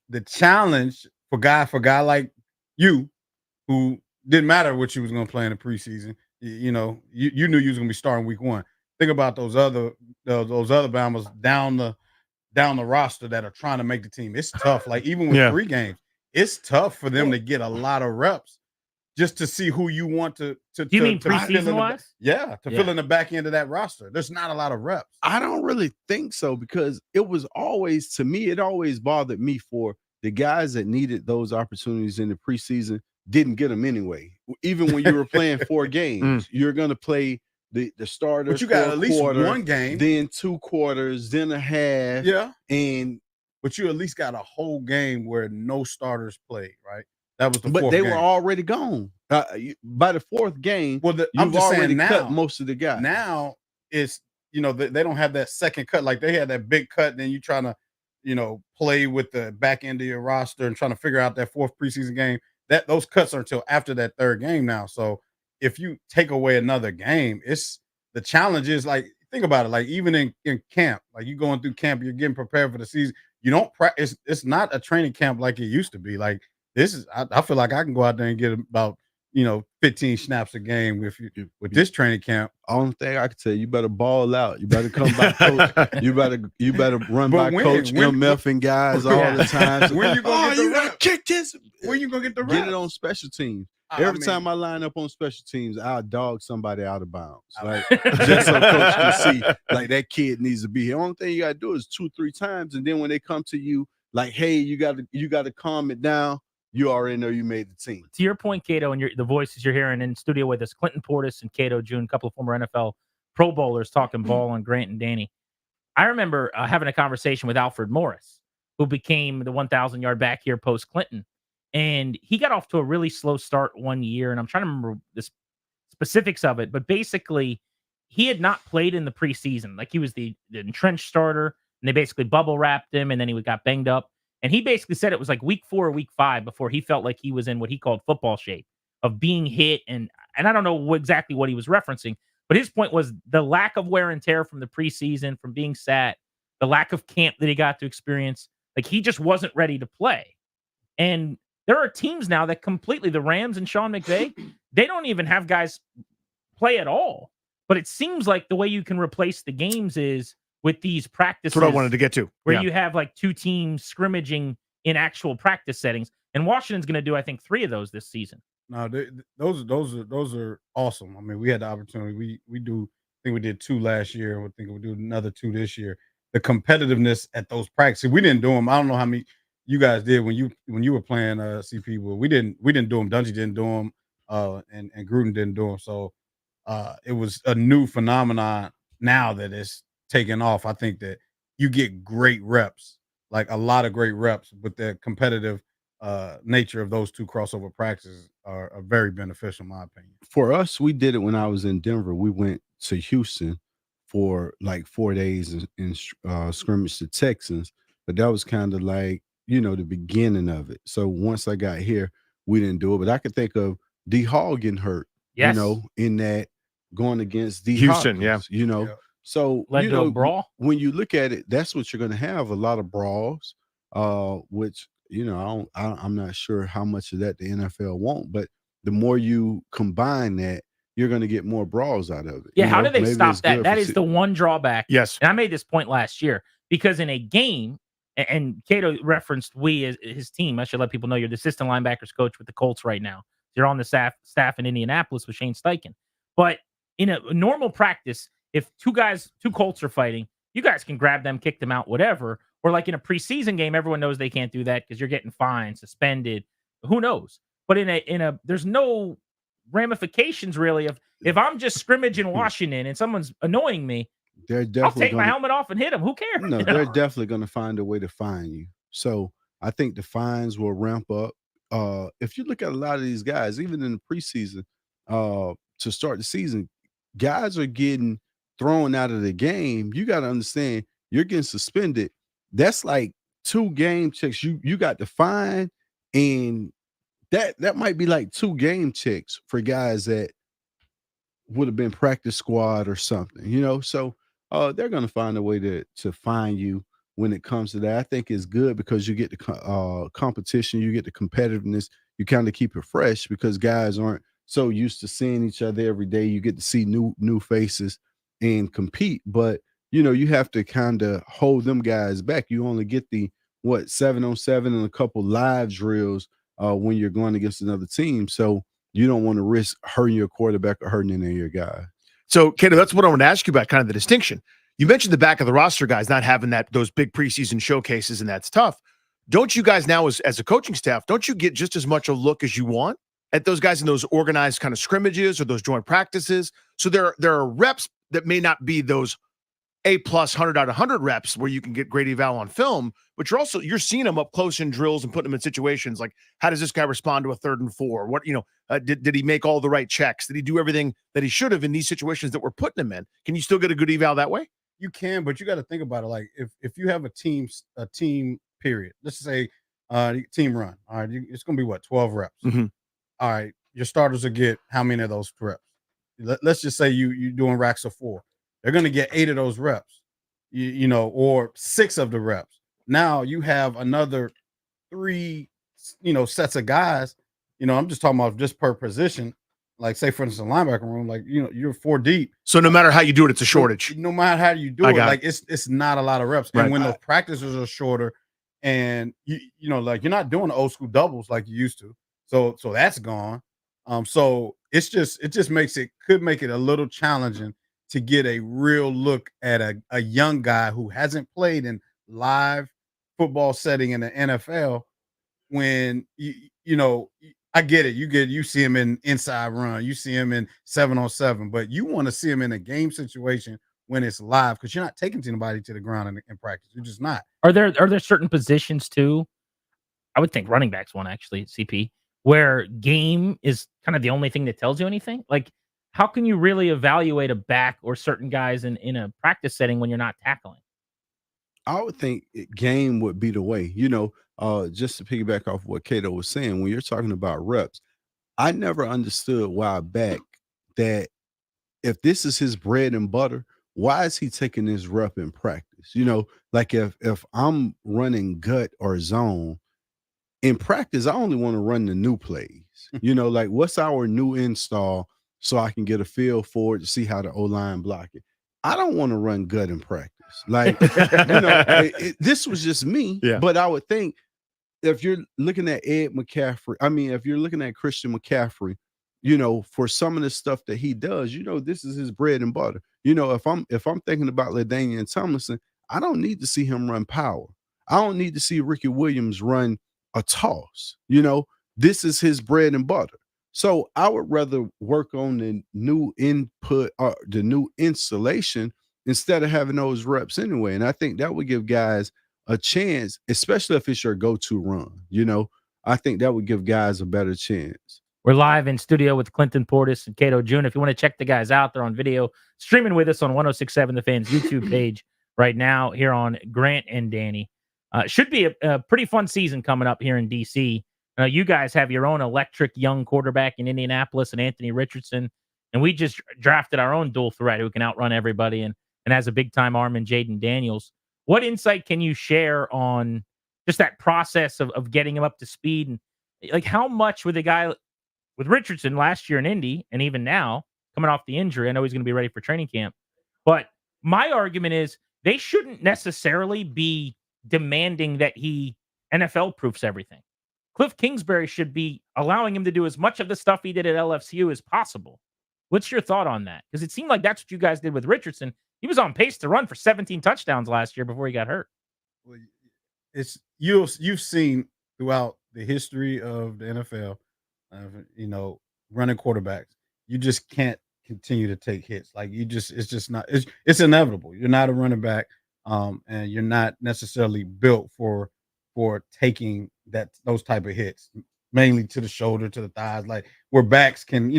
Speaker 7: the challenge for guy like you, who didn't matter what you was going to play in the preseason, you knew you was going to be starting week 1. Think about those other Bama's down the roster that are trying to make the team. It's tough. Like, even with 3 games, it's tough for them to get a lot of reps just to see who you want to.
Speaker 1: You mean preseason wise?
Speaker 7: Yeah, fill in the back end of that roster. There's not a lot of reps.
Speaker 6: I don't really think so, because it was always, to me, it always bothered me for the guys that needed those opportunities in the preseason didn't get them anyway. Even when you were playing 4 games, you're going to play the starter.
Speaker 7: But you got at least one game,
Speaker 6: then 2 quarters, then a half.
Speaker 7: Yeah,
Speaker 6: but
Speaker 7: you at least got a whole game where no starters played, right? That was the
Speaker 6: but
Speaker 7: fourth
Speaker 6: they
Speaker 7: game.
Speaker 6: were already gone by the 4th game.
Speaker 7: Well,
Speaker 6: I'm
Speaker 7: you've
Speaker 6: just
Speaker 7: already
Speaker 6: saying
Speaker 7: now,
Speaker 6: cut most of the guys.
Speaker 7: Now it's they don't have that second cut. Like, they had that big cut, and then you trying to play with the back end of your roster and trying to figure out that 4th preseason game. That those cuts are until after that 3rd game now. So if you take away another game, it's the challenge is, like, think about it. Like, even in camp, like, you going through camp, you're getting prepared for the season. You don't practice. It's not a training camp like it used to be. Like, this is, I feel like I can go out there and get about 15 snaps a game with this training camp.
Speaker 6: Only thing I can tell you better ball out. You better come by coach. You better run by coach MF and guys all the time.
Speaker 7: When you gonna get the reps?
Speaker 6: Kick this?
Speaker 7: When you gonna get the reps?
Speaker 6: Get it on special teams. Every time I line up on special teams, I'll dog somebody out of bounds. Like, just so coach can see, like, that kid needs to be here. Only thing you gotta do is 2-3 times, and then when they come to you, like, hey, you gotta calm it down. You already know you made the team.
Speaker 1: To your point, Kato, and the voices you're hearing in studio with us, Clinton Portis and Kato June, a couple of former NFL Pro Bowlers talking ball on Grant and Danny. I remember having a conversation with Alfred Morris, who became the 1,000-yard back here post Clinton. And he got off to a really slow start one year, and I'm trying to remember the specifics of it. But basically, he had not played in the preseason. Like, he was the entrenched starter, and they basically bubble wrapped him, and then he got banged up. And he basically said it was like week 4 or week 5 before he felt like he was in what he called football shape, of being hit, and I don't know exactly what he was referencing, but his point was the lack of wear and tear from the preseason, from being sat, the lack of camp that he got to experience. Like, he just wasn't ready to play. And there are teams now that completely, the Rams and Sean McVay, they don't even have guys play at all. But it seems like the way you can replace the games is with these practices.
Speaker 22: That's what I wanted to get to.
Speaker 1: Where
Speaker 22: Yeah.
Speaker 1: you have like two teams scrimmaging in actual practice settings. And Washington's going to do, I think, 3 of those this season.
Speaker 7: No, those are awesome. I mean, we had the opportunity. We do. I think we did 2 last year. I think we'll do another 2 this year. The competitiveness at those practices, we didn't do them. I don't know how many you guys did when you were playing CP, but we didn't do them. Dungy didn't do them, and Gruden didn't do them. So it was a new phenomenon now that it's taken off. I think that you get great reps, like a lot of great reps, but the competitive nature of those 2 crossover practices are very beneficial, in my opinion.
Speaker 6: For us, we did it when I was in Denver. We went to Houston for like 4 days in scrimmage the Texans, but that was kind of like, the beginning of it. So once I got here, we didn't do it. But I could think of D Hall getting hurt,
Speaker 1: Yes.
Speaker 6: in that going against D
Speaker 22: Houston,
Speaker 6: Hopkins,
Speaker 22: yeah.
Speaker 6: So
Speaker 1: Led to a brawl.
Speaker 6: when you look at it, that's what you're going to have, a lot of brawls, which I'm not sure how much of that the NFL won't, but the more you combine that, you're going to get more brawls out of it.
Speaker 1: Yeah, how do they
Speaker 6: Maybe
Speaker 1: stop
Speaker 6: it's
Speaker 1: that?
Speaker 6: good
Speaker 1: That
Speaker 6: for
Speaker 1: is the one drawback.
Speaker 22: Yes.
Speaker 1: And I made this point last year because in a game, and Kato referenced we as his team. I should let people know you're the assistant linebackers coach with the Colts right now. You're on the staff in Indianapolis with Shane Steichen. But in a normal practice, if two Colts are fighting, you guys can grab them, kick them out, whatever. Or like in a preseason game, everyone knows they can't do that because you're getting fined, suspended. Who knows? But in a there's no ramifications really of if I'm just scrimmaging Washington and someone's annoying me,
Speaker 6: They're
Speaker 1: I'll
Speaker 6: definitely
Speaker 1: take my helmet off and hit him. Who cares?
Speaker 6: No,
Speaker 1: You know?
Speaker 6: they're definitely going to find a way to fine you. So I think the fines will ramp up. If you look at a lot of these guys, even in the preseason, to start the season, guys are getting thrown out of the game. You got to understand, you're getting suspended. That's like 2 game checks. You got the fine, and that might be like 2 game checks for guys that would have been practice squad or something, So they're going to find a way to find you when it comes to that. I think it's good because you get the competition, you get the competitiveness, you kind of keep it fresh because guys aren't so used to seeing each other every day. You get to see new faces and compete, but you have to kind of hold them guys back. You only get the 7-on-7 and a couple live drills when you're going against another team. So you don't want to risk hurting your quarterback or hurting any of your guys.
Speaker 22: So, Kato, that's what I want to ask you about, kind of the distinction. You mentioned the back of the roster guys not having those big preseason showcases, and that's tough. Don't you guys now, as a coaching staff, don't you get just as much a look as you want at those guys in those organized kind of scrimmages or those joint practices? So there are reps that may not be those A+ 100 out of 100 reps where you can get great eval on film, but you're seeing them up close in drills and putting them in situations like, how does this guy respond to a 3rd and 4? What, did he make all the right checks? Did he do everything that he should have in these situations that we're putting him in? Can you still get a good eval that way?
Speaker 7: You can, but you got to think about it. Like if you have a team period, let's say team run. All right, it's going to be what, 12 reps.
Speaker 22: Mm-hmm.
Speaker 7: All right, your starters will get how many of those reps? Let's just say you're doing racks of 4. They're going to get 8 of those reps, or 6 of the reps. Now you have another 3, sets of guys. I'm just talking about just per position. Like, say, for instance, a linebacker room, like, you're 4 deep.
Speaker 22: So no matter how you do it, it's a shortage.
Speaker 7: No matter how you do it, like, it's not a lot of reps.
Speaker 22: Right.
Speaker 7: And when those practices are shorter, and like, you're not doing the old school doubles like you used to. So that's gone. So it just could make it a little challenging to get a real look at a young guy who hasn't played in live football setting in the NFL. When I get it, you see him in inside run, you see him in 7-on-7, but you want to see him in a game situation when it's live because you're not taking anybody to the ground in practice. You're just not.
Speaker 1: Are there certain positions too? I would think running backs one actually, CP, where game is kind of the only thing that tells you anything. Like, how can you really evaluate a back or certain guys in a practice setting when you're not tackling?
Speaker 6: I would think game would be the way, just to piggyback off what Kato was saying, when you're talking about reps, I never understood a while back that if this is his bread and butter, why is he taking this rep in practice? Like if I'm running gut or zone in practice, I only want to run the new plays. Like what's our new install so I can get a feel for it to see how the O-line block it. I don't want to run gut in practice. Like, this was just me, but I would think if you're looking at if you're looking at Christian McCaffrey, for some of the stuff that he does, this is his bread and butter. If I'm thinking about LaDainian Tomlinson, I don't need to see him run power. I don't need to see Ricky Williams run a toss. This is his bread and butter. So I would rather work on the new input or the new installation instead of having those reps anyway. And I think that would give guys a chance, especially if it's your go-to run. I think that would give guys a better chance.
Speaker 1: We're live in studio with Clinton Portis and Kato June. If you want to check the guys out, they're on video streaming with us on 106.7 The Fan's YouTube page right now here on Grant and Danny. Should be a pretty fun season coming up here in D.C. You guys have your own electric young quarterback in Indianapolis and Anthony Richardson, and we just drafted our own dual threat who can outrun everybody and has a big-time arm in Jaden Daniels. What insight can you share on just that process of getting him up to speed? And like how much with a guy with Richardson last year in Indy and even now coming off the injury, I know he's going to be ready for training camp. But my argument is they shouldn't necessarily be demanding that he NFL proofs everything. Cliff Kingsbury should be allowing him to do as much of the stuff he did at LFCU as possible. What's your thought on that? Because it seemed like that's what you guys did with Richardson. He was on pace to run for 17 touchdowns last year before he got hurt.
Speaker 7: Well, you've seen throughout the history of the NFL, running quarterbacks, you just can't continue to take hits. Like it's inevitable. You're not a running back, and you're not necessarily built for taking those type of hits, mainly to the shoulder, to the thighs, like where backs can,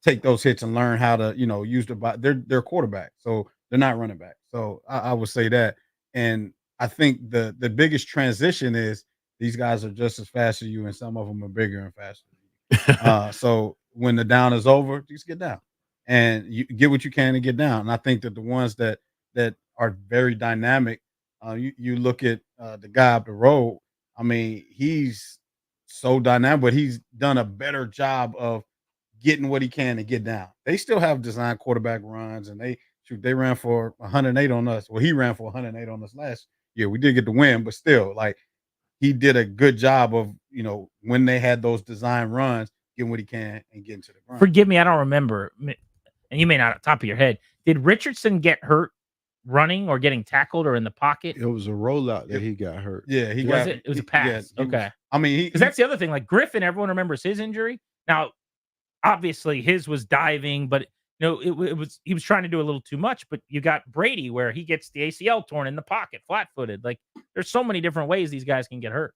Speaker 7: take those hits and learn how to, use the body. They're quarterbacks, so they're not running back. So I would say that. And I think the biggest transition is these guys are just as fast as you, and some of them are bigger and faster. So when the down is over, just get down and you get what you can and get down. And I think that the ones that are very dynamic, you look at the guy up the road. I mean, he's so dynamic, but he's done a better job of getting what he can and get down. They still have designed quarterback runs, and they ran for 108 on us. Well, he ran for 108 on us last year. We did get the win, but still, like, he did a good job of, when they had those design runs, getting what he can and getting to the ground.
Speaker 1: Forgive me, I don't remember, and you may not off the top of your head. Did Richardson get hurt running or getting tackled or in the pocket?
Speaker 6: It was a rollout that he got hurt.
Speaker 7: Yeah,
Speaker 1: it was a pass.
Speaker 7: Yeah,
Speaker 1: okay.
Speaker 7: Because
Speaker 1: that's the other thing. Like Griffin, everyone remembers his injury. Now, obviously, his was diving, but he was trying to do a little too much. But you got Brady where he gets the ACL torn in the pocket, flat-footed. Like there's so many different ways these guys can get hurt.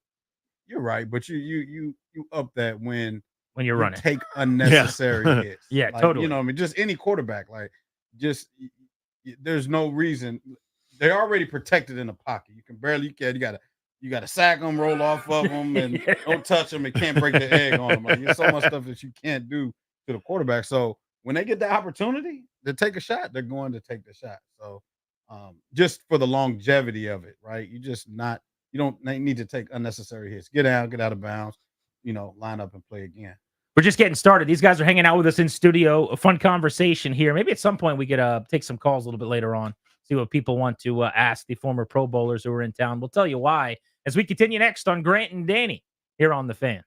Speaker 7: You're right, but you up that when
Speaker 1: you're running,
Speaker 7: take unnecessary hits.
Speaker 1: Yeah,
Speaker 7: like,
Speaker 1: totally.
Speaker 7: Just any quarterback, like there's no reason. They're already protected in the pocket. You can barely you got to sack them, roll off of them, and don't touch them. And can't break the egg on them. Like, there's so much stuff that you can't do to the quarterback. So when they get the opportunity to take a shot, they're going to take the shot. So just for the longevity of it, right? You don't need to take unnecessary hits. Get out of bounds, line up and play again.
Speaker 1: We're just getting started. These guys are hanging out with us in studio. A fun conversation here. Maybe at some point we could take some calls a little bit later on, see what people want to ask the former Pro Bowlers who are in town. We'll tell you why as we continue next on Grant and Danny here on The Fan.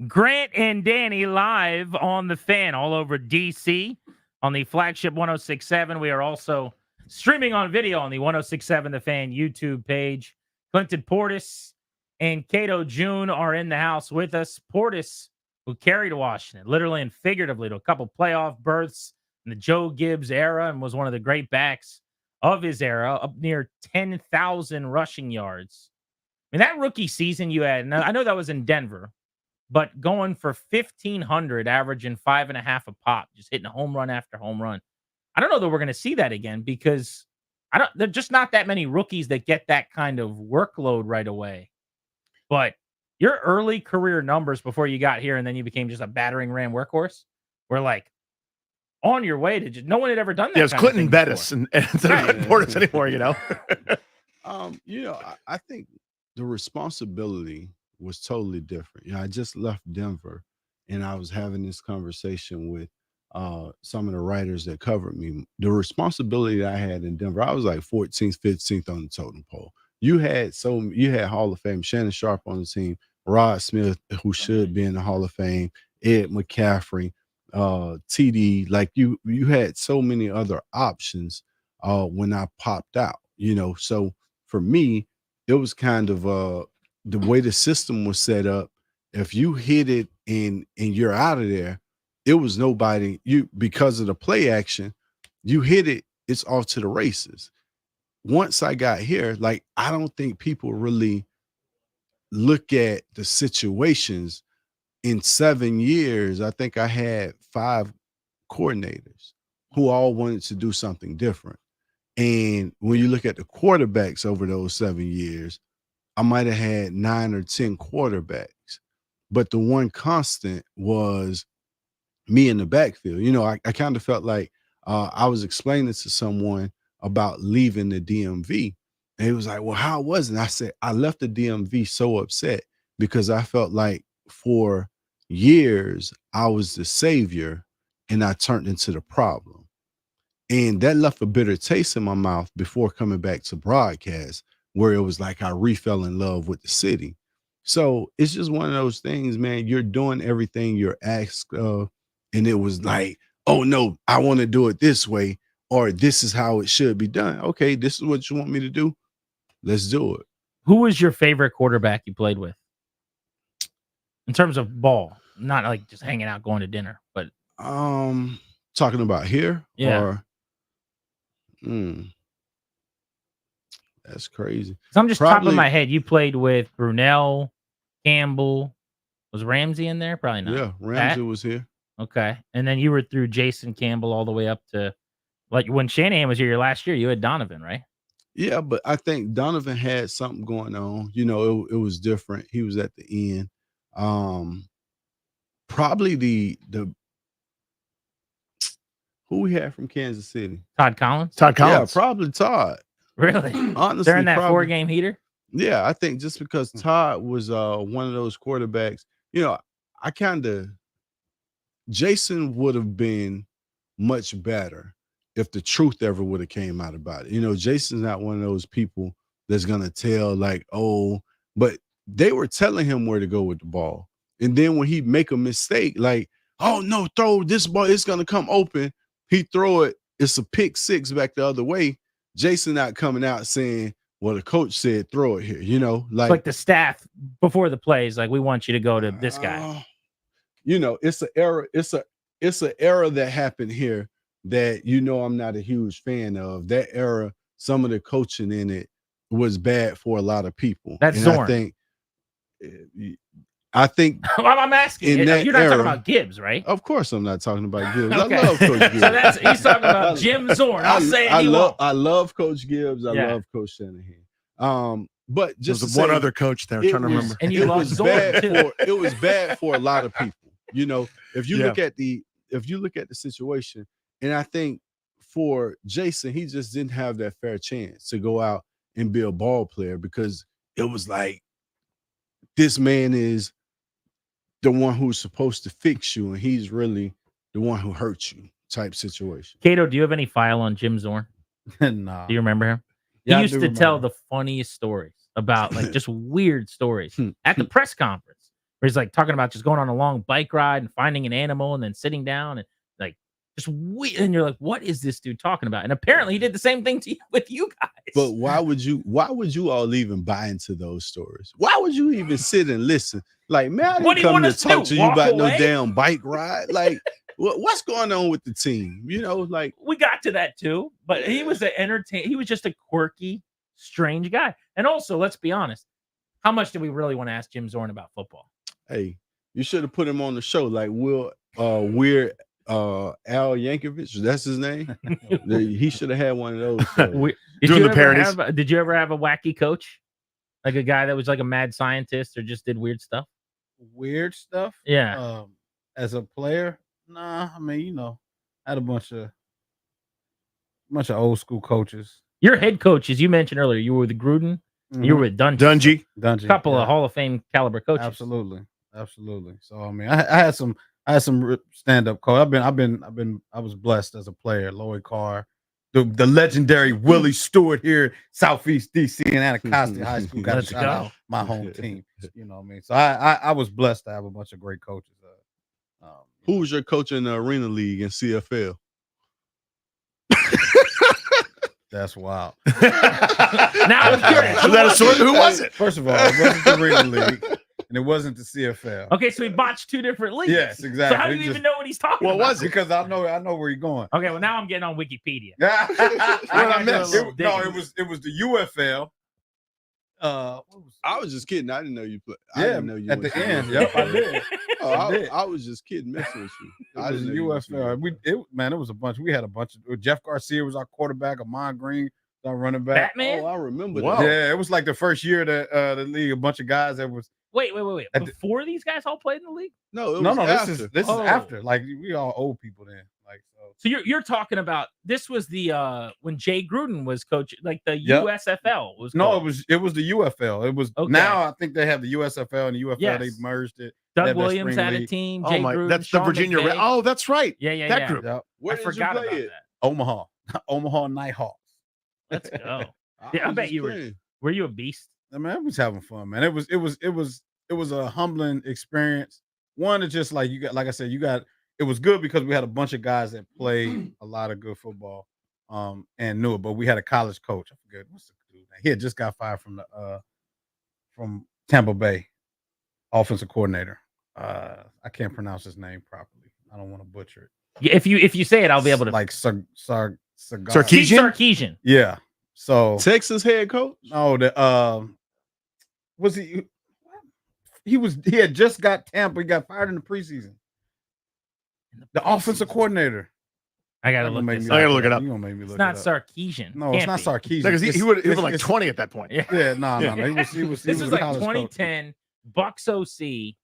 Speaker 1: Grant and Danny live on the Fan all over DC on the flagship 106.7. We are also streaming on video on the 106.7 The Fan YouTube page. Clinton Portis and Kato June are in the house with us. Portis, who carried Washington literally and figuratively to a couple playoff berths in the Joe Gibbs era and was one of the great backs of his era, up near 10,000 rushing yards. I mean, that rookie season you had, and I know that was in Denver, but going for 1,500, averaging 5.5 a pop, just hitting home run after home run. I don't know that we're going to see that again because there's just not that many rookies that get that kind of workload right away. But your early career numbers before you got here and then you became just a battering ram workhorse were like on your way to just, no one had ever done that.
Speaker 22: Yeah, it was Clinton Bettis and instead of Portis anymore, you know.
Speaker 6: I think the responsibility was totally different. I just left Denver and I was having this conversation with some of the writers that covered me. The responsibility that I had in Denver, I was like 14th, 15th on the totem pole. You had Hall of Fame, Shannon Sharp on the team, Rod Smith, who should be in the Hall of Fame, Ed McCaffrey, TD. Like you had so many other options when I popped out, So for me, it was kind of the way the system was set up. If you hit it and you're out of there, it was nobody. Because of the play action, you hit it, it's off to the races. Once I got here, like I don't think people really look at the situations. In 7 years, I think I had 5 coordinators who all wanted to do something different. And when you look at the quarterbacks over those 7 years, I might have had 9 or 10 quarterbacks. But the one constant was me in the backfield. I kind of felt like I was explaining to someone about leaving the DMV. And he was like, well, how was it? And I said, I left the DMV so upset because I felt like for years I was the savior and I turned into the problem. And that left a bitter taste in my mouth before coming back to broadcast, where it was like I refell in love with the city. So it's just one of those things, man. You're doing everything you're asked of, and it was like, oh no, I want to do it this way, or this is how it should be done. Okay, this is what you want me to do. Let's do it.
Speaker 1: Who was your favorite quarterback you played with? In terms of ball, not like just hanging out, going to dinner, but
Speaker 6: talking about here,
Speaker 1: yeah.
Speaker 6: That's crazy.
Speaker 1: So I'm just top of my head. You played with Brunell, Campbell. Was Ramsey in there? Probably not.
Speaker 6: Yeah, Ramsey was here.
Speaker 1: Okay, and then you were through Jason Campbell all the way up to like when Shanahan was here your last year. You had Donovan, right?
Speaker 6: Yeah, but I think Donovan had something going on. It was different. He was at the end. Probably the who we had from Kansas City?
Speaker 1: Todd Collins.
Speaker 6: Yeah, probably Todd.
Speaker 1: Really?
Speaker 6: Honestly,
Speaker 1: during that 4-game heater?
Speaker 6: Yeah, I think just because Todd was one of those quarterbacks, Jason would have been much better if the truth ever would have came out about it. Jason's not one of those people that's gonna tell but they were telling him where to go with the ball. And then when he make a mistake, like, oh no, throw this ball, it's gonna come open. He throw it, it's a pick six back the other way. Jason not coming out saying, well, the coach said throw it here,
Speaker 1: like the staff before the plays, like we want you to go to this guy.
Speaker 6: It's an error. It's an error that happened here that I'm not a huge fan of. That era, some of the coaching in it was bad for a lot of people.
Speaker 1: That's Zorn.
Speaker 6: I think
Speaker 1: I'm asking. You're not talking about Gibbs, right?
Speaker 6: Of course, I'm not talking about Gibbs.
Speaker 1: Okay.
Speaker 6: I love Coach Gibbs.
Speaker 1: So he's talking about Jim Zorn.
Speaker 6: I love Coach Gibbs. I love Coach Shanahan. But just
Speaker 22: there's one other coach there. I'm trying to remember.
Speaker 1: And you love Zorn too.
Speaker 6: It was bad for a lot of people. If you look at the situation, and I think for Jason, he just didn't have that fair chance to go out and be a ball player because it was like this man is the one who's supposed to fix you, and he's really the one who hurts you type situation.
Speaker 1: Kato, do you have any file on Jim Zorn?
Speaker 7: No.
Speaker 1: Do you remember him?
Speaker 7: Yeah,
Speaker 1: he used to tell the funniest stories about like just weird stories at the press conference where he's like talking about just going on a long bike ride and finding an animal and then sitting down and like just wait. And you're like, what is this dude talking about? And apparently he did the same thing with you guys.
Speaker 6: But why would you all even buy into those stories? Why would you even sit and listen? Like, man, I didn't come to talk to you about no damn bike ride. Like, what's going on with the team? You know, like
Speaker 1: we got to that too, but he was he was just a quirky, strange guy. And also, let's be honest, how much do we really want to ask Jim Zorn about football?
Speaker 6: Hey, you should have put him on the show. Like Weird Al Yankovic, that's his name. He should have had one of those shows.
Speaker 1: Did you ever have a wacky coach? Like a guy that was like a mad scientist or just did weird stuff?
Speaker 7: Weird stuff?
Speaker 1: Yeah.
Speaker 7: As a player? Nah, I mean, you know, I had a bunch of old school coaches.
Speaker 1: Your head coaches, you mentioned earlier, you were with Gruden, you were with Dungy.
Speaker 7: Dungy.
Speaker 1: Couple of Hall of Fame caliber coaches.
Speaker 7: Absolutely. So I mean, I had some stand-up coach. I was blessed as a player. Lloyd Carr, the legendary Willie Stewart here, Southeast DC and Anacostia High School. Got to shout out my home team. You know what I mean? So I was blessed to have a bunch of great coaches.
Speaker 6: Who was your coach in the Arena League and CFL?
Speaker 7: That's wild.
Speaker 1: Now I'm curious.
Speaker 22: Was that a sword? Who was it?
Speaker 7: First of all, it wasn't the Arena League, and it wasn't the CFL.
Speaker 1: Okay, so he botched two different leagues.
Speaker 7: Yes, exactly.
Speaker 1: So how do you even know what he's talking about?
Speaker 7: What was it? Because I know where you're going.
Speaker 1: Okay, well now I'm getting on Wikipedia.
Speaker 7: I missed. It was the UFL.
Speaker 6: I was just kidding. I didn't know you played. I
Speaker 7: Yeah,
Speaker 6: didn't know you
Speaker 7: at the end. Yep, I did.
Speaker 6: I was just kidding, messing with you.
Speaker 7: It was UFL. It was a bunch. We had a bunch of. Jeff Garcia was our quarterback. Amon Green was our running back.
Speaker 1: Batman?
Speaker 6: Oh, I remember
Speaker 7: Wow.
Speaker 6: that.
Speaker 7: Yeah, it was like the first year that the league. A bunch of guys that was.
Speaker 1: Wait. Before these guys all played in the league?
Speaker 6: No,
Speaker 7: This is after. Like we all old people then. Like
Speaker 1: so you're talking about this was the when Jay Gruden was coach, like the USFL was.
Speaker 7: No,
Speaker 1: called.
Speaker 7: it was the UFL. It was now I think they have the USFL and the UFL.
Speaker 1: Yes.
Speaker 7: They merged it.
Speaker 1: Doug Williams had a team. Jay Gruden,
Speaker 22: that's
Speaker 1: Sean
Speaker 22: the Virginia.
Speaker 1: McVay.
Speaker 22: Oh, that's right.
Speaker 1: Yeah.
Speaker 22: That group.
Speaker 7: Yep.
Speaker 1: I forgot about that.
Speaker 7: Omaha Nighthawks.
Speaker 1: Let's go. Yeah, I bet you were. Were you a beast?
Speaker 7: I mean, I was having fun, man. It was a humbling experience. One, it's just like like I said, it was good because we had a bunch of guys that played a lot of good football, and knew it. But we had a college coach. I forget what's the dude. He had just got fired from Tampa Bay, offensive coordinator. I can't pronounce his name properly. I don't want to butcher it.
Speaker 1: Yeah, if you say it, I'll be able to.
Speaker 7: Like
Speaker 22: Sarkisian?
Speaker 1: Sarkisian.
Speaker 7: Yeah. So
Speaker 6: Texas head coach?
Speaker 7: No, was he? He had just got Tampa. He got fired in the preseason. The offensive coordinator.
Speaker 1: I gotta look this
Speaker 22: I gotta look it up.
Speaker 7: You gonna make me look
Speaker 1: It's not
Speaker 7: it up.
Speaker 1: Sarkisian.
Speaker 7: No, it's not Sarkisian.
Speaker 22: Because he was like 20 at that point.
Speaker 7: Yeah, no. He was
Speaker 1: This is
Speaker 7: a
Speaker 1: like
Speaker 7: college
Speaker 1: 2010 Bucks OC.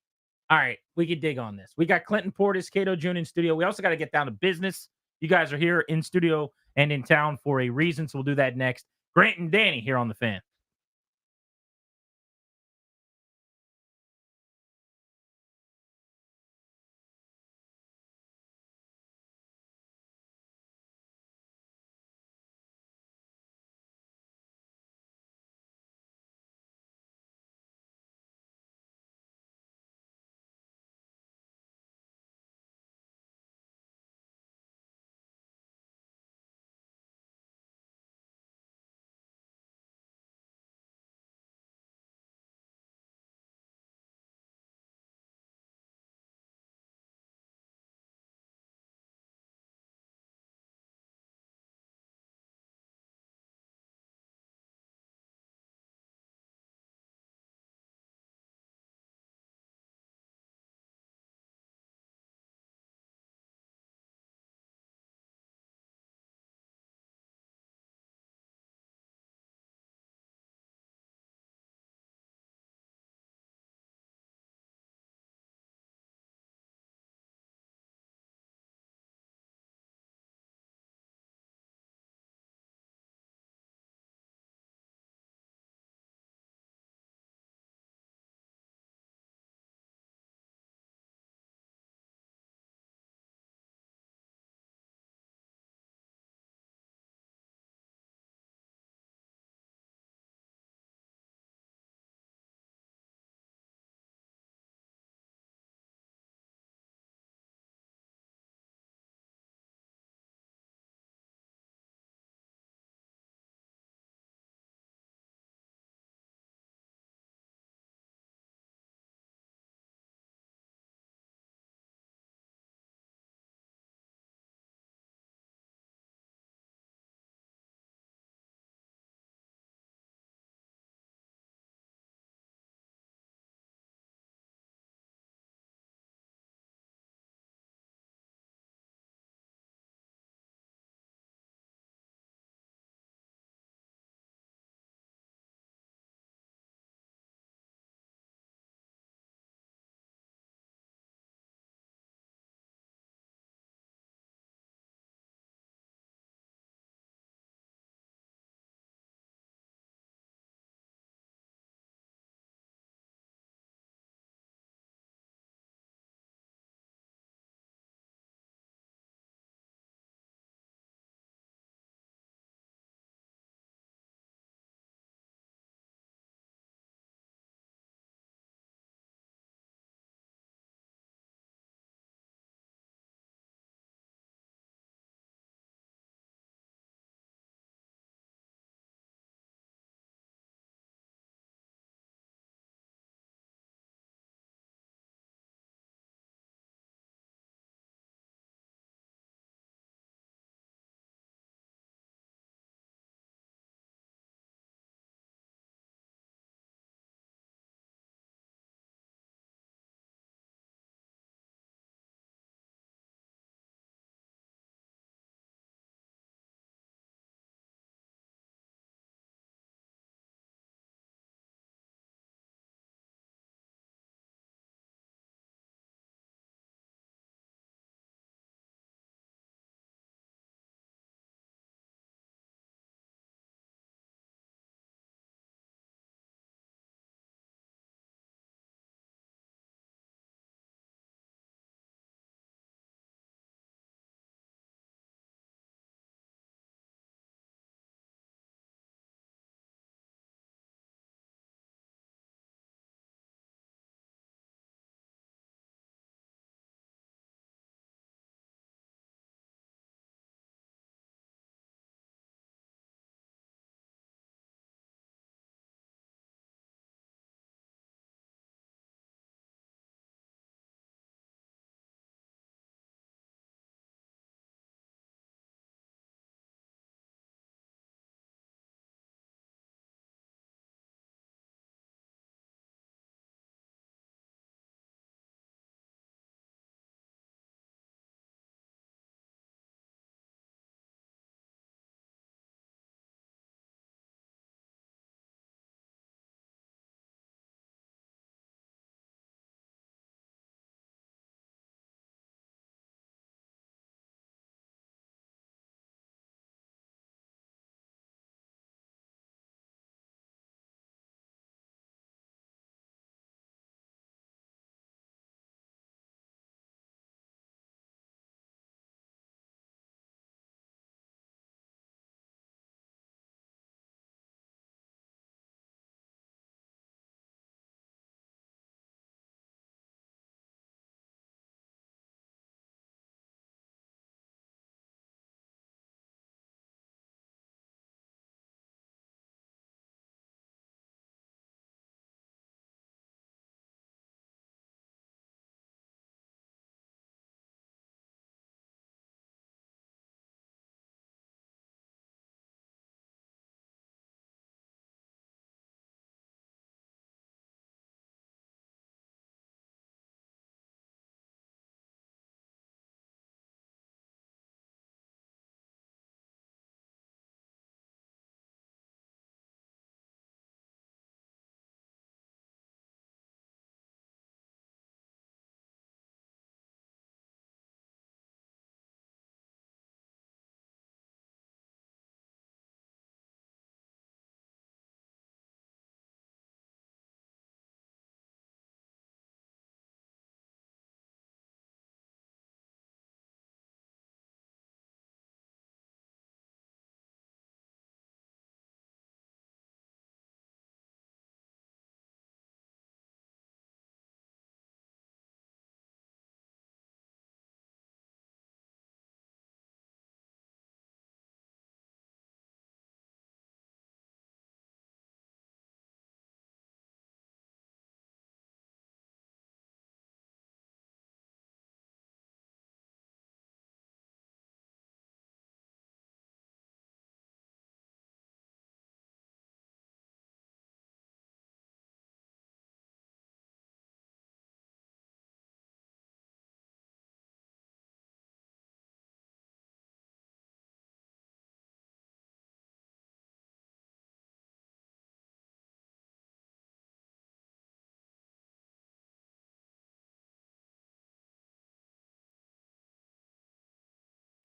Speaker 1: All right, we could dig on this. We got Clinton Portis, Kato June in studio. We also got to get down to business. You guys are here in studio and in town for a reason, so we'll do that next. Grant and Danny here on the Fan.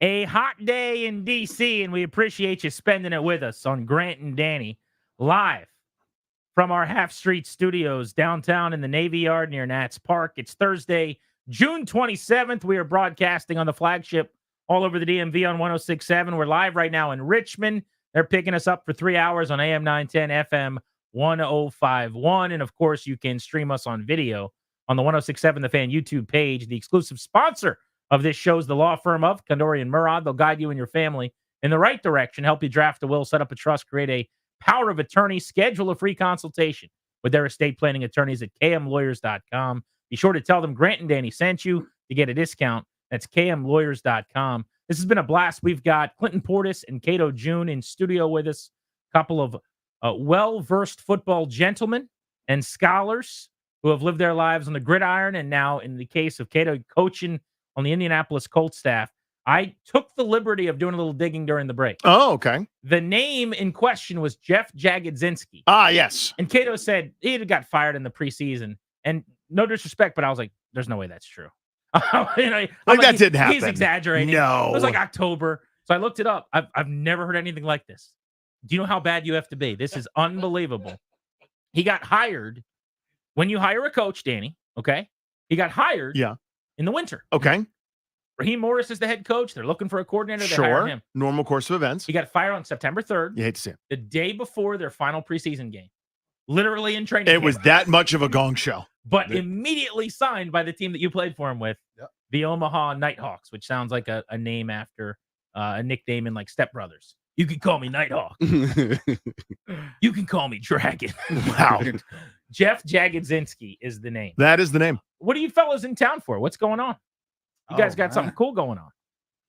Speaker 1: A hot day in D.C., and we appreciate you spending it with us on Grant and Danny, live from our Half Street Studios downtown in the Navy Yard near Nats Park. It's Thursday, June 27th. We are broadcasting on the flagship all over the DMV on 106.7. We're live right now in Richmond. They're picking us up for 3 hours on AM 910, FM 105.1. And, of course, you can stream us on video on the 106.7 The Fan YouTube page. The exclusive sponsor of this show is the law firm of Kondori and Murad. They'll guide you and your family in the right direction, help you draft a will, set up a trust, create a power of attorney, schedule a free consultation with their estate planning attorneys at kmlawyers.com. Be sure to tell them Grant and Danny sent you to get a discount. That's kmlawyers.com. This has been a blast. We've got Clinton Portis and Kato June in studio with us, a couple of well-versed football gentlemen and scholars who have lived their lives on the gridiron, and now, in the case of Kato, coaching on the Indianapolis Colts staff. I took the liberty of doing a little digging during the break.
Speaker 22: Oh, okay.
Speaker 1: The name in question was Jeff Jagodzinski.
Speaker 22: Ah, yes.
Speaker 1: And Kato said he had got fired in the preseason. And no disrespect, but I was like, there's no way that's true.
Speaker 22: That didn't happen.
Speaker 1: He's exaggerating.
Speaker 22: No.
Speaker 1: It was like October. So I looked it up. I've never heard anything like this. Do you know how bad you have to be? This is unbelievable. He got hired. When you hire a coach, Danny, okay? He got hired in the winter.
Speaker 22: Okay.
Speaker 1: Raheem Morris is the head coach. They're looking for a coordinator. They hire him.
Speaker 22: Normal course of events.
Speaker 1: He got fired on September 3rd.
Speaker 22: You hate to see it.
Speaker 1: The day before their final preseason game. Literally in training camp.
Speaker 22: It was that much of a gong show.
Speaker 1: But immediately signed by the team that you played for him with, the Omaha Nighthawks, which sounds like a name after a nickname in like Step Brothers. You can call me Nighthawk. You can call me Dragon.
Speaker 22: Wow.
Speaker 1: Jeff Jagodzinski is the name.
Speaker 22: That is the name.
Speaker 1: What are you fellas in town for? What's going on? You guys got something cool going on.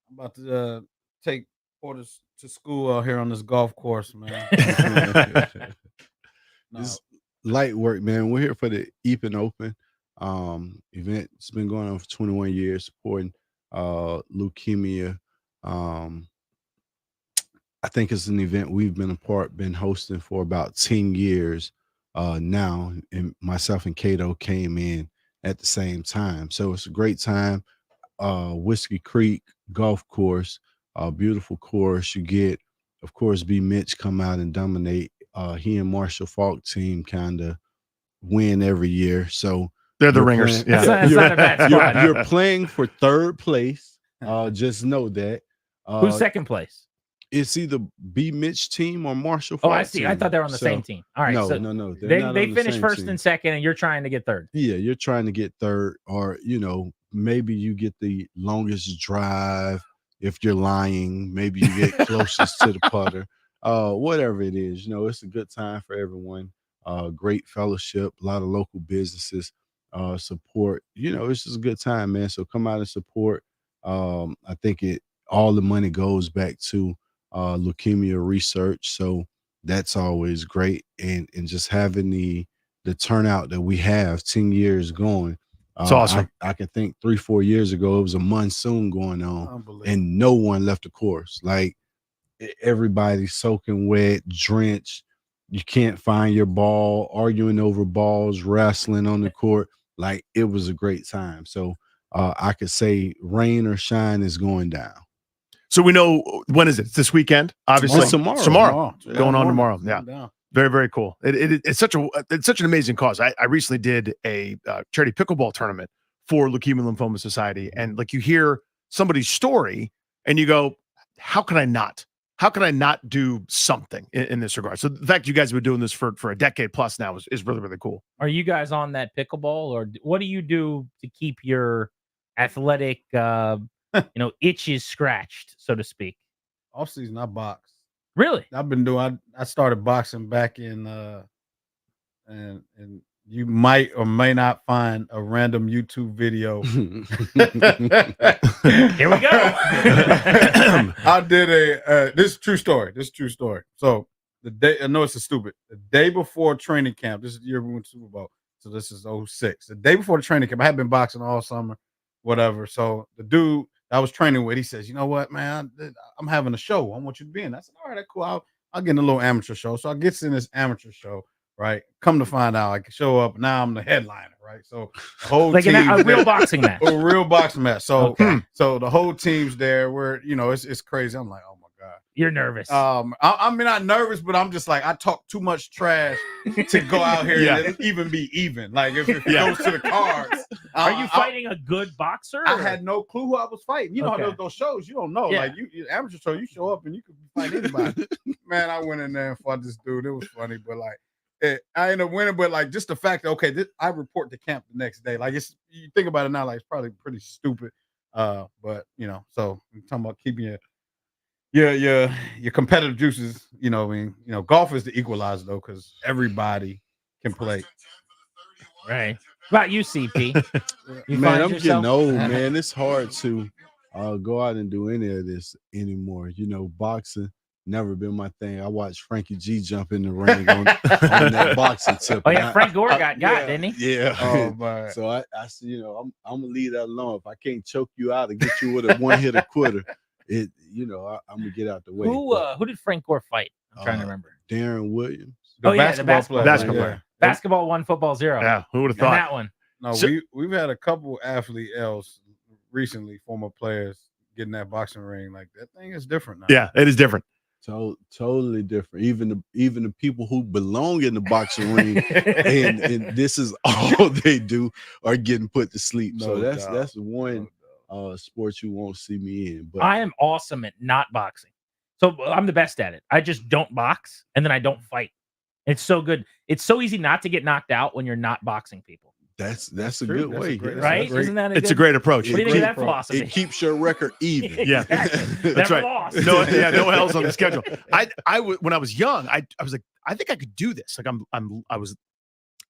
Speaker 7: I'm about to take Portis to school out here on this golf course, man.
Speaker 6: It's light work, man. We're here for the Epen Open event. It's been going on for 21 years, supporting leukemia. I think it's an event we've been hosting for about 10 years now. And myself and Kato came in at the same time. So it's a great time. Whiskey Creek Golf Course, beautiful course. You get, of course, B. Mitch come out and dominate. He and Marshall Falk team kind of win every year. So
Speaker 22: they're the ringers.
Speaker 6: You're playing for third place. Just know that.
Speaker 1: Who's second place?
Speaker 6: It's either B. Mitch team or Marshall Falk.
Speaker 1: Oh, I see.
Speaker 6: Team.
Speaker 1: I thought they were on the same team. All right.
Speaker 6: No,
Speaker 1: so
Speaker 6: no.
Speaker 1: They finished first and second, and you're trying to get third.
Speaker 6: Yeah, you're trying to get third, or maybe you get the longest drive. If you're lying, maybe you get closest to the putter. Whatever it is, it's a good time for everyone. Great fellowship, a lot of local businesses support. It's just a good time, man. So come out and support. I think all the money goes back to leukemia research, so that's always great. And just having the turnout that we have 10 years going.
Speaker 22: It's awesome.
Speaker 6: I can think 3-4 years ago, it was a monsoon going on and no one left the course. Like everybody's soaking wet, drenched. You can't find your ball, arguing over balls, wrestling on the court. Like it was a great time. So I could say rain or shine is going down.
Speaker 22: So we know, when is it? It's this weekend, obviously.
Speaker 6: Tomorrow.
Speaker 22: Going on tomorrow. Yeah. Very, very cool. It's such an amazing cause. I recently did a charity pickleball tournament for Leukemia Lymphoma Society, and like you hear somebody's story, and you go, "How can I not? How can I not do something in this regard?" So the fact you guys have been doing this for a decade plus now is really, really cool.
Speaker 1: Are you guys on that pickleball, or what do you do to keep your athletic, itches scratched, so to speak?
Speaker 7: Off season, I box.
Speaker 1: Really?
Speaker 7: I've been doing. I started boxing back in, and you might or may not find a random YouTube video.
Speaker 1: Here we go.
Speaker 7: I did this is true story. So the day, I know it's stupid. The day before training camp, this is the year we went to Super Bowl. So this is 06. The day before the training camp, I had been boxing all summer, whatever. So the dude I was training with, he says, "You know what, man? I'm having a show. I want you to be in." I said, "All right, cool. I'll get in a little amateur show." So I get in this amateur show, right? Come to find out, I can show up. Now I'm the headliner, right? So the whole
Speaker 1: like a real boxing match.
Speaker 7: A real boxing match. So
Speaker 1: Okay.
Speaker 7: so the whole team's there. Where it's crazy. I'm like, oh my god.
Speaker 1: You're nervous.
Speaker 7: I'm not nervous, but I'm just like, I talk too much trash to go out here and even be even. Like if it goes to the cards.
Speaker 1: Are you fighting a good boxer?
Speaker 7: I had no clue who I was fighting. You know how those shows, you don't know.
Speaker 1: Yeah.
Speaker 7: Like you amateur show, you show up and you can fight anybody. Man, I went in there and fought this dude. It was funny, but like I ended up winning. But like just the fact that I report to camp the next day. Like you think about it now, like it's probably pretty stupid. But so I'm talking about keeping your competitive juices. Golf is the equalizer though, because everybody can play.
Speaker 1: Right. What about you, CP? You
Speaker 6: Man,
Speaker 1: find
Speaker 6: I'm
Speaker 1: yourself?
Speaker 6: getting old, man. It's hard to go out and do any of this anymore. Boxing never been my thing. I watched Frankie G jump in the ring on that boxing tip.
Speaker 1: Oh yeah, Frank Gore got didn't he?
Speaker 6: Yeah.
Speaker 7: Oh man.
Speaker 6: So I I'm gonna leave that alone. If I can't choke you out and get you with a one hitter quitter, I'm gonna get out the way.
Speaker 1: Who did Frank Gore fight? I'm trying to remember.
Speaker 6: Darren Williams.
Speaker 1: The basketball
Speaker 22: player.
Speaker 1: Basketball 1, football 0.
Speaker 22: Yeah, who would have
Speaker 1: And
Speaker 22: thought
Speaker 1: that one?
Speaker 7: No, we've had a couple athlete else recently, former players, getting that boxing ring. Like that thing is different now.
Speaker 22: Yeah, it is different.
Speaker 6: Totally different. Even the people who belong in the boxing ring and this is all they do are getting put to sleep. So that's one sport you won't see me in. But
Speaker 1: I am awesome at not boxing. So I'm the best at it. I just don't box and then I don't fight. It's so good. It's so easy not to get knocked out when you're not boxing people.
Speaker 6: That's a good way,
Speaker 1: right? Isn't that
Speaker 22: it's a great approach.
Speaker 1: What do you think of that philosophy?
Speaker 6: It keeps your record even.
Speaker 22: Yeah,
Speaker 1: Exactly.
Speaker 22: that's
Speaker 1: Never
Speaker 22: right.
Speaker 1: lost.
Speaker 22: No L's on the schedule. When I was young, I was like, I think I could do this. Like I was.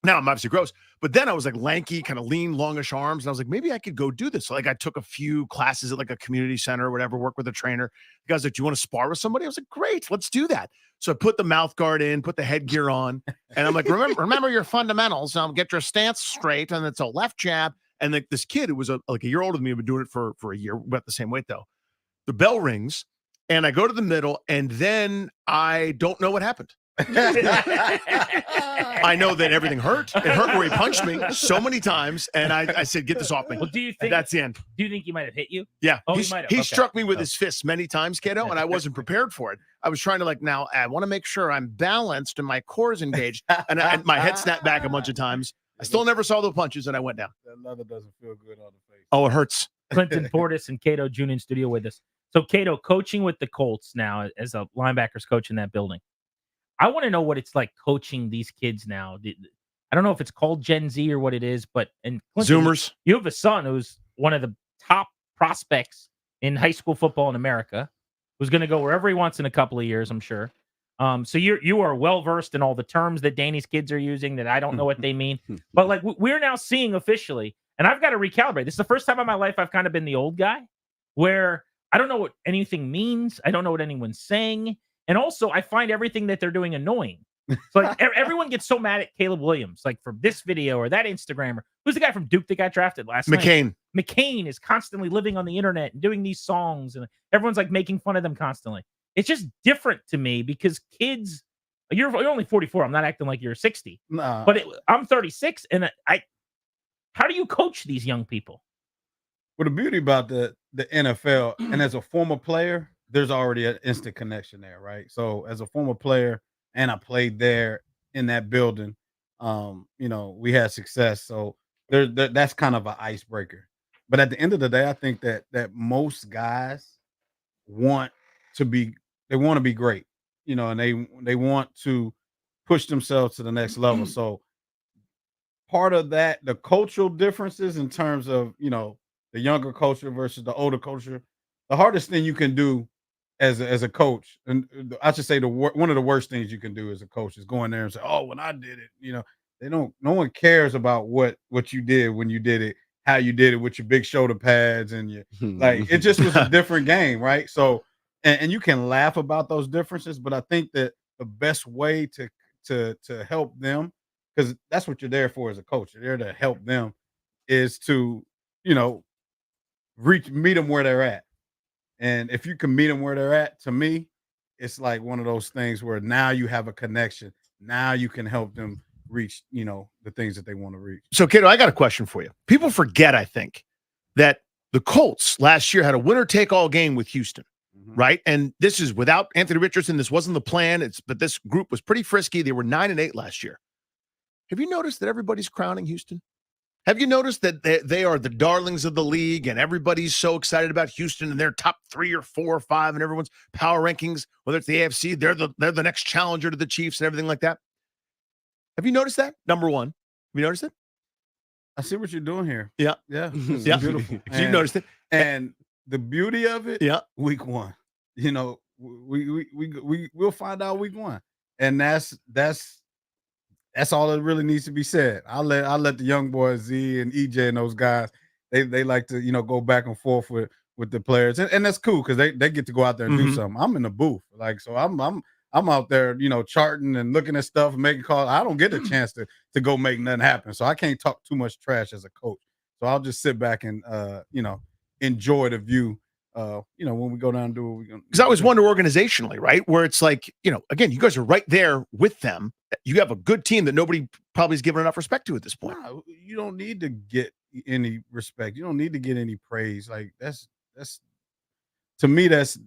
Speaker 22: Now I'm obviously gross, but then I was like lanky, kind of lean, longish arms, and I was like, maybe I could go do this. So like I took a few classes at like a community center or whatever, work with a trainer. The guy's like, do you want to spar with somebody? I was like, great, let's do that. So I put the mouth guard in, put the headgear on, and I'm like, remember your fundamentals. Get your stance straight, and it's a left jab. And like this kid who was like a year older than me, had been doing it for a year, about the same weight though. The bell rings, and I go to the middle, and then I don't know what happened. I know that everything hurt. It hurt where he punched me so many times, and I said, "Get this off me."
Speaker 1: Well, do you think
Speaker 22: that's the end?
Speaker 1: Do you think he might have hit you?
Speaker 22: Yeah,
Speaker 1: Oh,
Speaker 22: he
Speaker 1: he might have.
Speaker 22: he
Speaker 1: Okay.
Speaker 22: struck me with his fists many times, Kato, and I wasn't prepared for it. I was trying to now I want to make sure I'm balanced and my core is engaged, and my head snapped back a bunch of times. I still never saw the punches, and I went down.
Speaker 7: That leather doesn't feel good on the face.
Speaker 22: Oh, it hurts.
Speaker 1: Clinton Portis and Kato June in studio with us. So Kato coaching with the Colts now as a linebackers coach in that building. I want to know what it's like coaching these kids now. I don't know if it's called Gen Z or what it is, but Clinton,
Speaker 22: Zoomers.
Speaker 1: You have a son who's one of the top prospects in high school football in America, who's going to go wherever he wants in a couple of years, I'm sure. So you are well versed in all the terms that Danny's kids are using that I don't know what they mean. But like we're now seeing officially, and I've got to recalibrate. This is the first time in my life I've kind of been the old guy, where I don't know what anything means. I don't know what anyone's saying. And also, I find everything that they're doing annoying. So like everyone gets so mad at Caleb Williams, like for this video or that Instagrammer. Who's the guy from Duke that got drafted last night? McCain is constantly living on the internet and doing these songs, and everyone's like making fun of them constantly. It's just different to me because kids, you're only 44. I'm not acting like you're 60.
Speaker 7: Nah.
Speaker 1: But I'm 36, and how do you coach these young people?
Speaker 7: Well, the beauty about the NFL, and as a former player, there's already an instant connection there, right? So as a former player, and I played there in that building, we had success. So that's kind of an icebreaker. But at the end of the day, I think that most guys want to be great, and they want to push themselves to the next level. So part of that, the cultural differences in terms of, the younger culture versus the older culture, the hardest thing you can do as a coach, and I should say one of the worst things you can do as a coach is go in there and say, "Oh, when I did it," no one cares about what you did when you did it, how you did it with your big shoulder pads and your it just was a different game, right? So, and you can laugh about those differences, but I think that the best way to help them, because that's what you're there for as a coach, you're there to help them, is to meet them where they're at. And if you can meet them where they're at, to me, it's like one of those things where now you have a connection. Now you can help them, reach, the things that they want to reach.
Speaker 22: So, Kato, I got a question for you. People forget, I think, that the Colts last year had a winner-take-all game with Houston, right? And this is without Anthony Richardson. This wasn't the plan. But this group was pretty frisky. They were 9-8 last year. Have you noticed that everybody's crowning Houston? Have you noticed that they are the darlings of the league and everybody's so excited about Houston and they're top 3 or 4 or 5 in everyone's power rankings, whether it's the AFC, they're the next challenger to the Chiefs and everything like that? Have you noticed that? Number one. Have you noticed it?
Speaker 7: I see what you're doing here.
Speaker 22: Yeah.
Speaker 7: Yeah.
Speaker 22: Yeah.
Speaker 7: Beautiful.
Speaker 22: So you noticed it.
Speaker 7: And the beauty of it, week 1. We'll find out week 1. And that's all that really needs to be said. I'll let the young boys, Z and EJ and those guys, they like to, go back and forth with the players. And that's cool because they get to go out there and do something. I'm in the booth. So I'm out there, charting and looking at stuff and making calls. I don't get a chance to go make nothing happen. So I can't talk too much trash as a coach. So I'll just sit back and enjoy the view. When we go down and do what we're going to do.
Speaker 22: Because I always wonder organizationally, right? Where it's like, again, you guys are right there with them. You have a good team that nobody probably is giving enough respect to at this point.
Speaker 7: No, you don't need to get any respect. You don't need to get any praise. Like that's to me, that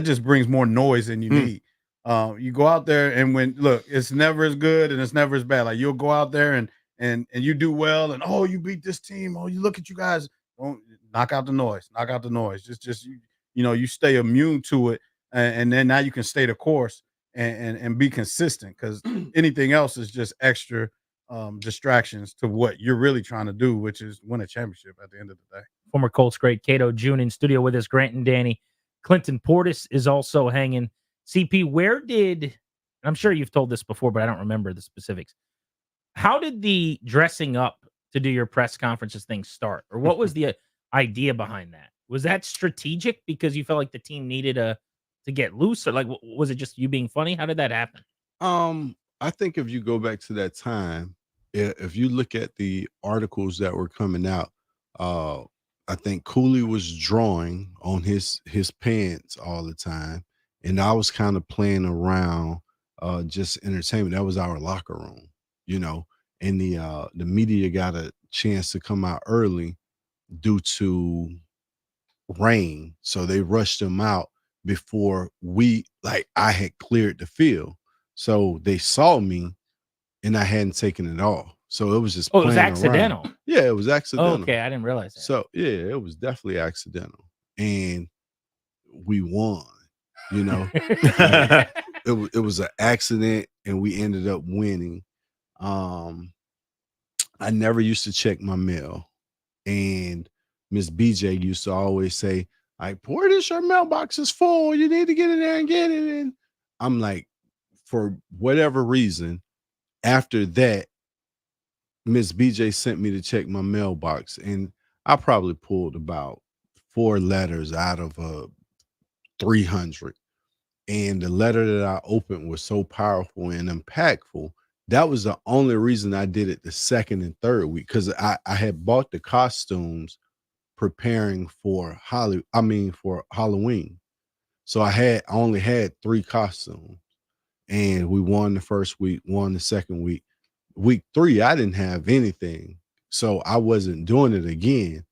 Speaker 7: just brings more noise than you need. You go out there and it's never as good and it's never as bad. Like you'll go out there and you do well and you beat this team. Oh, you look at you guys. Don't knock out the noise. Knock out the noise. Just you stay immune to it, and then now you can stay the course and be consistent because anything else is just extra distractions to what you're really trying to do, which is win a championship at the end of the day.
Speaker 1: Former Colts great Kato June in studio with us. Grant and Danny. Clinton Portis is also hanging. CP, where did, I'm sure you've told this before, but I don't remember the specifics. How did the dressing up to do your press conferences thing start? Or what was the idea behind that? Was that strategic because you felt like the team needed to get loose? Or like, was it just you being funny? How did that happen?
Speaker 6: I think if you go back to that time, if you look at the articles that were coming out, I think Cooley was drawing on his pants all the time. And I was kind of playing around just entertainment. That was our locker room, and the media got a chance to come out early due to rain. So they rushed them out before I had cleared the field. So they saw me and I hadn't taken it off. So it was just
Speaker 1: it was accidental.
Speaker 6: Around. Yeah, it was accidental.
Speaker 1: Okay, I didn't realize that.
Speaker 6: So yeah, it was definitely accidental. And we won. It was an accident and we ended up winning. I never used to check my mail, and Miss BJ used to always say, like, Portis, your mailbox is full. You need to get in there and get it. And I'm like, for whatever reason, after that, Miss BJ sent me to check my mailbox, and I probably pulled about 4 letters out of 300. And the letter that I opened was so powerful and impactful. That was the only reason I did it the second and third week, because I had bought the costumes preparing for Halloween. So I only had 3 costumes, and we won the first week, won the second week. Week 3, I didn't have anything, so I wasn't doing it again.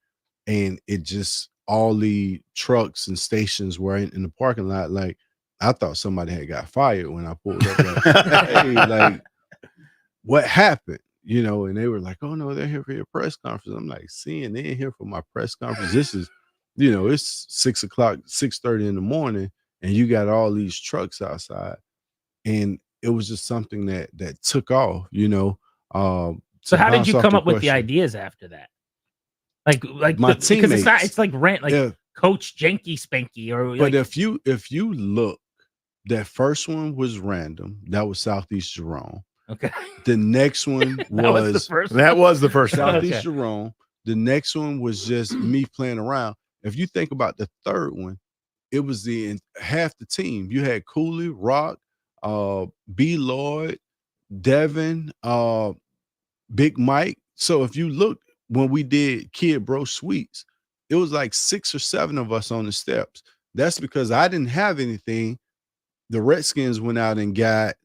Speaker 6: And it just, all the trucks and stations were in the parking lot. Like, I thought somebody had got fired when I pulled up. Like, hey, like, what happened? And they were like, oh no, they're here for your press conference. I'm like, CNN here for my press conference. This is, it's 6 o'clock, 6:30 in the morning, and you got all these trucks outside. And it was just something that took off,
Speaker 1: So how did you come up with the ideas after that? Like
Speaker 6: my teammates.
Speaker 1: Because it's like rent, like Coach Janky Spanky, or.
Speaker 6: But if you look, that first one was random. That was Southeast Jerome.
Speaker 1: Okay.
Speaker 6: The next one was
Speaker 22: that was the first
Speaker 6: Southeast Jerome. The next one was just me playing around. If you think about the third one, it was half the team. You had Cooley, Rock, B. Lloyd, Devin, Big Mike. So if you look, when we did Kid Bro Suites, it was like 6 or 7 of us on the steps. That's because I didn't have anything. The Redskins went out and got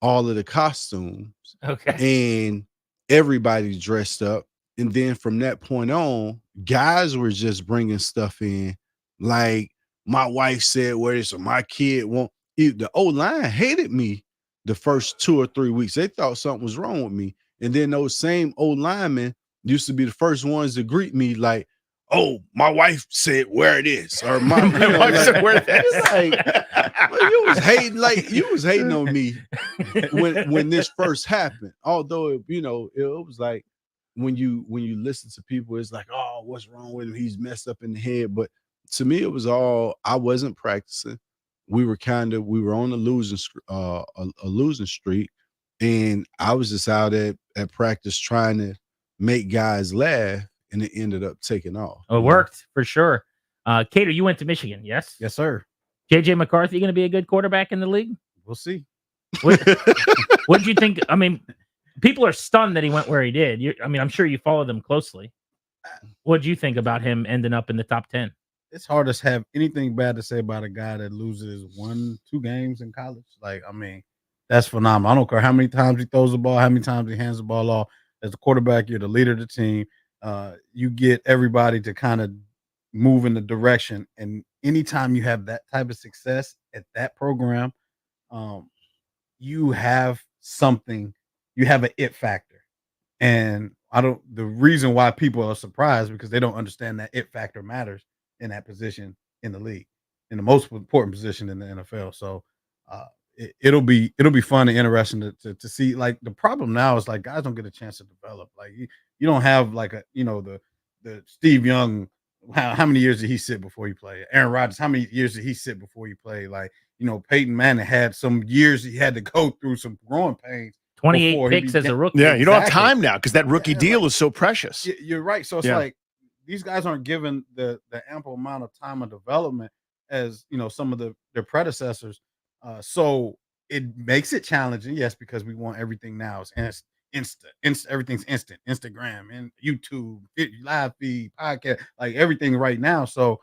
Speaker 6: all of the costumes,
Speaker 22: games.
Speaker 1: Okay.
Speaker 22: And everybody dressed up. And then from that point on, guys were just bringing stuff in. Like my wife said, wear this, or my kid won't. The O-line hated me the first 2 or 3 weeks. They thought something was wrong with me. And then those same O-linemen used to be the first ones to greet me like, oh, my wife said wear this, or my wife said wear this. Like, well, you was hating on me when this first happened. Although it was like when you listen to people, it's like, oh, what's wrong with him? He's messed up in the head. But to me, it was all, I wasn't practicing. We were on a losing streak, and I was just out at practice trying to make guys laugh, and it ended up taking off.
Speaker 1: Oh, it worked for sure. Kato, you went to Michigan, yes?
Speaker 7: Yes, sir.
Speaker 1: JJ McCarthy going to be a good quarterback in the league?
Speaker 7: We'll see.
Speaker 1: What did you think? I mean, people are stunned that he went where he did. I'm sure you follow them closely. What did you think about him ending up in the top 10?
Speaker 7: It's hard to have anything bad to say about a guy that loses 1-2 games in college. Like, I mean, that's phenomenal. I don't care how many times he throws the ball, how many times he hands the ball off. As a quarterback, you're the leader of the team. You get everybody to kind of move in the direction. And anytime you have that type of success at that program, you have something, you have an it factor. And the reason why people are surprised because they don't understand that it factor matters in that position in the league, in the most important position in the NFL. So it'll be fun and interesting to see. Like, the problem now is like guys don't get a chance to develop. Like you don't have like the Steve Young. How many years did he sit before he played? Aaron Rodgers, how many years did he sit before he played? Like, Peyton Manning had some years he had to go through some growing pains.
Speaker 1: 28 picks as a rookie.
Speaker 22: Yeah, you don't have time now because that rookie deal is so precious.
Speaker 7: You're right. So it's like these guys aren't given the ample amount of time of development as some of their predecessors. So it makes it challenging, yes, because we want everything now. It's instant, everything's instant, Instagram and YouTube, live feed, podcast, like everything right now. So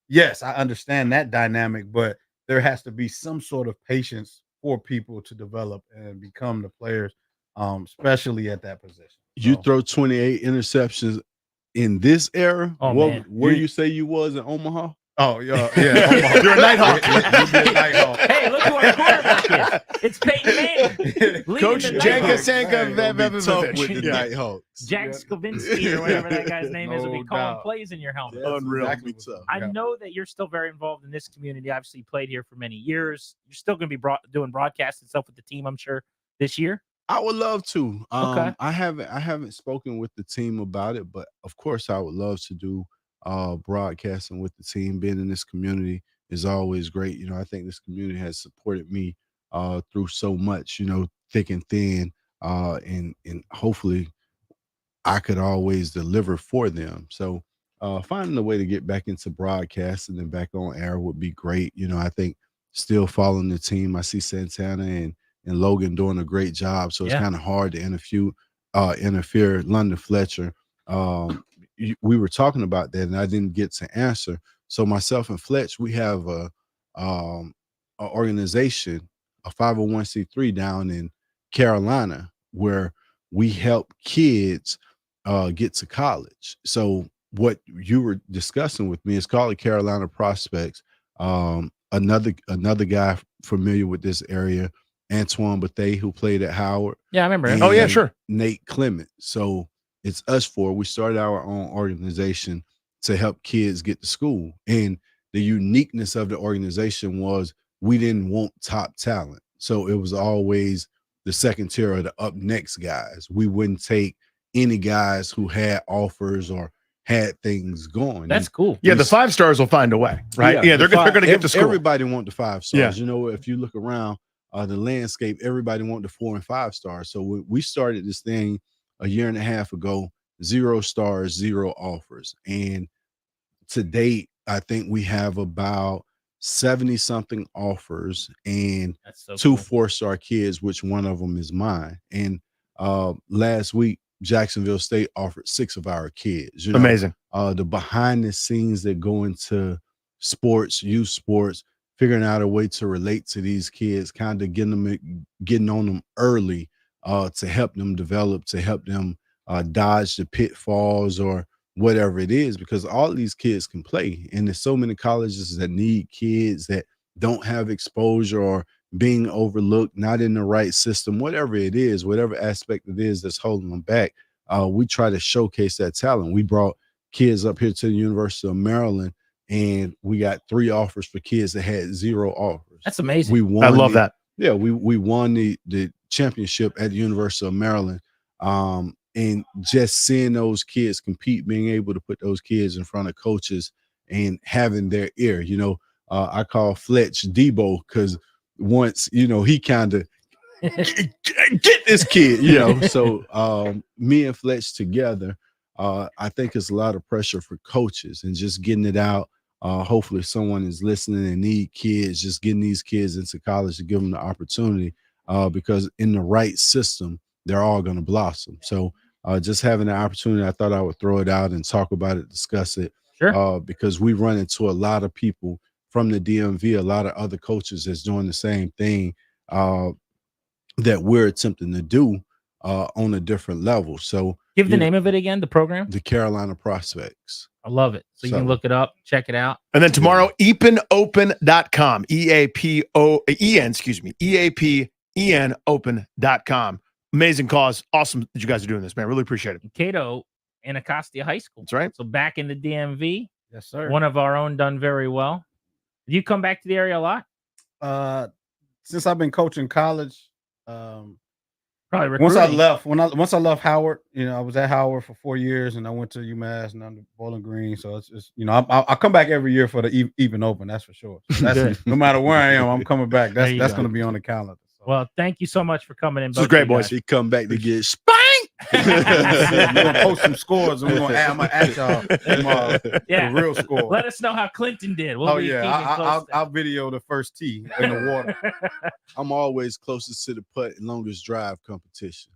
Speaker 7: yes, I understand that dynamic, but there has to be some sort of patience for people to develop and become the players, especially at that position.
Speaker 22: You throw 28 interceptions in this era. Where you say you was in Omaha?
Speaker 7: Oh yeah. Omaha. You're a Nighthawk. You'll be a Nighthawk.
Speaker 1: Hey, look who our quarterback is. It's Peyton Manning.
Speaker 22: Coach Janka Sanka
Speaker 7: with the Nighthawks.
Speaker 1: Jack Skavinsky or whatever that guy's name is will be calling plays in your helmet.
Speaker 22: Unreal.
Speaker 1: I know that you're still very involved in this community. Obviously, you played here for many years. You're still going to be doing broadcasts and stuff with the team, I'm sure, this year.
Speaker 22: I would love to.
Speaker 1: Okay.
Speaker 22: I haven't spoken with the team about it, but of course I would love to do broadcasting with the team. Being in this community is always great. I think this community has supported me through so much, thick and thin, and hopefully I could always deliver for them. So finding a way to get back into broadcasting and back on air would be great. I think still following the team. I see Santana and Logan doing a great job. So it's kind of hard to interfere. London Fletcher, we were talking about that and I didn't get to answer. So myself and Fletch, we have a organization, a 501c3 down in Carolina where we help kids get to college. So what you were discussing with me is called the Carolina Prospects. Another guy familiar with this area, Antoine Bethea, who played at Howard.
Speaker 1: Yeah, I remember him.
Speaker 22: Oh yeah, sure. Nate Clement. So it's us four. We started our own organization to help kids get to school. And the uniqueness of the organization was we didn't want top talent. So it was always the second tier or the up next guys. We wouldn't take any guys who had offers or had things going.
Speaker 1: That's cool.
Speaker 22: Yeah, the 5 stars will find a way, right? Yeah, they're going to get to school. Everybody want the 5 stars. Yeah. If you look around the landscape, everybody want the 4 and 5 stars. So we started this thing a year and a half ago, 0 stars, 0 offers. And to date, I think we have about 70 something offers and 2 4-star kids, which one of them is mine. And last week, Jacksonville State offered 6 of our kids. Amazing. The behind the scenes that go into sports, youth sports, figuring out a way to relate to these kids, kind of getting on them early
Speaker 6: to help them develop, to help them dodge the pitfalls or whatever it is, because all these kids can play. And there's so many colleges that need kids that don't have exposure or being overlooked, not in the right system, whatever it is, whatever aspect it is that's holding them back. We try to showcase that talent. We brought kids up here to the University of Maryland, and we got 3 offers for kids that had 0 offers.
Speaker 1: That's amazing.
Speaker 22: I love that.
Speaker 6: Yeah, we won the championship at the University of Maryland. And just seeing those kids compete, being able to put those kids in front of coaches and having their ear, I call Fletch Debo, because once, he kind of get this kid, so me and Fletch together, I think it's a lot of pressure for coaches and just getting it out. Hopefully someone is listening and need kids, just getting these kids into college to give them the opportunity, because in the right system, they're all going to blossom. So just having the opportunity, I thought I would throw it out and talk about it, discuss it.
Speaker 1: Sure.
Speaker 6: Because we run into a lot of people from the DMV, a lot of other coaches that's doing the same thing that we're attempting to do on a different level. So
Speaker 1: Give the name of it again, the program.
Speaker 6: The Carolina Prospects.
Speaker 1: I love it. So you can look it up, check it out.
Speaker 22: And then tomorrow, eapenopen.com, EAPEN open.com. Amazing cause. Awesome that you guys are doing this, man. Really appreciate it.
Speaker 1: Kato, Anacostia High School.
Speaker 22: That's right.
Speaker 1: So back in the DMV.
Speaker 7: Yes, sir.
Speaker 1: One of our own, done very well. Did you come back to the area a lot?
Speaker 7: Since I've been coaching college,
Speaker 1: probably
Speaker 7: once I
Speaker 1: recruiting.
Speaker 7: left left Howard, I was at Howard for 4 years, and I went to UMass and I'm Bowling Green. So it's just, I come back every year for the Even Open. That's for sure. So that's no matter where I am, I'm coming back. That's going to be on the calendar.
Speaker 1: Well, thank you so much for coming in.
Speaker 6: This is great, boys. He come back to get spanked.
Speaker 7: We're gonna post some scores, and I'm gonna add y'all the real score.
Speaker 1: Let us know how Clinton did. We'll
Speaker 7: Oh yeah, I'll video the first tee in the water.
Speaker 6: I'm always closest to the putt in longest drive competition.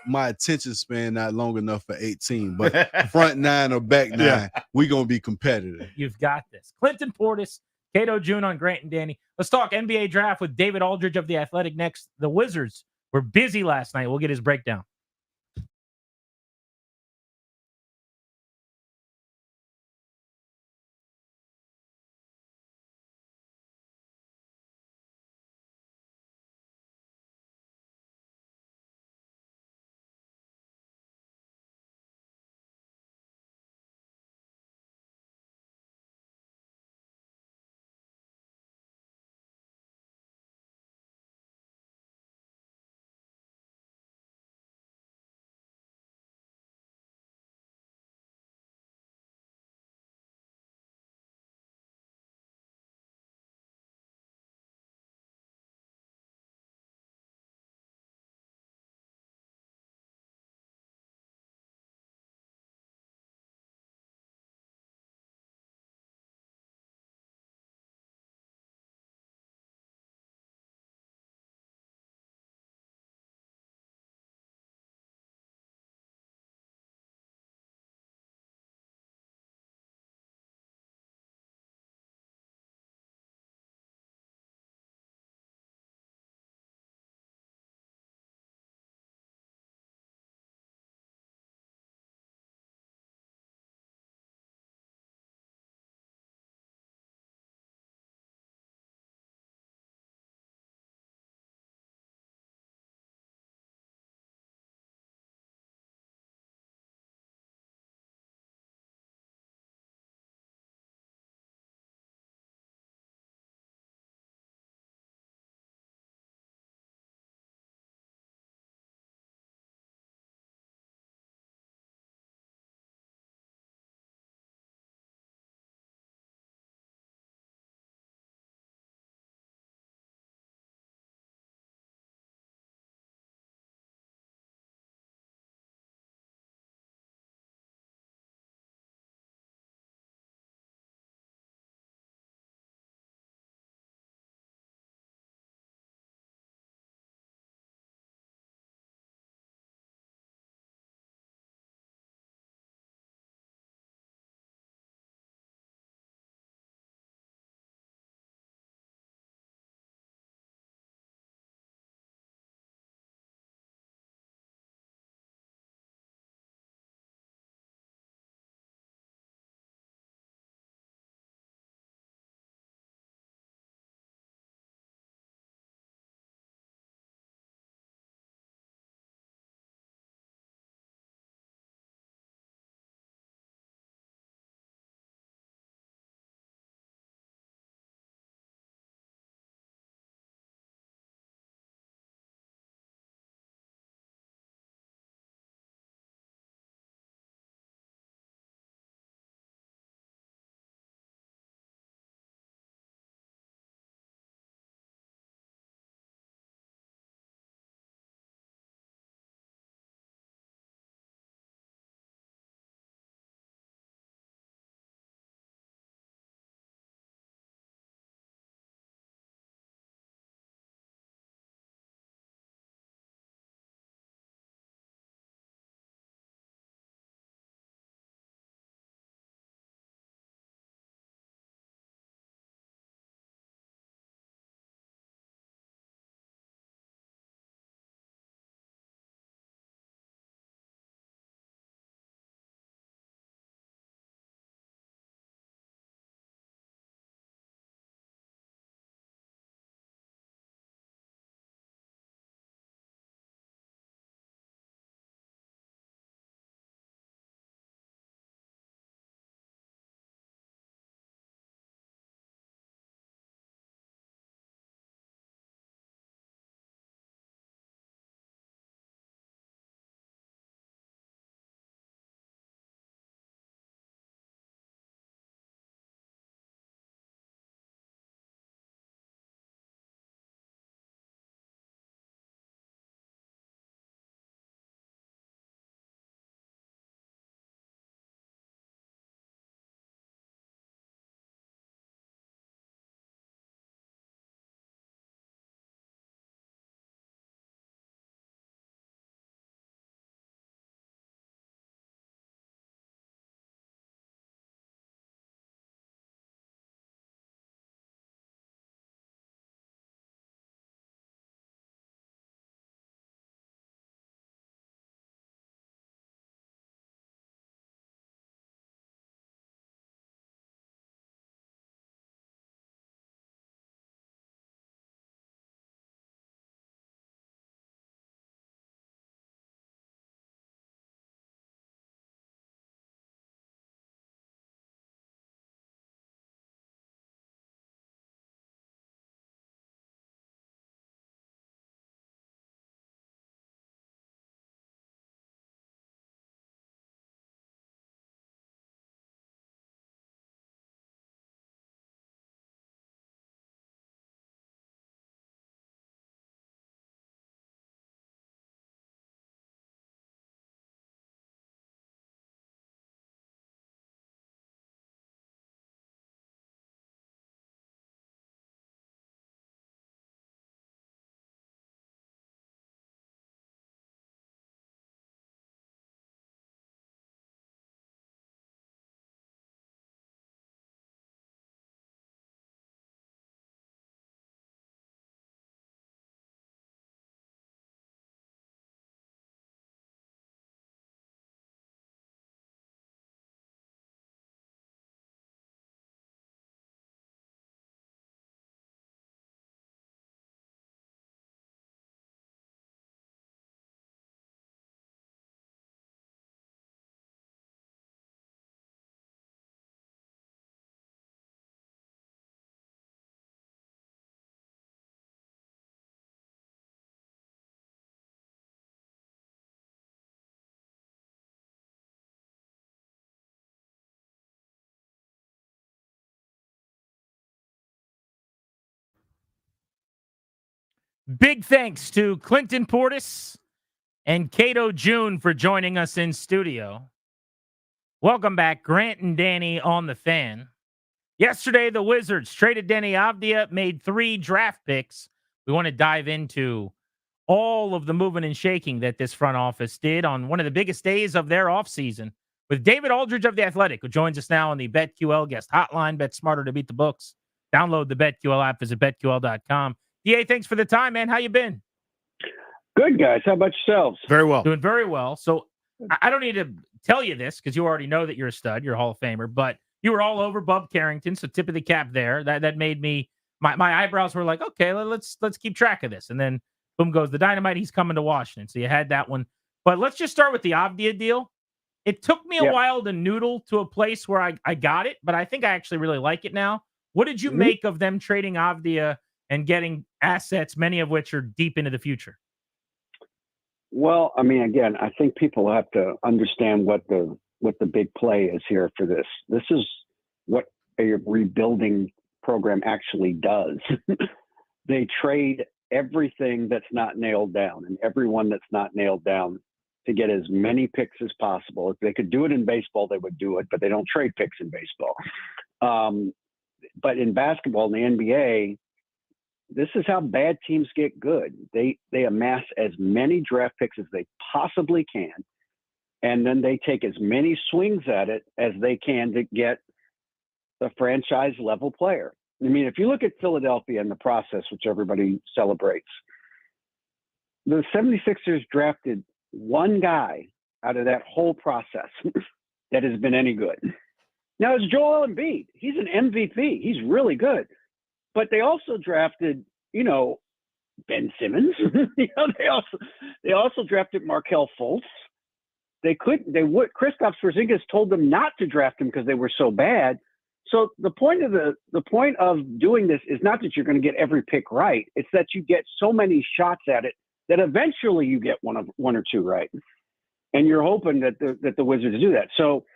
Speaker 6: My attention span not long enough for 18, but front 9 or back 9, we gonna be competitive.
Speaker 1: You've got this. Clinton Portis, Kato June on Grant and Danny. Let's talk NBA draft with David Aldridge of The Athletic next. The Wizards were busy last night. We'll get his breakdown. Big thanks to Clinton Portis and Kato June for joining us in studio. Welcome back, Grant and Danny on the Fan. Yesterday, the Wizards traded Denny Avdija, made 3 draft picks. We want to dive into all of the moving and shaking that this front office did on one of the biggest days of their offseason with David Aldridge of The Athletic, who joins us now on the BetQL guest hotline. Bet smarter to beat the books. Download the BetQL app. Visit BetQL.com. DA, thanks for the time, man. How you been?
Speaker 18: Good, guys. How about yourselves?
Speaker 22: Very well.
Speaker 1: Doing very well. So I don't need to tell you this because you already know that you're a stud. You're a Hall of Famer. But you were all over Bub Carrington, so tip of the cap there. That made me, my eyebrows were like, okay, let's keep track of this. And then boom goes the dynamite. He's coming to Washington. So you had that one. But let's just start with the Avdija deal. It took me a while to noodle to a place where I got it, but I think I actually really like it now. What did you make of them trading Avdija and getting assets, many of which are deep into the future?
Speaker 18: Well, I mean, again, I think people have to understand what the big play is here for this. This is what a rebuilding program actually does. They trade everything that's not nailed down and everyone that's not nailed down to get as many picks as possible. If they could do it in baseball, they would do it, but they don't trade picks in baseball. But in basketball, in the NBA, this is how bad teams get good. They amass as many draft picks as they possibly can, and then they take as many swings at it as they can to get the franchise level player. I mean, if you look at Philadelphia and the process, which everybody celebrates, the 76ers drafted one guy out of that whole process that has been any good. Now it's Joel Embiid. He's an MVP. He's really good. But they also drafted, Ben Simmons. They also drafted Markelle Fultz. Kristaps Porzingis told them not to draft him because they were so bad. So the point of doing this is not that you're going to get every pick right. It's that you get so many shots at it that eventually you get one or two right. And you're hoping that the Wizards do that. So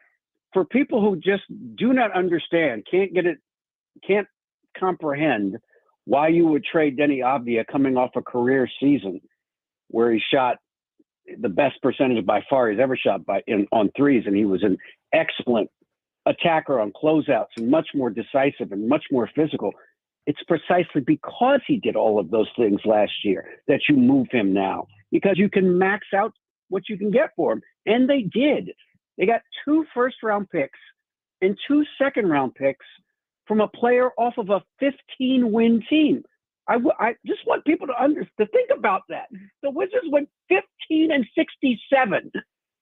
Speaker 18: for people who just do not understand, can't comprehend why you would trade Denny Avdija coming off a career season where he shot the best percentage by far he's ever shot on threes, and he was an excellent attacker on closeouts and much more decisive and much more physical. It's precisely because he did all of those things last year that you move him now, because you can max out what you can get for him. And they did. They got 2 first-round picks and 2 second-round picks from a player off of a 15-win team. I just want people to think about that. The Wizards went 15-67,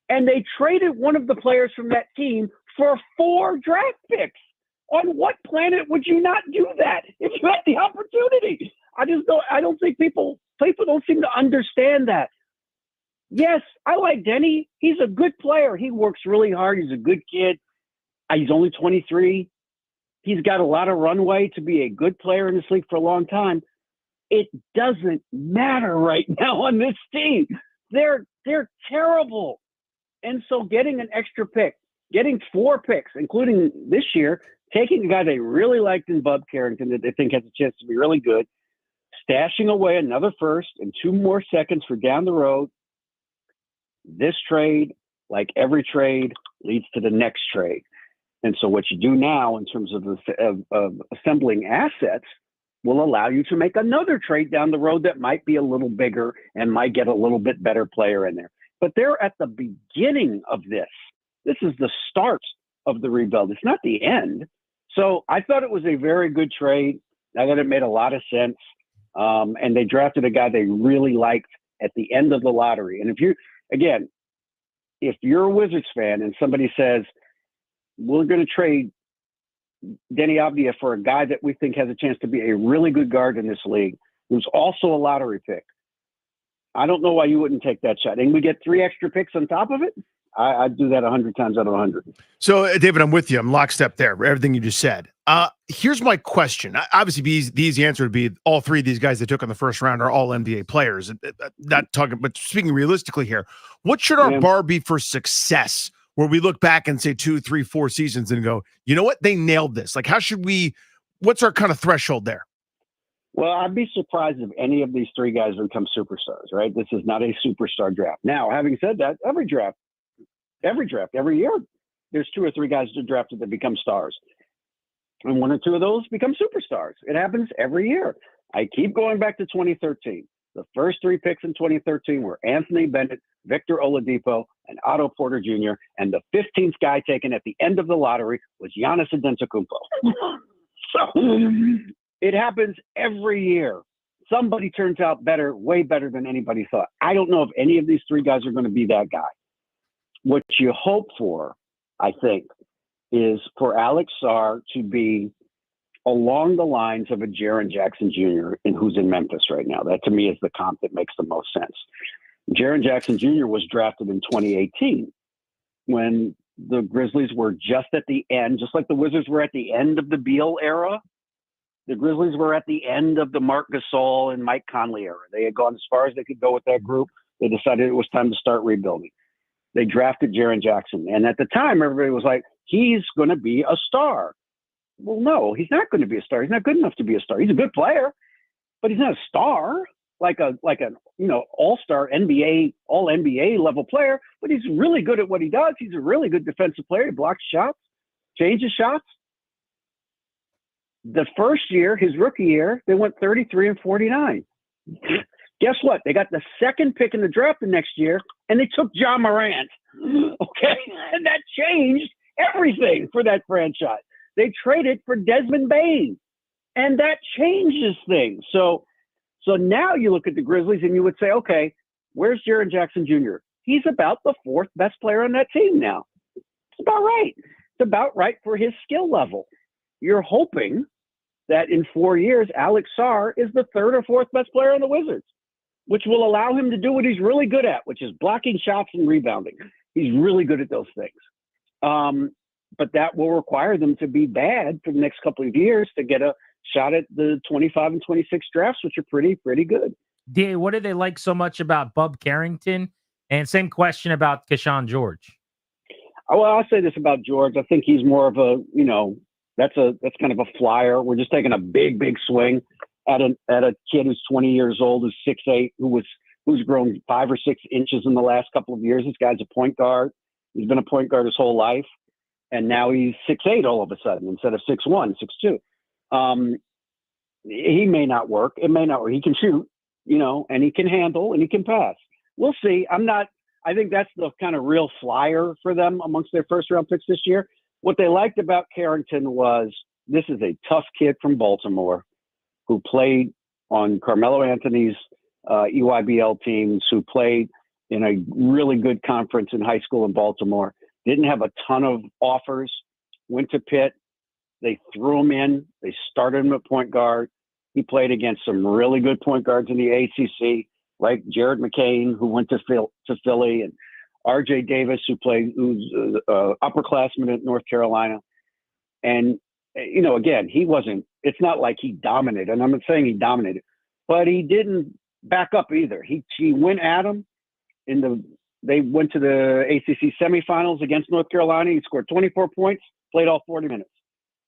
Speaker 18: and they traded one of the players from that team for 4 draft picks. On what planet would you not do that if you had the opportunity? I don't think people don't seem to understand that. Yes, I like Denny. He's a good player. He works really hard. He's a good kid. He's only 23. He's got a lot of runway to be a good player in this league for a long time. It doesn't matter right now on this team. They're terrible. And so getting an extra pick, getting 4 picks, including this year, taking a guy they really liked in Bub Carrington that they think has a chance to be really good, stashing away another first and 2 more seconds for down the road. This trade, like every trade, leads to the next trade. And so what you do now in terms of assembling assets will allow you to make another trade down the road that might be a little bigger and might get a little bit better player in there. But they're at the beginning of this. This is the start of the rebuild. It's not the end. So I thought it was a very good trade. I thought it made a lot of sense. And they drafted a guy they really liked at the end of the lottery. And if you're a Wizards fan and somebody says, we're going to trade Denny Avdija for a guy that we think has a chance to be a really good guard in this league, who's also a lottery pick, I don't know why you wouldn't take that shot. And we get 3 extra picks on top of it. I'd do that 100 times out of 100.
Speaker 22: So, David, I'm with you. I'm lockstep there. Everything you just said. Here's my question. Obviously, the easy answer would be all 3 of these guys they took in the first round are all NBA players. Not talking, but speaking realistically here, what should our bar be for success? Where we look back and say 2, 3, 4 seasons and go, you know what? They nailed this. Like, what's our kind of threshold there?
Speaker 9: Well, I'd be surprised if any of these three guys become superstars, right? This is not a superstar draft. Now, having said that, every draft, every year, there's 2 or 3 guys that are drafted that become stars. And 1 or 2 of those become superstars. It happens every year. I keep going back to 2013. The first 3 picks in 2013 were Anthony Bennett, Victor Oladipo, and Otto Porter Jr. And the 15th guy taken at the end of the lottery was Giannis Antetokounmpo. So it happens every year. Somebody turns out better, way better than anybody thought. I don't know if any of these 3 guys are going to be that guy. What you hope for, I think, is for Alex Sarr to be along the lines of a Jaren Jackson Jr. and who's in Memphis right now. That to me is the comp that makes the most sense. Jaren Jackson Jr. was drafted in 2018 when the Grizzlies were just at the end, just like the Wizards were at the end of the Beal era. The Grizzlies were at the end of the Marc Gasol and Mike Conley era. They had gone as far as they could go with that group. They decided it was time to start rebuilding. They drafted Jaren Jackson. And at the time, everybody was like, he's going to be a star. Well, no, he's not going to be a star. He's not good enough to be a star. He's a good player, but he's not a star like a all-star NBA, all NBA level player, but he's really good at what he does. He's a really good defensive player. He blocks shots, changes shots. The first year, his rookie year, they went 33 and 49. Guess what? They got the 2nd pick in the draft the next year, and they took Ja Morant. Okay, and that changed everything for that franchise. They traded for Desmond Bane, and that changes things. So now you look at the Grizzlies and you would say, okay, where's Jaren Jackson Jr.? He's about the 4th best player on that team now. It's about right. It's about right for his skill level. You're hoping that in 4 years, Alex Sarr is the 3rd or 4th best player on the Wizards, which will allow him to do what he's really good at, which is blocking shots and rebounding. He's really good at those things. But that will require them to be bad for the next couple of years to get a shot at the 25 and 26 drafts, which are pretty good.
Speaker 1: DA, what do they like so much about Bub Carrington? And same question about Keshawn George.
Speaker 9: Well, I'll say this about George. I think he's more of a, that's kind of a flyer. We're just taking a big swing at a kid who's 20 years old, who's 6'8", who's grown 5 or 6 inches in the last couple of years. This guy's a point guard. He's been a point guard his whole life. And now he's 6'8" all of a sudden instead of 6'1", 6'2". He may not work. It may not work. He can shoot, and he can handle and he can pass. We'll see. I think that's the kind of real flyer for them amongst their first round picks this year. What they liked about Carrington was this is a tough kid from Baltimore who played on Carmelo Anthony's EYBL teams, who played in a really good conference in high school in Baltimore. Didn't have a ton of offers, went to Pitt. They threw him in. They started him at point guard. He played against some really good point guards in the ACC, like Jared McCain, who went to Philly, and R.J. Davis, who's upperclassman at North Carolina. And, again, it's not like he dominated. And I'm not saying he dominated, but he didn't back up either. He went at him they went to the ACC semifinals against North Carolina. He scored 24 points, played all 40 minutes.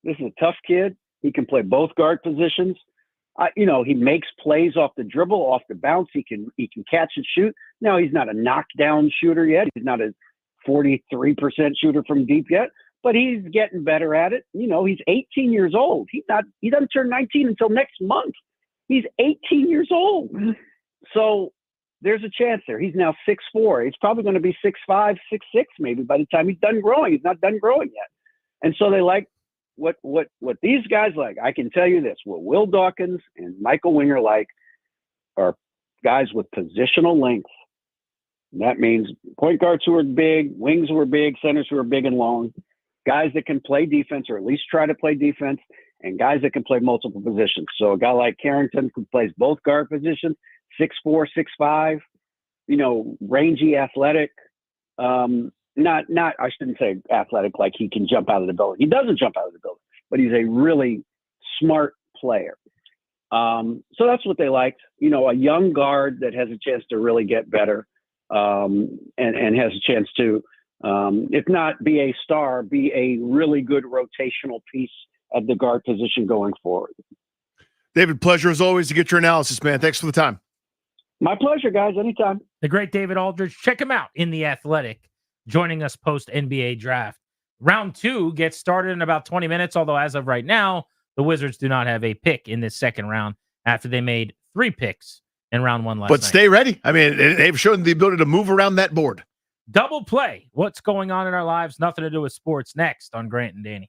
Speaker 9: This is a tough kid. He can play both guard positions. He makes plays off the dribble, off the bounce. He can catch and shoot. Now, he's not a knockdown shooter yet. He's not a 43% shooter from deep yet, but he's getting better at it. He's 18 years old. He doesn't turn 19 until next month. He's 18 years old. So there's a chance there. He's now 6'4". He's probably going to be 6'5", 6'6", maybe by the time he's done growing. He's not done growing yet. And so they like what these guys like. I can tell you this: what Will Dawkins and Michael Winger like are guys with positional length. And that means point guards who are big, wings who are big, centers who are big and long, guys that can play defense or at least try to play defense, and guys that can play multiple positions. So a guy like Carrington who plays both guard positions, 6'4", 6'5", rangy, athletic. I shouldn't say athletic like he can jump out of the building. He doesn't jump out of the building, but he's a really smart player. So that's what they liked. A young guard that has a chance to really get better, and has a chance to, if not be a star, be a really good rotational piece of the guard position going forward.
Speaker 22: David, pleasure as always to get your analysis, man. Thanks for the time.
Speaker 9: My pleasure, guys. Anytime.
Speaker 1: The great David Aldridge. Check him out in The Athletic, joining us post NBA draft. Round 2 gets started in about 20 minutes, although as of right now, the Wizards do not have a pick in this second round after they made 3 picks in round 1 last night.
Speaker 22: But stay ready. I mean, they've shown the ability to move around that board.
Speaker 1: Double play. What's going on in our lives? Nothing to do with sports. Next on Grant and Danny.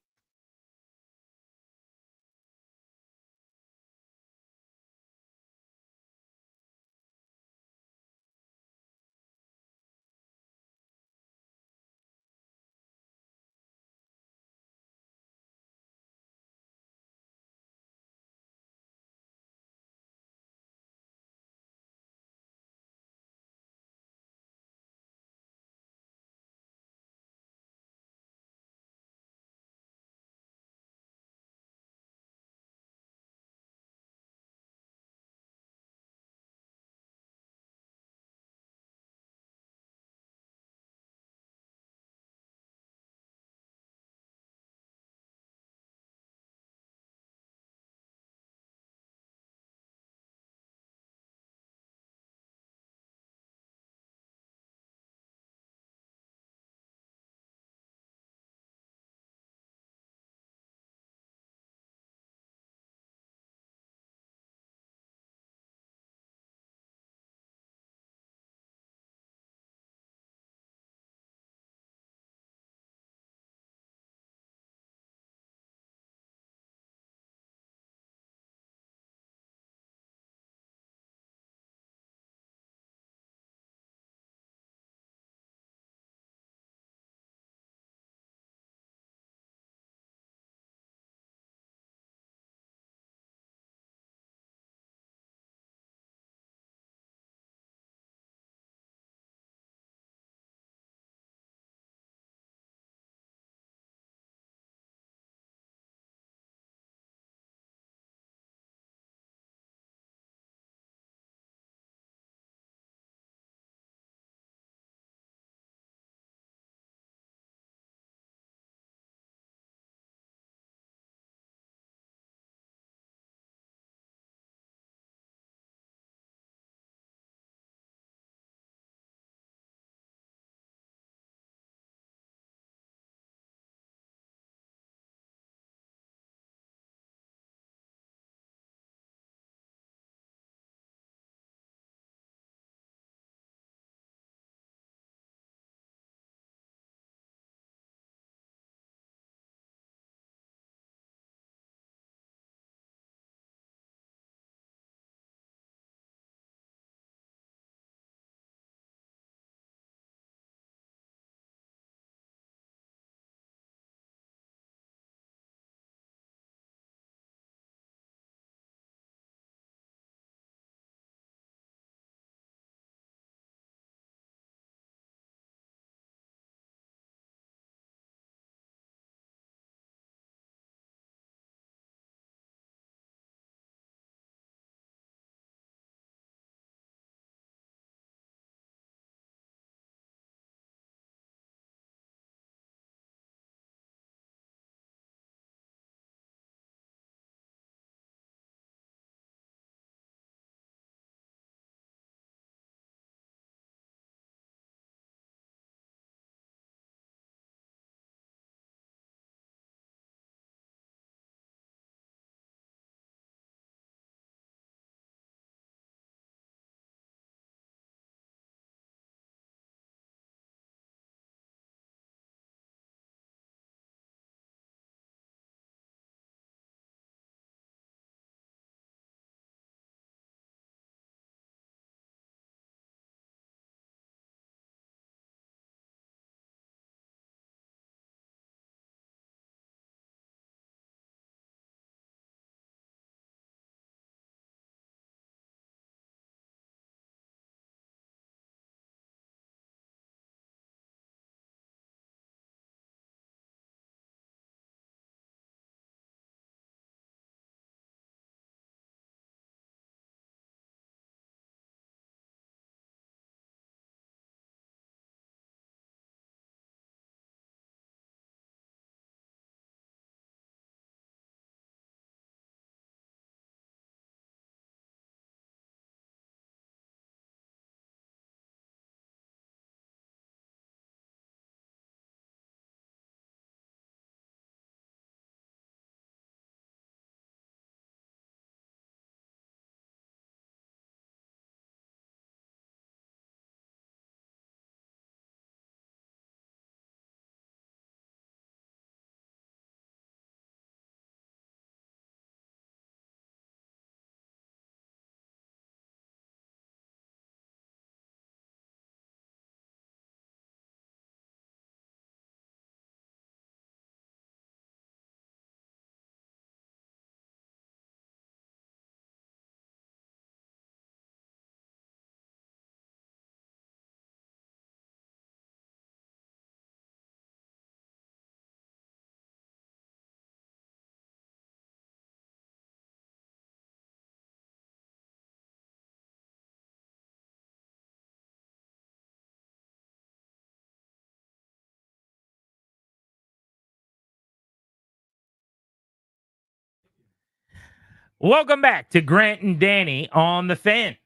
Speaker 1: Welcome back to Grant and Danny on the Fan.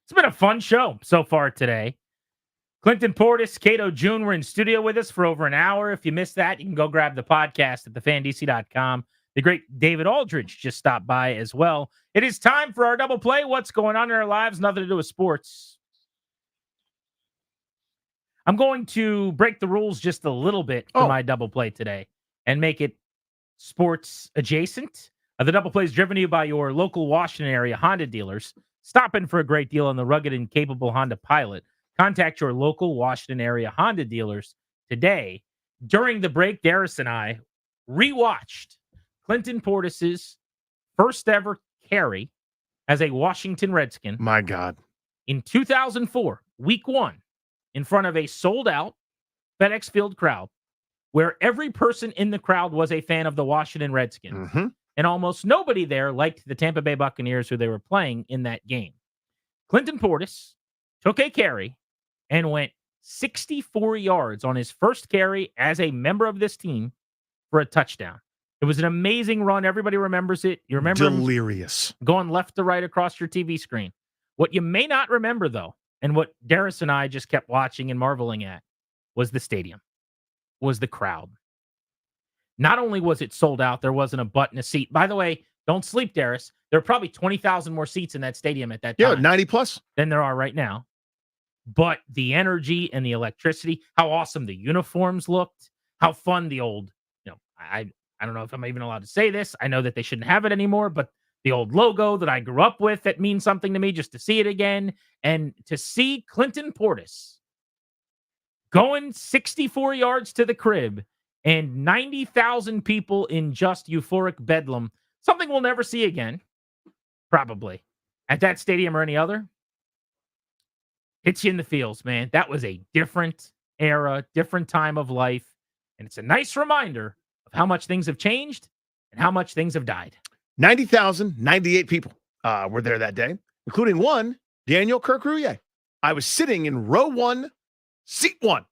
Speaker 1: It's been a fun show so far today. Clinton Portis, Kato June were in studio with us for over an hour. If you missed that, you can go grab the podcast at thefandc.com. The great David Aldridge just stopped by as well. It is time for our double play. What's going on in our lives? Nothing to do with sports. I'm going to break the rules just a little bit for my double play today and make it sports adjacent. The double play is driven to you by your local Washington area Honda dealers. Stop in for a great deal on the rugged and capable Honda Pilot. Contact your local Washington area Honda dealers today. During the break, Darius and I rewatched Clinton Portis's first ever carry as a Washington Redskin.
Speaker 22: My God.
Speaker 1: In 2004, week 1, in front of a sold-out FedEx Field crowd, where every person in the crowd was a fan of the Washington Redskins.
Speaker 22: Mm-hmm.
Speaker 1: And almost nobody there liked the Tampa Bay Buccaneers who they were playing in that game. Clinton Portis took a carry and went 64 yards on his first carry as a member of this team for a touchdown. It was an amazing run. Everybody remembers it. You remember
Speaker 22: delirious
Speaker 1: going left to right across your TV screen. What you may not remember, though, and what Darius and I just kept watching and marveling at, was the stadium, was the crowd. Not only was it sold out, there wasn't a butt in a seat. By the way, don't sleep, Darius. There are probably 20,000 more seats in that stadium at that time.
Speaker 22: Yeah, 90 plus
Speaker 1: than there are right now. But the energy and the electricity, how awesome the uniforms looked, how fun the old, I don't know if I'm even allowed to say this. I know that they shouldn't have it anymore, but the old logo that I grew up with that means something to me, just to see it again. And to see Clinton Portis going 64 yards to the crib and 90,000 people in just euphoric bedlam, something we'll never see again, probably, at that stadium or any other. Hits you in the feels, man. That was a different era, different time of life. And it's a nice reminder of how much things have changed and how much things have died.
Speaker 22: 90,098 people were there that day, including one, Daniel Kirkruye. I was sitting in row 1, seat 1.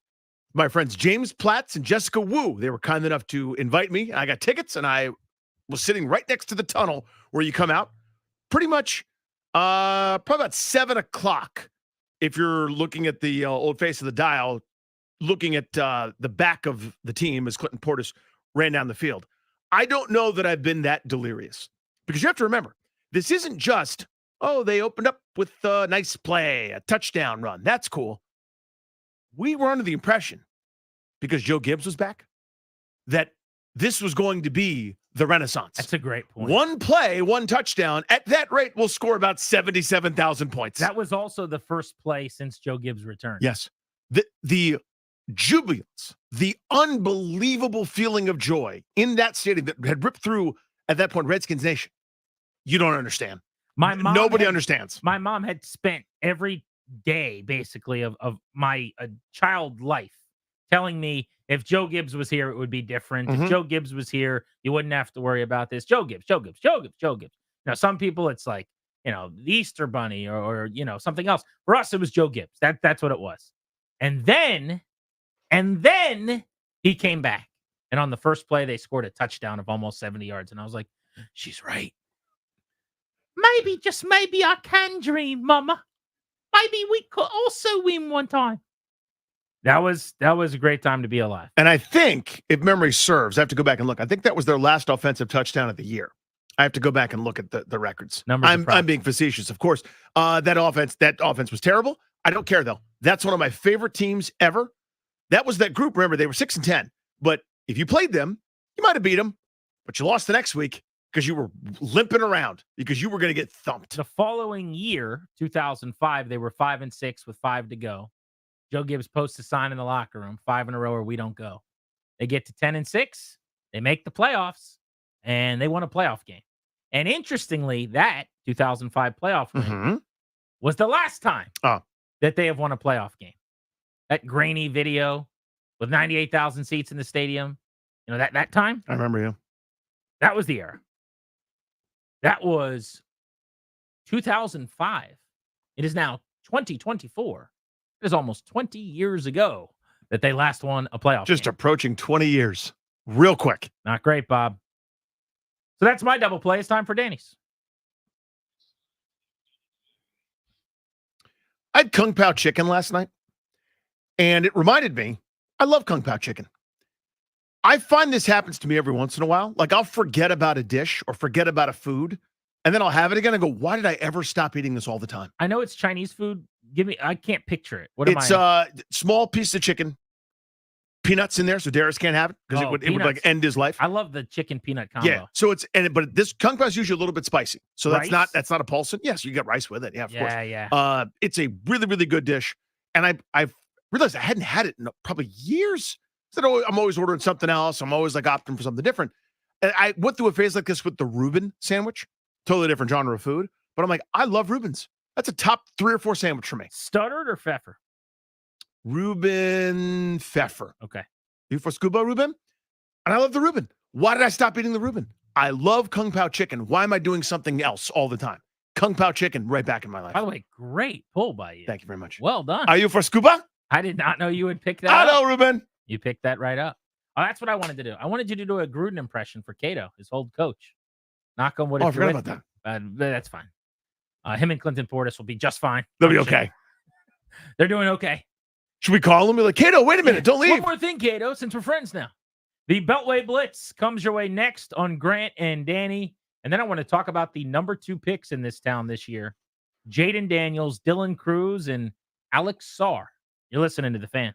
Speaker 22: My friends James Platts and Jessica Wu, they were kind enough to invite me. I got tickets, and I was sitting right next to the tunnel where you come out. Pretty much, probably about 7 o'clock. If you're looking at the old face of the dial, looking at the back of the team as Clinton Portis ran down the field. I don't know that I've been that delirious, because you have to remember, this isn't just, they opened up with a nice play, a touchdown run. That's cool. We were under the impression, because Joe Gibbs was back, that this was going to be the Renaissance.
Speaker 1: That's a great point.
Speaker 22: One play, one touchdown. At that rate, we'll score about 77,000 points.
Speaker 1: That was also the first play since Joe Gibbs returned.
Speaker 22: Yes. The jubilance, the unbelievable feeling of joy in that stadium that had ripped through, at that point, Redskins Nation. You don't understand. Nobody understands.
Speaker 1: My mom had spent every day, basically, of my child life telling me if Joe Gibbs was here, it would be different.
Speaker 22: Mm-hmm.
Speaker 1: If Joe Gibbs was here, you wouldn't have to worry about this. Joe Gibbs. Now, some people, it's like, the Easter Bunny or something else. For us, it was Joe Gibbs. That's what it was. And then he came back. And on the first play, they scored a touchdown of almost 70 yards. And I was like, she's right. Maybe, just maybe I can dream, Mama. Maybe we could also win one time. That was a great time to be alive.
Speaker 22: And I think, if memory serves, I have to go back and look. I think that was their last offensive touchdown of the year. I have to go back and look at the records. I'm being facetious, of course. That offense was terrible. I don't care, though. That's one of my favorite teams ever. That was that group. Remember, they were 6-10. But if you played them, you might have beat them. But you lost the next week because you were limping around, because you were going to get thumped.
Speaker 1: The following year, 2005, they were 5-6 with 5 to go. Joe Gibbs posts a sign in the locker room, 5 in a row or we don't go. They get to 10-6. They make the playoffs, and they won a playoff game. And interestingly, that 2005 playoff win was the last time that they have won a playoff game. That grainy video with 98,000 seats in the stadium, that time?
Speaker 22: I remember you.
Speaker 1: That was the era. That was 2005. It is now 2024. It is almost 20 years ago that they last won a playoff
Speaker 22: Just
Speaker 1: game.
Speaker 22: approaching 20 years. Real quick.
Speaker 1: Not great, Bob. So that's my double play. It's time for Danny's.
Speaker 22: I had Kung Pao chicken last night, and it reminded me, I love Kung Pao chicken. I find this happens to me every once in a while. Like I'll forget about a dish or forget about a food, and then I'll have it again and go, why did I ever stop eating this all the time?
Speaker 1: I know it's Chinese food. I can't picture it.
Speaker 22: It's a small piece of chicken, peanuts in there, so Darius can't have it because it would like end his life.
Speaker 1: I love the chicken peanut combo.
Speaker 22: Yeah, so but this Kung Pao is usually a little bit spicy, so that's
Speaker 1: Rice?
Speaker 22: not a Paulson. Yes, you get rice with it. Yeah, of course.
Speaker 1: Yeah.
Speaker 22: It's a really, really good dish, and I've realized I hadn't had it in probably years. So I'm always ordering something else. I'm always like opting for something different. And I went through a phase like this with the Reuben sandwich, totally different genre of food. But I'm like, I love Reubens. That's a top 3 or 4 sandwich for me.
Speaker 1: Stuttered or Pfeffer?
Speaker 22: Reuben Pfeffer.
Speaker 1: Okay.
Speaker 22: You for scuba Reuben? And I love the Reuben. Why did I stop eating the Reuben? I love Kung Pao chicken. Why am I doing something else all the time? Kung Pao chicken right back in my life.
Speaker 1: By the way, great pull by you.
Speaker 22: Thank you very much.
Speaker 1: Well done.
Speaker 22: Are you for scuba?
Speaker 1: I did not know you would pick that
Speaker 22: I
Speaker 1: up.
Speaker 22: know, Reuben.
Speaker 1: You picked that right up. Oh, that's what I wanted to do. I wanted you to do a Gruden impression for Kato, his old coach. Knock on wood.
Speaker 22: Oh, I forgot about that.
Speaker 1: That's fine. Him and Clinton Portis will be just fine.
Speaker 22: They'll be okay.
Speaker 1: They're doing okay.
Speaker 22: Should we call him? Be like, Kato, wait a minute. Don't leave.
Speaker 1: One more thing, Kato, since we're friends now. The Beltway Blitz comes your way next on Grant and Danny. And then I want to talk about the number 2 picks in this town this year. Jaden Daniels, Dylan Cruz, and Alex Sarr. You're listening to The Fan.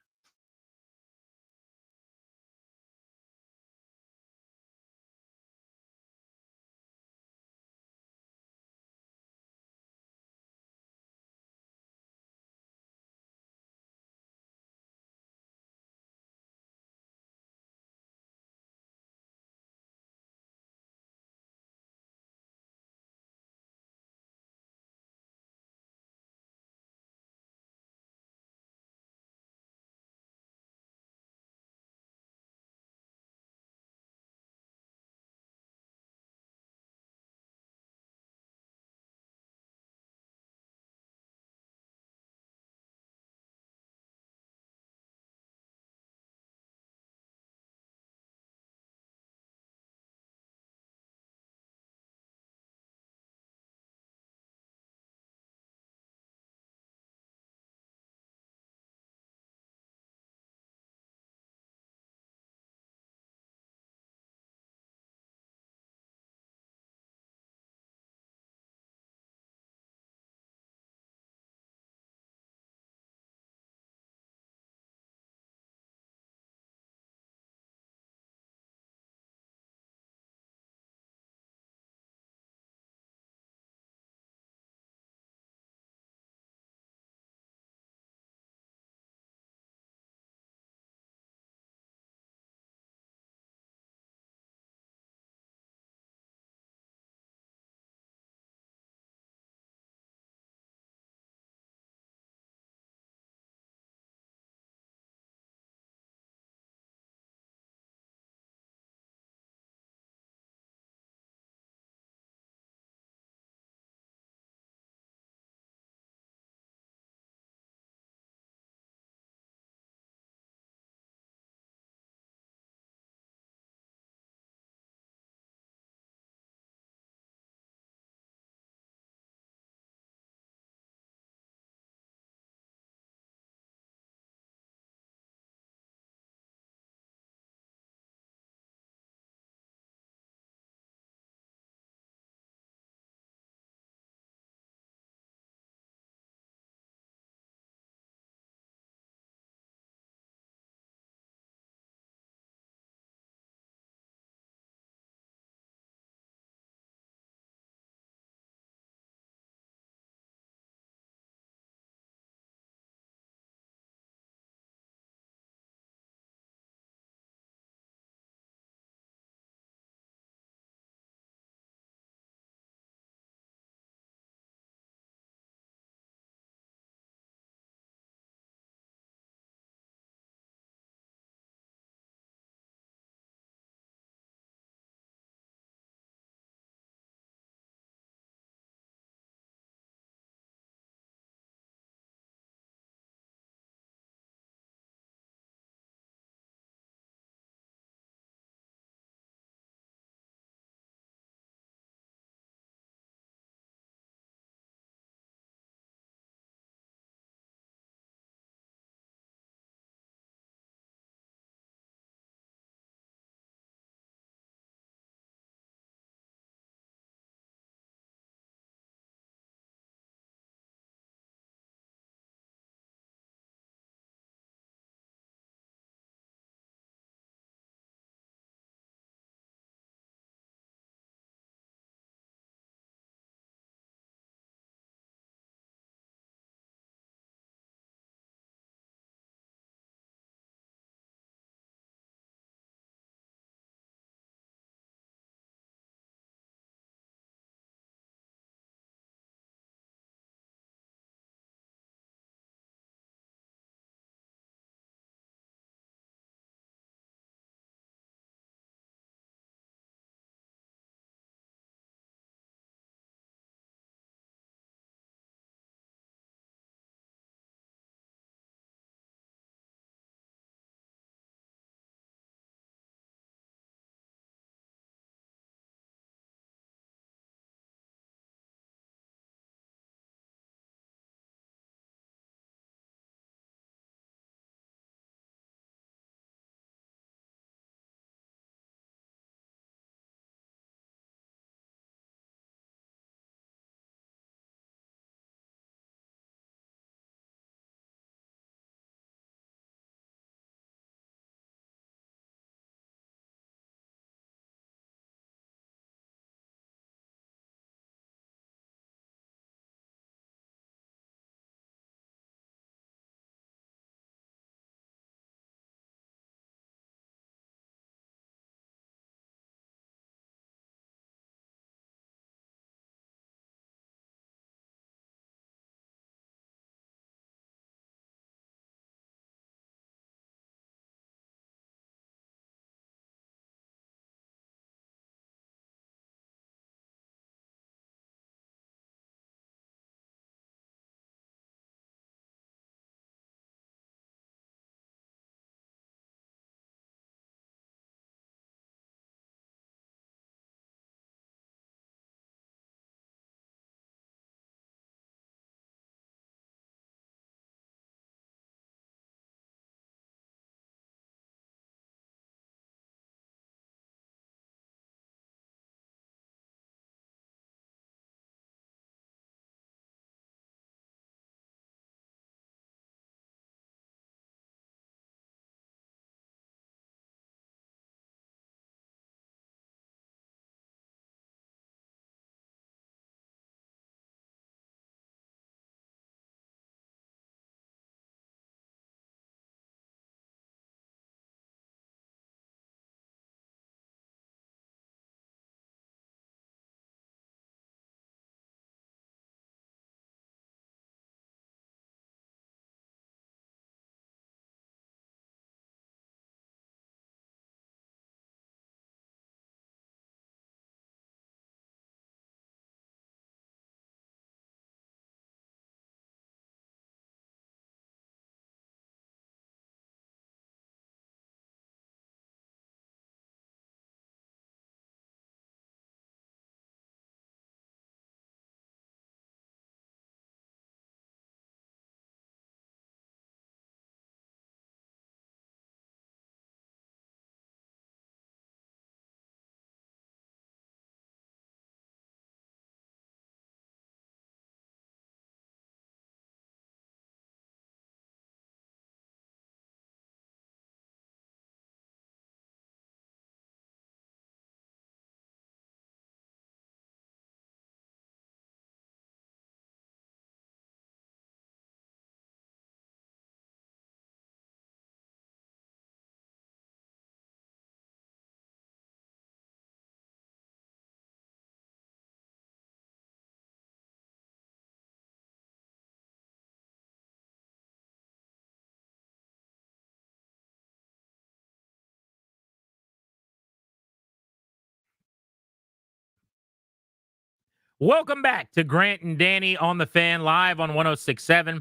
Speaker 1: Welcome back to Grant and Danny on the Fan live on 106.7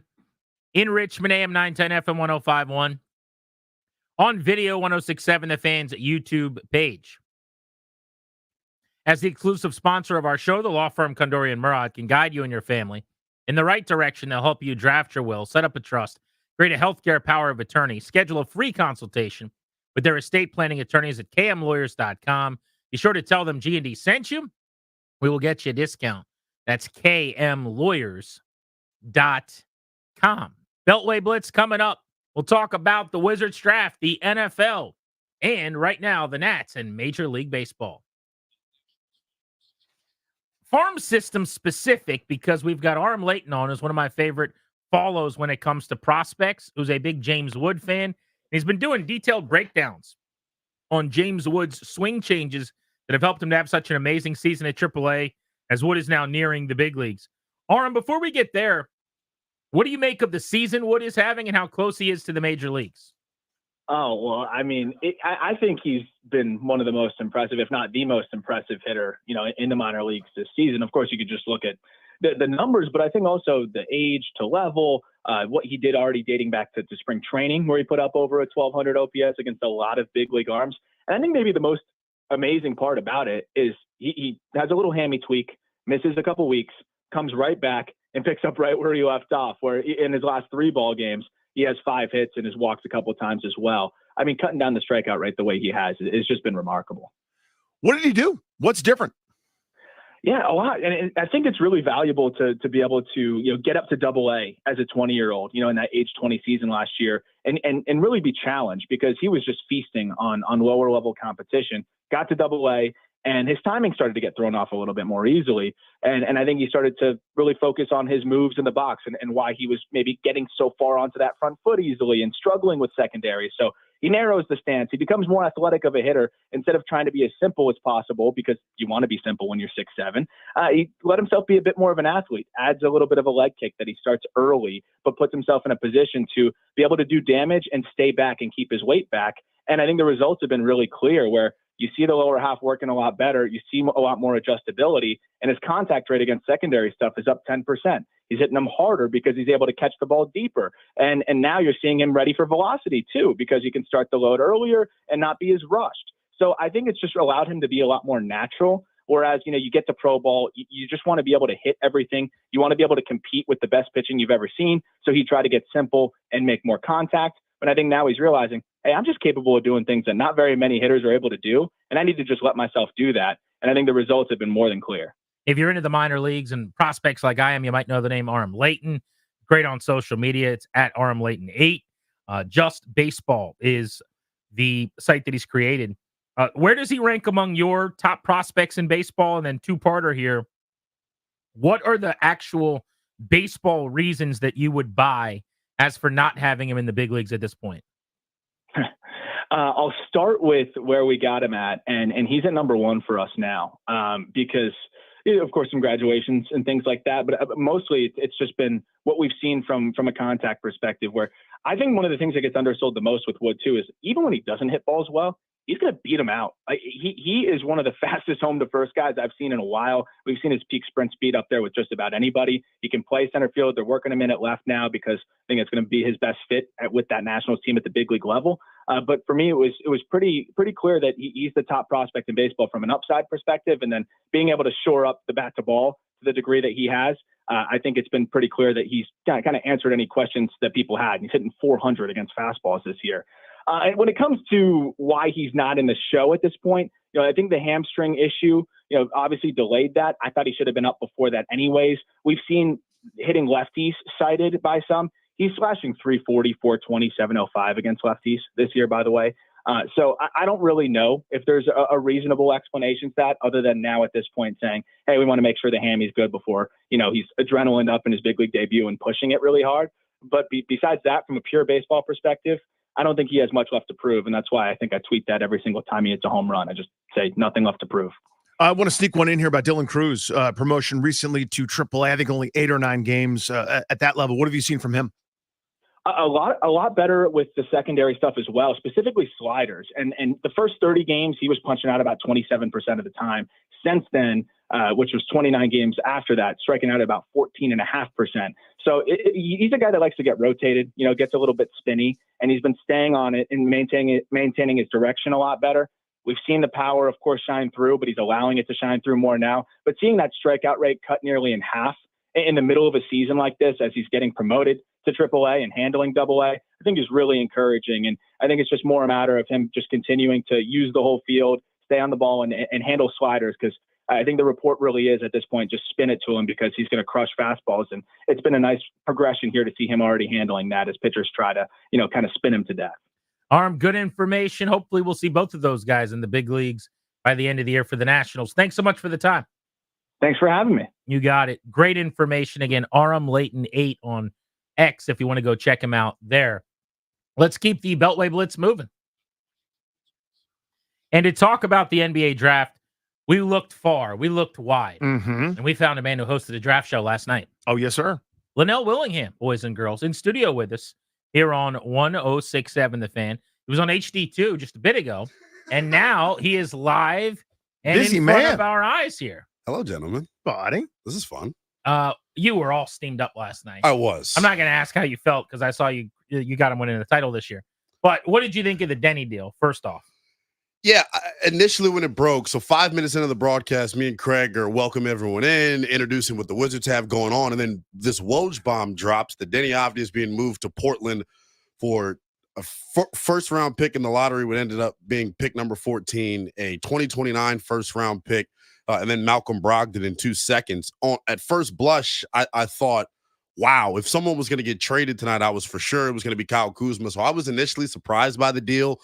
Speaker 1: in Richmond, AM 910 FM 105.1 on video 106.7 the Fan's YouTube page. As the exclusive sponsor of our show, the law firm Condori and Murad can guide you and your family in the right direction. They'll help you draft your will, set up a trust, create a healthcare power of attorney, schedule a free consultation with their estate planning attorneys at kmlawyers.com. Be sure to tell them G&D sent you. We will get you a discount. That's kmlawyers.com. Beltway Blitz coming up. We'll talk about the Wizards draft, the NFL, and right now the Nats and Major League Baseball. Farm system specific, because we've got Aram Layton on as one of my favorite follows when it comes to prospects, who's a big James Wood fan. He's been doing detailed breakdowns on James Wood's swing changes that have helped him to have such an amazing season at AAA as Wood is now nearing the big leagues. Aram, before we get there, what do you make of the season Wood is having and how close he is to the major leagues?
Speaker 10: Oh, well, I mean, I think he's been one of the most impressive, if not the most impressive hitter, in the minor leagues this season. Of course, you could just look at the numbers, but I think also the age to level, what he did already dating back to spring training, where he put up over a 1,200 OPS against a lot of big league arms. And I think maybe the most amazing part about it is he has a little hammy tweak, misses a couple weeks, comes right back and picks up right where he left off, where in his last 3 ball games, he has 5 hits and has walked a couple of times as well. I mean, cutting down the strikeout rate the way he has, it's just been remarkable.
Speaker 22: What did he do? What's different?
Speaker 10: Yeah, a lot. And I think it's really valuable to be able to, get up to AA as a 20-year-old, in that age 20 season last year and really be challenged, because he was just feasting on lower level competition, got to AA, and his timing started to get thrown off a little bit more easily. And I think he started to really focus on his moves in the box and why he was maybe getting so far onto that front foot easily and struggling with secondary. So he narrows the stance. He becomes more athletic of a hitter instead of trying to be as simple as possible, because you want to be simple when you're 6'7". He let himself be a bit more of an athlete, adds a little bit of a leg kick that he starts early, but puts himself in a position to be able to do damage and stay back and keep his weight back. And I think the results have been really clear, where you see the lower half working a lot better. You see a lot more adjustability, and his contact rate against secondary stuff is up 10%. He's hitting them harder because he's able to catch the ball deeper. And now you're seeing him ready for velocity too, because he can start the load earlier and not be as rushed. So I think it's just allowed him to be a lot more natural. Whereas, you get to pro ball, you just want to be able to hit everything. You want to be able to compete with the best pitching you've ever seen. So he tried to get simple and make more contact. But I think now he's realizing, hey, I'm just capable of doing things that not very many hitters are able to do, and I need to just let myself do that. And I think the results have been more than clear.
Speaker 1: If you're into the minor leagues and prospects like I am, you might know the name Aram Layton. Great on social media. It's at Aram Layton 8. Just Baseball is the site that he's created. Where does he rank among your top prospects in baseball? And then two-parter here. What are the actual baseball reasons that you would buy as for not having him in the big leagues at this point?
Speaker 10: I'll start with where we got him at, and he's at number 1 for us now, because, of course, some graduations and things like that, but mostly it's just been what we've seen from a contact perspective, where I think one of the things that gets undersold the most with Wood, too, is even when he doesn't hit balls well, he's going to beat him out. He is one of the fastest home to first guys I've seen in a while. We've seen his peak sprint speed up there with just about anybody. He can play center field. They're working him in at left now, because I think it's going to be his best fit with that Nationals team at the big league level. But for me, it was pretty clear that he's the top prospect in baseball from an upside perspective, and then being able to shore up the bat to ball to the degree that he has. I think it's been pretty clear that he's kind of answered any questions that people had. He's hitting 400 against fastballs this year. And when it comes to why he's not in the show at this point, I think the hamstring issue, obviously delayed that. I thought he should have been up before that anyways. We've seen hitting lefties cited by some. He's slashing 340, 420, 705 against lefties this year, by the way. So I don't really know if there's a reasonable explanation to that, other than now at this point saying, hey, we want to make sure the hammy's good before, he's adrenaline up in his big league debut and pushing it really hard. But besides that, from a pure baseball perspective, I don't think he has much left to prove. And that's why I think I tweet that every single time he hits a home run. I just say nothing left to prove.
Speaker 22: I want to sneak one in here about Dylan Cruz, promotion recently to AAA. I think only 8 or 9 games at that level. What have you seen from him?
Speaker 10: A lot better with the secondary stuff as well, specifically sliders. And the first 30 games, he was punching out about 27% of the time. Since then, which was 29 games after that, striking out at about 14.5%. So he's a guy that likes to get rotated, gets a little bit spinny, and he's been staying on it and maintaining his direction a lot better. We've seen the power, of course, shine through, but he's allowing it to shine through more now. But seeing that strikeout rate cut nearly in half in the middle of a season like this, as he's getting promoted to AAA and handling AA, I think is really encouraging. And I think it's just more a matter of him just continuing to use the whole field, stay on the ball, and handle sliders, because I think the report really is at this point, just spin it to him because he's going to crush fastballs. And it's been a nice progression here to see him already handling that as pitchers try to, kind of spin him to death.
Speaker 1: Arm, good information. Hopefully we'll see both of those guys in the big leagues by the end of the year for the Nationals. Thanks so much for the time.
Speaker 10: Thanks for having me.
Speaker 1: You got it. Great information. Again, Aram Layton 8 on X if you want to go check him out there. Let's keep the Beltway Blitz moving. And to talk about the NBA draft, we looked far, we looked wide, and we found a man who hosted a draft show last night.
Speaker 22: Oh, yes, sir.
Speaker 1: Linnell Willingham, boys and girls, in studio with us here on 1067 The Fan. He was on HD2 just a bit ago, and now he is live and
Speaker 22: Busy
Speaker 1: in front
Speaker 22: man.
Speaker 1: of our eyes here.
Speaker 11: Hello, gentlemen.
Speaker 22: Buddy.
Speaker 11: This is fun.
Speaker 1: You were all steamed up last night.
Speaker 11: I was.
Speaker 1: I'm not going to ask how you felt because I saw you got him winning the title this year. But what did you think of the Denny deal, first off?
Speaker 11: Yeah, initially when it broke, so 5 minutes into the broadcast, me and Craig are welcoming everyone in, introducing what the Wizards have going on, and then this Woj bomb drops that Denny Avdija is being moved to Portland for a first-round pick in the lottery, what ended up being pick number 14, a 2029 first-round pick, and then Malcolm Brogdon in 2 seconds. At first blush, I thought, wow, if someone was going to get traded tonight, I was for sure it was going to be Kyle Kuzma. So I was initially surprised by the deal.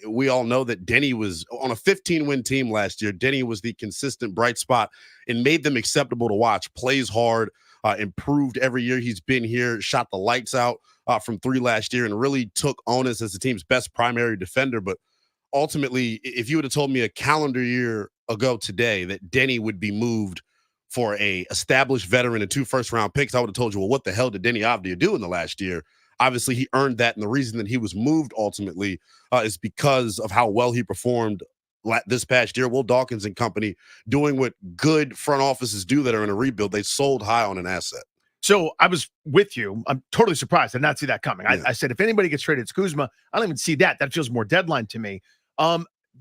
Speaker 11: We all know that Denny was on a 15-win team last year. Denny was the consistent bright spot and made them acceptable to watch. Plays hard, improved every year he's been here, shot the lights out from 3 last year, and really took onus as the team's best primary defender. But ultimately, if you would have told me a calendar year ago today that Denny would be moved for a established veteran and 2 first-round picks, I would have told you, well, what the hell did Denny Avdija do in the last year? Obviously, he earned that, and the reason that he was moved ultimately is because of how well he performed this past year. Will Dawkins and company doing what good front offices do that are in a rebuild. They sold high on an asset.
Speaker 22: So I was with you. I'm totally surprised. I did not see that coming. I said, if anybody gets traded, it's Kuzma. I don't even see that. That feels more deadline to me.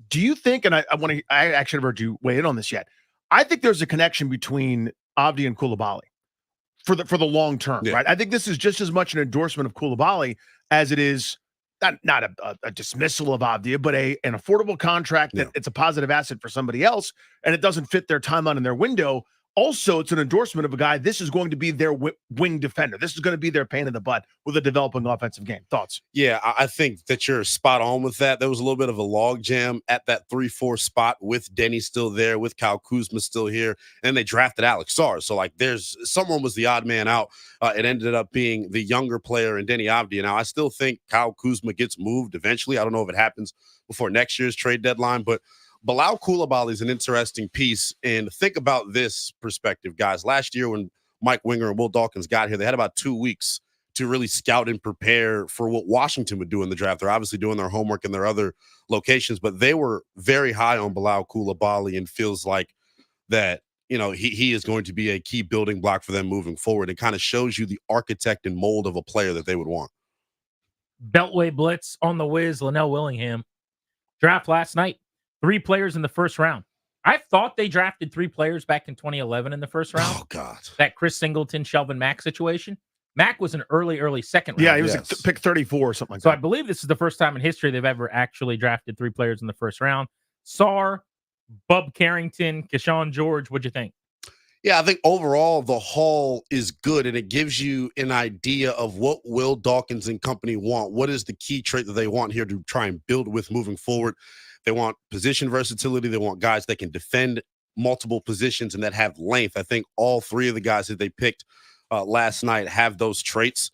Speaker 22: Do you think, and I actually haven't heard you weigh in on this yet, I think there's a connection between Avdija and Coulibaly for the long term, right? I think this is just as much an endorsement of Coulibaly as it is not a dismissal of Avdija, but an affordable contract that it's a positive asset for somebody else, and it doesn't fit their timeline and their window. Also, it's an endorsement of a guy. This is going to be their wing defender. This is going to be their pain in the butt with a developing offensive game. Thoughts?
Speaker 11: Yeah, I think that you're spot on with that. There was a little bit of a log jam at that 3-4 spot with Denny still there, with Kyle Kuzma still here, and they drafted Alex Sarr. So, someone was the odd man out. It ended up being the younger player in Denny Avdija. Now, I still think Kyle Kuzma gets moved eventually. I don't know if it happens before next year's trade deadline, but Bilal Coulibaly is an interesting piece, and think about this perspective, guys. Last year when Mike Winger and Will Dawkins got here, they had about 2 weeks to really scout and prepare for what Washington would do in the draft. They're obviously doing their homework in their other locations, but they were very high on Bilal Coulibaly and feels like that, he is going to be a key building block for them moving forward. It kind of shows you the architect and mold of a player that they would want.
Speaker 1: Beltway Blitz on the whiz, Linnell Willingham. Draft last night. 3 players in the first round. I thought they drafted 3 players back in 2011 in the first round.
Speaker 11: Oh, God.
Speaker 1: That Chris Singleton, Shelvin Mack situation. Mack was an early second round.
Speaker 22: Yeah, he was like pick 34 or something like
Speaker 1: so
Speaker 22: that.
Speaker 1: I believe this is the first time in history they've ever actually drafted 3 players in the first round. Sarr, Bub Carrington, Keshawn George. What'd you think?
Speaker 11: Yeah, I think overall the haul is good, and it gives you an idea of what Will Dawkins and company want. What is the key trait that they want here to try and build with moving forward? They want position versatility. They want guys that can defend multiple positions and that have length. I think all 3 of the guys that they picked last night have those traits.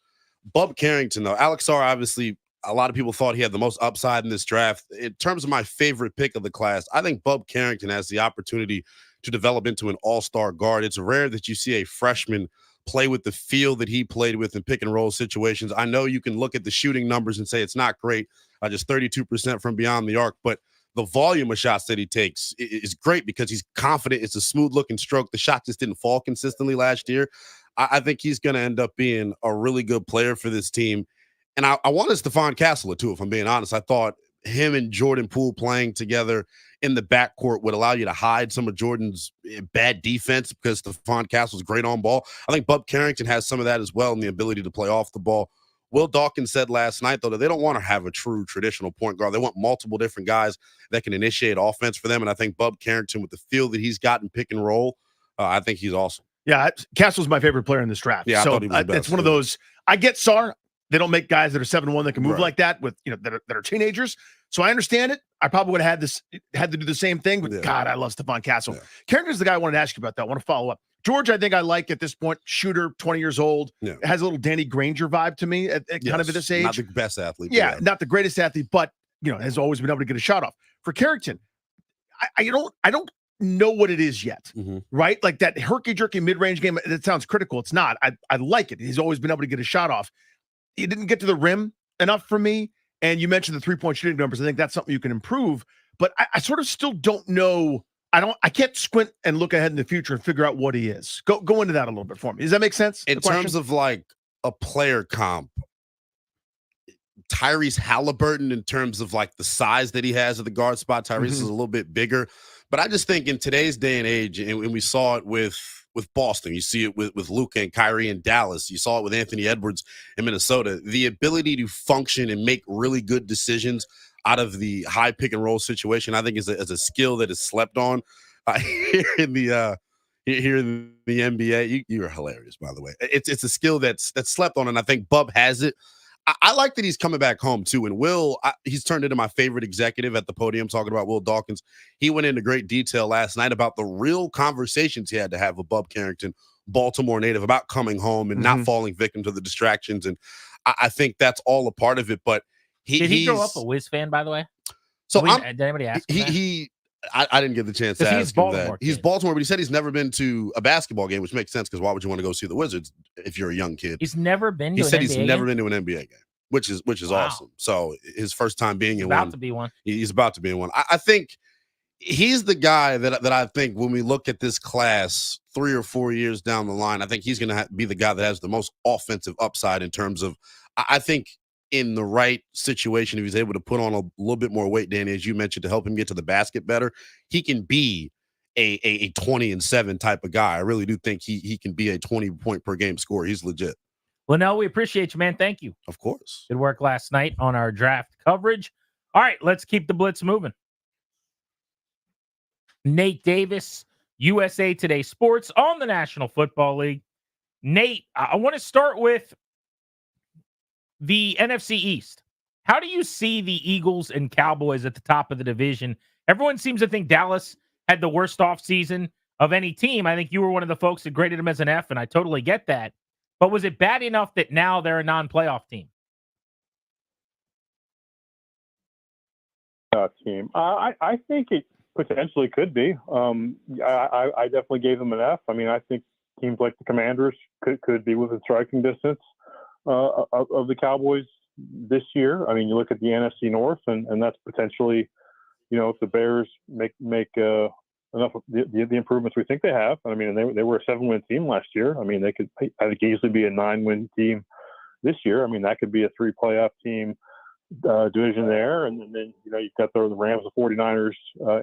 Speaker 11: Bub Carrington, though, Alex Sarr, obviously, a lot of people thought he had the most upside in this draft. In terms of my favorite pick of the class, I think Bub Carrington has the opportunity to develop into an all-star guard. It's rare that you see a freshman play with the feel that he played with in pick and roll situations. I know you can look at the shooting numbers and say it's not great, just 32% from beyond the arc, but the volume of shots that he takes is great because he's confident. It's a smooth looking stroke. The shot just didn't fall consistently last year. I think he's going to end up being a really good player for this team. And I wanted Stephon Castle too, if I'm being honest. I thought him and Jordan Poole playing together in the backcourt would allow you to hide some of Jordan's bad defense because Stephon Castle's great on ball. I think Bub Carrington has some of that as well and the ability to play off the ball. Will Dawkins said last night, though, that they don't want to have a true traditional point guard. They want multiple different guys that can initiate offense for them. And I think Bub Carrington, with the feel that he's got in pick and roll, I think he's awesome.
Speaker 22: Yeah, Castle's my favorite player in this draft.
Speaker 11: Yeah, I
Speaker 22: so
Speaker 11: thought he was the best,
Speaker 22: it's one of those. I get Sar. They don't make guys that are 7'1" that can move like that with that are teenagers. So I understand it. I probably would have had to do the same thing. But God, I love Stephon Castle. Carrington's the guy I wanted to ask you about that. I want to follow up. George, I think I like at this point. Shooter, 20 years old. Yeah. Has a little Danny Granger vibe to me at kind of at this age.
Speaker 11: Not the best athlete.
Speaker 22: Yeah, not the greatest athlete, but has always been able to get a shot off. For Carrington, I don't know what it is yet, right? Like that herky-jerky mid-range game, that sounds critical. It's not. I like it. He's always been able to get a shot off. He didn't get to the rim enough for me. And you mentioned the three-point shooting numbers. I think that's something you can improve. But I sort of still don't know. I can't squint and look ahead in the future and figure out what he is. Go into that a little bit for me. Does that make sense?
Speaker 11: In terms of like a player comp, Tyrese Halliburton, in terms of like the size that he has at the guard spot, Tyrese is a little bit bigger. But I just think in today's day and age, and we saw it with Boston, you see it with Luka and Kyrie in Dallas, you saw it with Anthony Edwards in Minnesota, the ability to function and make really good decisions out of the high pick and roll situation, I think is a skill that is slept on here in the NBA. You're hilarious, by the way. It's a skill that's slept on, and I think Bub has it. I like that he's coming back home too. And he's turned into my favorite executive at the podium talking about Will Dawkins. He went into great detail last night about the real conversations he had to have with Bub Carrington, Baltimore native, about coming home and not falling victim to the distractions. And I think that's all a part of it. But
Speaker 1: did he grow up a Wiz fan, by the way?
Speaker 11: So
Speaker 1: did anybody ask him
Speaker 11: I didn't get the chance to ask him that. He's Baltimore, but he said he's never been to a basketball game, which makes sense because why would you want to go see the Wizards if you're a young kid?
Speaker 1: He's never been to
Speaker 11: He said he's never been to an NBA game, which is awesome. So his first time being in one.
Speaker 1: About to be one.
Speaker 11: He's about to be in one. I think he's the guy that I think when we look at this class 3 or 4 years down the line, I think he's going to be the guy that has the most offensive upside in terms of, I think, in the right situation, if he's able to put on a little bit more weight, Danny, as you mentioned, to help him get to the basket better, he can be a 20-7 type of guy. I really do think he can be a 20-point per game scorer. He's legit.
Speaker 1: Well, no, we appreciate you, man. Thank you.
Speaker 11: Of course.
Speaker 1: Good work last night on our draft coverage. All right, let's keep the blitz moving. Nate Davis, USA Today Sports on the National Football League. Nate, I want to start with the NFC East. How do you see the Eagles and Cowboys at the top of the division? Everyone seems to think Dallas had the worst offseason of any team. I think you were one of the folks that graded them as an F, and I totally get that. But was it bad enough that now they're a non-playoff team?
Speaker 8: Team. I think it potentially could be. I definitely gave them an F. I mean, I think teams like the Commanders could be within striking distance of the Cowboys this year. I mean, you look at the NFC North, and that's potentially, if the Bears make enough of the improvements we think they have. I mean, they were a 7-win team last year. I mean, they could, I think, easily be a 9-win team this year. I mean, that could be a 3 playoff team division there, and then you've got the Rams, the 49ers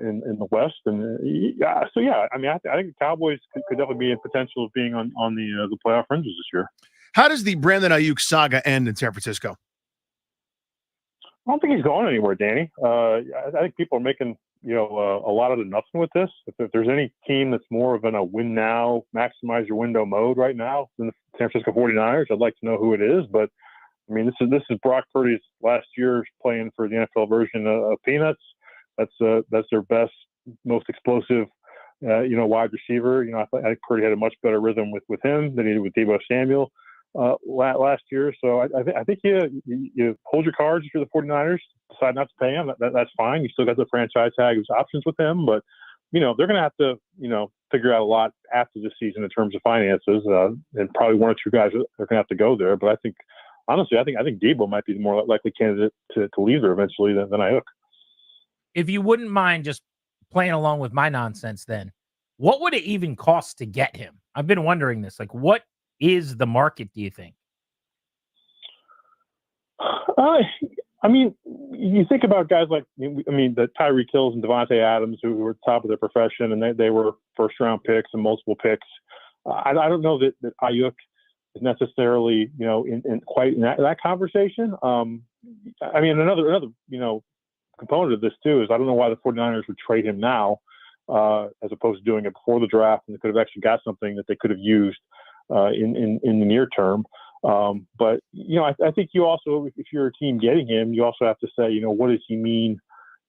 Speaker 8: in the West, and I mean, I think the Cowboys could definitely be in potential of being on the playoff fringes this year.
Speaker 22: How does the Brandon Ayuk saga end in San Francisco?
Speaker 8: I don't think he's going anywhere, Danny. I think people are making a lot of the nothing with this. If there's any team that's more of in a win now, maximize your window mode right now than the San Francisco 49ers, I'd like to know who it is. But I mean, this is Brock Purdy's last year playing for the NFL version of Peanuts. That's their best, most explosive, wide receiver. I think Purdy had a much better rhythm with him than he did with Deebo Samuel last year. So I think you hold your cards if you're the 49ers, decide not to pay him. That's fine. You still got the franchise tag as options with him, but they're going to have to figure out a lot after this season in terms of finances, and probably 1 or 2 guys are going to have to go there. But I think honestly, I think Deebo might be the more likely candidate to leave there eventually than Ayuk.
Speaker 1: if you wouldn't mind just playing along with my nonsense, then what would it even cost to get him? I've been wondering this. Like, what is the market, do you think?
Speaker 8: I mean, you think about guys like, the Tyreek Hills and Devontae Adams, who were top of their profession, and they were first-round picks and multiple picks. I don't know that Ayuk is necessarily, in quite in that conversation. Another component of this, too, is I don't know why the 49ers would trade him now as opposed to doing it before the draft, and they could have actually got something that they could have used in the near term. But I think you also, if you're a team getting him, you also have to say, what does he mean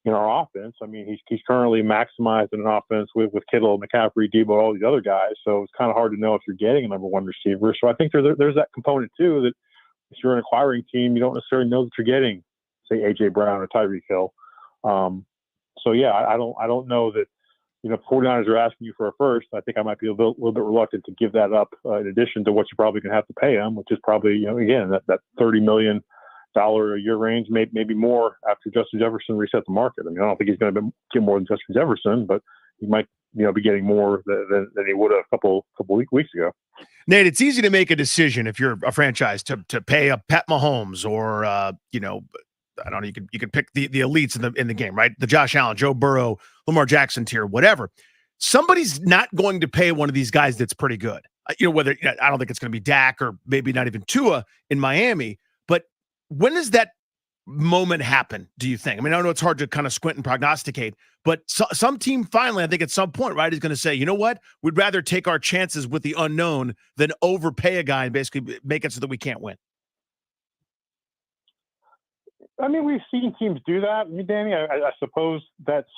Speaker 8: in our offense? I mean, he's currently maximized in an offense with Kittle, McCaffrey, Debo, all these other guys. So it's kind of hard to know if you're getting a number one receiver. So I think there's that component too, that if you're an acquiring team, you don't necessarily know that you're getting, say, AJ Brown or Tyreek Hill. So yeah, I don't know that. 49ers are asking you for a first. I think I might be a little bit reluctant to give that up in addition to what you're probably going to have to pay them, which is probably, again, that $30 million a year range, maybe more after Justin Jefferson reset the market. I mean, I don't think he's going to get more than Justin Jefferson, but he might, be getting more than he would have a couple weeks ago.
Speaker 22: Nate, it's easy to make a decision if you're a franchise to pay a Pat Mahomes or, I don't know. You could pick the elites in the game, right? The Josh Allen, Joe Burrow, Lamar Jackson tier, whatever. Somebody's not going to pay one of these guys that's pretty good. Whether I don't think it's going to be Dak or maybe not even Tua in Miami. But when does that moment happen? Do you think? I mean, I know it's hard to kind of squint and prognosticate, but some team finally, I think at some point, right, is going to say, you know what? We'd rather take our chances with the unknown than overpay a guy and basically make it so that we can't win.
Speaker 8: I mean, we've seen teams do that. I mean, Danny, I suppose that's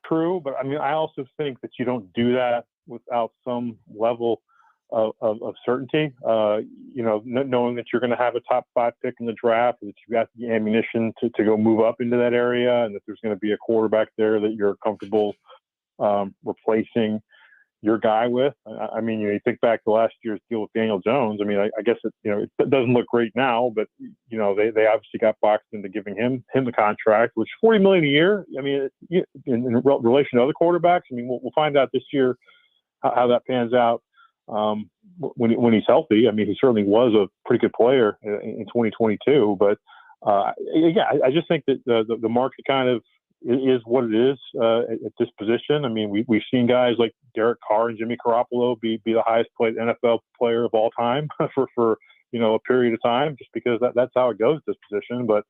Speaker 8: true, but I mean, I also think that you don't do that without some level of certainty. Knowing that you're going to have a top 5 pick in the draft, that you've got the ammunition to go move up into that area, and that there's going to be a quarterback there that you're comfortable replacing your guy with. I mean, you think back to last year's deal with Daniel Jones. I mean, I guess it doesn't look great now, but they obviously got boxed into giving him the contract, which $40 million a year. I mean, in relation to other quarterbacks, I mean, we'll find out this year how that pans out when he's healthy. I mean, he certainly was a pretty good player in 2022, but I just think that the market kind of is what it is at this position. I mean, we've seen guys like Derek Carr and Jimmy Garoppolo be the highest paid NFL player of all time for a period of time, just because that's how it goes at this position. But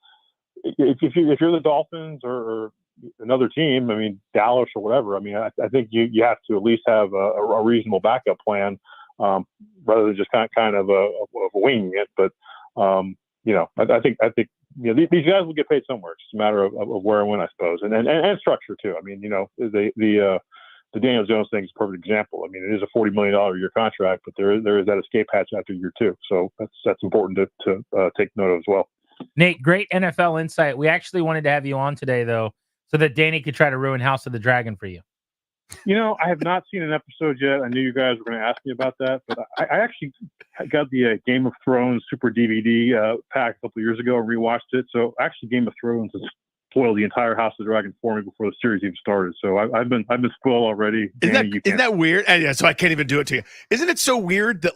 Speaker 8: if you're the Dolphins or another team, I mean, Dallas or whatever, I mean, I think you have to at least have a reasonable backup plan rather than just kind of winging it. But I think these guys will get paid somewhere. It's just a matter of where and when, I suppose, and structure too. I mean, the Daniel Jones thing is a perfect example. I mean, it is a $40 million a year contract, but there is that escape hatch after year 2. So that's important to take note of as well.
Speaker 1: Nate, great NFL insight. We actually wanted to have you on today, though, so that Danny could try to ruin House of the Dragon for you.
Speaker 8: I have not seen an episode yet. I knew you guys were going to ask me about that, but I actually got the Game of Thrones Super DVD pack a couple of years ago and rewatched it. So actually, Game of Thrones has spoiled the entire House of the Dragon for me before the series even started. So I've been spoiled already.
Speaker 22: Isn't that weird? And yeah, so I can't even do it to you. Isn't it so weird that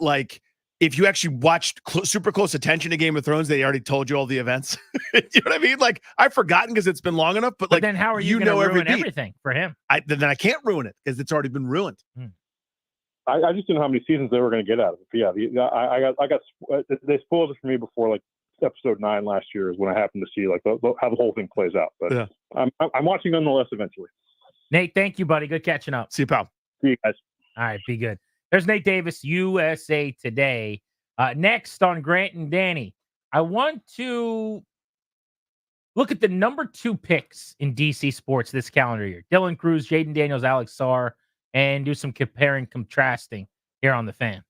Speaker 22: if you actually watched super close attention to Game of Thrones, they already told you all the events? You know what I mean? I've forgotten because it's been long enough. But
Speaker 1: then how are you going to ruin everything for him?
Speaker 22: Then I can't ruin it because it's already been ruined.
Speaker 8: I just didn't know how many seasons they were going to get out of it. But yeah, I got they spoiled it for me before episode 9 last year is when I happened to see how the whole thing plays out. But yeah. I'm watching nonetheless eventually.
Speaker 1: Nate, thank you, buddy. Good catching up.
Speaker 22: See you, pal.
Speaker 8: See you guys.
Speaker 1: All right, be good. There's Nate Davis, USA Today. Next on Grant and Danny, I want to look at the number 2 picks in DC sports this calendar year. Dylan Cruz, Jaden Daniels, Alex Sarr, and do some comparing, contrasting here on the Fan.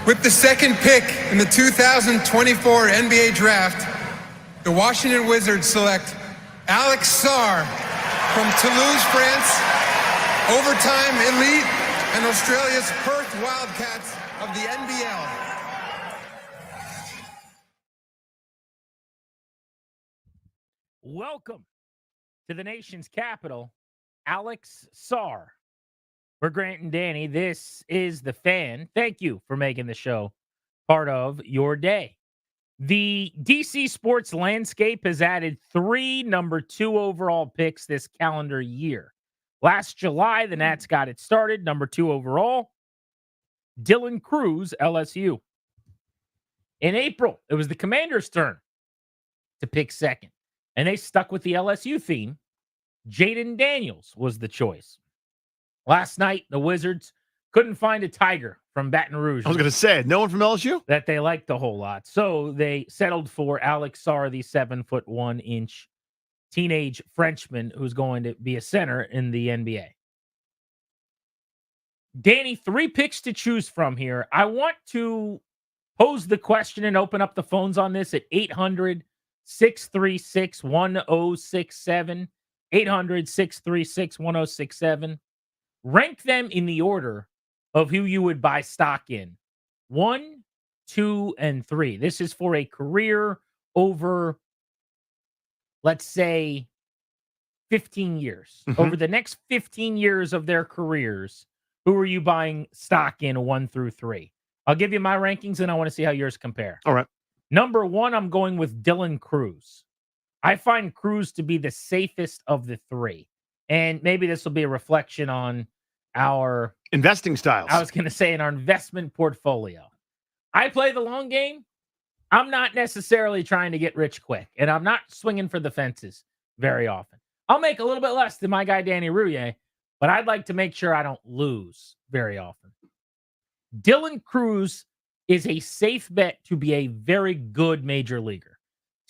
Speaker 12: With the second pick in the 2024 NBA Draft, the Washington Wizards select Alex Sarr from Toulouse, France, overtime elite and Australia's Perth Wildcats of the NBL.
Speaker 1: Welcome to the nation's capital, Alex Sarr. For Grant and Danny, this is The Fan. Thank you for making the show part of your day. The DC sports landscape has added 3 number 2 overall picks this calendar year. Last July, the Nats got it started, number 2 overall, Dylan Cruz, LSU. In April, it was the Commanders' turn to pick second, and they stuck with the LSU theme. Jaden Daniels was the choice. Last night, the Wizards couldn't find a Tiger from Baton Rouge.
Speaker 22: I was going to say, no one from LSU?
Speaker 1: That they liked a whole lot. So they settled for Alex Sarr, the 7'1" teenage Frenchman who's going to be a center in the NBA. Danny, 3 picks to choose from here. I want to pose the question and open up the phones on this at 800-636-1067. 800-636-1067. Rank them in the order of who you would buy stock in. 1, 2, and 3. This is for a career over, let's say, 15 years.
Speaker 22: Mm-hmm.
Speaker 1: Over the next 15 years of their careers, who are you buying stock in 1 through 3? I'll give you my rankings, and I want to see how yours compare.
Speaker 22: All right.
Speaker 1: Number 1, I'm going with Dylan Cruz. I find Cruz to be the safest of the 3. And maybe this will be a reflection on our
Speaker 22: investing styles.
Speaker 1: I was going to say in our investment portfolio. I play the long game. I'm not necessarily trying to get rich quick, and I'm not swinging for the fences very often. I'll make a little bit less than my guy, Danny Rouillet, but I'd like to make sure I don't lose very often. Dylan Cruz is a safe bet to be a very good major leaguer,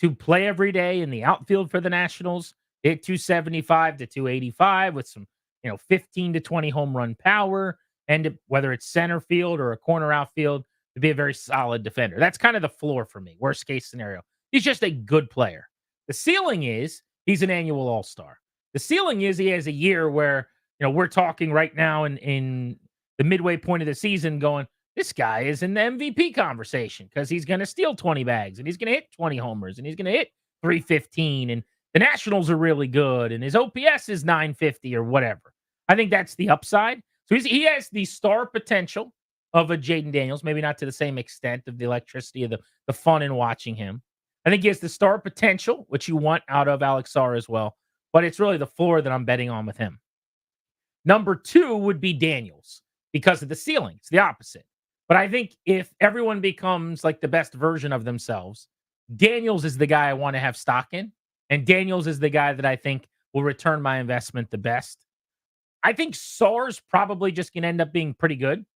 Speaker 1: to play every day in the outfield for the Nationals, hit 275 to 285 with some, 15 to 20 home run power, and whether it's center field or a corner outfield, to be a very solid defender. That's kind of the floor for me. Worst case scenario. He's just a good player. The ceiling is he's an annual all-star. The ceiling is he has a year where, we're talking right now in the midway point of the season going, this guy is in the MVP conversation because he's going to steal 20 bags and he's going to hit 20 homers and he's going to hit 315 and the Nationals are really good and his OPS is 950 or whatever. I think that's the upside. So he has the star potential of a Jaden Daniels, maybe not to the same extent of the electricity of the fun in watching him. I think he has the star potential, which you want out of Alex Sarr as well, but it's really the floor that I'm betting on with him. Number 2 would be Daniels because of the ceiling. It's the opposite. But I think if everyone becomes like the best version of themselves, Daniels is the guy I want to have stock in. And Daniels is the guy that I think will return my investment the best. I think Sarr's probably just going to end up being pretty good.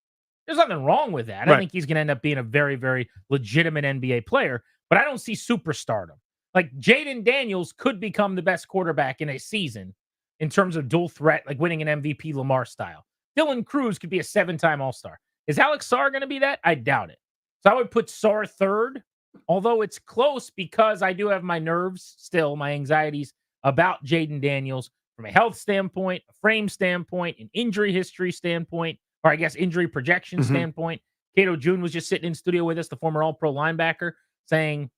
Speaker 1: There's nothing wrong with that.
Speaker 22: Right.
Speaker 1: I think he's going to end up being a very, very legitimate NBA player, but I don't see superstardom. Like Jaden Daniels could become the best quarterback in a season in terms of dual threat, like winning an MVP Lamar style. Dylan Cruz could be a 7-time All-Star. Is Alex Sarr going to be that? I doubt it. So I would put Sarr 3rd, although it's close because I do have my nerves still, my anxieties about Jaden Daniels from a health standpoint, a frame standpoint, an injury history standpoint, or I guess injury projection standpoint. Kato June was just sitting in studio with us, the former All-Pro linebacker, saying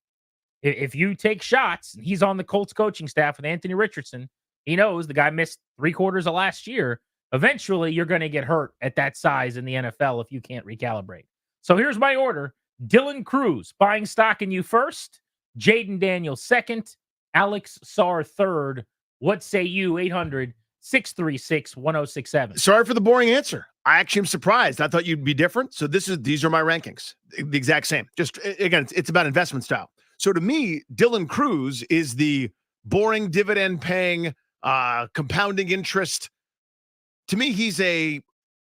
Speaker 1: if you take shots, and he's on the Colts coaching staff with Anthony Richardson, he knows the guy missed 3/4 of last year. Eventually, you're going to get hurt at that size in the NFL if you can't recalibrate. So here's my order. Dylan Cruz, buying stock in you first. Jaden Daniels, 2nd. Alex Sarr, 3rd. What say you? 800-636-1067.
Speaker 22: Sorry for the boring answer. I actually am surprised. I thought you'd be different. So these are my rankings. The exact same. Just, again, it's about investment style. So to me, Dylan Cruz is the boring dividend-paying, compounding interest. To me, he's a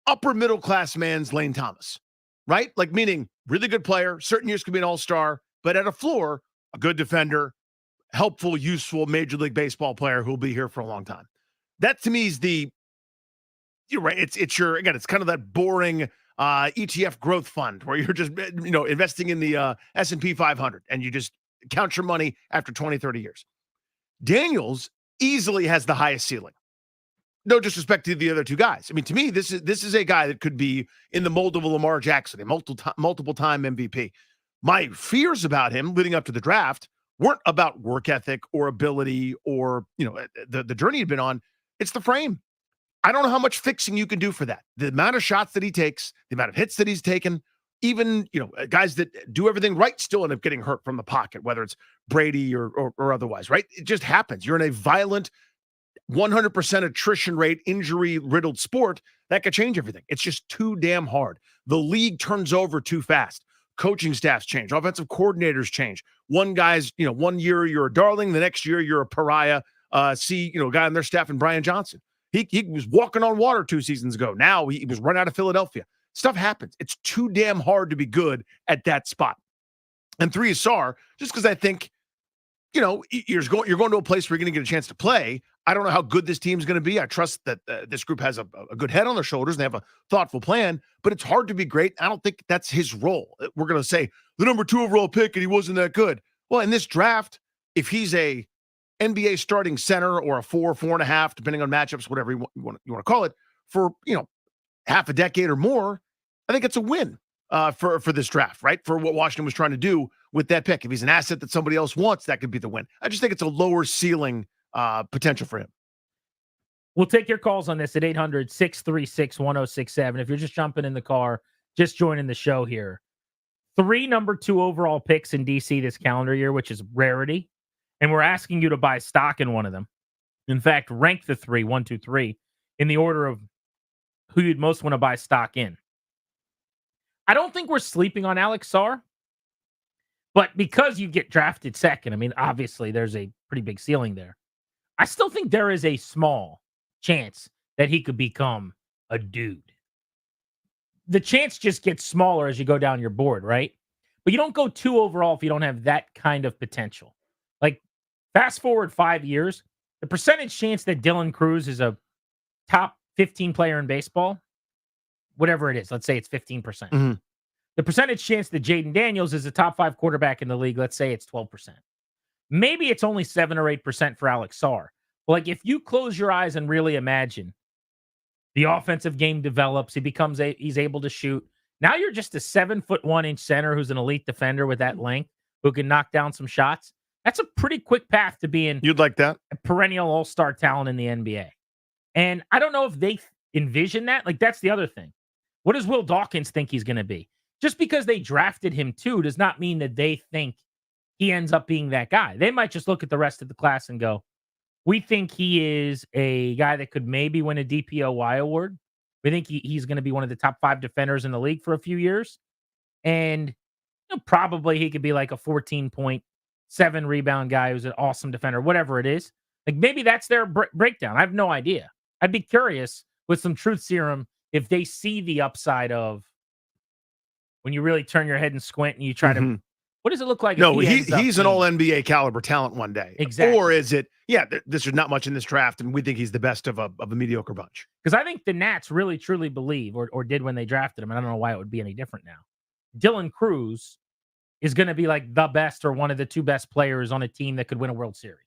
Speaker 22: upper middle class man's Lane Thomas, right? Like meaning really good player, certain years could be an all-star, but at a floor, a good defender, helpful, useful Major League Baseball player who'll be here for a long time. That to me is you're right. It's kind of that boring, ETF growth fund where you're just, investing in the S&P 500 and you just count your money after 20, 30 years. Daniels easily has the highest ceiling. No disrespect to the other two guys. I mean, to me, this is a guy that could be in the mold of a Lamar Jackson, a multiple time MVP. My fears about him leading up to the draft weren't about work ethic or ability or, the journey he'd been on. It's the frame. I don't know how much fixing you can do for that. The amount of shots that he takes, the amount of hits that he's taken, even, guys that do everything right still end up getting hurt from the pocket, whether it's Brady or otherwise, right? It just happens. You're in a violent 100% attrition rate, injury-riddled sport. That could change everything. It's just too damn hard. The league turns over too fast. Coaching staffs change. Offensive coordinators change. One guy's, 1 year you're a darling. The next year you're a pariah. A guy on their staff and Brian Johnson. He was walking on water 2 seasons ago. Now he was run out of Philadelphia. Stuff happens. It's too damn hard to be good at that spot. And 3 is Sarr, just because I think, you're going to a place where you're going to get a chance to play. I don't know how good this team's going to be. I trust that this group has a good head on their shoulders and they have a thoughtful plan, but it's hard to be great. I don't think that's his role. We're going to say the number 2 overall pick and he wasn't that good. Well, in this draft, if he's a NBA starting center or a 4.5, depending on matchups, whatever you want to call it, for, half a decade or more, I think it's a win for this draft, right? For what Washington was trying to do with that pick. If he's an asset that somebody else wants, that could be the win. I just think it's a lower ceiling potential for him.
Speaker 1: We'll take your calls on this at 800-636-1067. If you're just jumping in the car, just joining the show here. 3 number 2 overall picks in DC this calendar year, which is rarity. And we're asking you to buy stock in one of them. In fact, rank the 3, 1, 2, 3, in the order of who you'd most want to buy stock in. I don't think we're sleeping on Alex Sarr. But because you get drafted second, I mean, obviously there's a pretty big ceiling there. I still think there is a small chance that he could become a dude. The chance just gets smaller as you go down your board, right? But you don't go 2 overall if you don't have that kind of potential. Like, fast forward 5 years, the percentage chance that Dylan Cruz is a top 15 player in baseball, whatever it is, let's say it's 15%.
Speaker 22: Mm-hmm.
Speaker 1: The percentage chance that Jaden Daniels is a top 5 quarterback in the league, let's say it's 12%. Maybe it's only 7 or 8% for Alex Sarr. Like, if you close your eyes and really imagine the offensive game develops, he's able to shoot. Now you're just a 7'1" center who's an elite defender with that length who can knock down some shots. That's a pretty quick path to being
Speaker 22: you'd like that
Speaker 1: a perennial all-star talent in the NBA. And I don't know if they envision that. Like, that's the other thing. What does Will Dawkins think he's going to be? Just because they drafted him too does not mean that they think he ends up being that guy. They might just look at the rest of the class and go, we think he is a guy that could maybe win a DPOY award. We think he's going to be one of the top 5 defenders in the league for a few years. And probably he could be like a 14.7 rebound guy who's an awesome defender, whatever it is. Like, maybe that's their breakdown. I have no idea. I'd be curious with some truth serum if they see the upside of when you really turn your head and squint and you try to, what does it look like?
Speaker 22: No, he's an all NBA caliber talent one day.
Speaker 1: Exactly.
Speaker 22: Or is it, there's not much in this draft and we think he's the best of a mediocre bunch.
Speaker 1: Because I think the Nats really, truly believe, or did when they drafted him, and I don't know why it would be any different now. Dylan Cruz is going to be like the best or one of the 2 best players on a team that could win a World Series.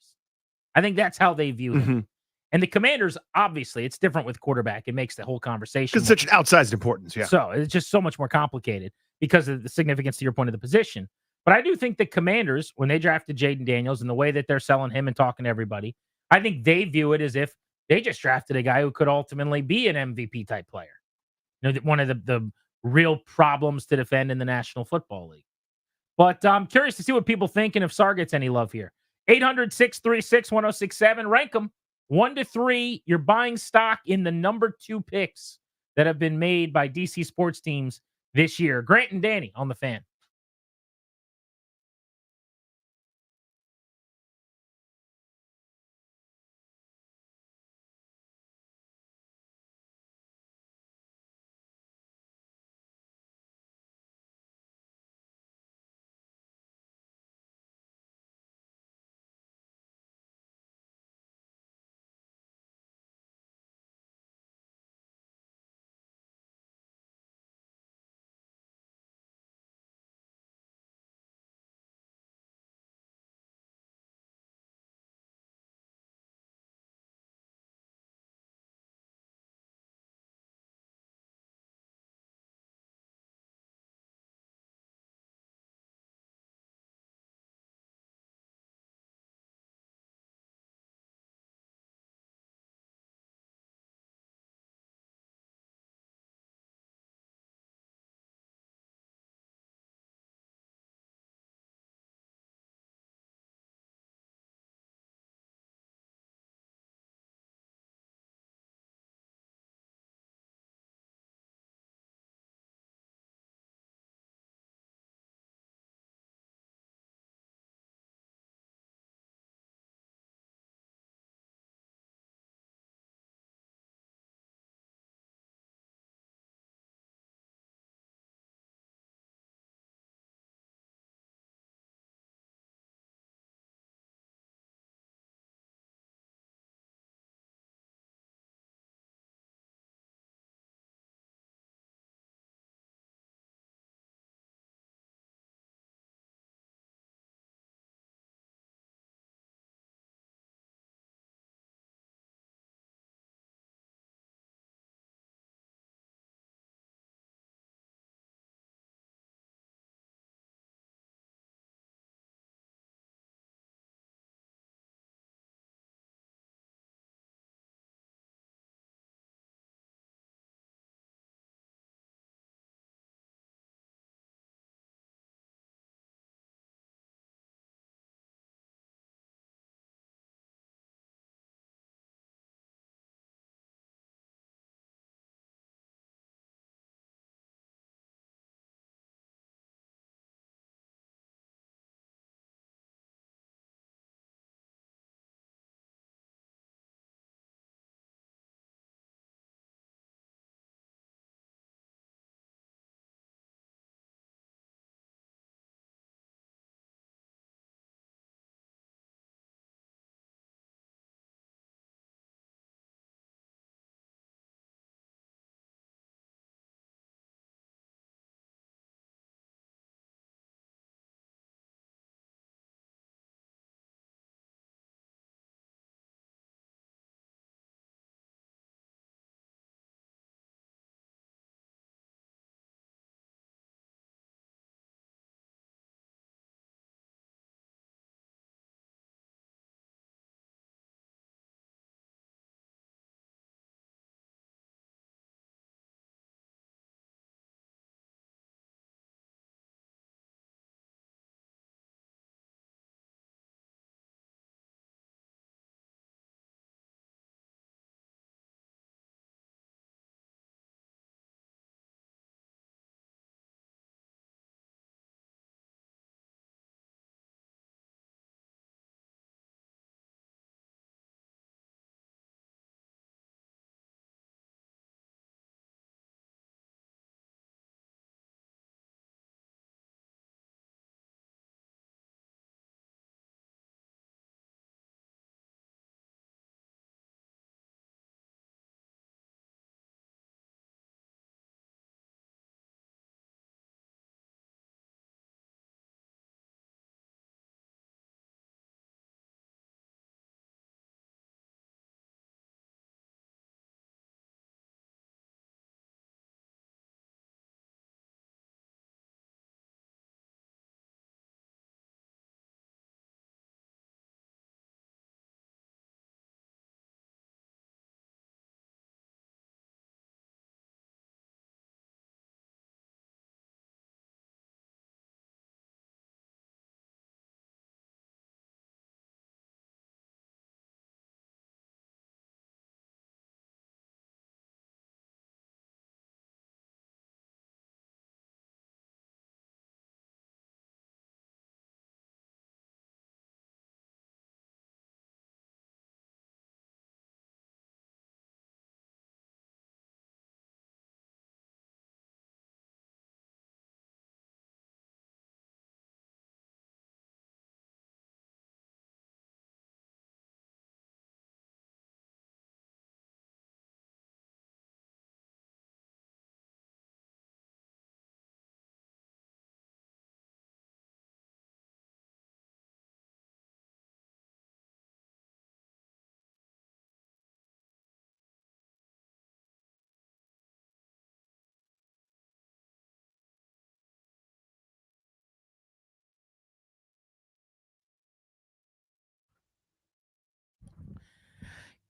Speaker 1: I think that's how they view him. And the Commanders, obviously, it's different with quarterback. It makes the whole conversation.
Speaker 22: It's such an outsized importance, yeah.
Speaker 1: So it's just so much more complicated because of the significance to your point of the position. But I do think the Commanders, when they drafted Jaden Daniels and the way that they're selling him and talking to everybody, I think they view it as if they just drafted a guy who could ultimately be an MVP type player. One of the real problems to defend in the National Football League. But I'm curious to see what people think and if Sarr gets any love here. 800-636-1067. Rank them 1 to 3. You're buying stock in the number 2 picks that have been made by DC sports teams this year. Grant and Danny on the Fan.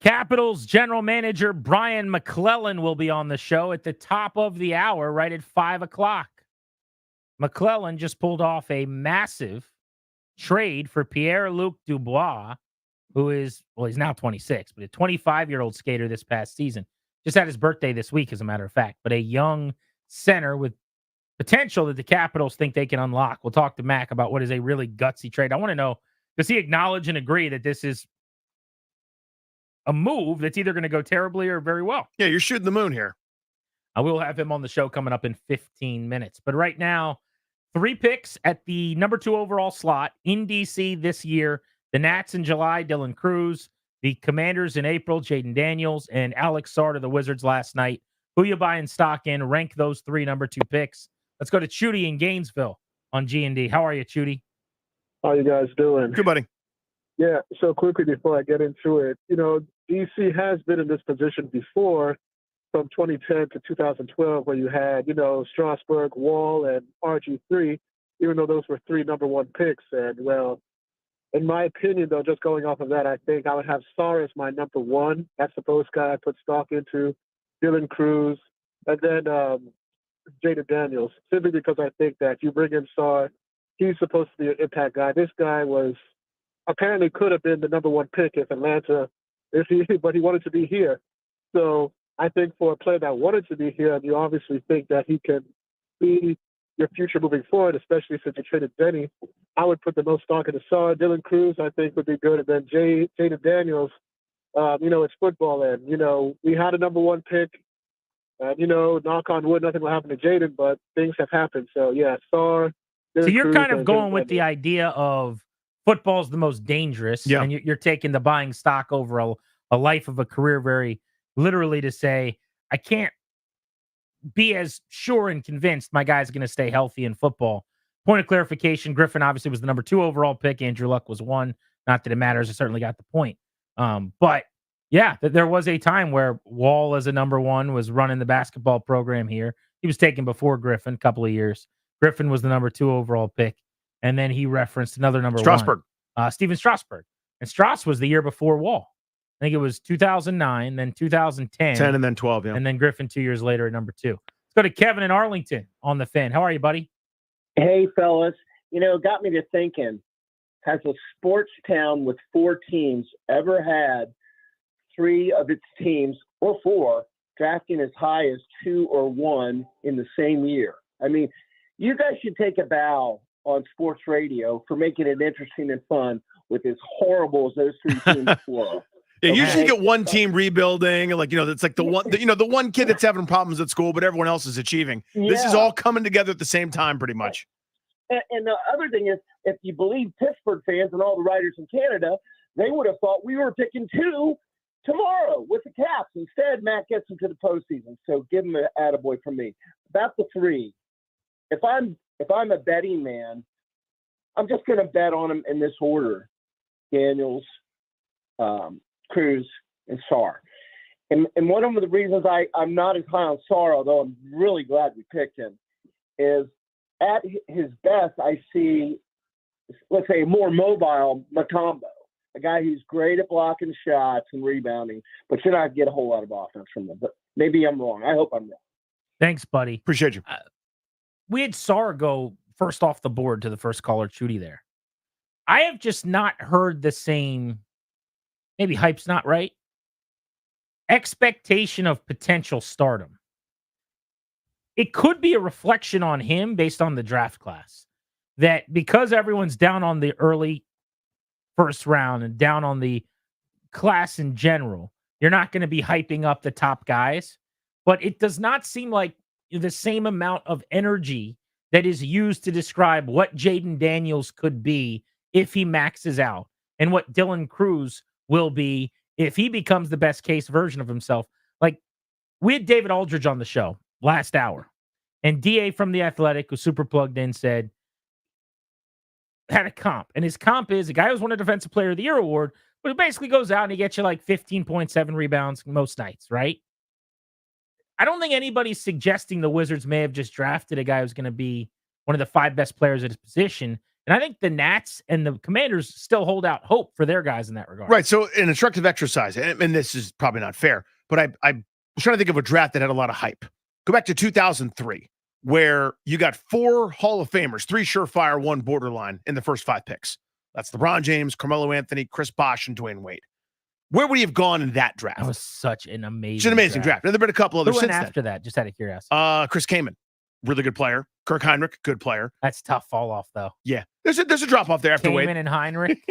Speaker 1: Capitals general manager Brian MacLellan will be on the show at the top of the hour, right at 5 o'clock. MacLellan just pulled off a massive trade for Pierre-Luc Dubois, who is, well, he's now 26, but a 25-year-old skater this past season. Just had his birthday this week, as a matter of fact, but a young center with potential that the Capitals think they can unlock. We'll talk to Mac about what is a really gutsy trade. I want to know, does he acknowledge and agree that this is a move that's either going to go terribly or very well?
Speaker 22: Yeah, you're shooting the moon here.
Speaker 1: I will have him on the show coming up in 15 minutes. But right now, 3 picks at the number 2 overall slot in DC this year. The Nats in July, Dylan Cruz. The Commanders in April, Jaden Daniels. And Alex Sarr to the Wizards last night. Who you buying stock in? Rank those 3 number 2 picks. Let's go to Chudy in Gainesville on G&D. How are you, Chudy?
Speaker 13: How you guys doing?
Speaker 22: Good, buddy.
Speaker 13: Yeah, so quickly before I get into it, DC has been in this position before from 2010 to 2012 where you had, Strasburg, Wall, and RG3, even though those were 3 number 1 picks. And, well, in my opinion, though, just going off of that, I think I would have Sarr as my number 1. That's the post guy I put stock into, Dylan Cruz, and then Jaden Daniels, simply because I think that if you bring in Sarr, he's supposed to be an impact guy. This guy was apparently could have been the number 1 pick if Atlanta, but he wanted to be here. So I think for a player that wanted to be here, and you obviously think that he can be your future moving forward, especially since you traded Denny, I would put the most stock into Sarr. Dylan Cruz, I think, would be good. And then Jaden Daniels, it's football. And, we had a number 1 pick. And, knock on wood, nothing will happen to Jaden, but things have happened. So, yeah, Sarr.
Speaker 1: So you're kind of going with the idea of football's the most dangerous, and you're taking the buying stock over a life of a career very literally to say, I can't be as sure and convinced my guy's going to stay healthy in football. Point of clarification, Griffin obviously was the number 2 overall pick. Andrew Luck was 1. Not that it matters. I certainly got the point. But, yeah, there was a time where Wall as a number 1 was running the basketball program here. He was taken before Griffin a couple of years. Griffin was the number 2 overall pick. And then he referenced another number
Speaker 22: Strasburg.
Speaker 1: 1. Steven Strasburg. And Strauss was the year before Wall. I think it was 2009, then 2010.
Speaker 22: 10 and then 12, yeah.
Speaker 1: And then Griffin 2 years later at number 2. Let's go to Kevin in Arlington on the Fan. How are you, buddy?
Speaker 14: Hey, fellas. It got me to thinking, has a sports town with 4 teams ever had 3 of its teams, or 4, drafting as high as 2 or 1 in the same year? I mean, you guys should take a bow on sports radio for making it interesting and fun with as horrible as those 3 teams were.
Speaker 22: Yeah, usually you get one team rebuilding, and it's like the one kid that's having problems at school, but everyone else is achieving. Yeah. This is all coming together at the same time, pretty much.
Speaker 14: And the other thing is, if you believe Pittsburgh fans and all the writers in Canada, they would have thought we were picking 2 tomorrow with the Caps. Instead, Matt gets into the postseason, so give him an attaboy from me. About the 3, if I'm a betting man, I'm just going to bet on them in this order: Daniels, Cruz, and Sarr. And one of the reasons I'm not as high on Sarr, although I'm really glad we picked him, is at his best, I see, let's say, a more mobile Matombo, a guy who's great at blocking shots and rebounding, but you're not get a whole lot of offense from him. But maybe I'm wrong. I hope I'm wrong.
Speaker 1: Thanks, buddy.
Speaker 22: Appreciate you.
Speaker 1: We had Sarr go first off the board to the first caller, Chudy there. I have just not heard the same, maybe hype's not right, expectation of potential stardom. It could be a reflection on him based on the draft class, that because everyone's down on the early first round and down on the class in general, you're not going to be hyping up the top guys. But it does not seem like the same amount of energy that is used to describe what Jaden Daniels could be if he maxes out, and what Dylan Cruz will be if he becomes the best case version of himself. Like, we had David Aldridge on the show last hour, and DA from The Athletic, who's super plugged in, had a comp. And his comp is a guy who's won a Defensive Player of the Year award, but it basically goes out and he gets you like 15.7 rebounds most nights, right? I don't think anybody's suggesting the Wizards may have just drafted a guy who's going to be one of the 5 best players at his position And I think the Nats and the Commanders still hold out hope for their guys in that regard.
Speaker 22: Right. So an instructive exercise, and this is probably not fair, but I was trying to think of a draft that had a lot of hype. Go back to 2003, where you got 4 Hall of Famers, 3 surefire, 1 borderline in the first 5 picks. That's Bronny James, Carmelo Anthony, Chris Bosh, and Dwayne Wade. Where would he have gone in that draft?
Speaker 1: That was such an amazing
Speaker 22: It's an amazing draft. There have been a couple others
Speaker 1: Who went
Speaker 22: since
Speaker 1: after that? Just out of curiosity.
Speaker 22: Chris Kaman, really good player. Kirk Heinrich, good player.
Speaker 1: That's tough fall off though.
Speaker 22: Yeah. There's a drop off there after Wade.
Speaker 1: Kaman and Heinrich.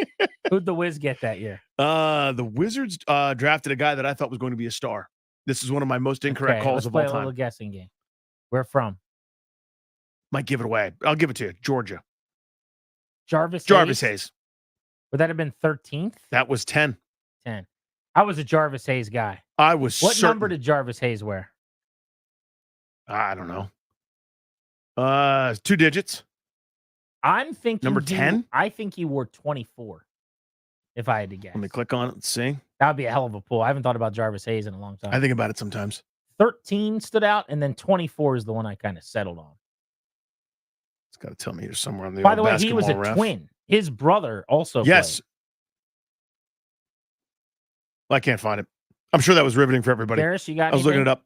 Speaker 1: Who'd the Wiz get that year?
Speaker 22: The Wizards drafted a guy that I thought was going to be a star. This is one of my most incorrect calls
Speaker 1: let's
Speaker 22: of
Speaker 1: play
Speaker 22: all
Speaker 1: a
Speaker 22: time.
Speaker 1: little guessing game. Where from?
Speaker 22: Might give it away. I'll give it to you. Georgia.
Speaker 1: Jarvis
Speaker 22: Hayes.
Speaker 1: Would that have been 13th?
Speaker 22: That was 10.
Speaker 1: 10. I was a Jarvis Hayes guy.
Speaker 22: I was
Speaker 1: What
Speaker 22: certain.
Speaker 1: number did Jarvis Hayes wear?
Speaker 22: I don't know. 2 digits.
Speaker 1: I'm thinking
Speaker 22: Number 10?
Speaker 1: I think he wore 24. If I had to guess.
Speaker 22: Let me click on it and see.
Speaker 1: That would be a hell of a pull. I haven't thought about Jarvis Hayes in a long time.
Speaker 22: I think about it sometimes.
Speaker 1: 13 stood out, and then 24 is the one I kind of settled on.
Speaker 22: It's got to tell me here somewhere on the
Speaker 1: By
Speaker 22: old
Speaker 1: the way, he was a
Speaker 22: basketball ref.
Speaker 1: twin. His brother also
Speaker 22: Yes. I can't find it. I'm sure that was riveting for everybody.
Speaker 1: Garris, you got
Speaker 22: I was looking it up.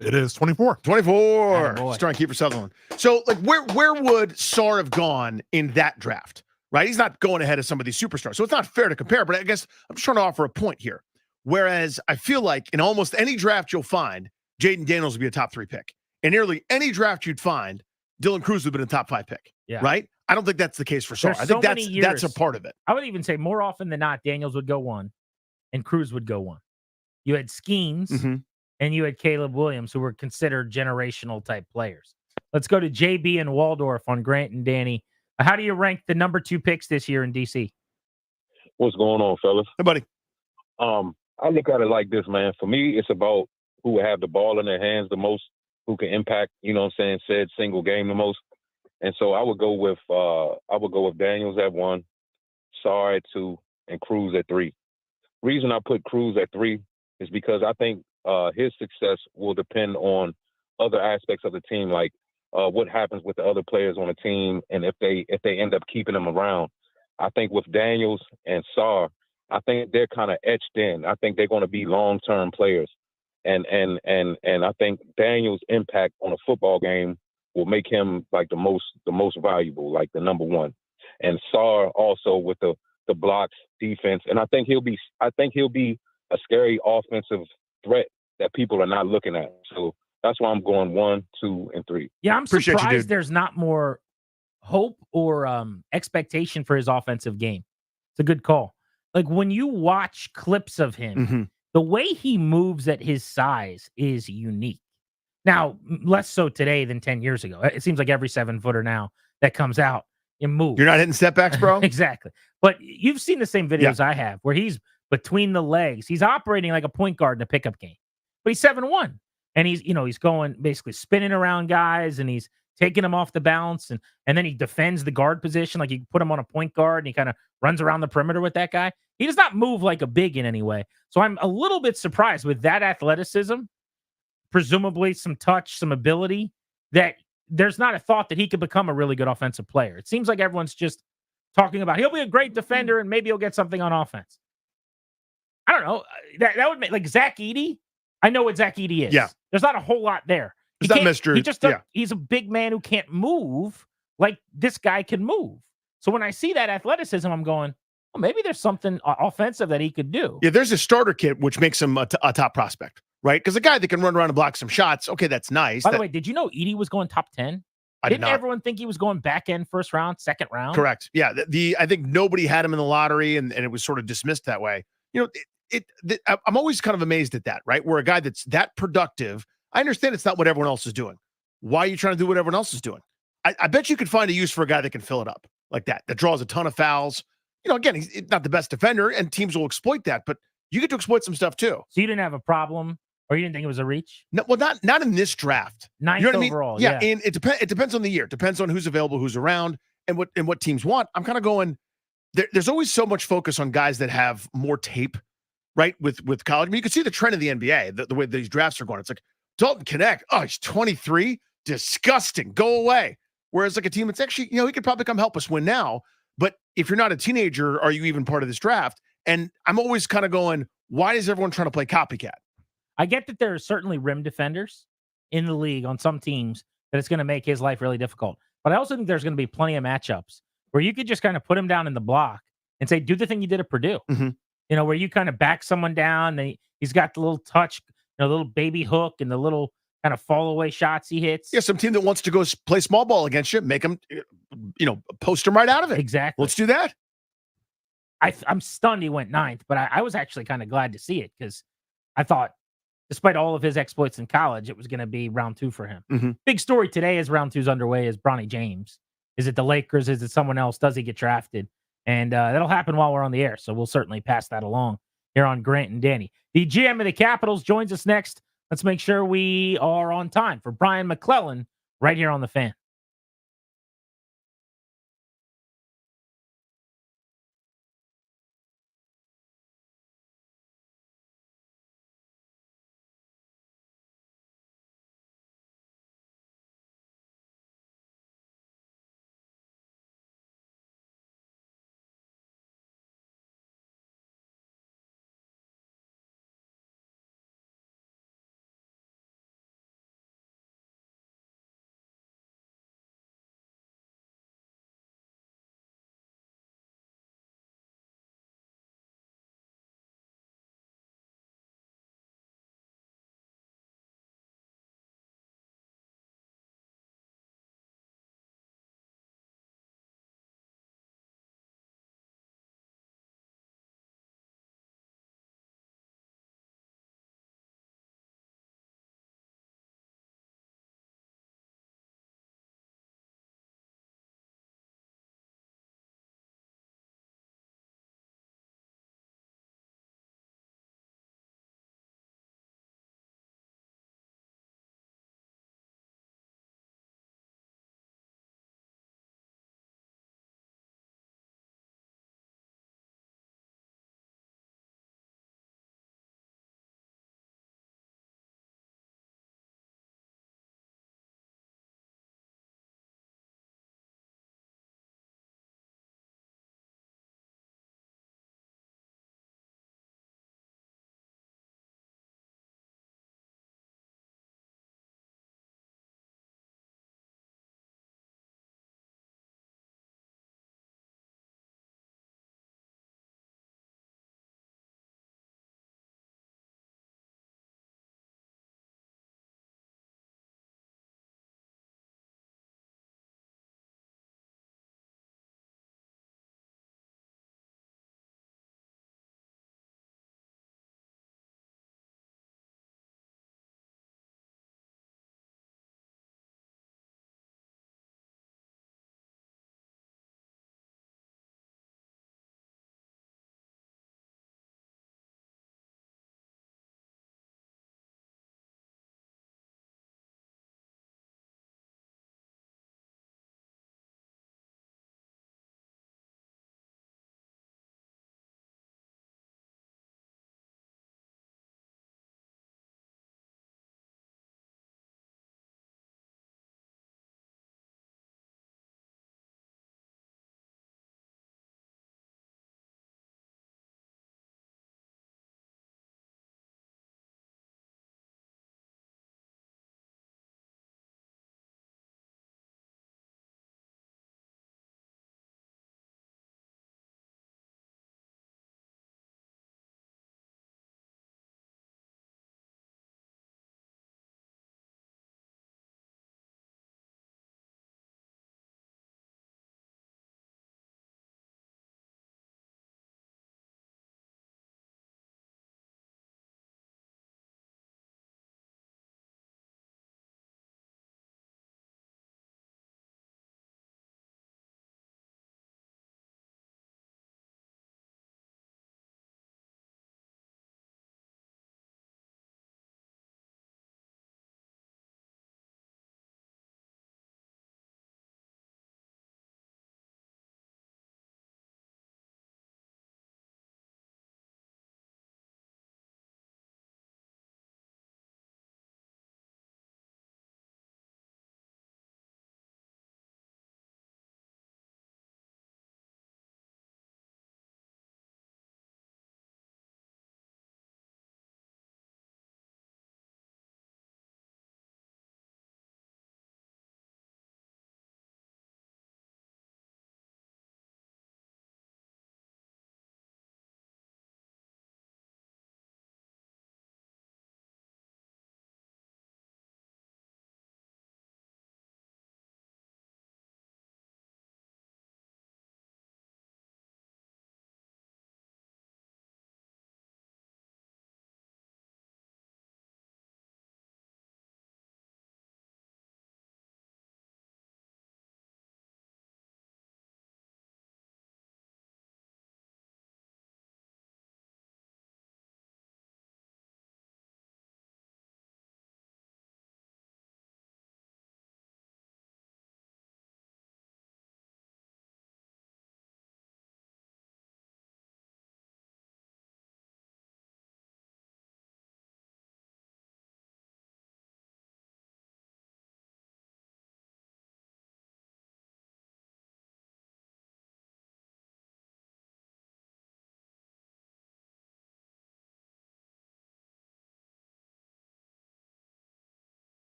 Speaker 15: It is 24.
Speaker 22: 24.
Speaker 1: Attaboy.
Speaker 22: Just trying to keep for Sutherland. So, like, where would Sarr have gone in that draft? Right? He's not going ahead of some of these superstars. So it's not fair to compare, but I guess I'm just trying to offer a point here. Whereas I feel like in almost any draft you'll find, Jaden Daniels would be a top 3 pick. In nearly any draft you'd find, Dylan Cruz would have been a top 5 pick.
Speaker 1: Yeah.
Speaker 22: Right? I don't think that's the case for Sarr.
Speaker 1: There's
Speaker 22: I think
Speaker 1: so many
Speaker 22: that's a
Speaker 1: years.
Speaker 22: part of it.
Speaker 1: I would even say more often than not, Daniels would go 1 and Cruz would go 1. You had Skeens and you had Caleb Williams, who were considered generational type players. Let's go to JB and Waldorf on Grant and Danny. How do you rank the number 2 picks this year in DC?
Speaker 16: What's going on, fellas?
Speaker 22: Hey, buddy.
Speaker 16: I look at it like this, man. For me, it's about who will have the ball in their hands the most, who can impact, said single game the most. And so I would go with Daniels at 1, Sarr at 2, and Cruz at 3. Reason I put Cruz at 3 is because I think his success will depend on other aspects of the team, like what happens with the other players on the team, and if they end up keeping them around. I think with Daniels and Sarr, I think they're kind of etched in. I think they're going to be long-term players, and I think Daniels' impact on a football game will make him like the most valuable, like the number 1. And Sarr also with the blocks, defense, and I think he'll be a scary offensive threat that people are not looking at. So that's why I'm going 1, 2, and 3.
Speaker 1: Yeah, I'm surprised there's not more hope or expectation for his offensive game. It's a good call. Like when you watch clips of him, the way he moves at his size is unique. Now, less so today than 10 years ago. It seems like every 7-footer now that comes out and moves.
Speaker 22: You're not hitting step backs, bro?
Speaker 1: Exactly. But you've seen the same videos I have where he's between the legs. He's operating like a point guard in a pickup game. But he's 7'1". And he's going basically spinning around guys and he's taking them off the bounce. And then he defends the guard position. Like you put him on a point guard and he kind of runs around the perimeter with that guy. He does not move like a big in any way. So I'm a little bit surprised with that athleticism, presumably some touch, some ability, that there's not a thought that he could become a really good offensive player. It seems like everyone's just talking about he'll be a great defender and maybe he'll get something on offense. I don't know. That would make like Zach Edey. I know what Zach Edey is.
Speaker 22: Yeah.
Speaker 1: There's not a whole lot there.
Speaker 22: It's not Mr.
Speaker 1: He just he's a big man who can't move like this guy can move. So when I see that athleticism, I'm going, well, maybe there's something offensive that he could do.
Speaker 22: Yeah, there's a starter kit, which makes him a top prospect, right? Because a guy that can run around and block some shots, okay, that's nice.
Speaker 1: By the way, did you know Edey was going top 10? Didn't everyone think he was going back end first round, second round?
Speaker 22: Correct. Yeah. I think nobody had him in the lottery and it was sort of dismissed that way. I'm always kind of amazed at that, right? Where a guy that's that productive, I understand it's not what everyone else is doing. Why are you trying to do what everyone else is doing? I bet you could find a use for a guy that can fill it up like that draws a ton of fouls. Again, he's not the best defender and teams will exploit that, but you get to exploit some stuff too.
Speaker 1: So you didn't have a problem or you didn't think it was a reach?
Speaker 22: No, well, not in this draft.
Speaker 1: Ninth
Speaker 22: you know what
Speaker 1: overall.
Speaker 22: I mean? Yeah. And it depends on the year. It depends on who's available, who's around, and what teams want. I'm kind of going, there's always so much focus on guys that have more tape, right? With college. I mean, you can see the trend of the NBA, the way these drafts are going. It's like Dalton Knecht. Oh, he's 23. Disgusting. Go away. Whereas like a team that's actually, he could probably come help us win now. But if you're not a teenager, are you even part of this draft? And I'm always kind of going, why is everyone trying to play copycat?
Speaker 1: I get that there are certainly rim defenders in the league on some teams that it's going to make his life really difficult. But I also think there's going to be plenty of matchups where you could just kind of put him down in the block and say, do the thing you did at Purdue. Where you kind of back someone down. He's got the little touch, the little baby hook and the little kind of fall away shots he hits.
Speaker 22: Yeah, some team that wants to go play small ball against you, make him, post him right out of it.
Speaker 1: Exactly.
Speaker 22: Let's do that.
Speaker 1: I'm stunned he went 9th, but I was actually kind of glad to see it because I thought, despite all of his exploits in college, it was going to be round 2 for him. Big story today as round 2's underway is Bronny James. Is it the Lakers? Is it someone else? Does he get drafted? And that'll happen while we're on the air, so we'll certainly pass that along here on Grant and Danny. The GM of the Capitals joins us next. Let's make sure we are on time for Brian MacLellan right here on the Fan.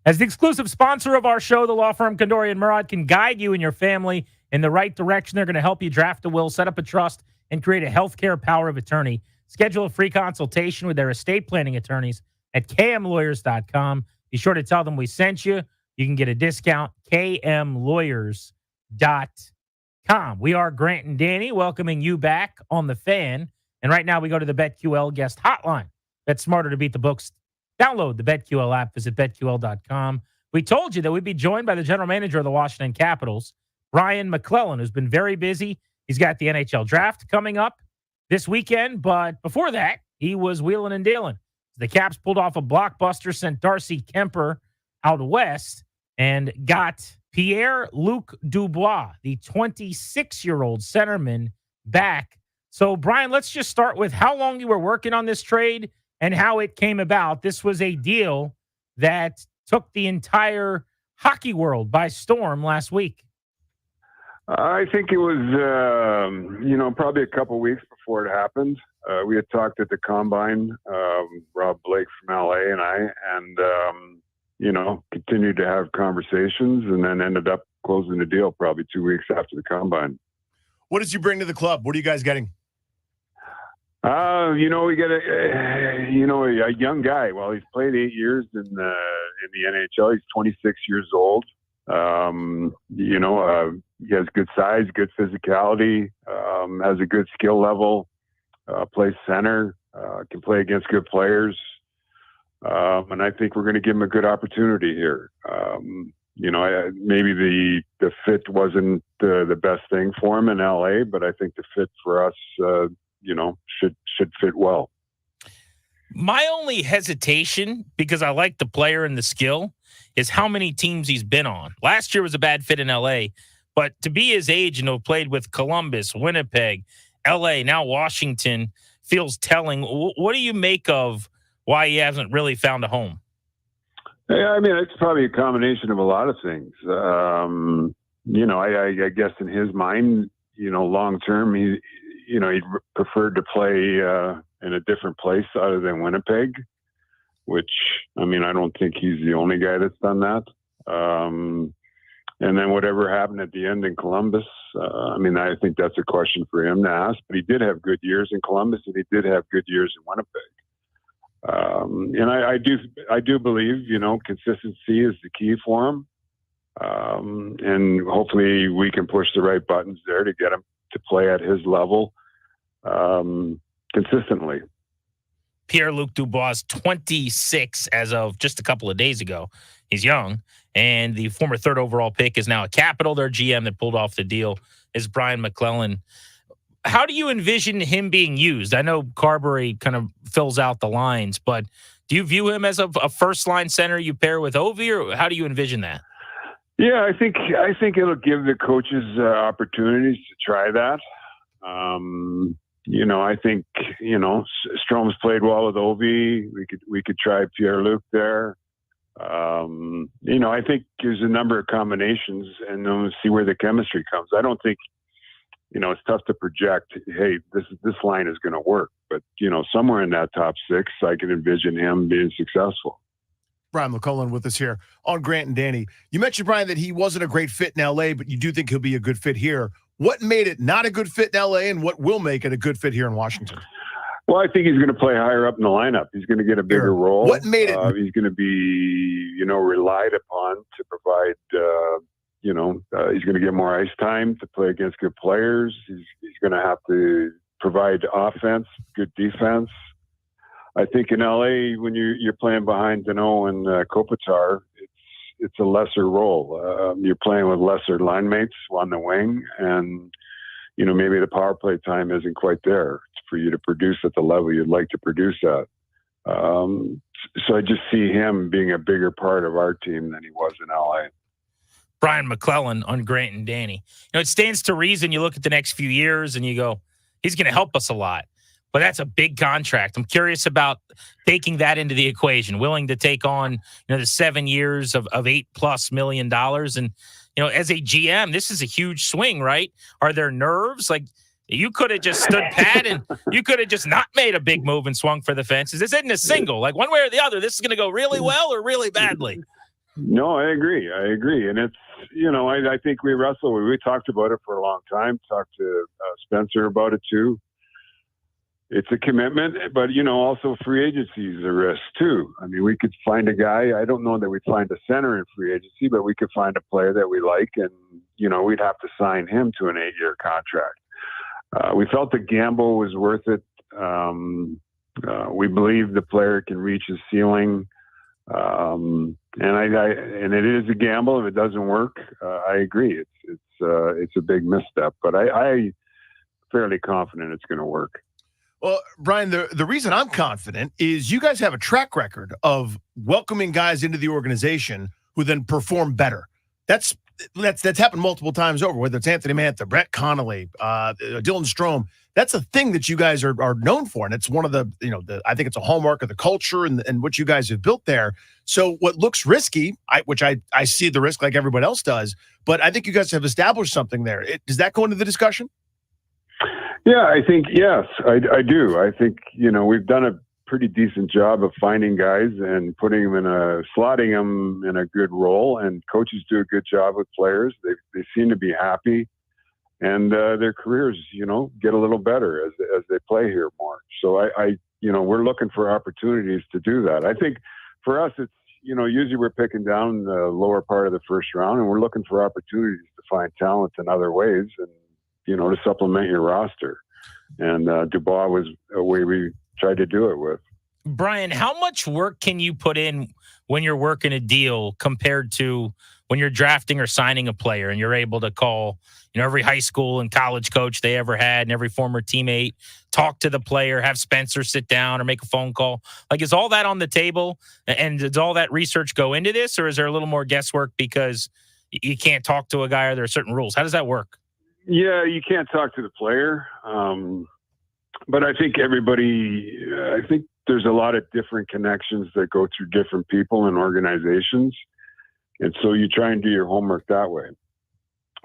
Speaker 1: As the exclusive sponsor of our show, the law firm Condori and Murad can guide you and your family in the right direction. They're going to help you draft a will, set up a trust, and create a healthcare power of attorney. Schedule a free consultation with their estate planning attorneys at kmlawyers.com. Be sure to tell them we sent you. You can get a discount, kmlawyers.com. We are Grant and Danny welcoming you back on The Fan. And right now we go to the BetQL guest hotline. Bet smarter to beat the books. Download the BetQL app. Visit BetQL.com. We told you that we'd be joined by the general manager of the Washington Capitals, Brian MacLellan, who's been very busy. He's got the NHL draft coming up this weekend. But before that, he was wheeling and dealing. The Caps pulled off a blockbuster, sent Darcy Kemper out west, and got Pierre-Luc Dubois, the 26-year-old centerman, back. So, Brian, let's just start with how long you were working on this trade and how it came about. This was a deal that took the entire hockey world by storm last week.
Speaker 17: I think it was, probably a couple weeks before it happened. We had talked at the Combine, Rob Blake from LA and I, and, continued to have conversations and then ended up closing the deal probably 2 weeks after the Combine.
Speaker 22: What does you bring to the club? What are you guys getting?
Speaker 17: We get a young guy. Well, he's played 8 years in the NHL. He's 26 years old. He has good size, good physicality, has a good skill level, plays center, can play against good players. And I think we're going to give him a good opportunity here. Maybe the fit wasn't the best thing for him in LA, but I think the fit for us, should fit well.
Speaker 1: My only hesitation, because I like the player and the skill, is how many teams he's been on. Last year was a bad fit in LA, but to be his age and to have played with Columbus, Winnipeg, LA, now Washington, feels telling. What do you make of why he hasn't really found a home?
Speaker 17: Yeah, I mean, it's probably a combination of a lot of things. I guess in his mind, long term, he'd preferred to play in a different place other than Winnipeg, which, I don't think he's the only guy that's done that. And then whatever happened at the end in Columbus, I think that's a question for him to ask. But he did have good years in Columbus, and he did have good years in Winnipeg. And I do believe, consistency is the key for him. And hopefully we can push the right buttons there to get him to play at his level consistently.
Speaker 1: Pierre-Luc Dubois, 26 as of just a couple of days ago. He's young, and the former third overall pick is now a Capital. Their GM that pulled off the deal is Brian MacLellan. How do you envision him being used? I know Carberry kind of fills out the lines, but do you view him as a first-line center you pair with Ovi, or how do you envision that?
Speaker 17: Yeah, I think it'll give the coaches opportunities to try that. I think Strome's played well with Ovi. We could try Pierre-Luc there. I think there's a number of combinations, and then we'll see where the chemistry comes. I don't think it's tough to project. Hey, this line is going to work, but somewhere in that top six, I can envision him being successful.
Speaker 22: Brian MacLellan with us here on Grant and Danny. You mentioned, Brian, that he wasn't a great fit in LA, but you do think he'll be a good fit here. What made it not a good fit in LA, and what will make it a good fit here in Washington?
Speaker 17: Well, I think he's going to play higher up in the lineup. He's going to get a bigger role.
Speaker 22: What made it?
Speaker 17: He's going to be, relied upon to provide, he's going to get more ice time to play against good players. He's going to have to provide offense, good defense. I think in LA, when you're playing behind Danault and Kopitar, it's a lesser role. You're playing with lesser line mates on the wing, and maybe the power play time isn't quite there for you to produce at the level you'd like to produce at. So I just see him being a bigger part of our team than he was in LA.
Speaker 1: Brian MacLellan on Grant and Danny. It stands to reason. You look at the next few years and you go, he's going to help us a lot. But that's a big contract. I'm curious about taking that into the equation, willing to take on, the 7 years of $8+ million. And, as a GM, this is a huge swing, right? Are there nerves? Like, you could have just stood pat and you could have just not made a big move and swung for the fences. This isn't a single. Like, one way or the other, this is going to go really well or really badly.
Speaker 17: No, I agree. And it's, I think we wrestle. We talked about it for a long time. Talked to Spencer about it too. It's a commitment, but also free agency is a risk too. I mean, we could find a guy. I don't know that we'd find a center in free agency, but we could find a player that we like, and we'd have to sign him to an 8-year contract. We felt the gamble was worth it. We believe the player can reach his ceiling. And it is a gamble if it doesn't work. I agree. It's a big misstep, but I fairly confident it's going to work.
Speaker 22: Well, Brian, the reason I'm confident is you guys have a track record of welcoming guys into the organization who then perform better. That's happened multiple times over, whether it's Anthony Mantha, Brett Connolly, Dylan Strome. That's a thing that you guys are known for, and it's one of the I think it's a hallmark of the culture and what you guys have built there. So what looks risky, which I see the risk like everyone else does, but I think you guys have established something there. Does that go into the discussion?
Speaker 17: Yeah, I think, yes, I do. I think, we've done a pretty decent job of finding guys and putting them slotting them in a good role, and coaches do a good job with players. They seem to be happy, and their careers, get a little better as they play here more. So we're looking for opportunities to do that. I think for us, it's, usually we're picking down the lower part of the first round, and we're looking for opportunities to find talent in other ways and, to supplement your roster. And Dubois was a way we tried to do it with.
Speaker 1: Brian, how much work can you put in when you're working a deal compared to when you're drafting or signing a player and you're able to call, every high school and college coach they ever had and every former teammate, talk to the player, have Spencer sit down or make a phone call? Like, is all that on the table, and does all that research go into this, or is there a little more guesswork because you can't talk to a guy or there are certain rules? How does that work?
Speaker 17: Yeah, you can't talk to the player. But I think I think there's a lot of different connections that go through different people and organizations. And so you try and do your homework that way.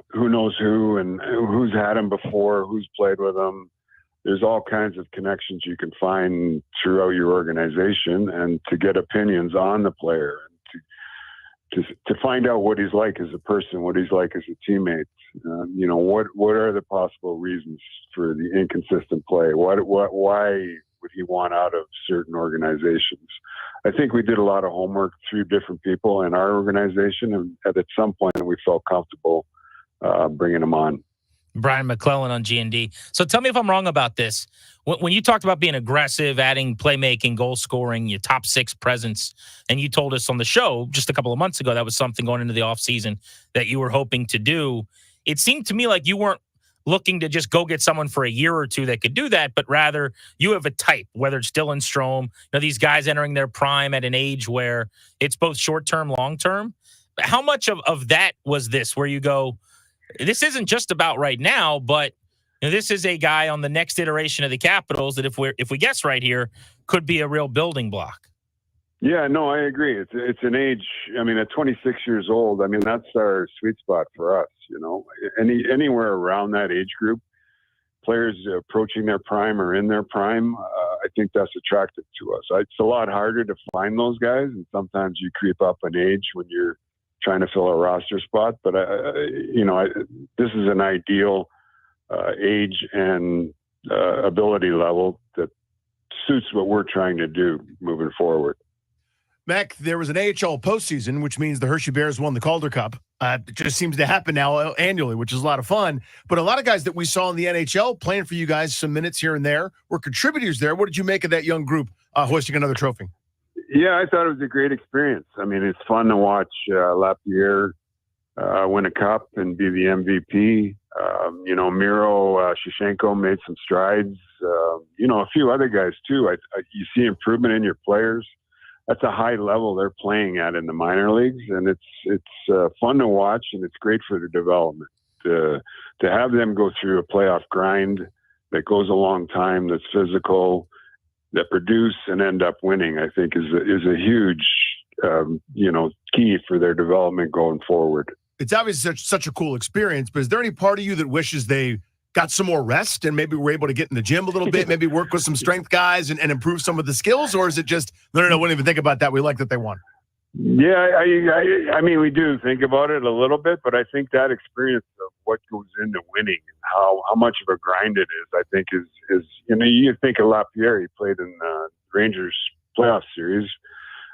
Speaker 17: Who knows who and who's had him before, who's played with him. There's all kinds of connections you can find throughout your organization, and to get opinions on the player, and to find out what he's like as a person, what he's like as a teammate. What are the possible reasons for the inconsistent play? Why would he want out of certain organizations? I think we did a lot of homework through different people in our organization, and at some point we felt comfortable bringing him on.
Speaker 1: Brian MacLellan on G&D. So tell me if I'm wrong about this. When you talked about being aggressive, adding playmaking, goal scoring, your top 6 presence, and you told us on the show just a couple of months ago that was something going into the offseason that you were hoping to do, it seemed to me like you weren't looking to just go get someone for a year or two that could do that, but rather you have a type, whether it's Dylan Strome, these guys entering their prime at an age where it's both short-term, long-term. How much of that was this, where you go, this isn't just about right now, but this is a guy on the next iteration of the Capitals that if we guess right here, could be a real building block?
Speaker 17: Yeah, no, I agree. It's an age. I mean, at 26 years old, I mean, that's our sweet spot for us. Anywhere around that age group, players approaching their prime or in their prime, I think that's attractive to us. It's a lot harder to find those guys, and sometimes you creep up an age when you're trying to fill a roster spot. But this is an ideal age and ability level that suits what we're trying to do moving forward.
Speaker 22: Mac, there was an AHL postseason, which means the Hershey Bears won the Calder Cup. It just seems to happen now annually, which is a lot of fun. But a lot of guys that we saw in the NHL playing for you guys some minutes here and there were contributors there. What did you make of that young group hoisting another trophy?
Speaker 17: Yeah, I thought it was a great experience. I mean, it's fun to watch Lapierre win a cup and be the MVP. Miro Shevchenko made some strides. A few other guys too. You see improvement in your players. That's a high level they're playing at in the minor leagues, and it's fun to watch, and it's great for their development. To have them go through a playoff grind that goes a long time, that's physical, that produce and end up winning, I think is a huge key for their development going forward.
Speaker 22: It's obviously such a cool experience, but is there any part of you that wishes they got some more rest and maybe were able to get in the gym a little bit, maybe work with some strength guys and improve some of the skills? Or is it just, no, we don't even think about that. We like that they won?
Speaker 17: Yeah, I mean, we do think about it a little bit, but I think that experience of what goes into winning and how much of a grind it is, I think is you think of LaPierre, he played in the Rangers playoff series,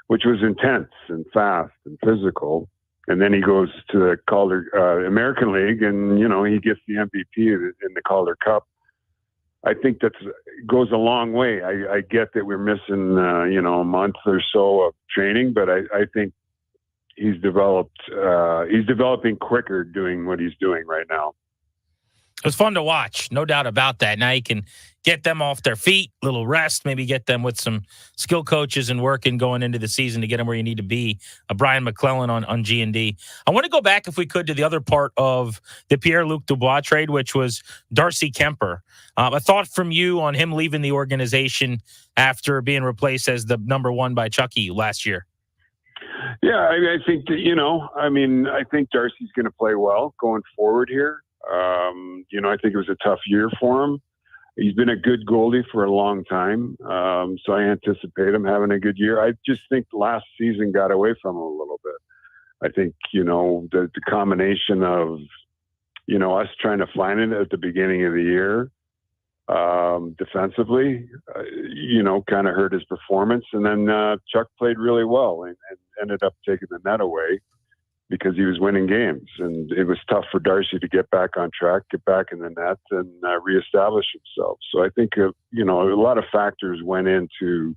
Speaker 17: which was intense and fast and physical. And then he goes to the Calder American League, and he gets the MVP in the Calder Cup. I think that goes a long way. I get that we're missing a month or so of training, but I think he's developing quicker doing what he's doing right now.
Speaker 1: It was fun to watch, no doubt about that. Now you can get them off their feet, little rest, maybe get them with some skill coaches and working going into the season to get them where you need to be. Brian MacLellan on G&D. I want to go back, if we could, to the other part of the Pierre-Luc Dubois trade, which was Darcy Kuemper. A thought from you on him leaving the organization after being replaced as the number one by Chucky last year.
Speaker 17: Yeah, I think that, I think Darcy's going to play well going forward here. I think it was a tough year for him. He's been a good goalie for a long time. So I anticipate him having a good year. I just think last season got away from him a little bit. I think, the combination of, us trying to find it at the beginning of the year, defensively, kind of hurt his performance. And then Chuck played really well and ended up taking the net away because he was winning games. And it was tough for Darcy to get back on track, get back in the net, and reestablish himself. So I think, a lot of factors went into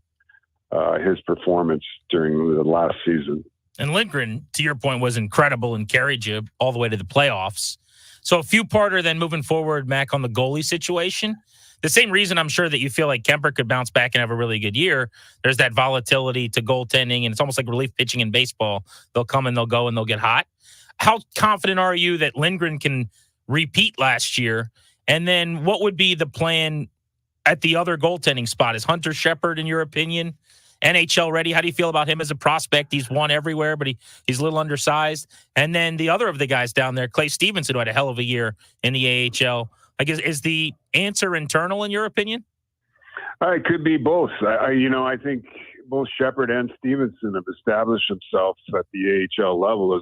Speaker 17: his performance during the last season.
Speaker 1: And Lindgren, to your point, was incredible and carried you all the way to the playoffs. So a few-parter then moving forward, Mac, on the goalie situation. The same reason I'm sure that you feel like Kuemper could bounce back and have a really good year. There's that volatility to goaltending, and it's almost like relief pitching in baseball. They'll come and they'll go and they'll get hot. How confident are you that Lindgren can repeat last year? And then what would be the plan at the other goaltending spot? Is Hunter Shepard, in your opinion, NHL ready? How do you feel about him as a prospect? He's won everywhere, but he's a little undersized. And then the other of the guys down there, Clay Stevenson, who had a hell of a year in the AHL. Is the answer internal, in your opinion?
Speaker 17: It could be both. I think both Shepard and Stevenson have established themselves at the AHL level as,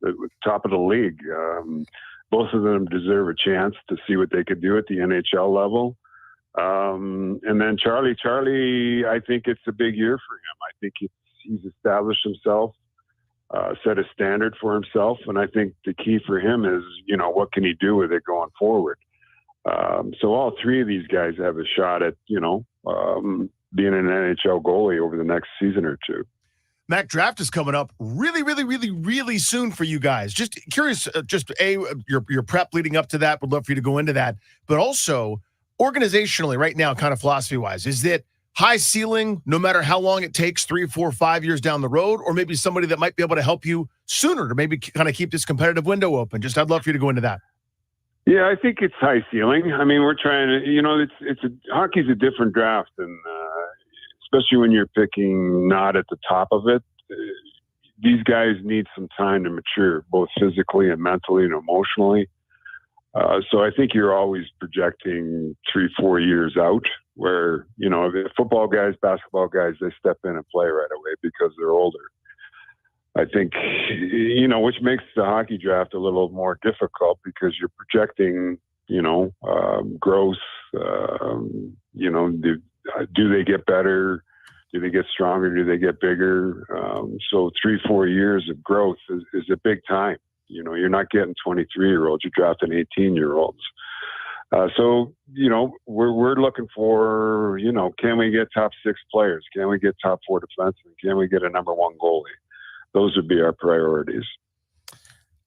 Speaker 17: at the top of the league. Both of them deserve a chance to see what they could do at the NHL level. And then Charlie, I think it's a big year for him. I think he's established himself, set a standard for himself. And I think the key for him is, what can he do with it going forward? So all three of these guys have a shot at, being an NHL goalie over the next season or two.
Speaker 22: Mac, draft is coming up really, really, really, really soon for you guys. Just curious, your prep leading up to that. Would love for you to go into that. But also, organizationally right now, kind of philosophy-wise, is it high ceiling no matter how long it takes, 3, 4, 5 years down the road, or maybe somebody that might be able to help you sooner to maybe kind of keep this competitive window open? I'd love for you to go into that.
Speaker 17: Yeah, I think it's high ceiling. I mean, we're trying to, hockey's a different draft, and especially when you're picking not at the top of it, these guys need some time to mature, both physically and mentally and emotionally. So I think you're always projecting 3-4 years out where, the football guys, basketball guys, they step in and play right away because they're older. I think, which makes the hockey draft a little more difficult because you're projecting, growth, do they get better? Do they get stronger? Do they get bigger? So 3-4 years of growth is a big time. You're not getting 23-year-olds, you're drafting 18-year-olds. So, we're looking for, can we get top 6 players? Can we get top 4 defensemen? Can we get a number 1 goalie? Those would be our priorities.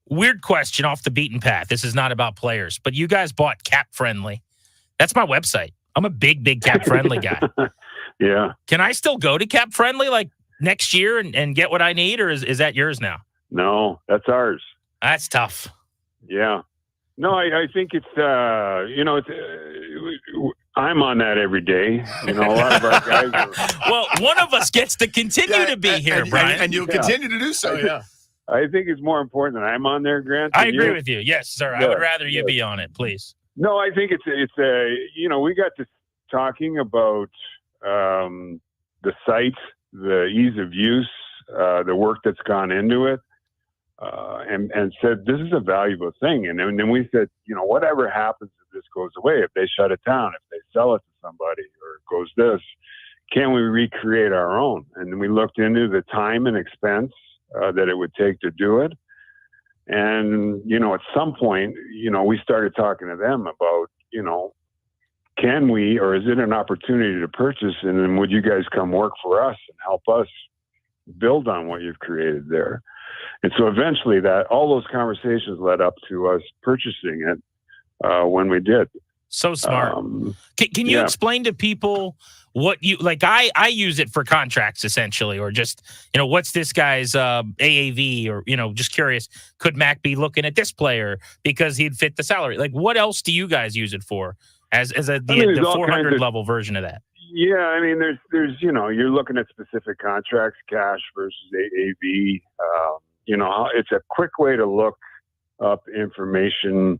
Speaker 1: Weird question off the beaten path. This is not about players, but you guys bought Cap Friendly. That's my website. I'm a big Cap Friendly guy.
Speaker 17: Yeah.
Speaker 1: Can I still go to Cap Friendly like next year and get what I need, or is that yours now?
Speaker 17: No, that's ours.
Speaker 1: That's tough.
Speaker 17: Yeah. No, I think it's, I'm on that every day. A lot of our guys are.
Speaker 1: Well, one of us gets to continue to be here, Brian.
Speaker 22: And you'll continue to do so, yeah.
Speaker 17: I think it's more important that I'm on there, Grant.
Speaker 1: I agree with you. Yes, sir. I would rather you be on it, please.
Speaker 17: No, I think we got to talking about the site, the ease of use, the work that's gone into it, and said, this is a valuable thing. And then we said, whatever happens if this goes away, if they shut it down, if they sell it to somebody, or it goes this, can we recreate our own? And then we looked into the time and expense that it would take to do it. And, at some point, we started talking to them about, can we, or is it an opportunity to purchase? And then would you guys come work for us and help us build on what you've created there? And so eventually all those conversations led up to us purchasing it when we did.
Speaker 1: So smart. Can you explain to people what you like? I use it for contracts essentially, or just, what's this guy's AAV, or, just curious, could Mac be looking at this player because he'd fit the salary? Like, what else do you guys use it for as the 400 level version of that?
Speaker 17: Yeah, I mean, there's you're looking at specific contracts, cash versus AAV. It's a quick way to look up information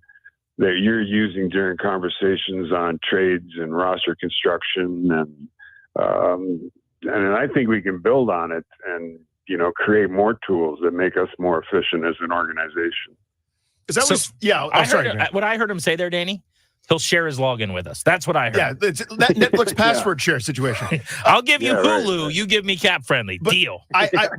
Speaker 17: that you're using during conversations on trades and roster construction, and I think we can build on it and create more tools that make us more efficient as an organization.
Speaker 22: Is that
Speaker 1: what I heard him say there, Danny? He'll share his login with us. That's what I heard.
Speaker 22: Yeah, it's that Netflix password share situation.
Speaker 1: I'll give you Hulu. Right. You give me Cap Friendly. Deal.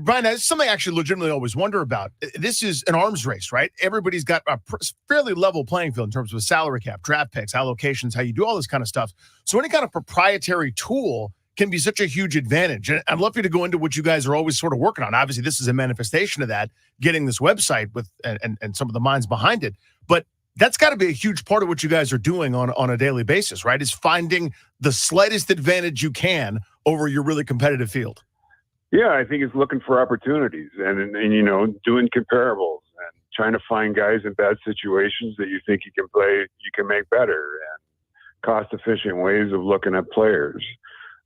Speaker 22: Brian, that's something I actually legitimately always wonder about. This is an arms race, right? Everybody's got a fairly level playing field in terms of a salary cap, draft picks, allocations, how you do all this kind of stuff. So any kind of proprietary tool can be such a huge advantage. And I'd love you to go into what you guys are always sort of working on. Obviously, this is a manifestation of that, getting this website with and some of the minds behind it. But that's got to be a huge part of what you guys are doing on a daily basis, right? Is finding the slightest advantage you can over your really competitive field.
Speaker 17: Yeah, I think it's looking for opportunities and doing comparables and trying to find guys in bad situations that you think you can make better, and cost-efficient ways of looking at players.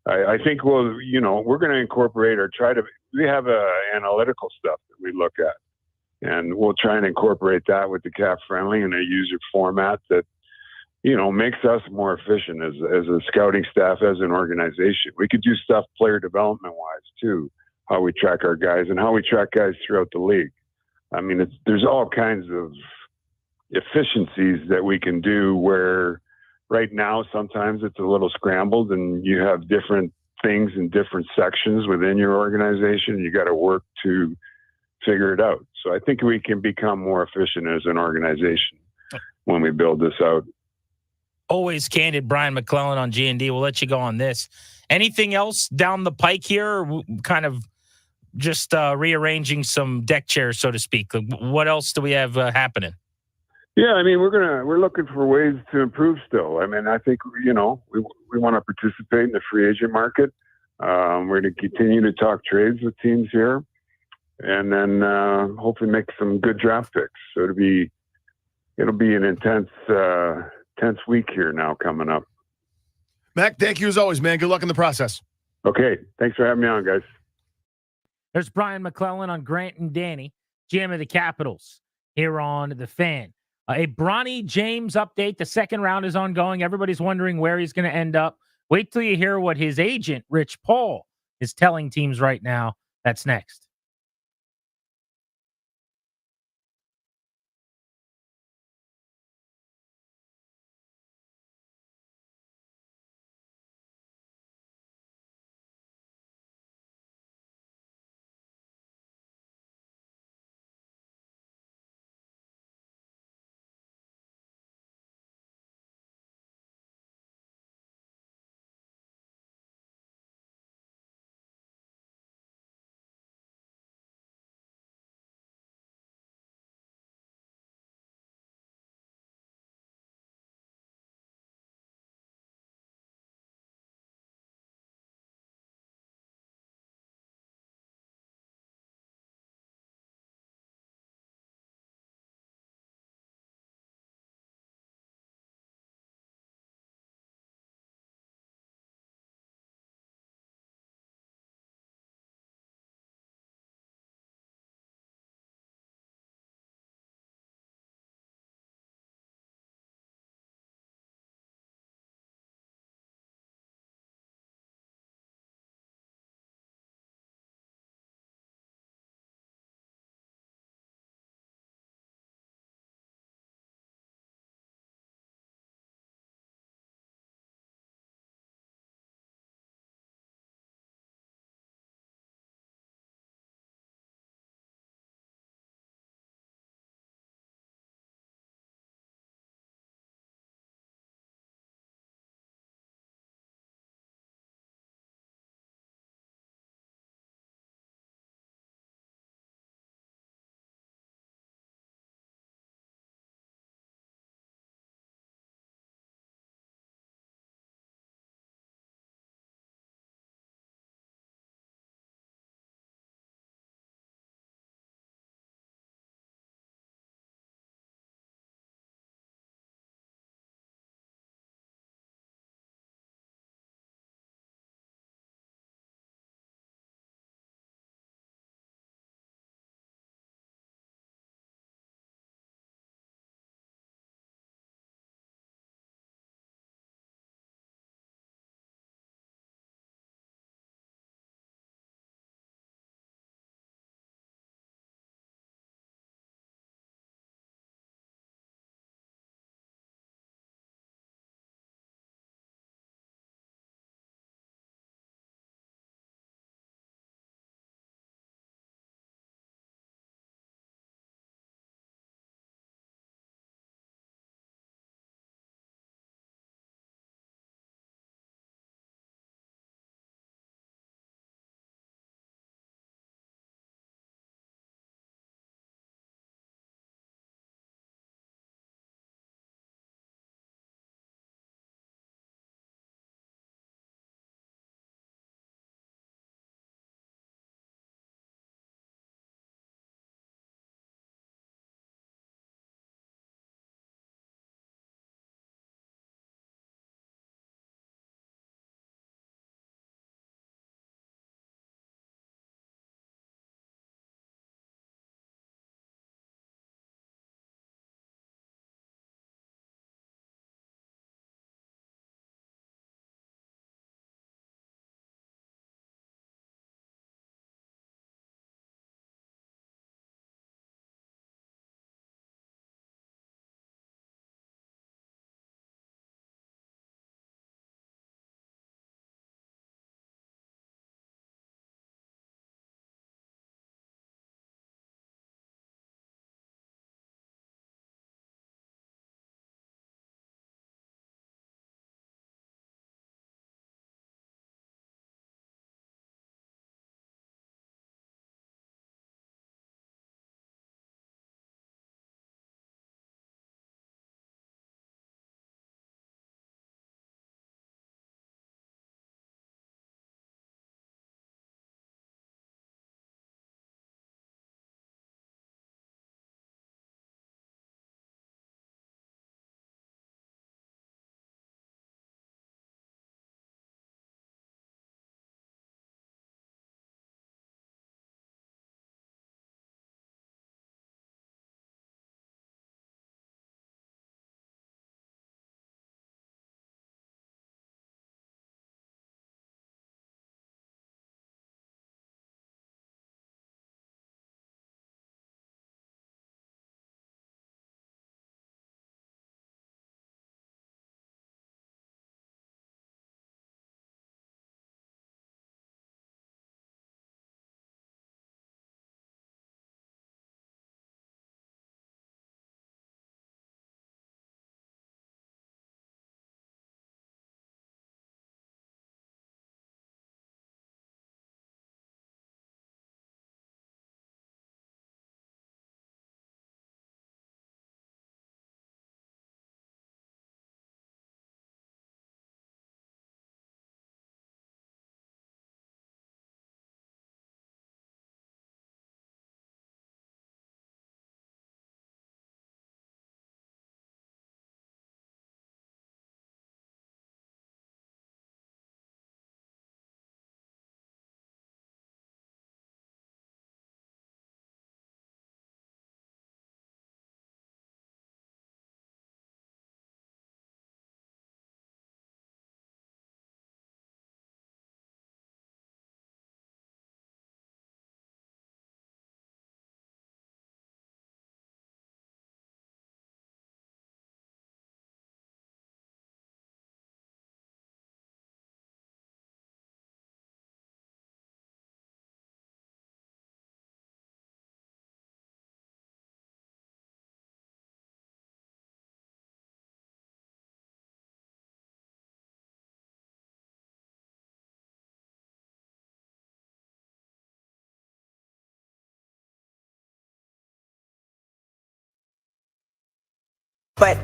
Speaker 17: I think we're going to incorporate we have analytical stuff that we look at. And we'll try and incorporate that with the Cap Friendly in a user format that, makes us more efficient as a scouting staff, as an organization. We could do stuff player development wise too, how we track our guys and how we track guys throughout the league. I mean, there's all kinds of efficiencies that we can do where right now sometimes it's a little scrambled and you have different things in different sections within your organization. You got to work to figure it out. So I think we can become more efficient as an organization when we build this out.
Speaker 1: Always candid, Brian MacLellan on G&D. We'll let you go on this. Anything else down the pike here? Or kind of just rearranging some deck chairs, so to speak. What else do we have happening?
Speaker 17: Yeah, I mean, we're looking for ways to improve still. I mean, I think, we want to participate in the free agent market. We're going to continue to talk trades with teams here. And then hopefully make some good draft picks. So it'll be an intense week here now coming up.
Speaker 22: Mac, thank you as always, man. Good luck in the process.
Speaker 17: Okay, thanks for having me on, guys.
Speaker 1: There's Brian MacLellan on Grant and Danny, GM of the Capitals, here on The Fan. A Bronny James update. The second round is ongoing. Everybody's wondering where he's going to end up. Wait till you hear what his agent, Rich Paul, is telling teams right now. That's next.
Speaker 19: But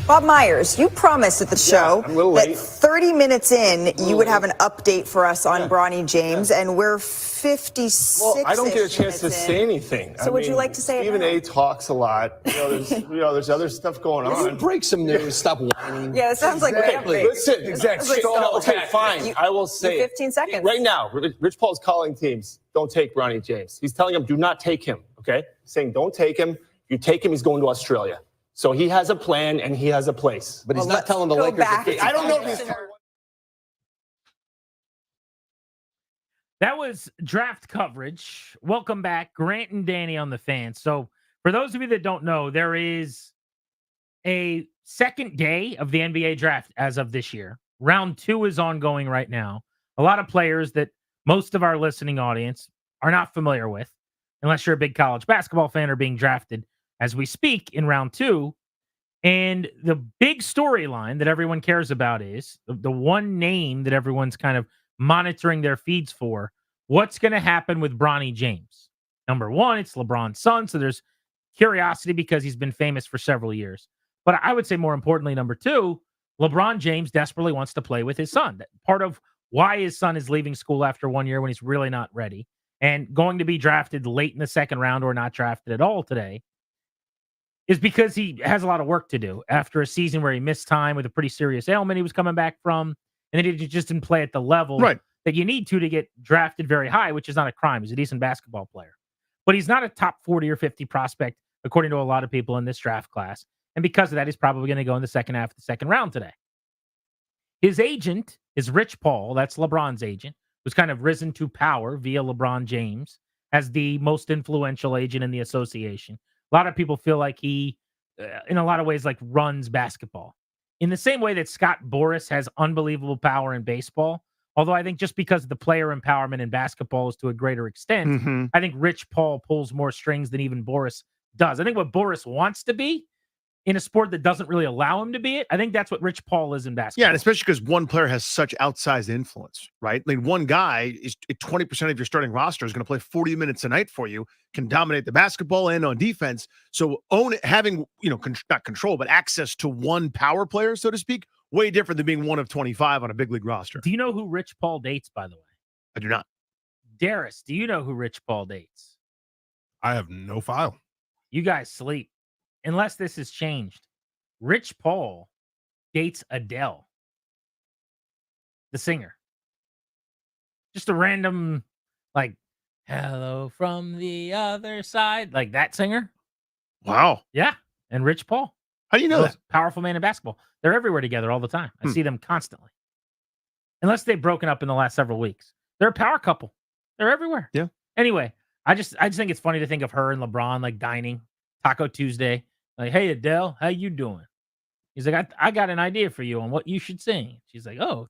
Speaker 19: Bob Myers, you promised at the show that 30 minutes in, you would have an update for us on Bronny James, and we're 56.
Speaker 20: Well, I don't get a chance to say anything.
Speaker 19: So would you like to say
Speaker 20: Stephen
Speaker 19: it
Speaker 20: A. talks a lot. There's other stuff going on.
Speaker 23: Break some news. Stop whining.
Speaker 19: Yeah, it sounds like
Speaker 20: exactly. Listen, exactly. Okay, fine. I will say
Speaker 19: 15 seconds.
Speaker 20: Right now, Rich Paul's calling teams, don't take Bronny James. He's telling them, do not take him, okay? Saying, don't take him. You take him, he's going to Australia. So he has a plan and he has a place.
Speaker 23: But he's not telling the Lakers.
Speaker 20: I don't know if he's telling.
Speaker 1: That was draft coverage. Welcome back, Grant and Danny on the Fan. So for those of you that don't know, there is a second day of the NBA draft as of this year. Round 2 is ongoing right now. A lot of players that most of our listening audience are not familiar with, unless you're a big college basketball fan, are being drafted as we speak in round 2. And the big storyline that everyone cares about is the one name that everyone's kind of monitoring their feeds for. What's going to happen with Bronny James? Number one, it's LeBron's son, so there's curiosity because he's been famous for several years. But I would say more importantly, number 2, LeBron James desperately wants to play with his son. Part of why his son is leaving school after 1 year when he's really not ready and going to be drafted late in the second round or not drafted at all today is because he has a lot of work to do after a season where he missed time with a pretty serious ailment he was coming back from, and then he just didn't play at the level that you need to get drafted very high, which is not a crime. He's a decent basketball player. But he's not a top 40 or 50 prospect, according to a lot of people in this draft class. And because of that, he's probably going to go in the second half of the second round today. His agent is Rich Paul. That's LeBron's agent, who's kind of risen to power via LeBron James as the most influential agent in the association. A lot of people feel like he, in a lot of ways, like runs basketball. In the same way that Scott Boras has unbelievable power in baseball, although I think just because the player empowerment in basketball is to a greater extent, I think Rich Paul pulls more strings than even Boras does. I think what Boras wants to be in a sport that doesn't really allow him to be it, I think that's what Rich Paul is in basketball.
Speaker 22: Yeah, and especially because one player has such outsized influence, right? Like one guy is 20% of your starting roster is going to play 40 minutes a night for you, can dominate the basketball and on defense. So having, not control, but access to one power player, so to speak, way different than being one of 25 on a big league roster.
Speaker 1: Do you know who Rich Paul dates, by the way?
Speaker 22: I do not.
Speaker 1: Darius, do you know who Rich Paul dates?
Speaker 15: I have no file.
Speaker 1: You guys sleep. Unless this has changed. Rich Paul dates Adele, the singer. Just a random, like, hello from the other side, like that singer.
Speaker 22: Wow.
Speaker 1: Yeah. And Rich Paul.
Speaker 22: How do you know that?
Speaker 1: Powerful man in basketball. They're everywhere together all the time. I see them constantly. Unless they've broken up in the last several weeks. They're a power couple. They're everywhere.
Speaker 22: Yeah.
Speaker 1: Anyway, I just think it's funny to think of her and LeBron like dining, Taco Tuesday. Like, hey, Adele, how you doing? He's like, I got an idea for you on what you should sing. She's like, oh,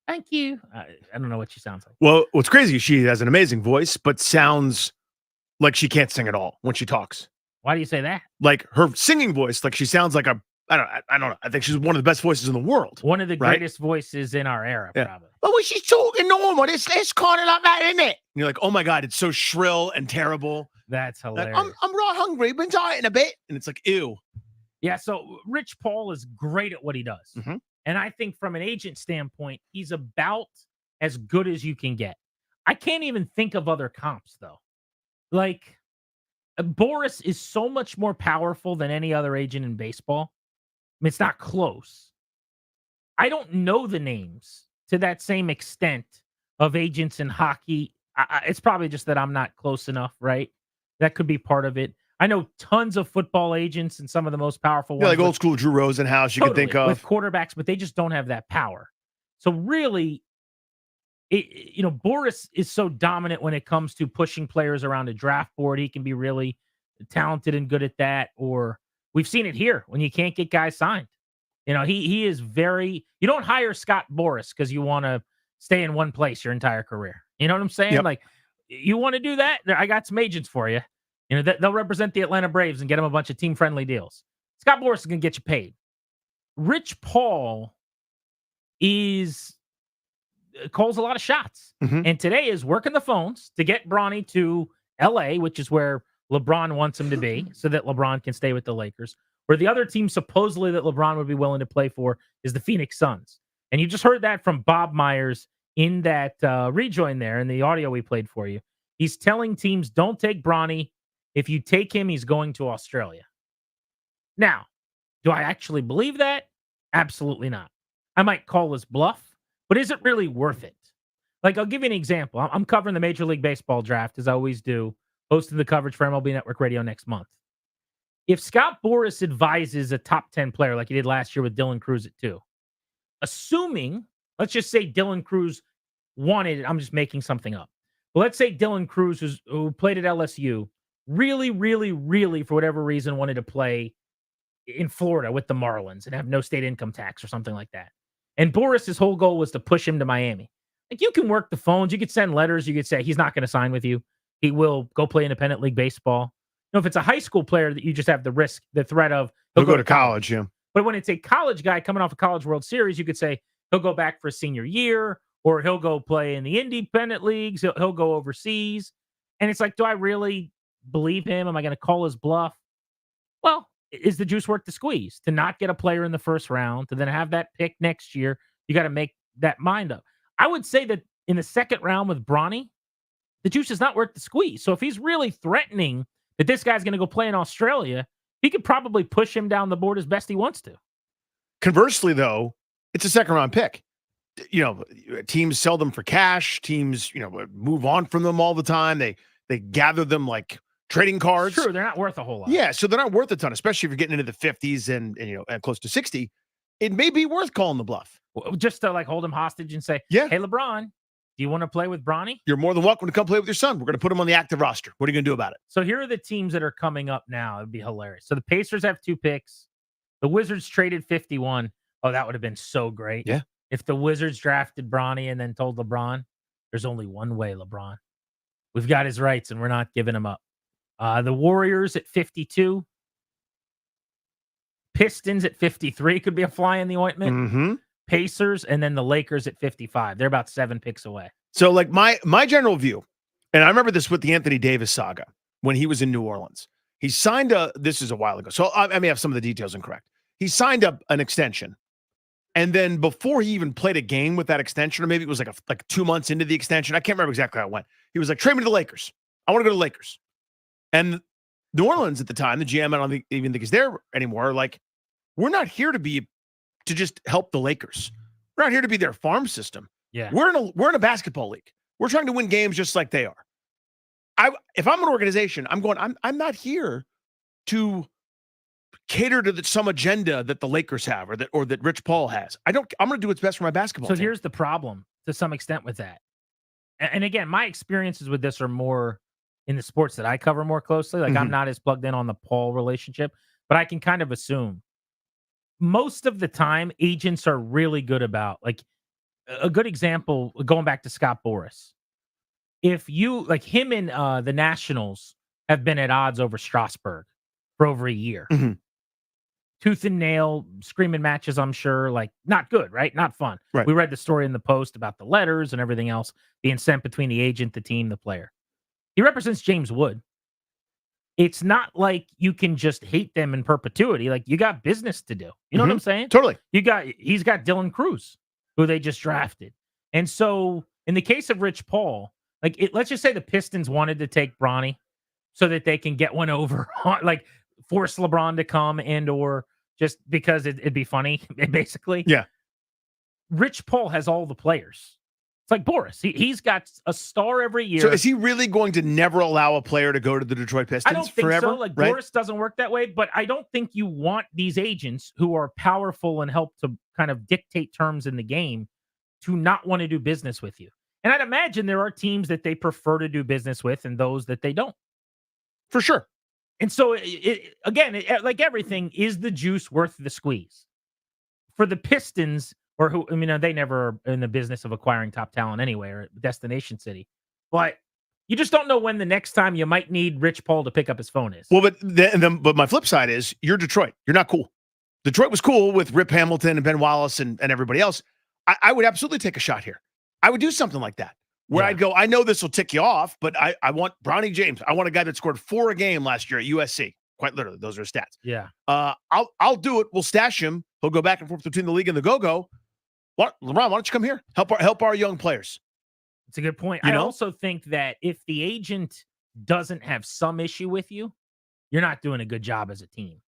Speaker 1: thank you. I don't know what she sounds like.
Speaker 22: Well, what's crazy is she has an amazing voice, but sounds like she can't sing at all when she talks.
Speaker 1: Why do you say that?
Speaker 22: Like her singing voice, like she sounds like I don't know. I think she's one of the best voices in the world.
Speaker 1: One of the greatest voices in our era, probably.
Speaker 22: But when she's talking normal, it's kind of like that, isn't it? And you're like, oh my God, it's so shrill and terrible.
Speaker 1: That's hilarious.
Speaker 22: Like, I'm right hungry, been dieting a bit. And it's like, ew.
Speaker 1: Yeah, so Rich Paul is great at what he does. And I think from an agent standpoint, he's about as good as you can get. I can't even think of other comps, though. Like, Boras is so much more powerful than any other agent in baseball. I mean, it's not close. I don't know the names to that same extent of agents in hockey. It's probably just that I'm not close enough, right? That could be part of it. I know tons of football agents and some of the most powerful ones.
Speaker 22: Like old school Drew Rosenhaus, you can think of.
Speaker 1: With quarterbacks, but they just don't have that power. So really, Boras is so dominant when it comes to pushing players around a draft board. He can be really talented and good at that. Or we've seen it here when you can't get guys signed. He is very. You don't hire Scott Boras because you want to stay in one place your entire career. You know what I'm saying?
Speaker 22: Yep.
Speaker 1: Like, you want to do that? I got some agents for you. They'll represent the Atlanta Braves and get them a bunch of team-friendly deals. Scott Boras is going to get you paid. Rich Paul calls a lot of shots. And today is working the phones to get Bronny to L.A., which is where LeBron wants him to be, so that LeBron can stay with the Lakers. where the other team supposedly that LeBron would be willing to play for is the Phoenix Suns. And you just heard that from Bob Myers in that rejoin there in the audio we played for you. He's telling teams, don't take Bronny. If you take him, he's going to Australia. Now, do I actually believe that? Absolutely not. I might call his bluff, but is it really worth it? Like, I'll give you an example. I'm covering the Major League Baseball draft, as I always do, hosting the coverage for MLB Network Radio next month. If Scott Boras advises a top 10 player like he did last year with Dylan Cruz at 2, assuming, let's just say Dylan Cruz wanted, I'm just making something up. But let's say Dylan Cruz, who played at LSU, really, really, really, for whatever reason, wanted to play in Florida with the Marlins and have no state income tax or something like that. And Boris's whole goal was to push him to Miami. Like, you can work the phones, you could send letters, you could say he's not going to sign with you. He will go play independent league baseball. You know, if it's a high school player that you just have the threat of
Speaker 22: he'll go to college, yeah.
Speaker 1: But when it's a college guy coming off a College World Series, you could say he'll go back for a senior year, or he'll go play in the independent leagues. He'll go overseas. And it's like, do I really believe him? Am I going to call his bluff? Well, is the juice worth the squeeze? To not get a player in the first round, to then have that pick next year, you got to make that mind up. I would say that in the second round with Bronny, the juice is not worth the squeeze. So if he's really threatening that this guy's going to go play in Australia, he could probably push him down the board as best he wants to.
Speaker 22: Conversely, though, it's a second-round pick. You know, teams sell them for cash. Teams, you know, move on from them all the time. They gather them like trading cards.
Speaker 1: True, they're not worth a whole lot.
Speaker 22: Yeah, so they're not worth a ton, especially if you're getting into the 50s and you know, and close to 60. It may be worth calling the bluff.
Speaker 1: Just to like hold him hostage and say,
Speaker 22: yeah,
Speaker 1: hey, LeBron, do you want to play with Bronny?
Speaker 22: You're more than welcome to come play with your son. We're going to put him on the active roster. What are you going to do about it?
Speaker 1: So here are the teams that are coming up now. It'd be hilarious. So the Pacers have 2 picks. The Wizards traded 51. Oh, that would have been so great.
Speaker 22: Yeah.
Speaker 1: If the Wizards drafted Bronny and then told LeBron, there's only one way, LeBron. We've got his rights and we're not giving him up. The Warriors at 52. Pistons at 53 could be a fly in the ointment.
Speaker 22: Mm-hmm.
Speaker 1: Pacers, and then the Lakers at 55. They're about 7 picks away.
Speaker 22: So, like, my general view, and I remember this with the Anthony Davis saga when he was in New Orleans. He signed this is a while ago, so I may have some of the details incorrect. He signed up an extension, and then before he even played a game with that extension, or maybe it was like 2 months into the extension, I can't remember exactly how it went. He was like, trade me to the Lakers. I want to go to the Lakers. And New Orleans at the time, the GM, I don't even think he's there anymore, like, we're not here to just help the Lakers. We're not here to be their farm system.
Speaker 1: Yeah.
Speaker 22: We're in a basketball league. We're trying to win games just like they are. If I'm an organization, I'm not here to cater to some agenda that the Lakers have or that Rich Paul has. I'm going to do what's best for my basketball team.
Speaker 1: Here's the problem to some extent with that. And again, my experiences with this are more in the sports that I cover more closely. Like, I'm not as plugged in on the Paul relationship, but I can kind of assume most of the time, agents are really good about, like, a good example, going back to Scott Boras. If you, like, him and the Nationals have been at odds over Strasburg for over a year.
Speaker 22: Mm-hmm.
Speaker 1: Tooth and nail, screaming matches, I'm sure. Like, not good, right? Not fun.
Speaker 22: Right.
Speaker 1: We read the story in the Post about the letters and everything else being sent between the agent, the team, the player. He represents James Wood. It's not like you can just hate them in perpetuity. Like, you got business to do. You know what I'm saying?
Speaker 22: Totally.
Speaker 1: He's got Dylan Cruz, who they just drafted. And so in the case of Rich Paul, like, let's just say the Pistons wanted to take Bronny so that they can get one over, like, force LeBron to come or just because it'd be funny, basically.
Speaker 22: Yeah.
Speaker 1: Rich Paul has all the players. It's like Boras. He's got a star every year.
Speaker 22: So is he really going to never allow a player to go to the Detroit Pistons
Speaker 1: I don't think
Speaker 22: forever?
Speaker 1: so. Like,
Speaker 22: right?
Speaker 1: Boras doesn't work that way, but I don't think you want these agents who are powerful and help to kind of dictate terms in the game to not want to do business with you. And I'd imagine there are teams that they prefer to do business with and those that they don't.
Speaker 22: For sure.
Speaker 1: And so, again, like everything, is the juice worth the squeeze? For the Pistons, or who, I mean, they never are in the business of acquiring top talent anyway, or destination city. But you just don't know when the next time you might need Rich Paul to pick up his phone is.
Speaker 22: Well, but my flip side is you're Detroit. You're not cool. Detroit was cool with Rip Hamilton and Ben Wallace and everybody else. I would absolutely take a shot here. I would do something like that where I'd go, I know this will tick you off, but I want Bronny James. I want a guy that scored 4 a game last year at USC. Quite literally, those are his stats.
Speaker 1: Yeah.
Speaker 22: I'll do it. We'll stash him. He'll go back and forth between the league and the go-go. LeBron, why don't you come here? Help our young players.
Speaker 1: It's a good point.
Speaker 22: You
Speaker 1: I
Speaker 22: know?
Speaker 1: also think that if the agent doesn't have some issue with you, you're not doing a good job as a team.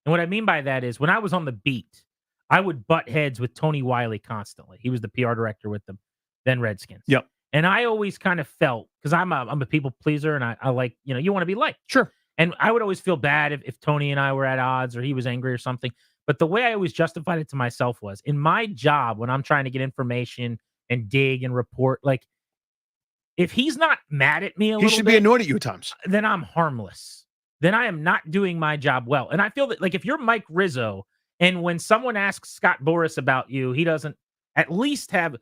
Speaker 1: And what I mean by that is when I was on the beat, I would butt heads with Tony Wiley constantly. He was the PR director with the then Redskins.
Speaker 22: Yep.
Speaker 1: And I always kind of felt, because I'm a people pleaser and I like, you want to be liked.
Speaker 22: Sure.
Speaker 1: And I would always feel bad if Tony and I were at odds or he was angry or something. But the way I always justified it to myself was in my job when I'm trying to get information and dig and report, like, if he's not mad at me a little
Speaker 22: He should
Speaker 1: bit,
Speaker 22: be annoyed at you at times.
Speaker 1: then I'm harmless. Then I am not doing my job well. And I feel that, like, if you're Mike Rizzo and when someone asks Scott Boras about you, he doesn't at least have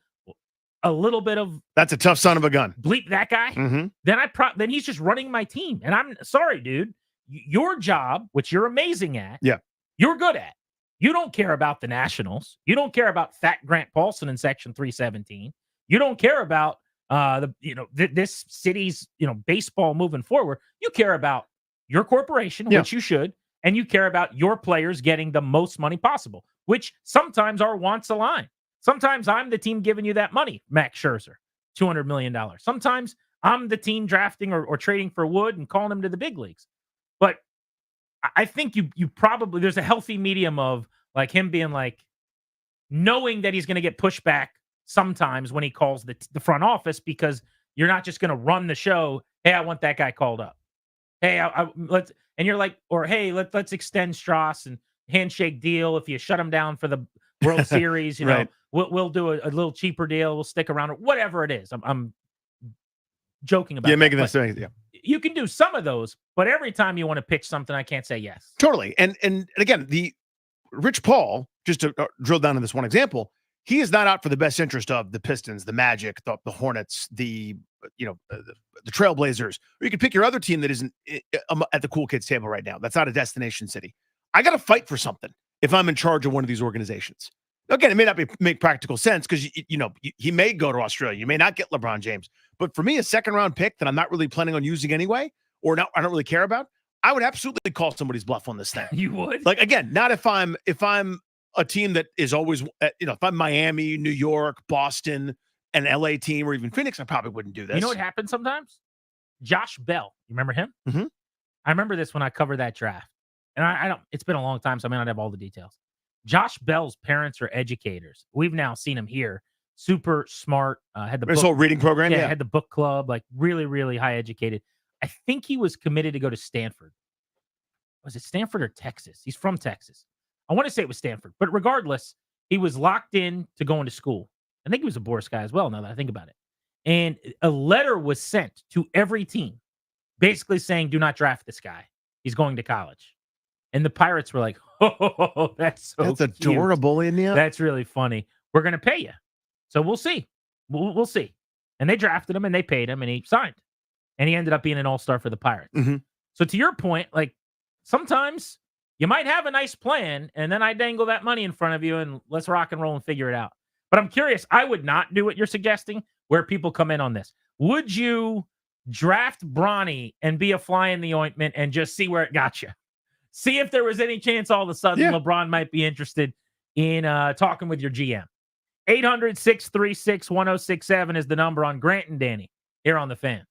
Speaker 1: a little bit of
Speaker 22: That's a tough son of a gun.
Speaker 1: bleep that guy,
Speaker 22: Mhm.
Speaker 1: then he's just running my team. And I'm sorry, dude. Your job, which you're amazing at,
Speaker 22: Yeah.
Speaker 1: you're good at. You don't care about the Nationals. You don't care about Fat Grant Paulson in Section 317. You don't care about this city's baseball moving forward. You care about your corporation,
Speaker 22: Yeah.
Speaker 1: which you should, and you care about your players getting the most money possible, which sometimes our wants align. Sometimes I'm the team giving you that money, Max Scherzer, $200 million. Sometimes I'm the team drafting or trading for Wood and calling him to the big leagues. But I think you probably, there's a healthy medium of like him being like, knowing that he's going to get pushback sometimes when he calls the front office, because you're not just going to run the show. Hey, I want that guy called up. Hey, let's, and you're like, or hey, let's extend Strauss and handshake deal. If you shut him down for the World Series,
Speaker 22: Right.
Speaker 1: we'll do a little cheaper deal. We'll stick around, or whatever it is. I'm joking about.
Speaker 22: Yeah, making
Speaker 1: that,
Speaker 22: this. Yeah.
Speaker 1: You can do some of those, but every time you want to pitch something, I can't say yes.
Speaker 22: Totally. And again, the Rich Paul, just to drill down on this one example, he is not out for the best interest of the Pistons, the Magic, the Hornets, the Trailblazers, or you could pick your other team that isn't at the cool kids table right now. That's not a destination city. I got to fight for something if I'm in charge of one of these organizations. Again, it may not make practical sense because he may go to Australia. You may not get LeBron James, but for me, a second round pick that I'm not really planning on using anyway, or I don't really care about, I would absolutely call somebody's bluff on this thing.
Speaker 1: You would?
Speaker 22: Like, again, not if I'm a team that is always, if I'm Miami, New York, Boston, an LA team, or even Phoenix, I probably wouldn't do this.
Speaker 1: You know what happens sometimes? Josh Bell, you remember him?
Speaker 22: Mm-hmm.
Speaker 1: I remember this when I covered that draft, and I don't. It's been a long time, so I may not have all the details. Josh Bell's parents are educators. We've now seen him here. Super smart. Had the
Speaker 22: whole reading program. Yeah,
Speaker 1: had the book club. Like really, really high educated. I think he was committed to go to Stanford. Was it Stanford or Texas? He's from Texas. I want to say it was Stanford, but regardless, he was locked in to going to school. I think he was a Boris guy as well, now that I think about it. And a letter was sent to every team basically saying, do not draft this guy. He's going to college. And the Pirates were like, oh, that's
Speaker 22: That's adorable, isn't it?
Speaker 1: That's really funny. We're going to pay you. So we'll see. We'll see. And they drafted him and they paid him and he signed. And he ended up being an all-star for the Pirates.
Speaker 22: Mm-hmm.
Speaker 1: So to your point, like sometimes you might have a nice plan and then I dangle that money in front of you and let's rock and roll and figure it out. But I'm curious, I would not do what you're suggesting where people come in on this. Would you draft Bronny and be a fly in the ointment and just see where it got you? See if there was any chance all of a sudden LeBron might be interested in talking with your GM. 800-636-1067 is the number on Grant and Danny here on The Fan.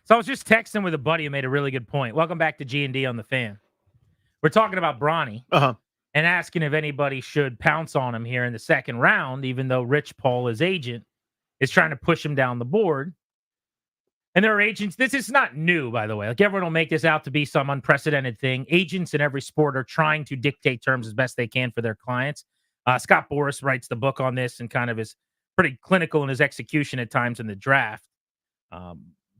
Speaker 1: So I was just texting with a buddy who made a really good point. Welcome back to G&D on the Fan. We're talking about Bronny and asking if anybody should pounce on him here in the second round, even though Rich Paul, his agent, is trying to push him down the board. And there are agents. This is not new, by the way. Like, everyone will make this out to be some unprecedented thing. Agents in every sport are trying to dictate terms as best they can for their clients. Scott Boras writes the book on this and kind of is pretty clinical in his execution at times in the draft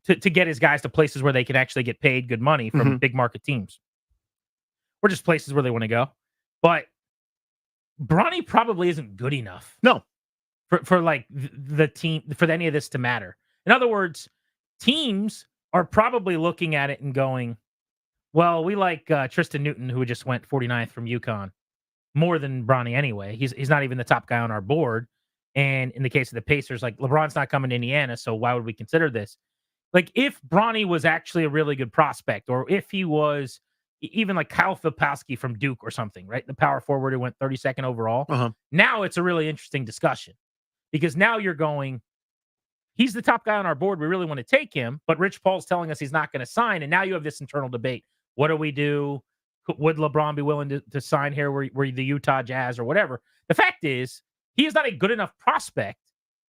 Speaker 1: to get his guys to places where they can actually get paid good money from big market teams. Or just places where they want to go. But Bronny probably isn't good enough.
Speaker 22: No.
Speaker 1: For like the team, for any of this to matter. In other words, teams are probably looking at it and going, well, we like Tristan Newton, who just went 49th from UConn, more than Bronny anyway. He's not even the top guy on our board. And in the case of the Pacers, like, LeBron's not coming to Indiana, so why would we consider this? Like, if Bronny was actually a really good prospect, or if he was even like Kyle Filipowski from Duke or something, right? The power forward who went 32nd overall. Now it's a really interesting discussion, because now you're going, he's the top guy on our board. We really want to take him, but Rich Paul's telling us he's not going to sign. And now you have this internal debate. What do we do? Would LeBron be willing to sign here? Were the Utah Jazz or whatever? The fact is, he is not a good enough prospect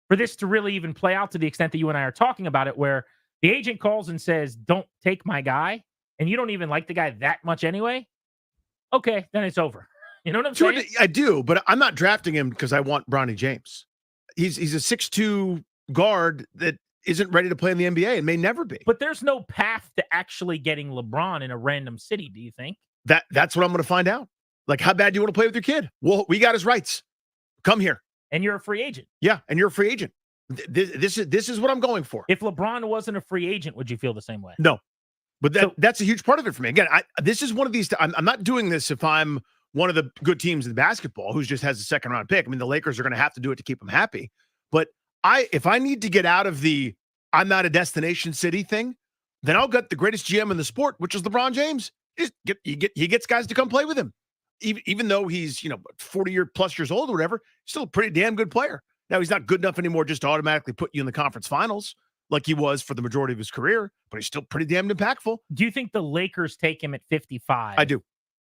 Speaker 1: for this to really even play out to the extent that you and I are talking about it, where the agent calls and says, don't take my guy, and you don't even like the guy that much anyway. Okay, then it's over. You know what I'm saying?
Speaker 22: I do, but I'm not drafting him because I want Bronny James. He's a 6'2" guard that isn't ready to play in the NBA and may never be.
Speaker 1: But there's no path to actually getting LeBron in a random city, do you think?
Speaker 22: That's what I'm going to find out. Like, how bad do you want to play with your kid? Well, we got his rights. Come here.
Speaker 1: And you're a free agent.
Speaker 22: Yeah, and you're a free agent. This is what I'm going for.
Speaker 1: If LeBron wasn't a free agent, would you feel the same way?
Speaker 22: No. But that's a huge part of it for me. Again, this is one of these. I'm not doing this if I'm one of the good teams in basketball who just has a second round pick. I mean, the Lakers are going to have to do it to keep them happy. But if I need to get out of the I'm not a destination city thing, then I'll get the greatest GM in the sport, which is LeBron James. He gets guys to come play with him. Even though he's 40+ years old or whatever, still a pretty damn good player. Now, he's not good enough anymore just to automatically put you in the conference finals like he was for the majority of his career, but he's still pretty damn impactful.
Speaker 1: Do you think the Lakers take him at 55?
Speaker 22: I do.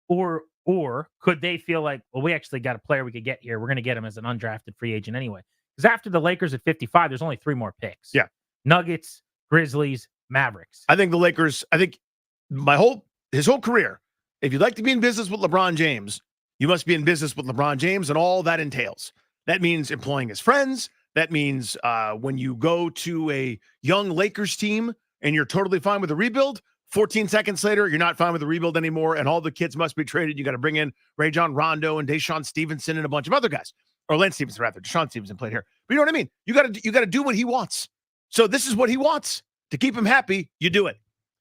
Speaker 1: Or could they feel like, well, we actually got a player we could get here. We're going to get him as an undrafted free agent anyway. Because after the Lakers at 55, there's only 3 more picks.
Speaker 22: Yeah.
Speaker 1: Nuggets, Grizzlies, Mavericks.
Speaker 22: I think the Lakers, his whole career, if you'd like to be in business with LeBron James, you must be in business with LeBron James and all that entails. That means employing his friends. That means when you go to a young Lakers team and you're totally fine with a rebuild, 14 seconds later, you're not fine with the rebuild anymore, and all the kids must be traded. You got to bring in Rajon Rondo and Deshaun Stevenson and a bunch of other guys. Or Lance Stevenson, rather. Deshaun Stevenson played here. But you know what I mean? You got to do what he wants. So this is what he wants. To keep him happy, you do it.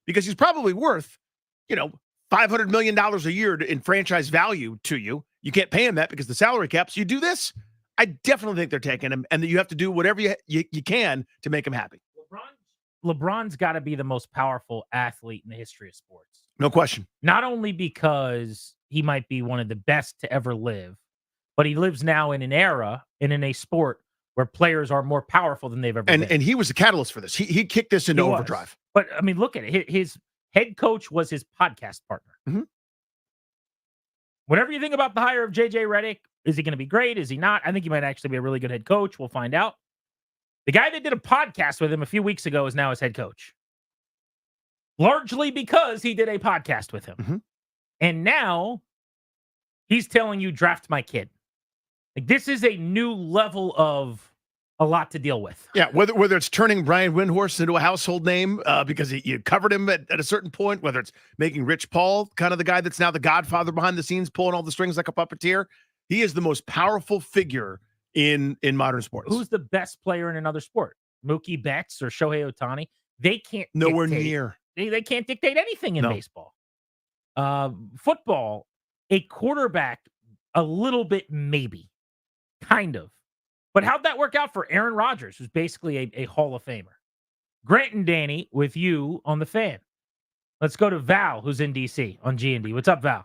Speaker 22: Because he's probably worth, $500 million a year in franchise value to you. You can't pay him that because the salary cap. So you do this. I definitely think they're taking him, and that you have to do whatever you can to make him happy.
Speaker 1: LeBron's got to be the most powerful athlete in the history of sports.
Speaker 22: No question.
Speaker 1: Not only because he might be one of the best to ever live, but he lives now in an era and in a sport where players are more powerful than they've ever been.
Speaker 22: And he was the catalyst for this. He kicked this into overdrive.
Speaker 1: But, I mean, look at it. His head coach was his podcast partner.
Speaker 22: Mm-hmm.
Speaker 1: Whatever you think about the hire of J.J. Redick, is he going to be great? Is he not? I think he might actually be a really good head coach. We'll find out. The guy that did a podcast with him a few weeks ago is now his head coach. Largely because he did a podcast with him.
Speaker 22: Mm-hmm.
Speaker 1: And now he's telling you, draft my kid. Like, this is a new level of a lot to deal with.
Speaker 22: Yeah, whether it's turning Brian Windhorst into a household name because you covered him at a certain point, whether it's making Rich Paul kind of the guy that's now the godfather behind the scenes, pulling all the strings like a puppeteer. He is the most powerful figure in modern sports.
Speaker 1: Who's the best player in another sport? Mookie Betts or Shohei Ohtani? They can't
Speaker 22: nowhere
Speaker 1: dictate,
Speaker 22: near.
Speaker 1: They can't dictate anything in baseball. Football, a quarterback, a little bit maybe, kind of. But how'd that work out for Aaron Rodgers, who's basically a Hall of Famer? Grant and Danny with you on the Fan. Let's go to Val, who's in D.C. on G&D. What's up, Val?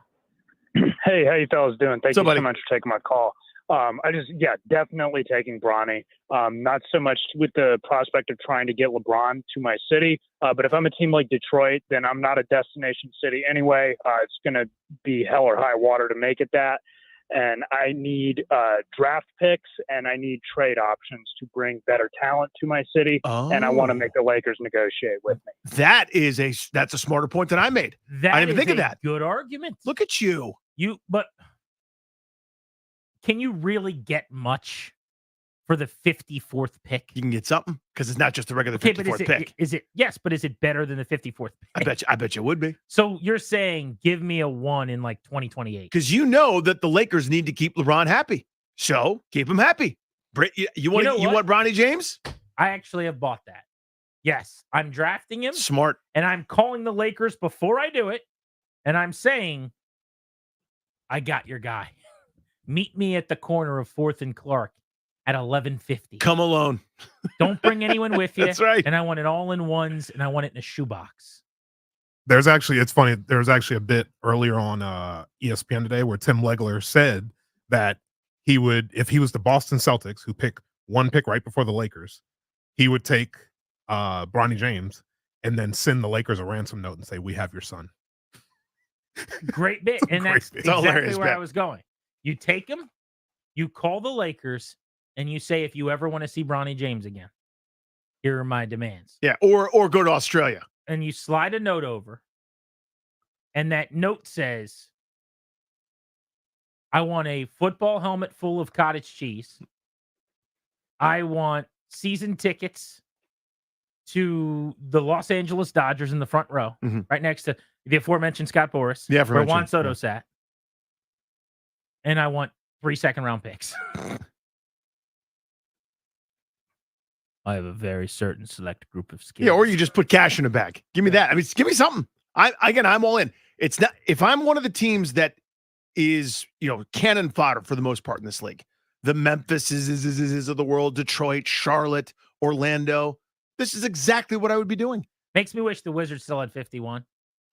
Speaker 2: Hey, how you fellas doing? Thank you so much for taking my call. Definitely taking Bronny. Not so much with the prospect of trying to get LeBron to my city, but if I'm a team like Detroit, then I'm not a destination city anyway. It's going to be hell or high water to make it that. And I need draft picks and I need trade options to bring better talent to my city. And I want to make the Lakers negotiate with me.
Speaker 22: That's a smarter point than I made.
Speaker 1: That
Speaker 22: I didn't even think of
Speaker 1: is a
Speaker 22: that.
Speaker 1: Good argument.
Speaker 22: Look at you.
Speaker 1: But can you really get much for the 54th pick?
Speaker 22: You can get something because it's not just the regular 54th pick.
Speaker 1: Is it better than the 54th pick?
Speaker 22: I bet you it would be.
Speaker 1: So you're saying give me a 1 in like 2028.
Speaker 22: Because you know that the Lakers need to keep LeBron happy. So keep him happy. You want Bronny James?
Speaker 1: I actually have bought that. Yes, I'm drafting him.
Speaker 22: Smart.
Speaker 1: And I'm calling the Lakers before I do it. And I'm saying, I got your guy. Meet me at the corner of 4th and Clark at 11:50.
Speaker 22: Come alone.
Speaker 1: Don't bring anyone with you.
Speaker 22: That's right.
Speaker 1: And I want it all in ones, and I want it in a shoebox.
Speaker 15: It's funny. There was actually a bit earlier on ESPN today where Tim Legler said that he would, if he was the Boston Celtics, who pick one pick right before the Lakers, he would take Bronny James and then send the Lakers a ransom note and say, "We have your son."
Speaker 1: Great bit. And that's exactly where
Speaker 22: bit.
Speaker 1: I was going. You take him, you call the Lakers, and you say, if you ever want to see Bronny James again, here are my demands.
Speaker 22: Yeah, or go to Australia.
Speaker 1: And you slide a note over, and that note says, I want a football helmet full of cottage cheese. I want season tickets to the Los Angeles Dodgers in the front row, right next to the aforementioned Scott Boras, where Juan Soto sat. And I want 3 second-round picks. I have a very certain select group of skills.
Speaker 22: Yeah, or you just put cash in a bag. Give me that. I mean, give me something. I'm all in. It's not if I'm one of the teams that is, cannon fodder for the most part in this league. The Memphis is of the world, Detroit, Charlotte, Orlando. This is exactly what I would be doing.
Speaker 1: Makes me wish the Wizards still had 51.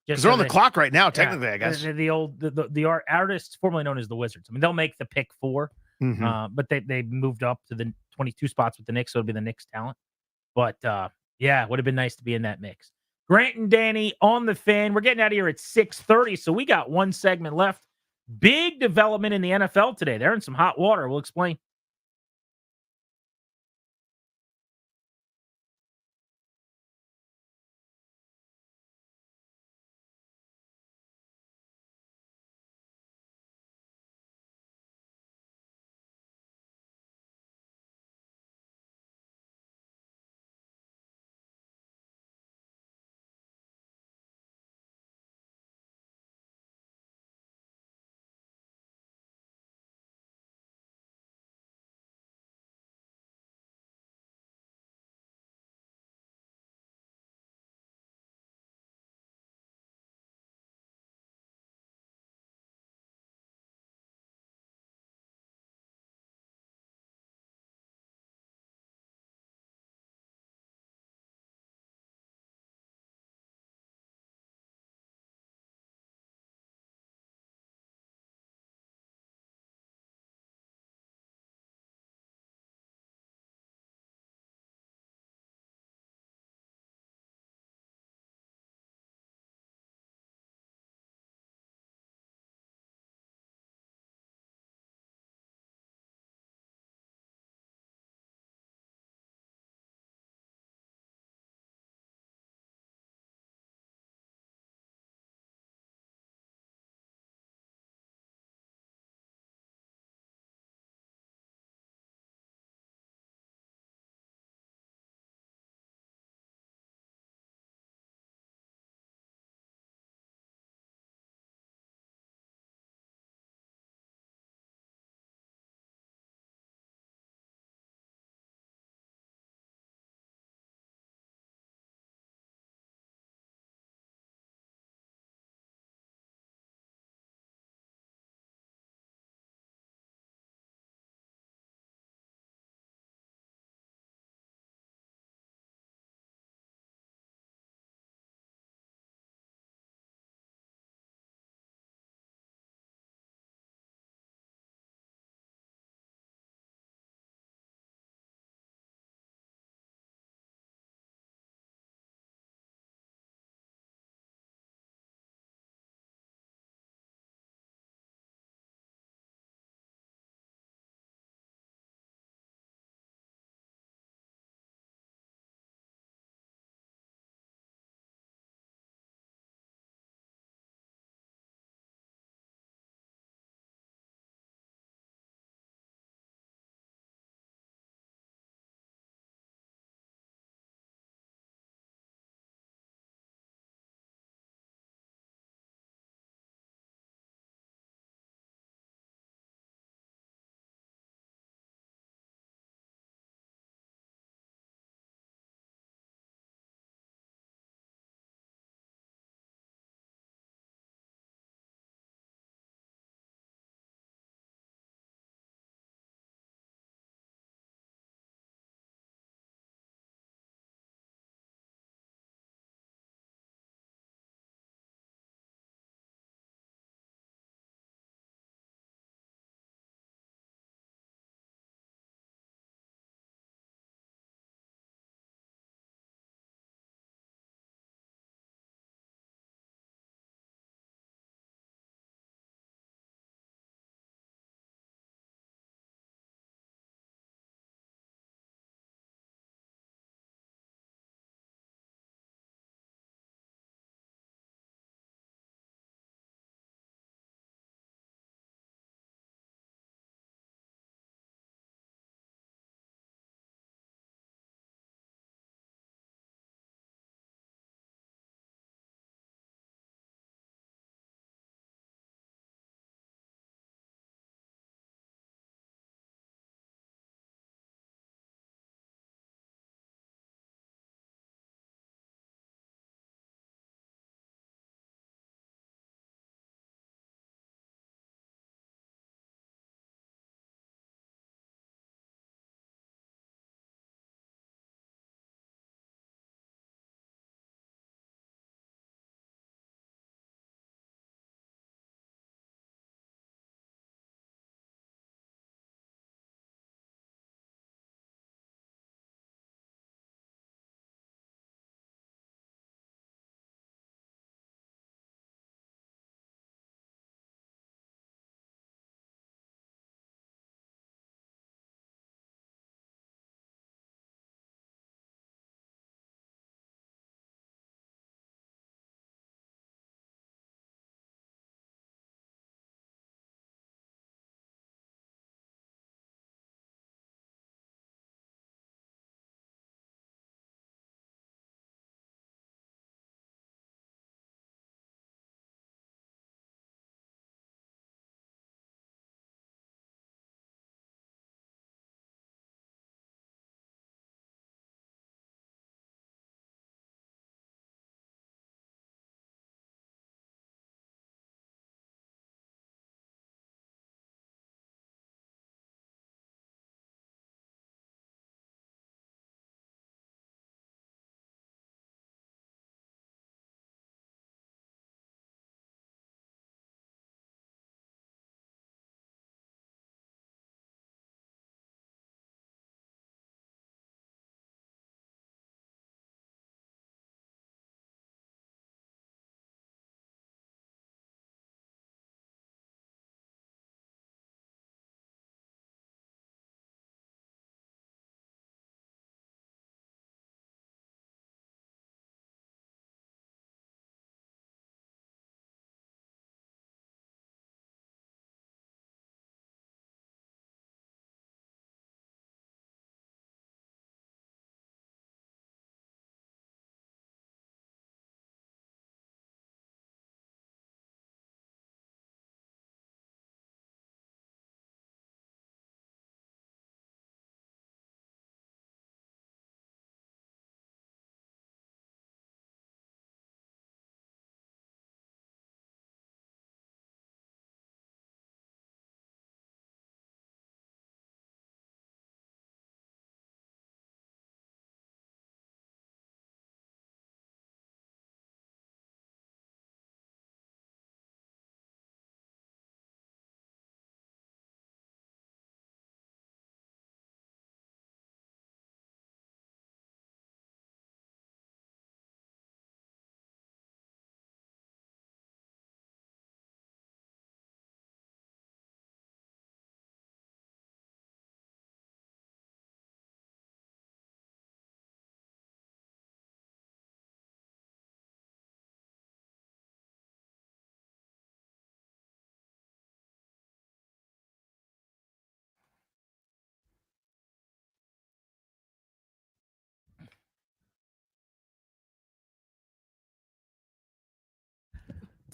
Speaker 22: Because they're on the clock right now, technically, I guess.
Speaker 1: The artists formerly known as the Wizards. I mean, they'll make the pick 4, but they moved up to the 22 spots with the Knicks, so it'll be the Knicks talent. But, it would have been nice to be in that mix. Grant and Danny on the Fan. We're getting out of here at 6:30, so we got one segment left. Big development in the NFL today. They're in some hot water. We'll explain.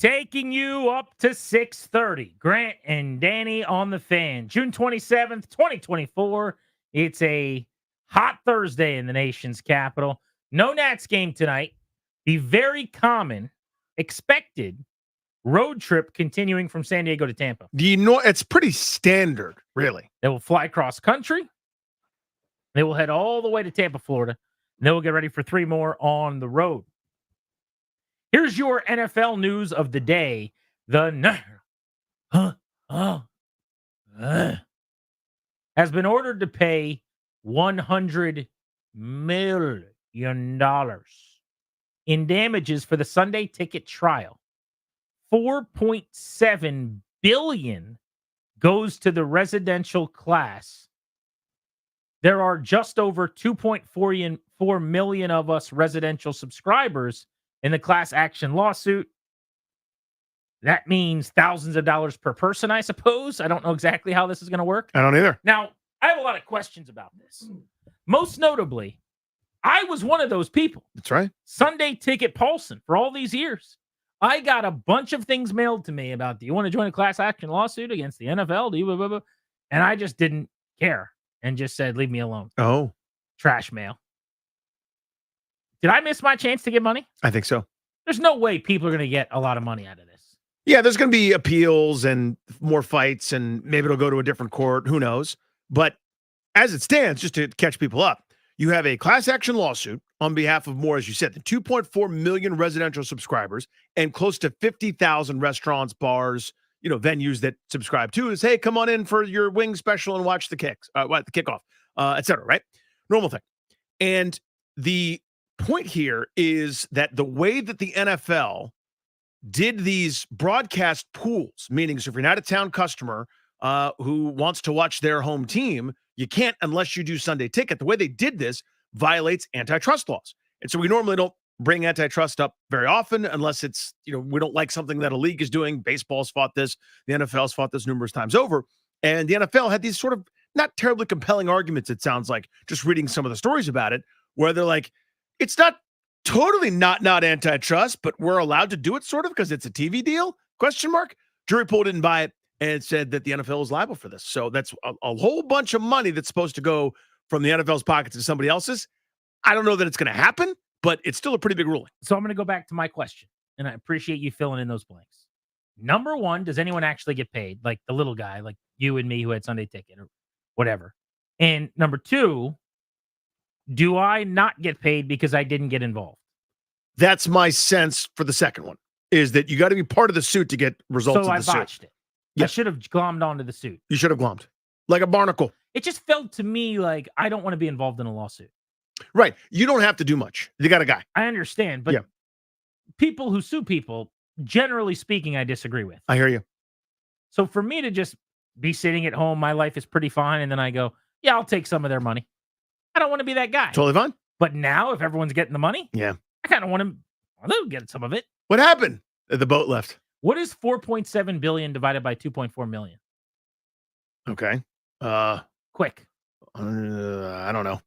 Speaker 1: Taking you up to 6:30. Grant and Danny on the Fan. June 27th, 2024. It's a hot Thursday in the nation's capital. No Nats game tonight. The very common, expected road trip continuing from San Diego to Tampa.
Speaker 22: It's pretty standard, really.
Speaker 1: They will fly cross country. They will head all the way to Tampa, Florida. And they will get ready for 3 more on the road. Here's your NFL news of the day. The has been ordered to pay $100 million in damages for the Sunday ticket trial. $4.7 billion goes to the residential class. There are just over 2.4 million of us residential subscribers in the class action lawsuit. That means thousands of dollars per person, I suppose. I don't know exactly how this is going to work.
Speaker 22: I don't either.
Speaker 1: Now, I have a lot of questions about this. Most notably, I was one of those people.
Speaker 22: That's right.
Speaker 1: Sunday ticket Paulson for all these years. I got a bunch of things mailed to me about, do you want to join a class action lawsuit against the NFL? And I just didn't care and just said, leave me alone.
Speaker 22: Oh.
Speaker 1: Trash mail. Did I miss my chance to get money?
Speaker 22: I think so.
Speaker 1: There's no way people are going to get a lot of money out of this.
Speaker 22: Yeah, there's going to be appeals and more fights, and maybe it'll go to a different court. Who knows? But as it stands, just to catch people up, you have a class action lawsuit on behalf of more, as you said, the 2.4 million residential subscribers and close to 50,000 restaurants, bars, venues that subscribe to is, hey, come on in for your wing special and watch the kickoff, et cetera, right? Normal thing. And the point here is that the way that the NFL did these broadcast pools, meaning so if you're an out-of-town customer who wants to watch their home team, you can't unless you do Sunday ticket. The way they did this violates antitrust laws. And so we normally don't bring antitrust up very often unless it's, we don't like something that a league is doing. Baseball's fought this. The NFL's fought this numerous times over. And the NFL had these sort of not terribly compelling arguments, it sounds like, just reading some of the stories about it, where they're like, it's not totally not antitrust, but we're allowed to do it sort of because it's a TV deal? ? Jury pool didn't buy it and said that the NFL is liable for this. So that's a whole bunch of money that's supposed to go from the NFL's pockets to somebody else's. I don't know that it's going to happen, but it's still a pretty big ruling.
Speaker 1: So I'm going to go back to my question, and I appreciate you filling in those blanks. Number one, does anyone actually get paid? Like the little guy, like you and me who had Sunday ticket or whatever. And number two, do I not get paid because I didn't get involved?
Speaker 22: That's my sense for the second one, is that you got to be part of the suit to get results of the suit.
Speaker 1: So I botched it.
Speaker 22: Yeah.
Speaker 1: I should have glommed onto the suit.
Speaker 22: You should have glommed. Like a barnacle.
Speaker 1: It just felt to me like I don't want to be involved in a lawsuit.
Speaker 22: Right. You don't have to do much. You got a guy.
Speaker 1: I understand, but people who sue people, generally speaking, I disagree with.
Speaker 22: I hear you.
Speaker 1: So for me to just be sitting at home, my life is pretty fine, and then I go, yeah, I'll take some of their money. I don't want to be that guy.
Speaker 22: Totally fine.
Speaker 1: But now, if everyone's getting the money,
Speaker 22: yeah,
Speaker 1: I kind of want to. I'll get some of it.
Speaker 22: What happened? The boat left.
Speaker 1: What is 4.7 billion divided by 2.4 million?
Speaker 22: Okay.
Speaker 1: Quick.
Speaker 22: I don't know.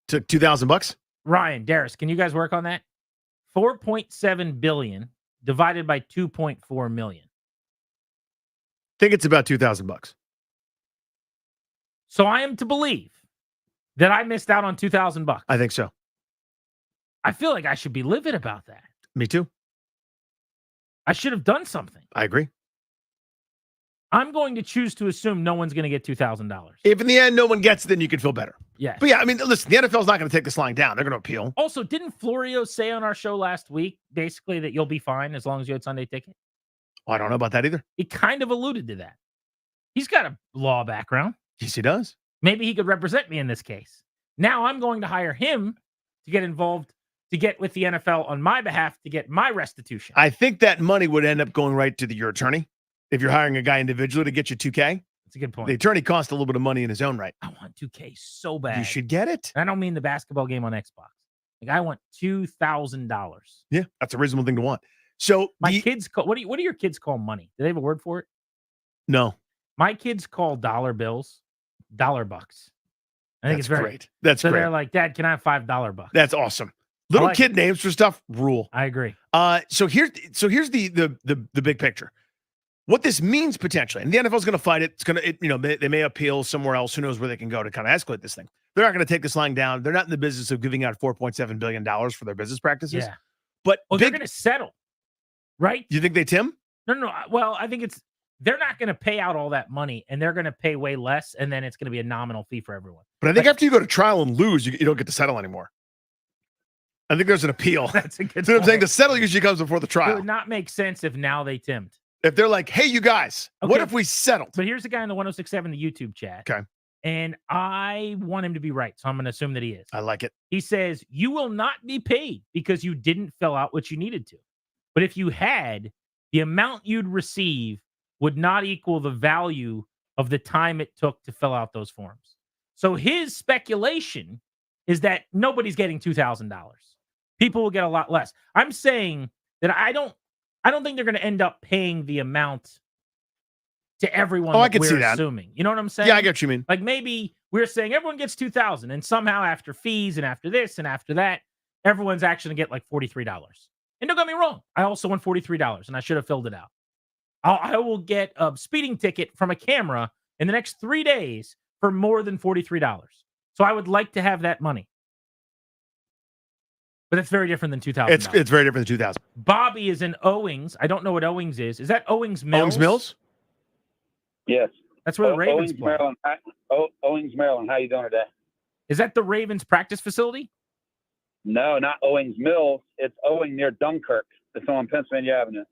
Speaker 22: Took $2,000.
Speaker 1: Ryan, Darius, can you guys work on that? 4.7 billion divided by 2.4 million.
Speaker 22: Think it's about $2,000.
Speaker 1: So I am to believe that I missed out on $2,000.
Speaker 22: I think so.
Speaker 1: I feel like I should be livid about that.
Speaker 22: Me too.
Speaker 1: I should have done something.
Speaker 22: I agree.
Speaker 1: I'm going to choose to assume no one's going to get $2,000.
Speaker 22: If in the end no one gets it, then you can feel better.
Speaker 1: Yeah.
Speaker 22: But yeah, I mean, listen, the NFL's not going to take this lying down. They're going to appeal.
Speaker 1: Also, didn't Florio say on our show last week, basically, that you'll be fine as long as you had Sunday ticket?
Speaker 22: Oh, I don't know about that either.
Speaker 1: He kind of alluded to that. He's got a law background.
Speaker 22: Yes, he does.
Speaker 1: Maybe he could represent me in this case. Now I'm going to hire him to get involved, to get with the NFL on my behalf, to get my restitution.
Speaker 22: I think that money would end up going right to your attorney if you're hiring a guy individually to get you $2K.
Speaker 1: That's a good point.
Speaker 22: The attorney costs a little bit of money in his own right.
Speaker 1: I want $2K so bad.
Speaker 22: You should get it.
Speaker 1: And I don't mean the basketball game on Xbox. Like, I want $2,000.
Speaker 22: Yeah, that's a reasonable thing to want. So
Speaker 1: my kids call, what do your kids call money? Do they have a word for it?
Speaker 22: No.
Speaker 1: My kids call dollar bills $bucks. I think it's very
Speaker 22: great. That's
Speaker 1: so
Speaker 22: great.
Speaker 1: They're like, Dad, can I have $5 bucks?
Speaker 22: That's awesome. Little kid names for stuff rule.
Speaker 1: I agree.
Speaker 22: So here's the big picture. What this means potentially, and the NFL is going to fight it. It's going to, they may appeal somewhere else. Who knows where they can go to kind of escalate this thing? They're not going to take this line down. They're not in the business of giving out $4.7 billion for their business practices.
Speaker 1: Yeah.
Speaker 22: But
Speaker 1: they're going to settle, right?
Speaker 22: You think they Tim?
Speaker 1: No. Well, I think they're not going to pay out all that money, and they're going to pay way less, and then it's going to be a nominal fee for everyone.
Speaker 22: But I think after you go to trial and lose, you don't get to settle anymore. I think there's an appeal.
Speaker 1: That's a good
Speaker 22: So
Speaker 1: point.
Speaker 22: I'm saying the settle usually comes before the
Speaker 1: It
Speaker 22: trial.
Speaker 1: would not make sense if now they timmed.
Speaker 22: If they're like, hey, you guys, what if we settled?
Speaker 1: But here's the guy in the 1067, the YouTube chat.
Speaker 22: Okay.
Speaker 1: And I want him to be right, so I'm going to assume that he is.
Speaker 22: I like it.
Speaker 1: He says, you will not be paid because you didn't fill out what you needed to. But if you had, the amount you'd receive would not equal the value of the time it took to fill out those forms. So his speculation is that nobody's getting $2,000. People will get a lot less. I'm saying that I don't think they're going to end up paying the amount to everyone.
Speaker 22: I can
Speaker 1: we're
Speaker 22: see that.
Speaker 1: assuming. You know what I'm saying?
Speaker 22: Yeah, I get what you mean.
Speaker 1: Like maybe we're saying everyone gets $2,000, and somehow after fees and after this and after that, everyone's actually going to get like $43. And don't get me wrong, I also won $43, and I should have filled it out. I will get a speeding ticket from a camera in the next 3 days for more than $43. So I would like to have that money. But it's very different than $2,000.
Speaker 22: It's very different than $2,000.
Speaker 1: Bobby is in Owings. I don't know what Owings is. Is that Owings Mills?
Speaker 22: Owings Mills?
Speaker 4: Yes.
Speaker 1: That's where the Ravens
Speaker 4: Owings,
Speaker 1: play.
Speaker 4: Maryland. Owings, Maryland. How you doing today?
Speaker 1: Is that the Ravens practice facility?
Speaker 4: No, not Owings Mills. It's Owing near Dunkirk. It's on Pennsylvania Avenue.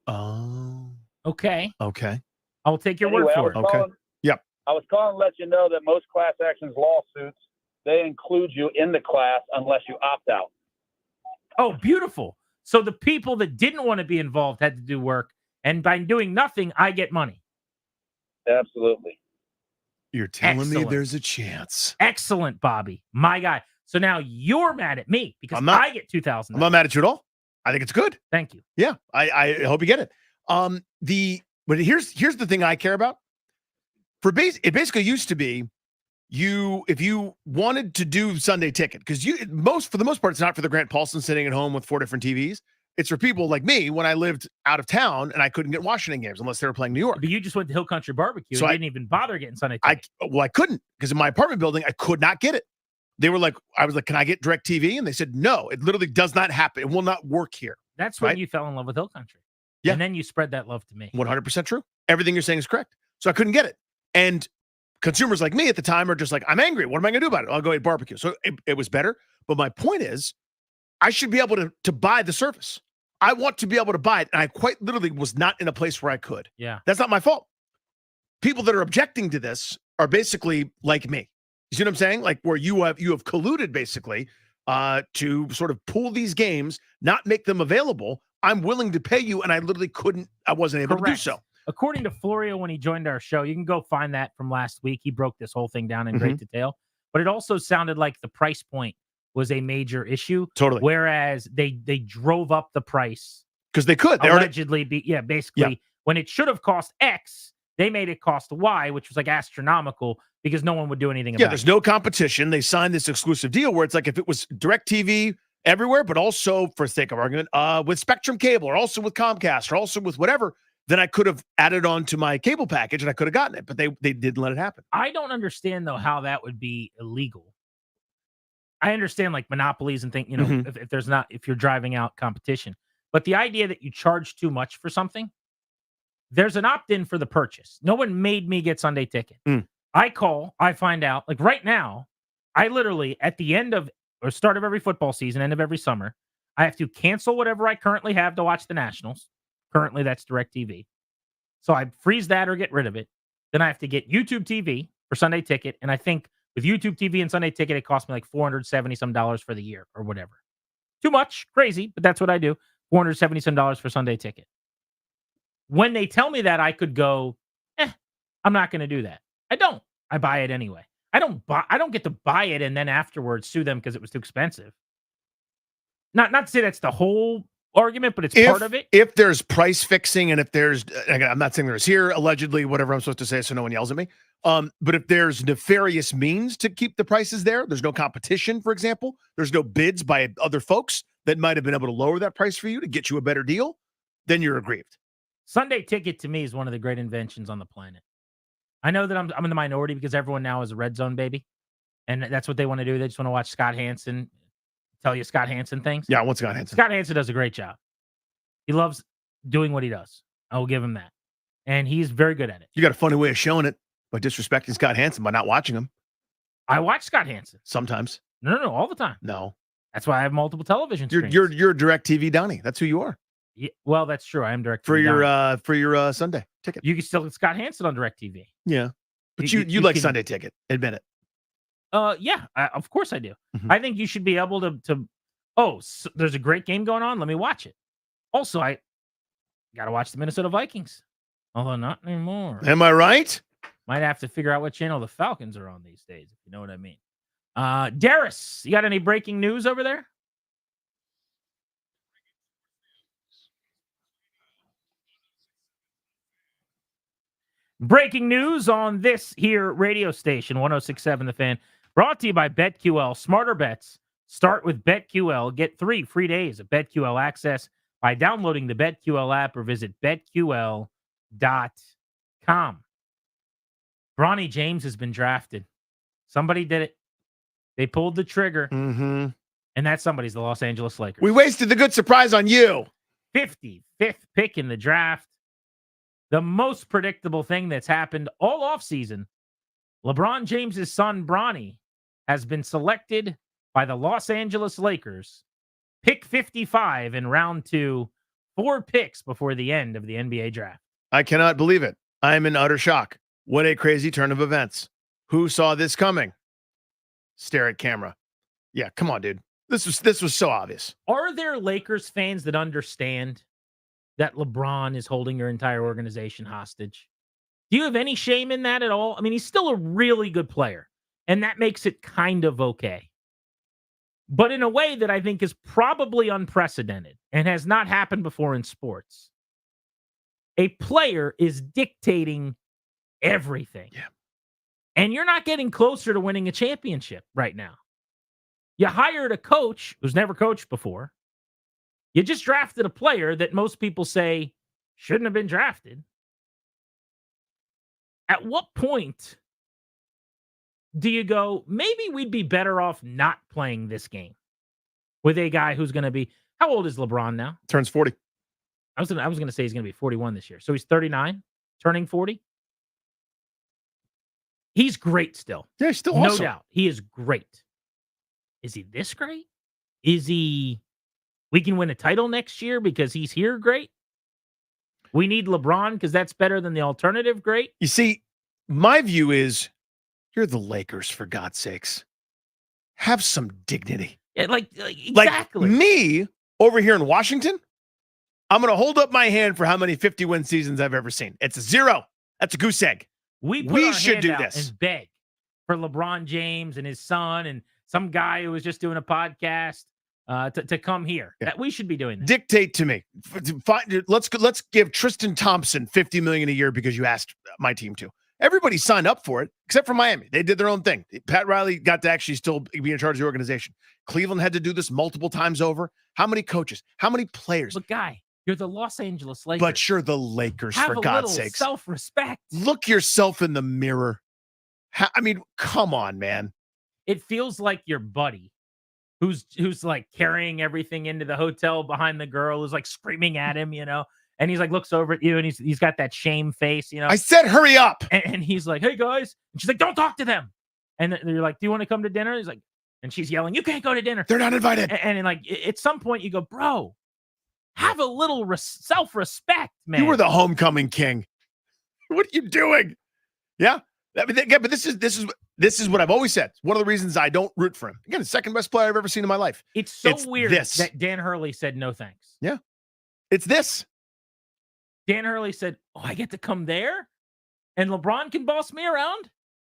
Speaker 22: Oh.
Speaker 1: Okay.
Speaker 22: Okay.
Speaker 1: I'll take your
Speaker 4: Anyway,
Speaker 1: word for it.
Speaker 22: Yep.
Speaker 4: I was calling to let you know that most class actions lawsuits, they include you in the class unless you opt out.
Speaker 1: Oh, beautiful. So the people that didn't want to be involved had to do work, and by doing nothing, I get money.
Speaker 4: Absolutely.
Speaker 22: You're telling me
Speaker 1: Excellent.
Speaker 22: there's a chance.
Speaker 1: Excellent, Bobby. My guy. So now you're mad at me because I get $2,000.
Speaker 22: I'm not mad at you at all. I think it's good.
Speaker 1: Thank you.
Speaker 22: Yeah, I hope you get it. But here's the thing I care about. It basically used to be if you wanted to do Sunday Ticket, because for the most part, it's not for the Grant Paulson sitting at home with 4 different TVs. It's for people like me when I lived out of town and I couldn't get Washington games unless they were playing New York.
Speaker 1: But you just went to Hill Country Barbecue
Speaker 22: So
Speaker 1: and
Speaker 22: I-
Speaker 1: didn't even bother getting Sunday Ticket.
Speaker 22: I couldn't, because in my apartment building, I could not get it. They were like, I was like, can I get DirecTV? And they said, no, it literally does not happen. It will not work here.
Speaker 1: That's when
Speaker 22: right?
Speaker 1: you fell in love with Hill Country.
Speaker 22: Yeah.
Speaker 1: And then you spread that love to me.
Speaker 22: 100% true. Everything you're saying is correct. So I couldn't get it. And consumers like me at the time are just like, I'm angry. What am I going to do about it? I'll go eat barbecue. So it was better. But my point is, I should be able to buy the service. I want to be able to buy it. And I quite literally was not in a place where I could.
Speaker 1: Yeah.
Speaker 22: That's not my fault. People that are objecting to this are basically like me. You see what I'm saying? Like where you have colluded basically to sort of pool these games, not make them available. I'm willing to pay you, and I literally couldn't. I wasn't able to do
Speaker 1: Correct.
Speaker 22: so.
Speaker 1: According to Florio, when he joined our show, you can go find that from last week. He broke this whole thing down in great detail. But it also sounded like the price point was a major issue.
Speaker 22: Totally.
Speaker 1: Whereas they drove up the price
Speaker 22: Because they could. They
Speaker 1: allegedly basically when it should have cost X, they made it cost Y, which was like astronomical because no one would do anything
Speaker 22: Yeah,
Speaker 1: about
Speaker 22: there's
Speaker 1: it.
Speaker 22: no competition. They signed this exclusive deal where it's like if it was DirecTV everywhere, but also, for sake of argument, with Spectrum Cable or also with Comcast or also with whatever, then I could have added on to my cable package and I could have gotten it, but they didn't let it happen.
Speaker 1: I don't understand though how that would be illegal. I understand like monopolies and think, if you're driving out competition, but the idea that you charge too much for something, there's an opt-in for the purchase. No one made me get Sunday Ticket. I call, I find out, like right now, I literally at the end of or start of every football season, end of every summer, I have to cancel whatever I currently have to watch the Nationals. Currently, that's DirecTV. So I freeze that or get rid of it. Then I have to get YouTube TV for Sunday Ticket. And I think with YouTube TV and Sunday Ticket, it cost me like $470 some for the year or whatever. Too much, crazy, but that's what I do. $470 some for Sunday Ticket. When they tell me that, I could go, I'm not going to do that. I don't. I buy it anyway. I don't get to buy it and then afterwards sue them because it was too expensive. Not to say that's the whole argument, but it's part of it.
Speaker 22: If there's price fixing and if there's, again, I'm not saying there's here, allegedly, whatever I'm supposed to say so no one yells at me. But if there's nefarious means to keep the prices there's no competition, for example, there's no bids by other folks that might have been able to lower that price for you to get you a better deal, then you're aggrieved.
Speaker 1: Sunday Ticket to me is one of the great inventions on the planet. I know that I'm in the minority because everyone now is a red zone baby, and that's what they want to do. They just want to watch Scott Hansen tell you Scott Hansen things.
Speaker 22: Yeah, what's Scott Hansen?
Speaker 1: Scott Hansen does a great job. He loves doing what he does. I will give him that. And he's very good at it.
Speaker 22: You got a funny way of showing it by disrespecting Scott Hansen by not watching him.
Speaker 1: I watch Scott Hansen.
Speaker 22: Sometimes.
Speaker 1: No, all the time.
Speaker 22: No.
Speaker 1: That's why I have multiple television screens.
Speaker 22: You're DirecTV Donnie. That's who you are.
Speaker 1: Yeah, well, that's true. I am DirecTV
Speaker 22: for your Sunday ticket.
Speaker 1: You can still get Scott Hansen on DirecTV.
Speaker 22: Yeah. But you like can, Sunday Ticket. Admit it.
Speaker 1: Yeah, of course I do. Mm-hmm. I think you should be able to so there's a great game going on. Let me watch it. Also, I got to watch the Minnesota Vikings. Although not anymore.
Speaker 22: Am I right?
Speaker 1: Might have to figure out what channel the Falcons are on these days, if you know what I mean. Darius, you got any breaking news over there? Breaking news on this here radio station, 106.7 The Fan, brought to you by BetQL. Smarter bets start with BetQL. Get 3 free days of BetQL access by downloading the BetQL app or visit BetQL.com. Bronny James has been drafted. Somebody did it. They pulled the trigger.
Speaker 22: Mm-hmm.
Speaker 1: And that somebody's the Los Angeles Lakers.
Speaker 22: We wasted the good surprise on you.
Speaker 1: 55th pick in the draft. The most predictable thing that's happened all offseason. LeBron James' son, Bronny, has been selected by the Los Angeles Lakers. Pick 55 in round 2. 4 picks before the end of the NBA draft.
Speaker 22: I cannot believe it. I'm in utter shock. What a crazy turn of events. Who saw this coming? Stare at camera. Yeah, come on, dude. This was so obvious.
Speaker 1: Are there Lakers fans that understand that LeBron is holding your entire organization hostage? Do you have any shame in that at all? I mean, he's still a really good player, and that makes it kind of okay. But in a way that I think is probably unprecedented and has not happened before in sports. A player is dictating everything.
Speaker 22: Yeah.
Speaker 1: And you're not getting closer to winning a championship right now. You hired a coach who's never coached before. You just drafted a player that most people say shouldn't have been drafted. At what point do you go, maybe we'd be better off not playing this game with a guy who's going to be, how old is LeBron now?
Speaker 22: Turns 40.
Speaker 1: I was going to say he's going to be 41 this year. So he's 39, turning 40. He's great still.
Speaker 22: Yeah, he's still
Speaker 1: no
Speaker 22: awesome.
Speaker 1: doubt. He is great. Is he this great? Is he, we can win a title next year because he's here great? We need LeBron because that's better than the alternative great?
Speaker 22: You see, my view is you're the Lakers, for God's sakes. Have some dignity.
Speaker 1: Yeah, exactly.
Speaker 22: Like me over here in Washington, I'm going to hold up my hand for how many 50-win seasons I've ever seen. It's a 0. That's a goose egg.
Speaker 1: We
Speaker 22: should do this
Speaker 1: and beg for LeBron James and his son and some guy who was just doing a podcast to come here.
Speaker 22: Yeah.
Speaker 1: That we should be doing that.
Speaker 22: Dictate to me. Let's give Tristan Thompson $50 million a year because you asked my team to. Everybody signed up for it except for Miami. They did their own thing. Pat Riley got to actually still be in charge of the organization. Cleveland had to do this multiple times over. How many coaches? How many players?
Speaker 1: But guy, you're the Los Angeles Lakers.
Speaker 22: But you're the Lakers,
Speaker 1: Have
Speaker 22: for God's
Speaker 1: little
Speaker 22: sakes.
Speaker 1: Self-respect.
Speaker 22: Look yourself in the mirror. I mean, come on, man.
Speaker 1: It feels like your buddy who's like carrying everything into the hotel behind the girl who's like screaming at him, and he's like looks over at you and he's got that shame face,
Speaker 22: I said, hurry up.
Speaker 1: And he's like, hey guys. And she's like, don't talk to them. And you're like, do you want to come to dinner? He's like, and she's yelling, you can't go to dinner.
Speaker 22: They're not invited.
Speaker 1: And like at some point you go, bro, have a little self-respect, man.
Speaker 22: You were the homecoming king. What are you doing? Yeah. But this is what I've always said. It's one of the reasons I don't root for him. Again, the second best player I've ever seen in my life.
Speaker 1: It's weird that Dan Hurley said no thanks.
Speaker 22: Yeah. It's this.
Speaker 1: Dan Hurley said, oh, I get to come there? And LeBron can boss me around?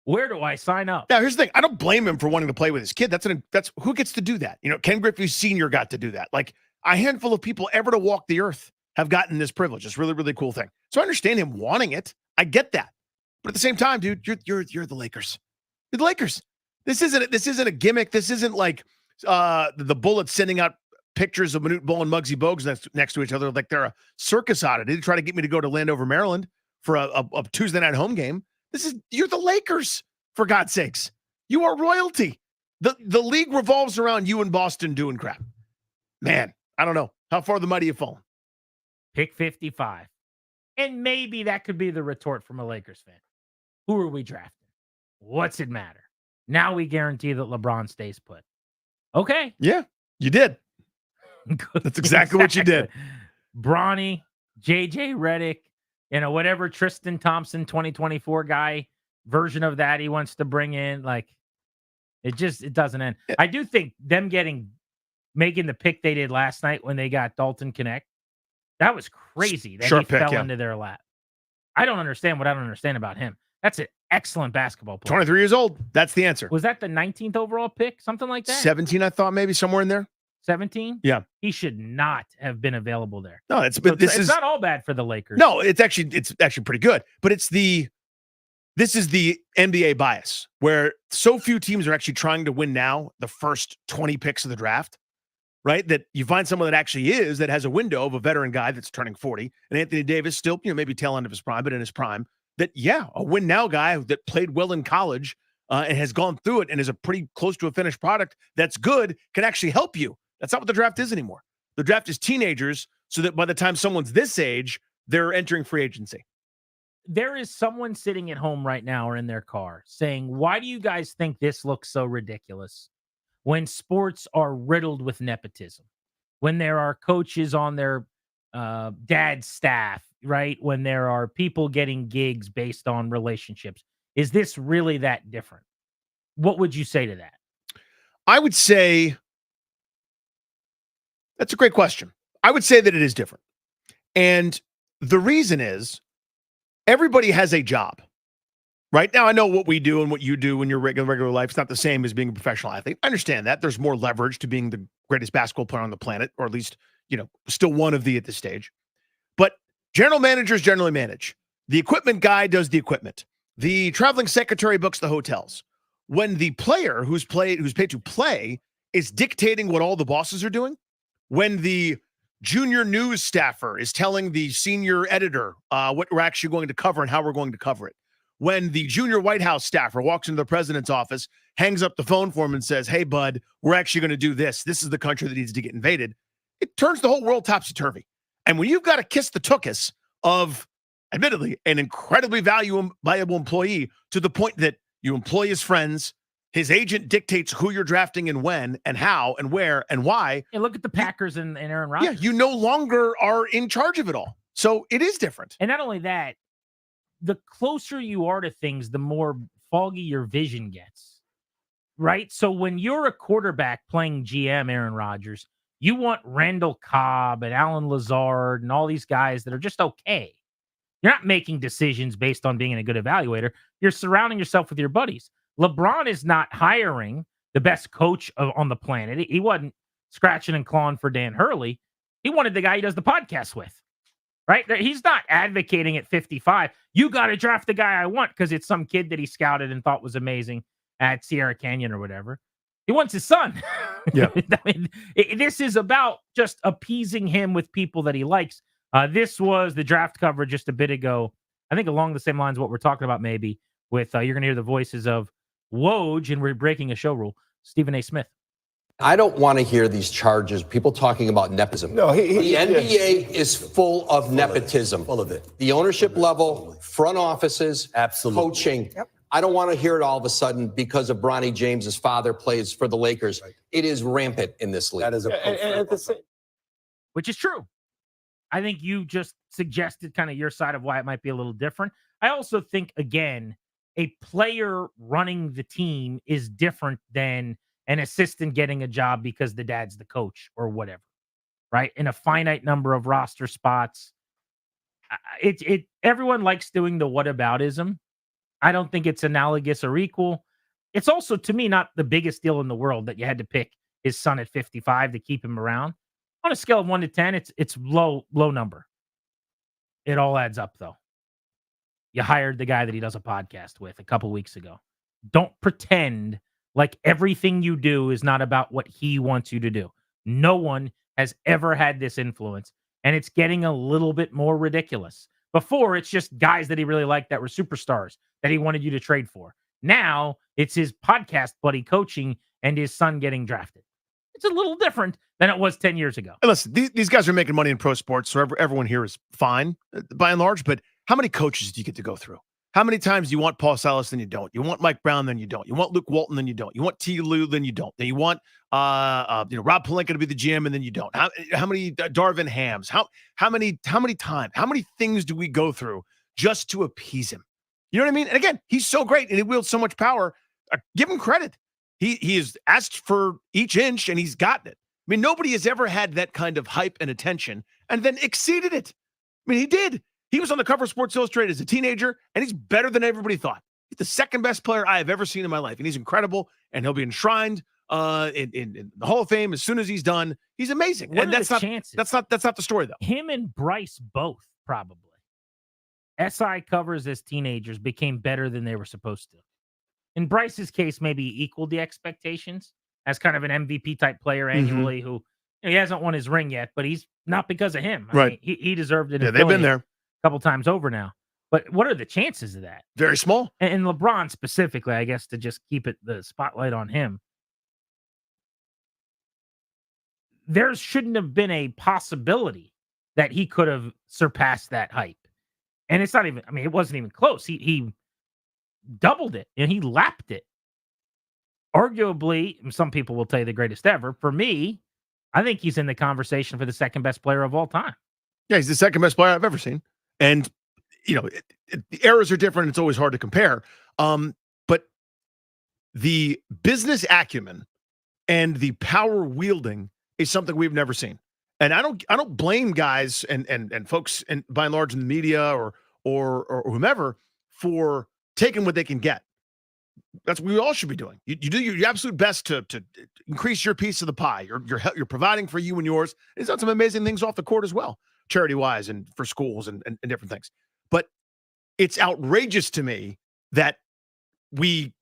Speaker 1: Where do I sign up?
Speaker 22: Now, here's the thing. I don't blame him for wanting to play with his kid. That's who gets to do that. Ken Griffey Sr. got to do that. Like, a handful of people ever to walk the earth have gotten this privilege. It's a really, really cool thing. So I understand him wanting it. I get that. But at the same time, dude, you're the Lakers. You're the Lakers. This isn't a gimmick. This isn't like the Bullets sending out pictures of Manute Bol and Muggsy Bogues next to each other like they're a circus oddity to try to get me to go to Landover, Maryland for a Tuesday night home game. You're the Lakers, for God's sakes. You are royalty. The league revolves around you and Boston doing crap. Man, I don't know. How far the mighty have fallen?
Speaker 1: Pick 55. And maybe that could be the retort from a Lakers fan. Who are we drafting? What's it matter? Now we guarantee that LeBron stays put. Okay.
Speaker 22: Yeah, you did. That's exactly what you did.
Speaker 1: Bronny, JJ Redick, whatever Tristan Thompson 2024 guy version of that he wants to bring in. Like, it doesn't end. I do think them making the pick they did last night when they got Dalton Connect, that was crazy that he fell into their lap. I don't understand what I don't understand about him. That's an excellent basketball player.
Speaker 22: 23 years old. That's the answer.
Speaker 1: Was that the 19th overall pick? Something like that?
Speaker 22: 17, I thought, maybe somewhere in there.
Speaker 1: 17?
Speaker 22: Yeah.
Speaker 1: He should not have been available there.
Speaker 22: No,
Speaker 1: it's not all bad for the Lakers.
Speaker 22: No, it's actually pretty good. But this is the NBA bias where so few teams are actually trying to win now the first 20 picks of the draft, right? That you find someone that actually that has a window of a veteran guy that's turning 40, and Anthony Davis still, maybe tail end of his prime, but in his prime, that, a win now guy that played well in college and has gone through it and is a pretty close to a finished product that's good, can actually help you. That's not what the draft is anymore. The draft is teenagers so that by the time someone's this age, they're entering free agency.
Speaker 1: There is someone sitting at home right now or in their car saying, why do you guys think this looks so ridiculous when sports are riddled with nepotism, when there are coaches on their dad's staff, right? When there are people getting gigs based on relationships. Is this really that different? What would you say to that?
Speaker 22: I would say that's a great question. I would say that it is different. And the reason is everybody has a job. Right now, I know what we do and what you do in your regular life is not the same as being a professional athlete. I understand that. There's more leverage to being the greatest basketball player on the planet, or at least, still one of the at this stage. But general managers generally manage. The equipment guy does the equipment. The traveling secretary books the hotels. When the player who's paid to play is dictating what all the bosses are doing, when the junior news staffer is telling the senior editor what we're actually going to cover and how we're going to cover it, when the junior White House staffer walks into the president's office, hangs up the phone for him and says, hey, bud, we're actually going to do this. This is the country that needs to get invaded. It turns the whole world topsy-turvy. And when you've got to kiss the tuchus of, admittedly, an incredibly valuable employee to the point that you employ his friends, his agent dictates who you're drafting and when and how and where and why.
Speaker 1: And look at the Packers and Aaron Rodgers.
Speaker 22: Yeah, you no longer are in charge of it all. So it is different.
Speaker 1: And not only that, the closer you are to things, the more foggy your vision gets, right? So when you're a quarterback playing GM, Aaron Rodgers, you want Randall Cobb and Alan Lazard and all these guys that are just okay. You're not making decisions based on being a good evaluator. You're surrounding yourself with your buddies. LeBron is not hiring the best coach on the planet. He wasn't scratching and clawing for Dan Hurley. He wanted the guy he does the podcast with, right? He's not advocating at 55. You got to draft the guy I want because it's some kid that he scouted and thought was amazing at Sierra Canyon or whatever. He wants his son.
Speaker 22: Yeah.
Speaker 1: I mean, this is about just appeasing him with people that he likes. This was the draft coverage just a bit ago. I think along the same lines of what we're talking about maybe with you're going to hear the voices of Woj, and we're breaking a show rule, Stephen A. Smith.
Speaker 23: I don't want to hear these charges, people talking about nepotism. No, the NBA is full of nepotism. Full of it. The ownership level, front offices, coaching. Yep. I don't want to hear it all of a sudden because of Bronny James' father plays for the Lakers. Right. It is rampant in this league. That is
Speaker 1: which is true. I think you just suggested kind of your side of why it might be a little different. I also think, again, a player running the team is different than an assistant getting a job because the dad's the coach or whatever, right? In a finite number of roster spots. Everyone likes doing the whataboutism. I don't think it's analogous or equal. It's also, to me, not the biggest deal in the world that you had to pick his son at 55 to keep him around. On a scale of 1 to 10, it's low number. It all adds up, though. you hired the guy that he does a podcast with a couple weeks ago. Don't pretend like everything you do is not about what he wants you to do. No one has ever had this influence, and it's getting a little bit more ridiculous. Before, it's just guys that he really liked that were superstars that he wanted you to trade for. Now, it's his podcast buddy coaching and his son getting drafted. It's a little different than it was 10 years ago.
Speaker 22: And listen, these guys are making money in pro sports, so everyone here is fine by and large, but how many coaches do you get to go through? How many times do you want Paul Silas, then you don't? You want Mike Brown, then you don't. You want Luke Walton, then you don't. You want T. Lue, then you don't. Then you want Rob Pelinka to be the GM, and then you don't. How many Darvin Hams? How many times? How many things do we go through just to appease him? You know what I mean? And again, he's so great and he wields so much power. Give him credit. He has asked for each inch and he's gotten it. I mean, nobody has ever had that kind of hype and attention and then exceeded it. I mean, he did. He was on the cover of Sports Illustrated as a teenager, and he's better than everybody thought. He's the second best player I have ever seen in my life, and he's incredible, and he'll be enshrined in the Hall of Fame as soon as he's done. He's amazing.
Speaker 1: What
Speaker 22: and
Speaker 1: are
Speaker 22: that's
Speaker 1: the
Speaker 22: not
Speaker 1: chances?
Speaker 22: that's not the story, though.
Speaker 1: Him and Bryce both, probably. SI covers as teenagers became better than they were supposed to. In Bryce's case, maybe he equaled the expectations as kind of an MVP type player annually who he hasn't won his ring yet, but he's not because of him. I mean, he deserved it.
Speaker 22: Yeah, they've been there
Speaker 1: a couple times over now. But what are the chances of that?
Speaker 22: Very small.
Speaker 1: And LeBron specifically, I guess, to just keep the spotlight on him. There shouldn't have been a possibility that he could have surpassed that hype. And it's not even, I mean, it wasn't even close. He doubled it and he lapped it. Arguably, some people will tell you the greatest ever. For me, I think he's in the conversation for the second best player of all time.
Speaker 22: Yeah, he's the second best player I've ever seen. And, the eras are different. It's always hard to compare. But the business acumen and the power wielding is something we've never seen. And I don't blame guys and folks and by and large in the media or whomever for taking what they can get. That's what we all should be doing. You do your absolute best to increase your piece of the pie. You're providing for you and yours. He's done some amazing things off the court as well, charity wise and for schools and different things. But it's outrageous to me that we,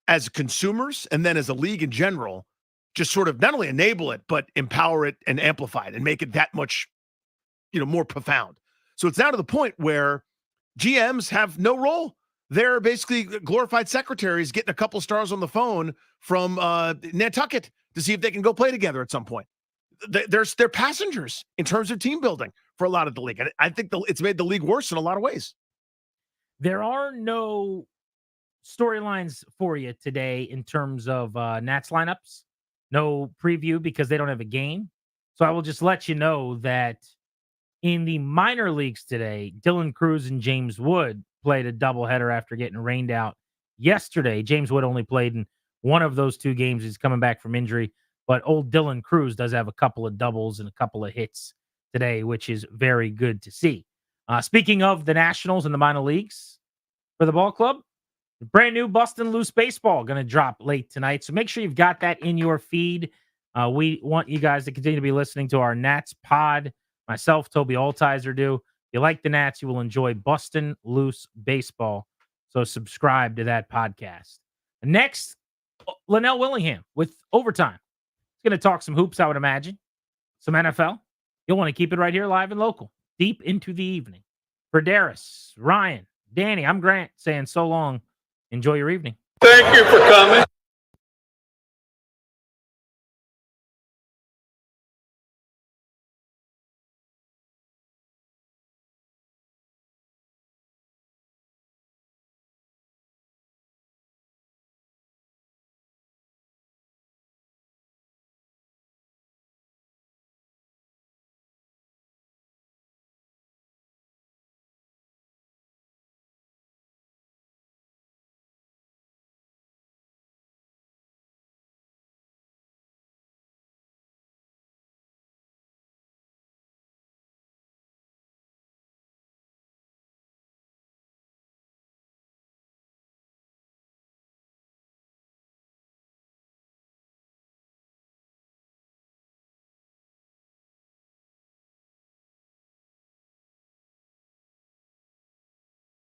Speaker 22: as consumers and then as a league in general, just sort of not only enable it, but empower it and amplify it and make it that much, more profound. So it's now to the point where GMs have no role. They're basically glorified secretaries getting a couple stars on the phone from Nantucket to see if they can go play together at some point. They're passengers in terms of team building for a lot of the league. And I think it's made the league worse in a lot of ways.
Speaker 1: There are no storylines for you today in terms of Nats lineups. No preview because they don't have a game. So I will just let you know that in the minor leagues today, Dylan Cruz and James Wood played a doubleheader after getting rained out yesterday. James Wood only played in one of those two games. He's coming back from injury. But old Dylan Cruz does have a couple of doubles and a couple of hits today, which is very good to see. Speaking of the Nationals and the minor leagues for the ball club, brand new Bustin' Loose Baseball going to drop late tonight. So make sure you've got that in your feed. We want you guys to continue to be listening to our Nats pod. Myself, Toby Altizer do. If you like the Nats, you will enjoy Bustin' Loose Baseball. So subscribe to that podcast. Next, Linnell Willingham with Overtime. He's going to talk some hoops, I would imagine. Some NFL. You'll want to keep it right here live and local. Deep into the evening. For Darius, Ryan, Danny, I'm Grant saying so long. Enjoy your evening.
Speaker 3: Thank you for coming.